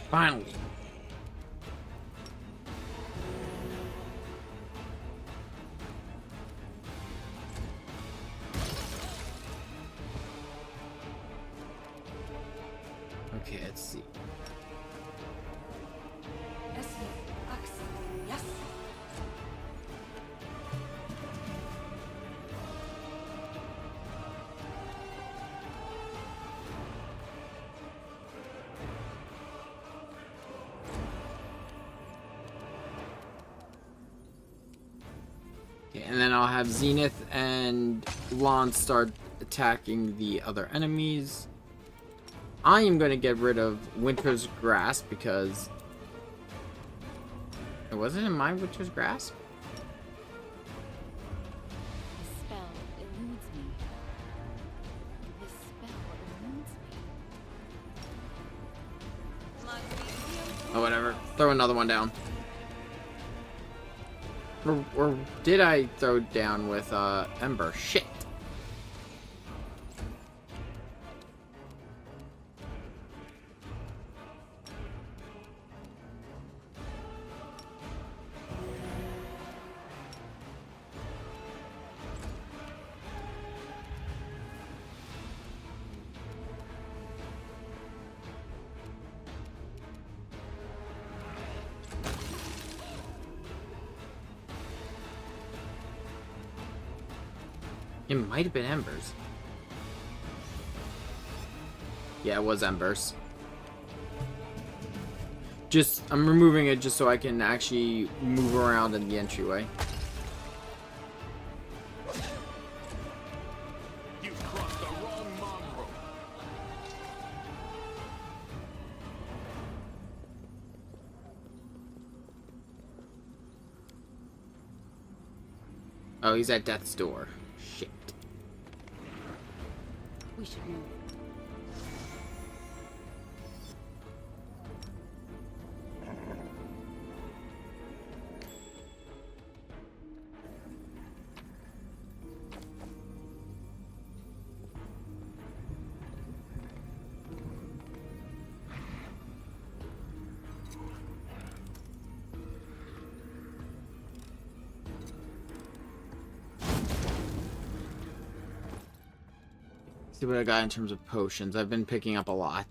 Finally. Okay, let's see. Yes. Okay, and then I'll have Zenith and Lance start attacking the other enemies. I am going to get rid of Winter's Grasp because it wasn't in my Winter's Grasp. The spell eludes me. The spell eludes me. Oh, whatever. Throw another one down. Or did I throw down with Ember? Shit. It might have been Embers. Yeah, it was Embers. I'm removing it just so I can actually move around in the entryway. You crossed the wrong mongrel. Oh, he's at death's door. Shit. We should move. See what I got in terms of potions. I've been picking up a lot.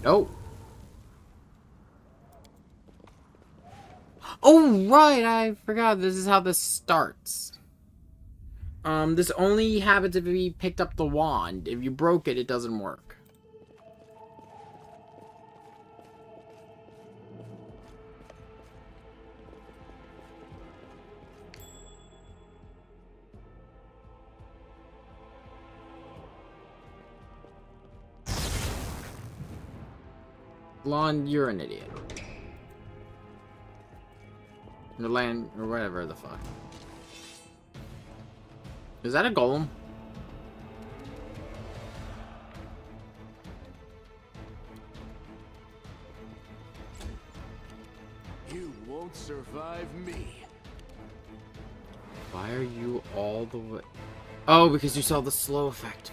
Oh. Oh, right, I forgot this is how this starts. This only happens if you picked up the wand. If you broke it, it doesn't work. Blonde, you're an idiot. The land, or whatever the fuck. Is that a golem? You won't survive me. Why are you all the way... Oh, because you saw the slow effect.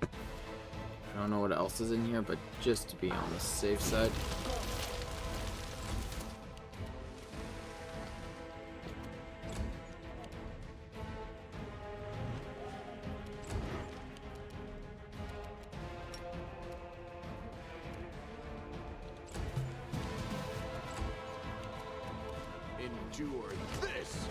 I don't know what else is in here, but just to be on the safe side. Endure this.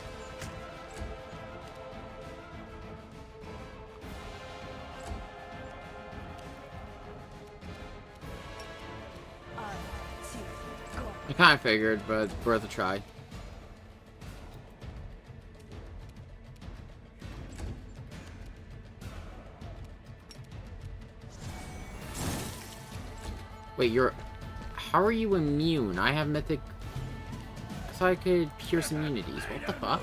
I kind of figured, but worth a try. Wait, you're... How are you immune? I have mythic... I thought I could pierce immunities. What the fuck?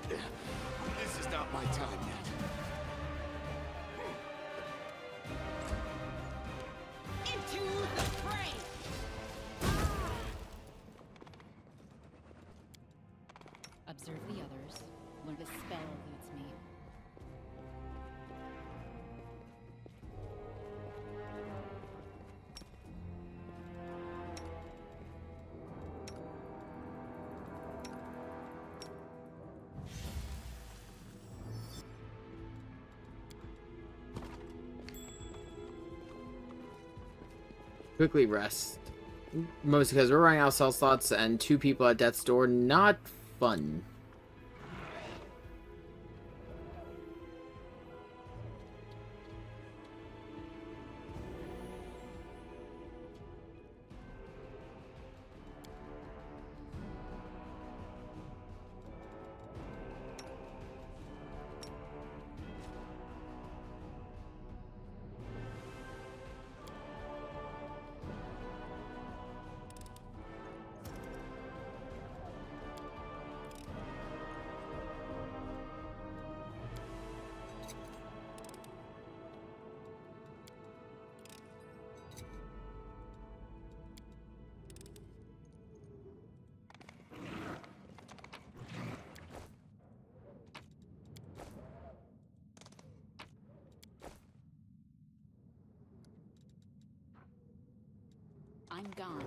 This is not my time yet. Into the fray! Observe the others. Learn a spell eludes me. Quickly rest. Mostly because we're running out of cell slots and 2 people at death's door. Not fun. I'm gone.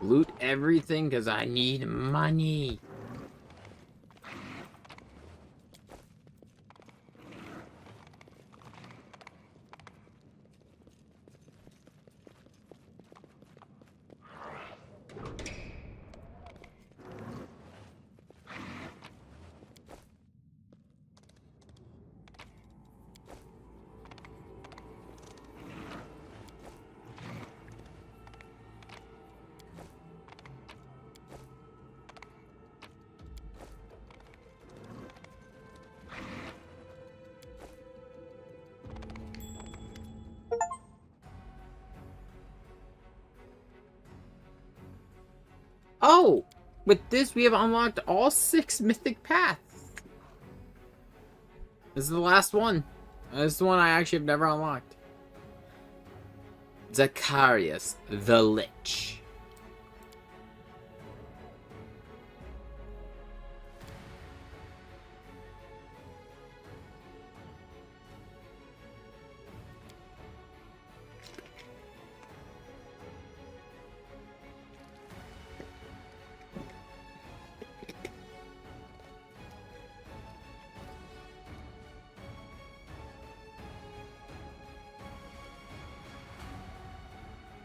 Loot everything because I need money. Oh! With this, we have unlocked all 6 mythic paths. This is the last one. This is the one I actually have never unlocked. Zacharias the Lich.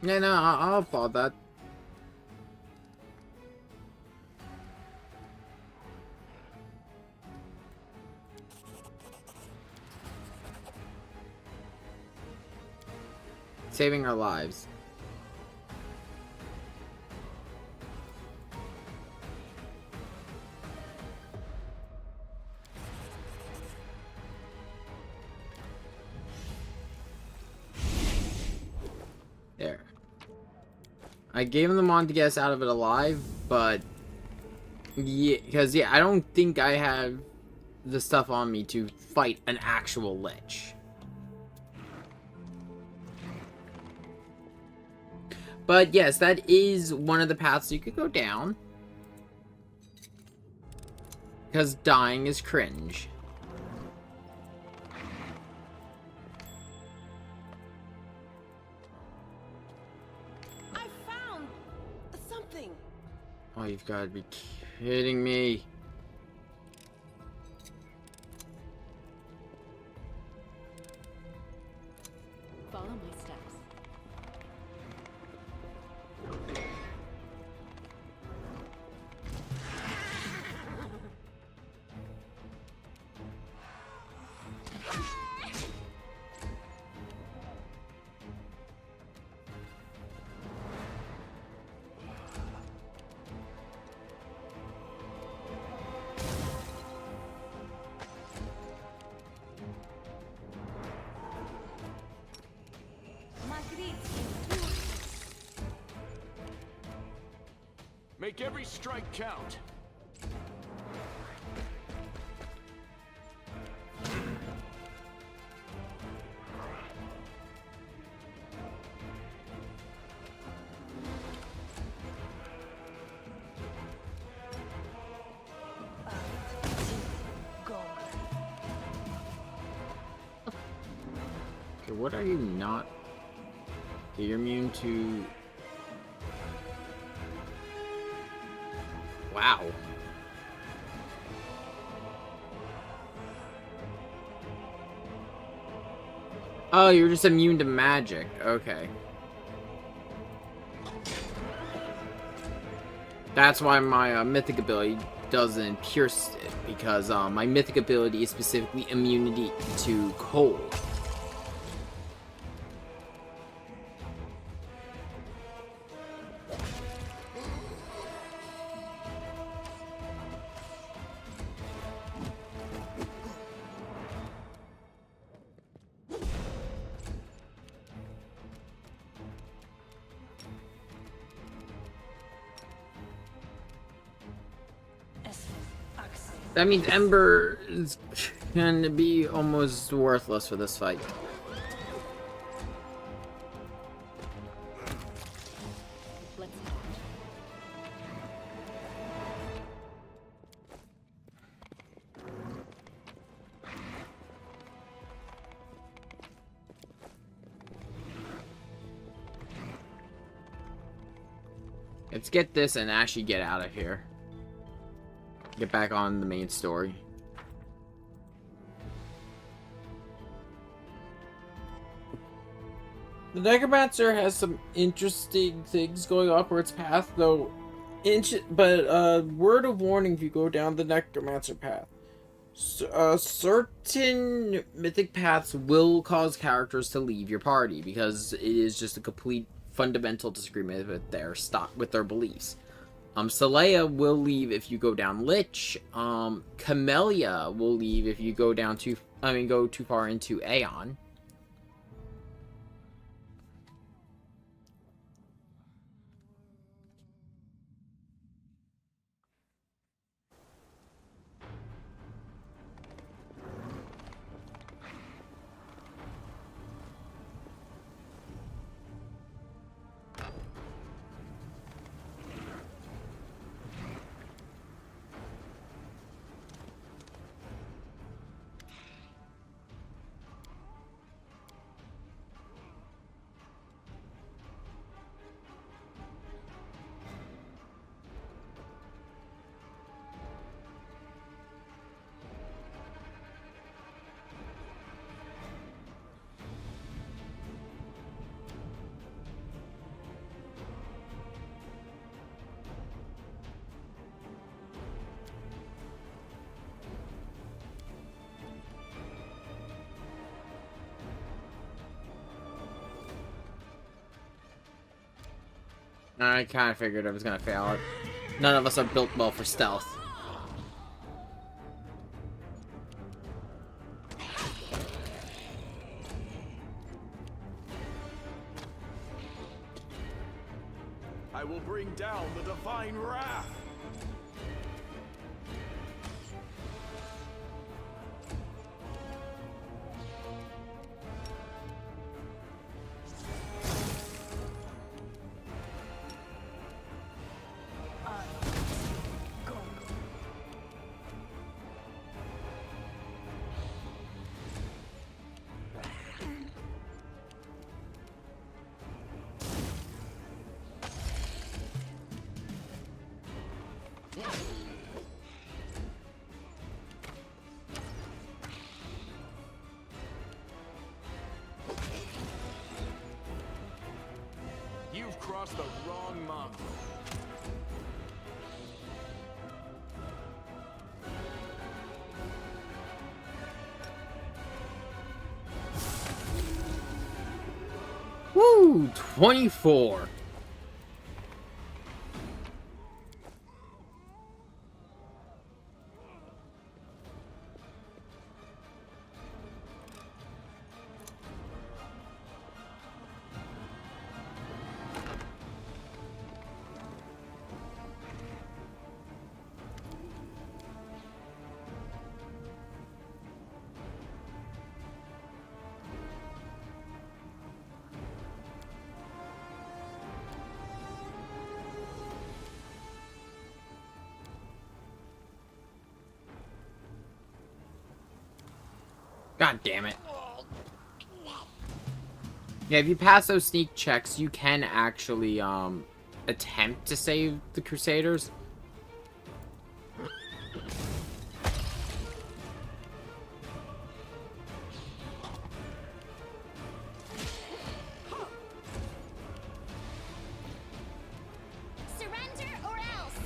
Yeah, no, I'll applaud that. Saving our lives. There. I gave him the mon to get us out of it alive, but yeah, because I don't think I have the stuff on me to fight an actual lich. But yes, that is one of the paths you could go down. Because dying is cringe. I found something. Oh, you've got to be kidding me. Follow my steps. Make every strike count. Okay, what are you not? Okay, you're immune to... Wow. Oh, you're just immune to magic. Okay. That's why my mythic ability doesn't pierce it, because my mythic ability is specifically immunity to cold. That means Ember is going to be almost worthless for this fight. Let's get this and actually get out of here. Get back on the main story. The Necromancer has some interesting things going on for its path, though. Word of warning if you go down the Necromancer path. Certain mythic paths will cause characters to leave your party because it is just a complete fundamental disagreement with their beliefs. Celea will leave if you go down Lich. Camellia will leave if you go too far into Aeon. I kind of figured I was gonna fail it. None of us are built well for stealth. I will bring down the divine wrath. You've crossed the wrong monk. Woo! 24. God damn it. Yeah, if you pass those sneak checks, you can actually, attempt to save the Crusaders. Surrender or else.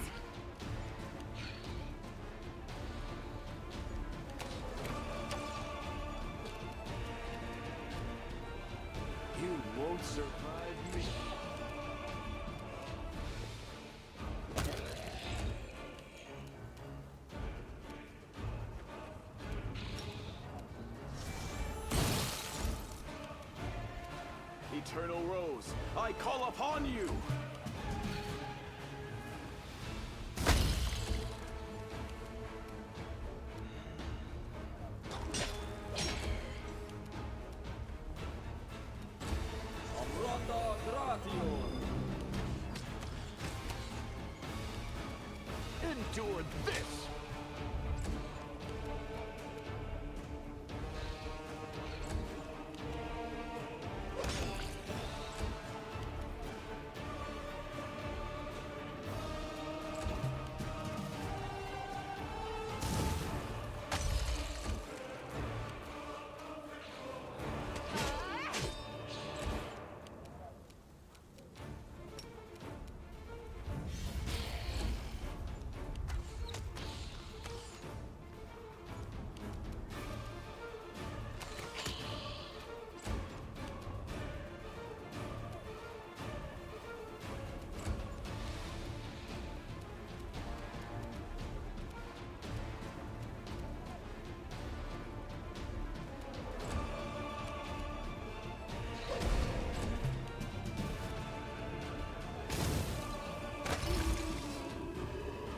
You won't survive me. Eternal Rose, I call upon you! Endure this!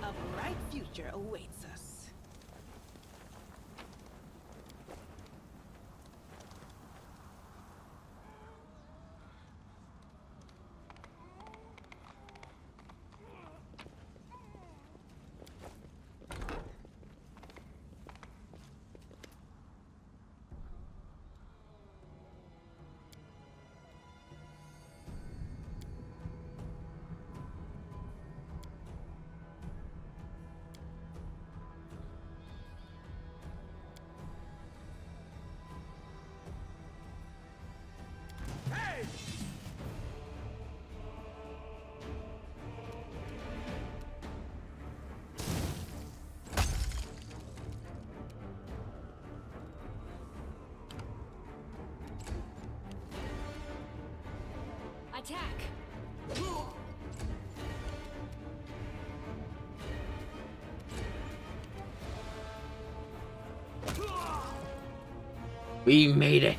A bright future awaits us. Attack. We made it.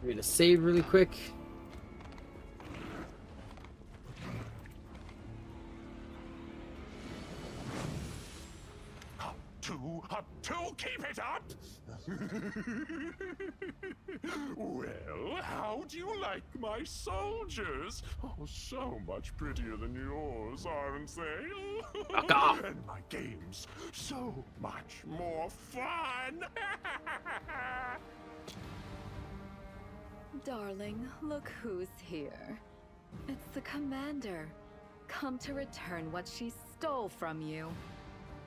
We're gonna save really quick. Up two, keep it up! Well, how do you like my soldiers? Oh, so much prettier than yours, aren't they? Fuck off. And my games, so much more fun! Darling, look who's here. It's the commander, come to return what she stole from you.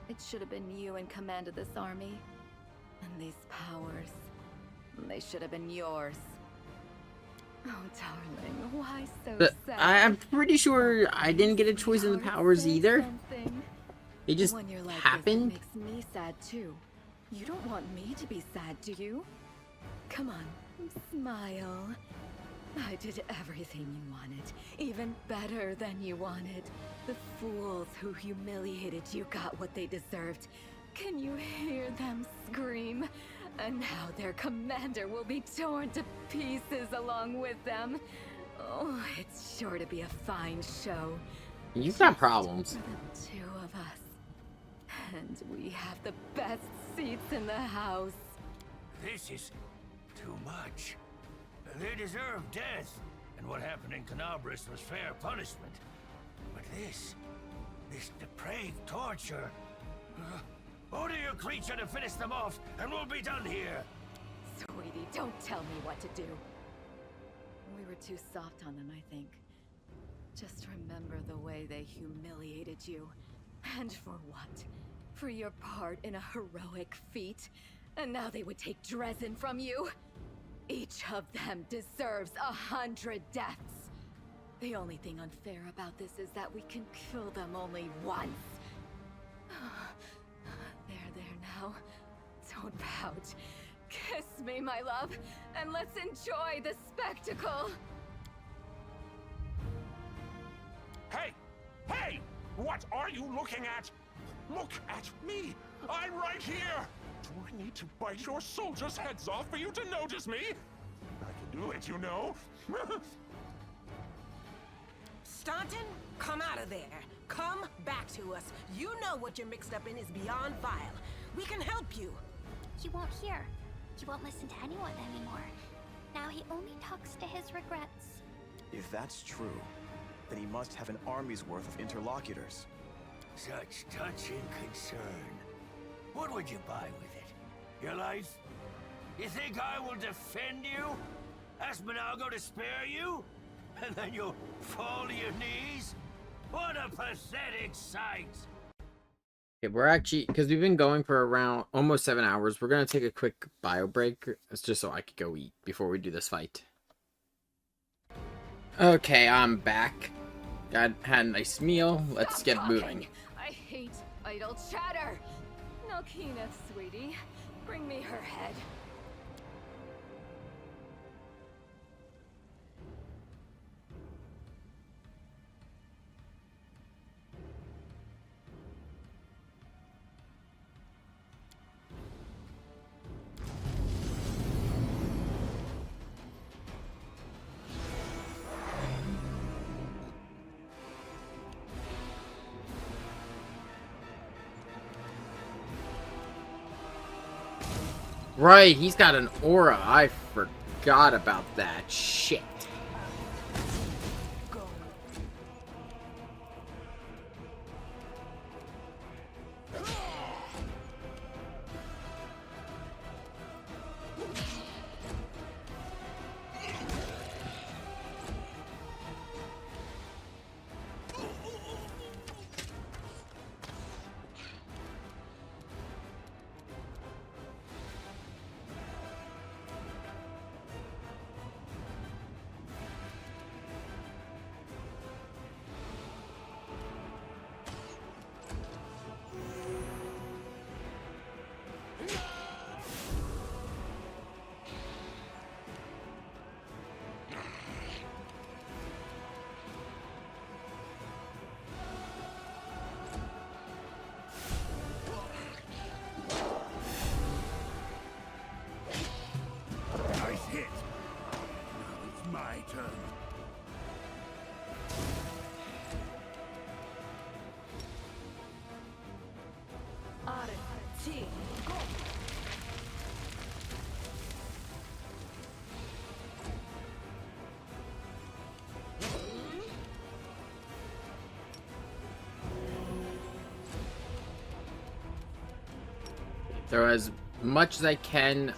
It should have been you in command of this army. And these powers, they should have been yours. Oh, darling, why so sad? I'm pretty sure I didn't get a choice in the powers either. They just when you're like happened. This, it makes me sad too. You don't want me to be sad, do you? Come on, smile. I did everything you wanted, even better than you wanted. The fools who humiliated you got what they deserved. Can you hear them scream? And now their commander will be torn to pieces along with them. Oh, it's sure to be a fine show. You've got problems. The two of us. And we have the best seats in the house. This is too much. They deserve death, and what happened in Canabris was fair punishment. But this depraved torture... order your creature to finish them off, and we'll be done here. Sweetie, don't tell me what to do. We were too soft on them, I think. Just remember the way they humiliated you. And for what? For your part in a heroic feat? And now they would take Dresden from you? Each of them deserves 100 deaths. The only thing unfair about this is that we can kill them only once. There now. Don't pout. Kiss me, my love, and let's enjoy the spectacle. Hey! Hey! What are you looking at? Look at me! I'm right here! Do I need to bite your soldiers' heads off for you to notice me? I can do it, you know. Staunton, come out of there. Come back to us. You know what you're mixed up in is beyond vile. We can help you. He won't hear. He won't listen to anyone anymore. Now he only talks to his regrets. If that's true, then he must have an army's worth of interlocutors. Such touching concern. What would you buy with it? Your life? You think I will defend you? Ask Minago to spare you? And then you'll fall to your knees? What a pathetic sight! Okay, we're actually, because we've been going for around almost 7 hours, we're going to take a quick bio break. It's just so I could go eat before we do this fight. Okay, I'm back. Had a nice meal. Let's Stop get talking. moving. I hate idle chatter. Now, Kenneth, sweetie, bring me her head. Right, he's got an aura. I forgot about that. Shit. throw as much as I can.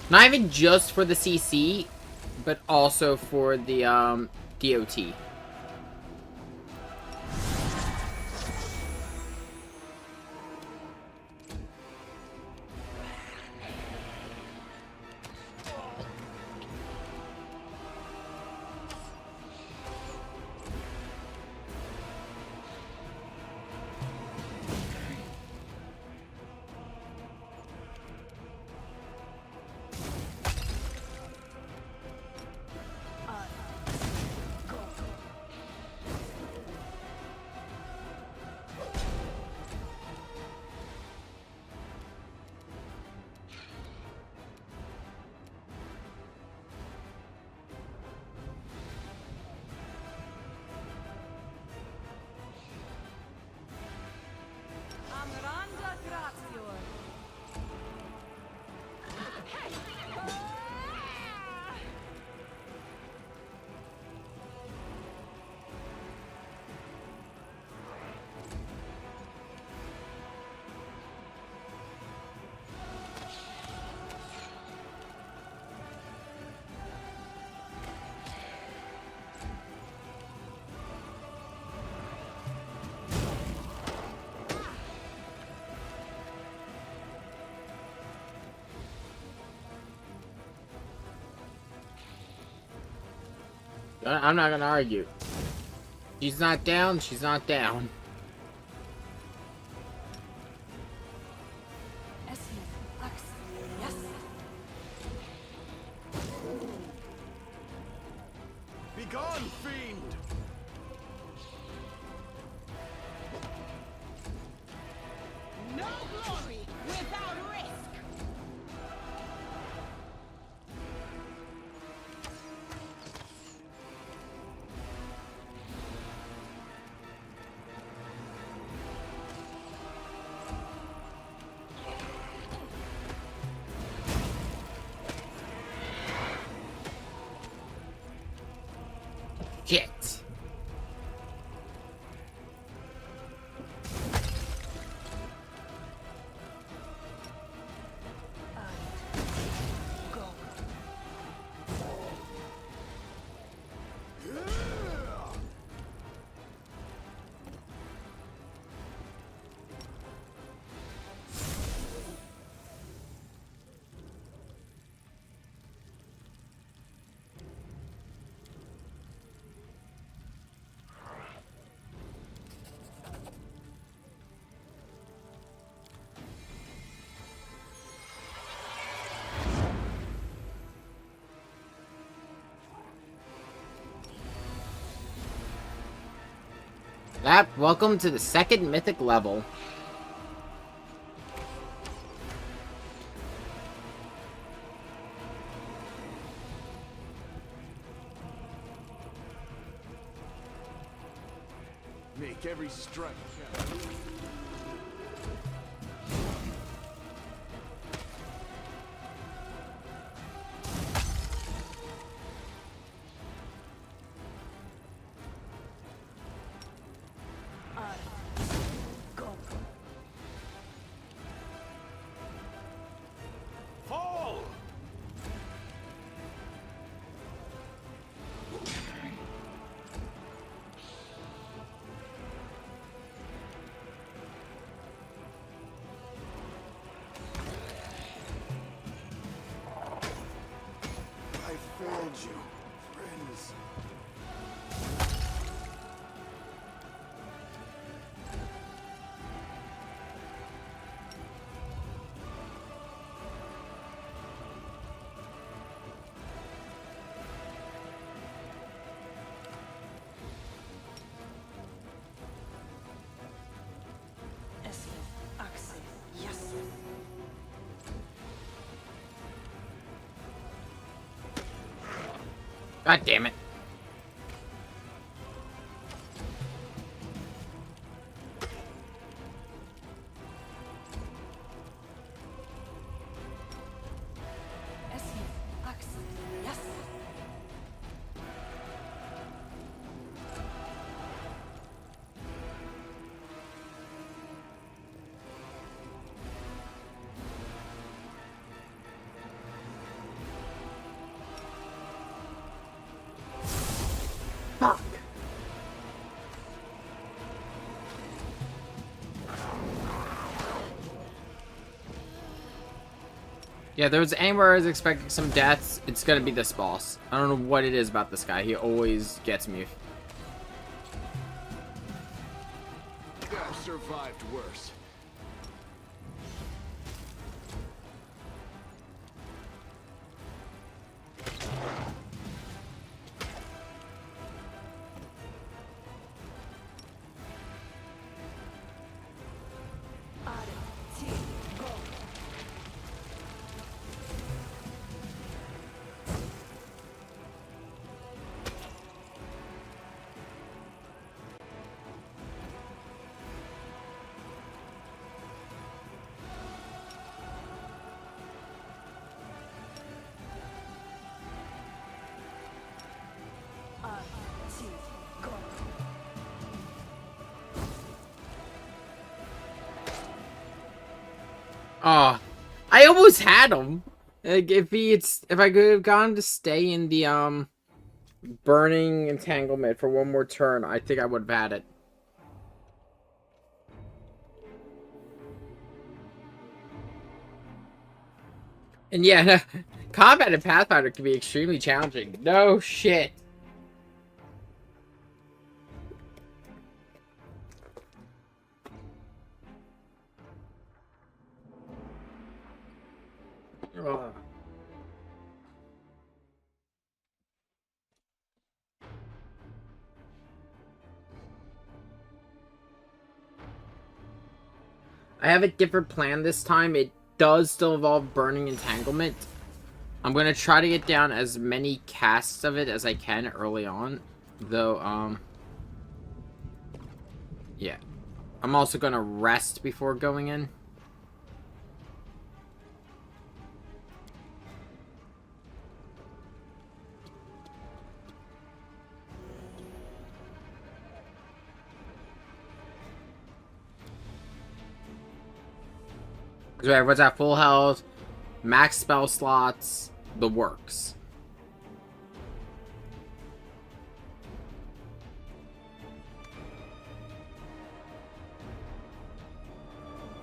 Not even just for the CC, but also for the DOT. I'm not gonna argue. She's not down, she's not down. Be gone, fiend! No glory without risk! Shit. Welcome to the second mythic level. Make every strike count. Fall! I failed you, friends. God damn it. Yeah, there was anywhere I was expecting some deaths. It's gonna be this boss. I don't know what it is about this guy. He always gets me. I've survived worse. Oh, I almost had him. Like, if I could have gone to stay in the burning entanglement for one more turn, I think I would have had it. And yeah, combat in Pathfinder can be extremely challenging. No shit. Ugh. I have a different plan this time. It does still involve burning entanglement. I'm gonna try to get down as many casts of it as I can early on, though. Yeah, I'm also gonna rest before going in. So everyone's at full health, max spell slots, the works.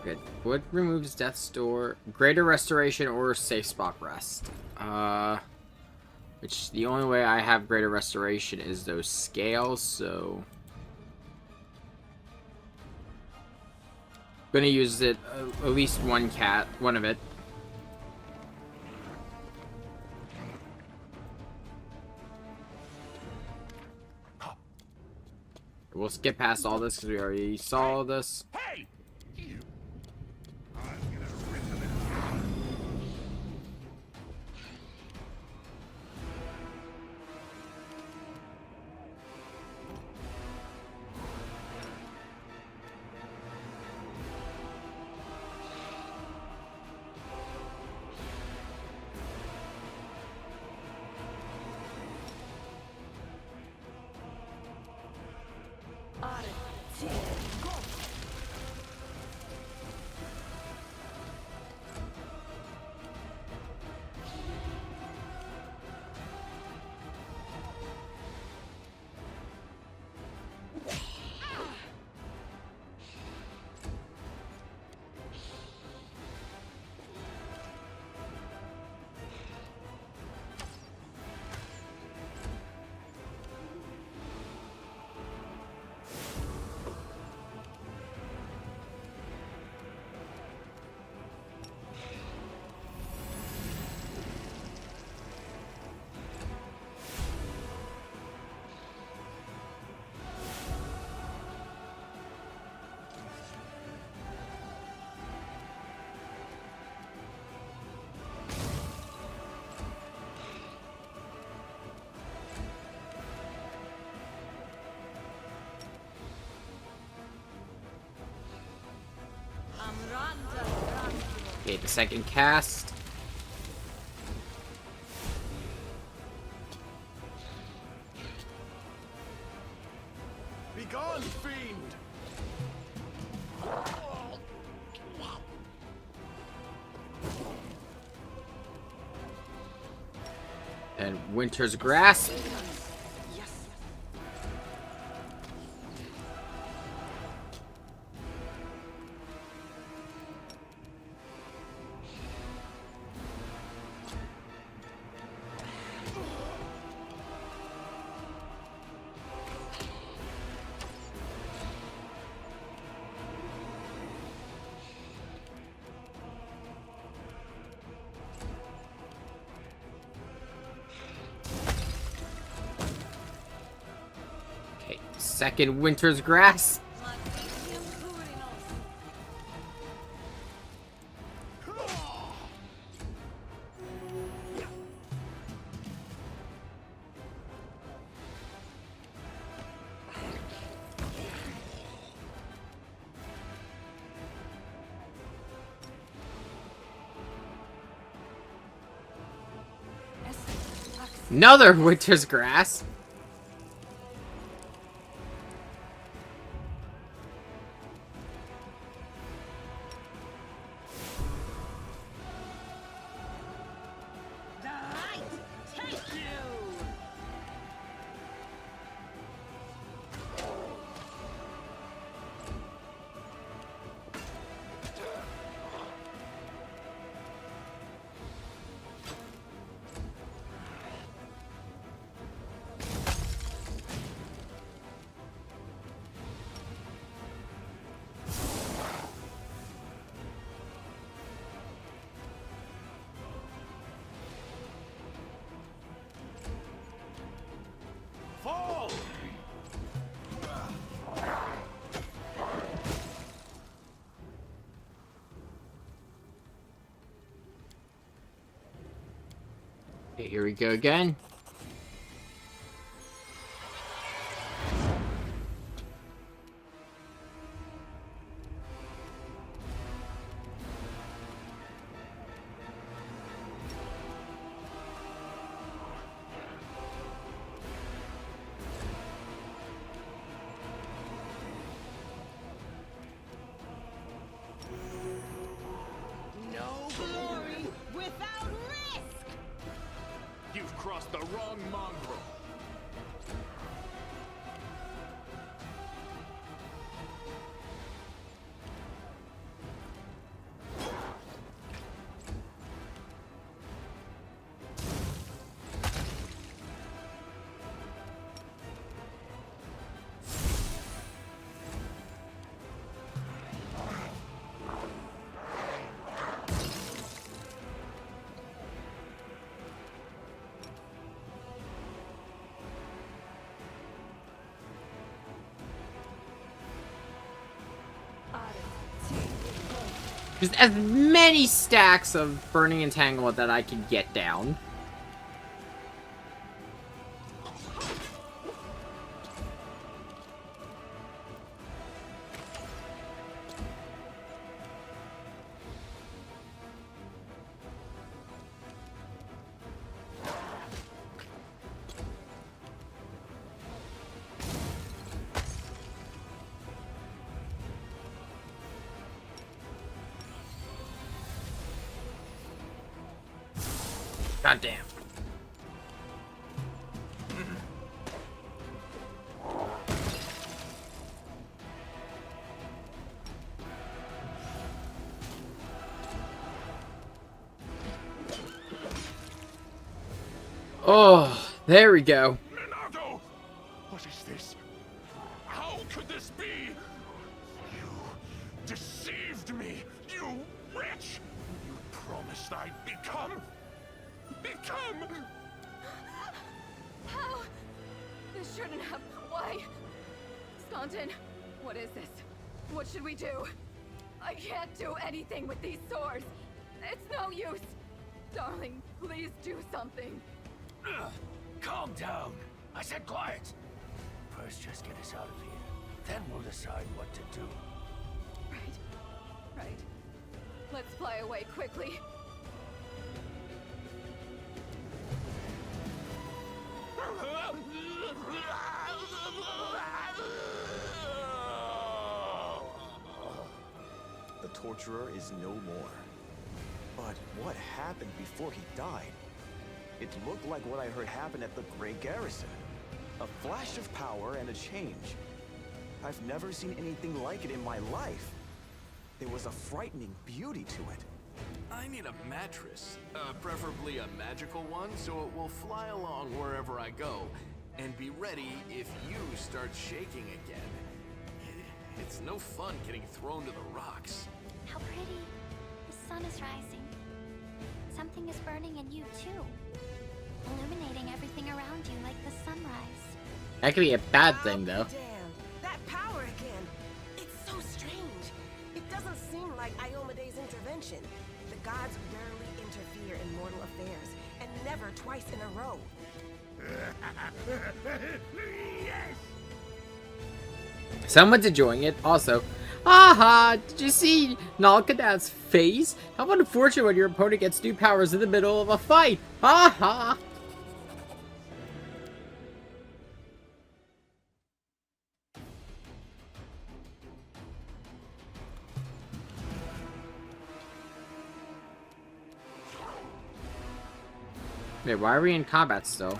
Good. What removes Death's Door? Greater Restoration or Safe Spot Rest? Which the only way I have Greater Restoration is those scales, so gonna use it at least one of it. We'll skip past all this because we already saw all this. Hey! Okay, the second cast. Be gone, fiend! And Winter's Grasp. Second winter's grass. Another winter's grass. Fall! Okay, here we go again. No glory without risk! You've crossed the wrong mongrel. Just as many stacks of Burning Entanglement that I can get down. God damn. Oh, there we go. Minato! What is this? How could this be? You deceived me, you wretch! You promised I'd become... How? This shouldn't have... Why? Staunton, what is this? What should we do? I can't do anything with these swords. It's no use. Darling, please do something. Calm down. I said quiet. First, just get us out of here. Then we'll decide what to do. Right. Let's fly away quickly. The torturer is no more. But what happened before he died? It looked like what I heard happened at the Grey Garrison. A flash of power and a change. I've never seen anything like it in my life. There was a frightening beauty to it. I need a mattress, preferably a magical one, so it will fly along wherever I go, and be ready if you start shaking again. It's no fun getting thrown to the rocks. How pretty. The sun is rising. Something is burning in you, too. Illuminating everything around you like the sunrise. That could be a bad thing, though. Damn, mention, the gods rarely interfere in mortal affairs, and never twice in a row. Yes! Someone's enjoying it. Also, aha! Did you see Nalkadav's face? How unfortunate when your opponent gets new powers in the middle of a fight. Aha! Wait, why are we in combat still?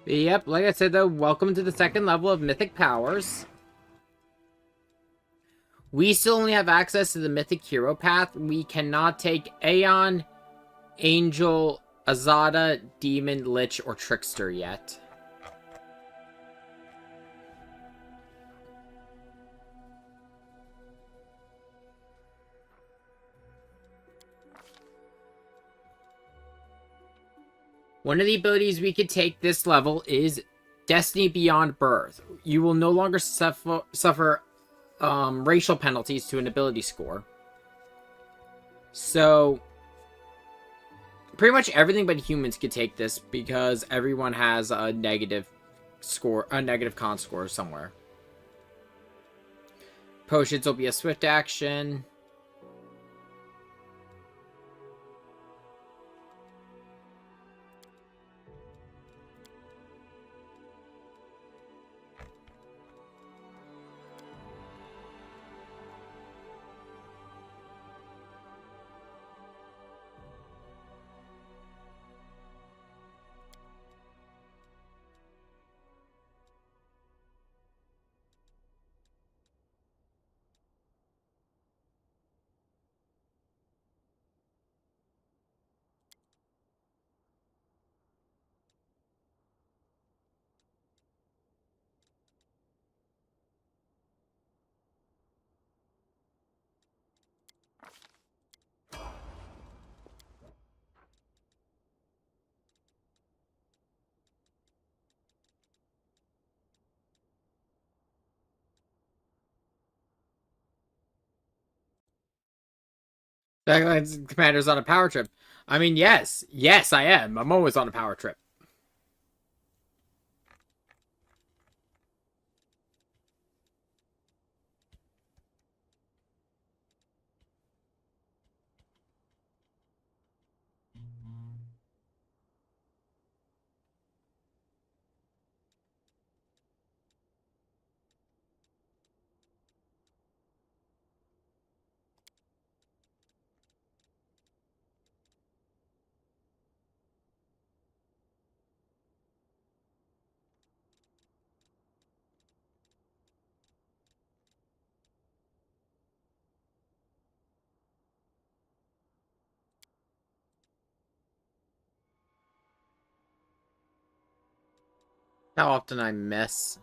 Yep, like I said though, welcome to the second level of Mythic Powers. We still only have access to the Mythic Hero path. We cannot take Aeon, Angel, Azada, Demon, Lich, or Trickster yet. One of the abilities we could take this level is Destiny Beyond Birth. You will no longer suffer racial penalties to an ability score. So, pretty much everything but humans could take this because everyone has a negative score, a negative con score somewhere. Potions will be a swift action. That commander's on a power trip. I mean, yes. Yes, I am. I'm always on a power trip. How often I miss.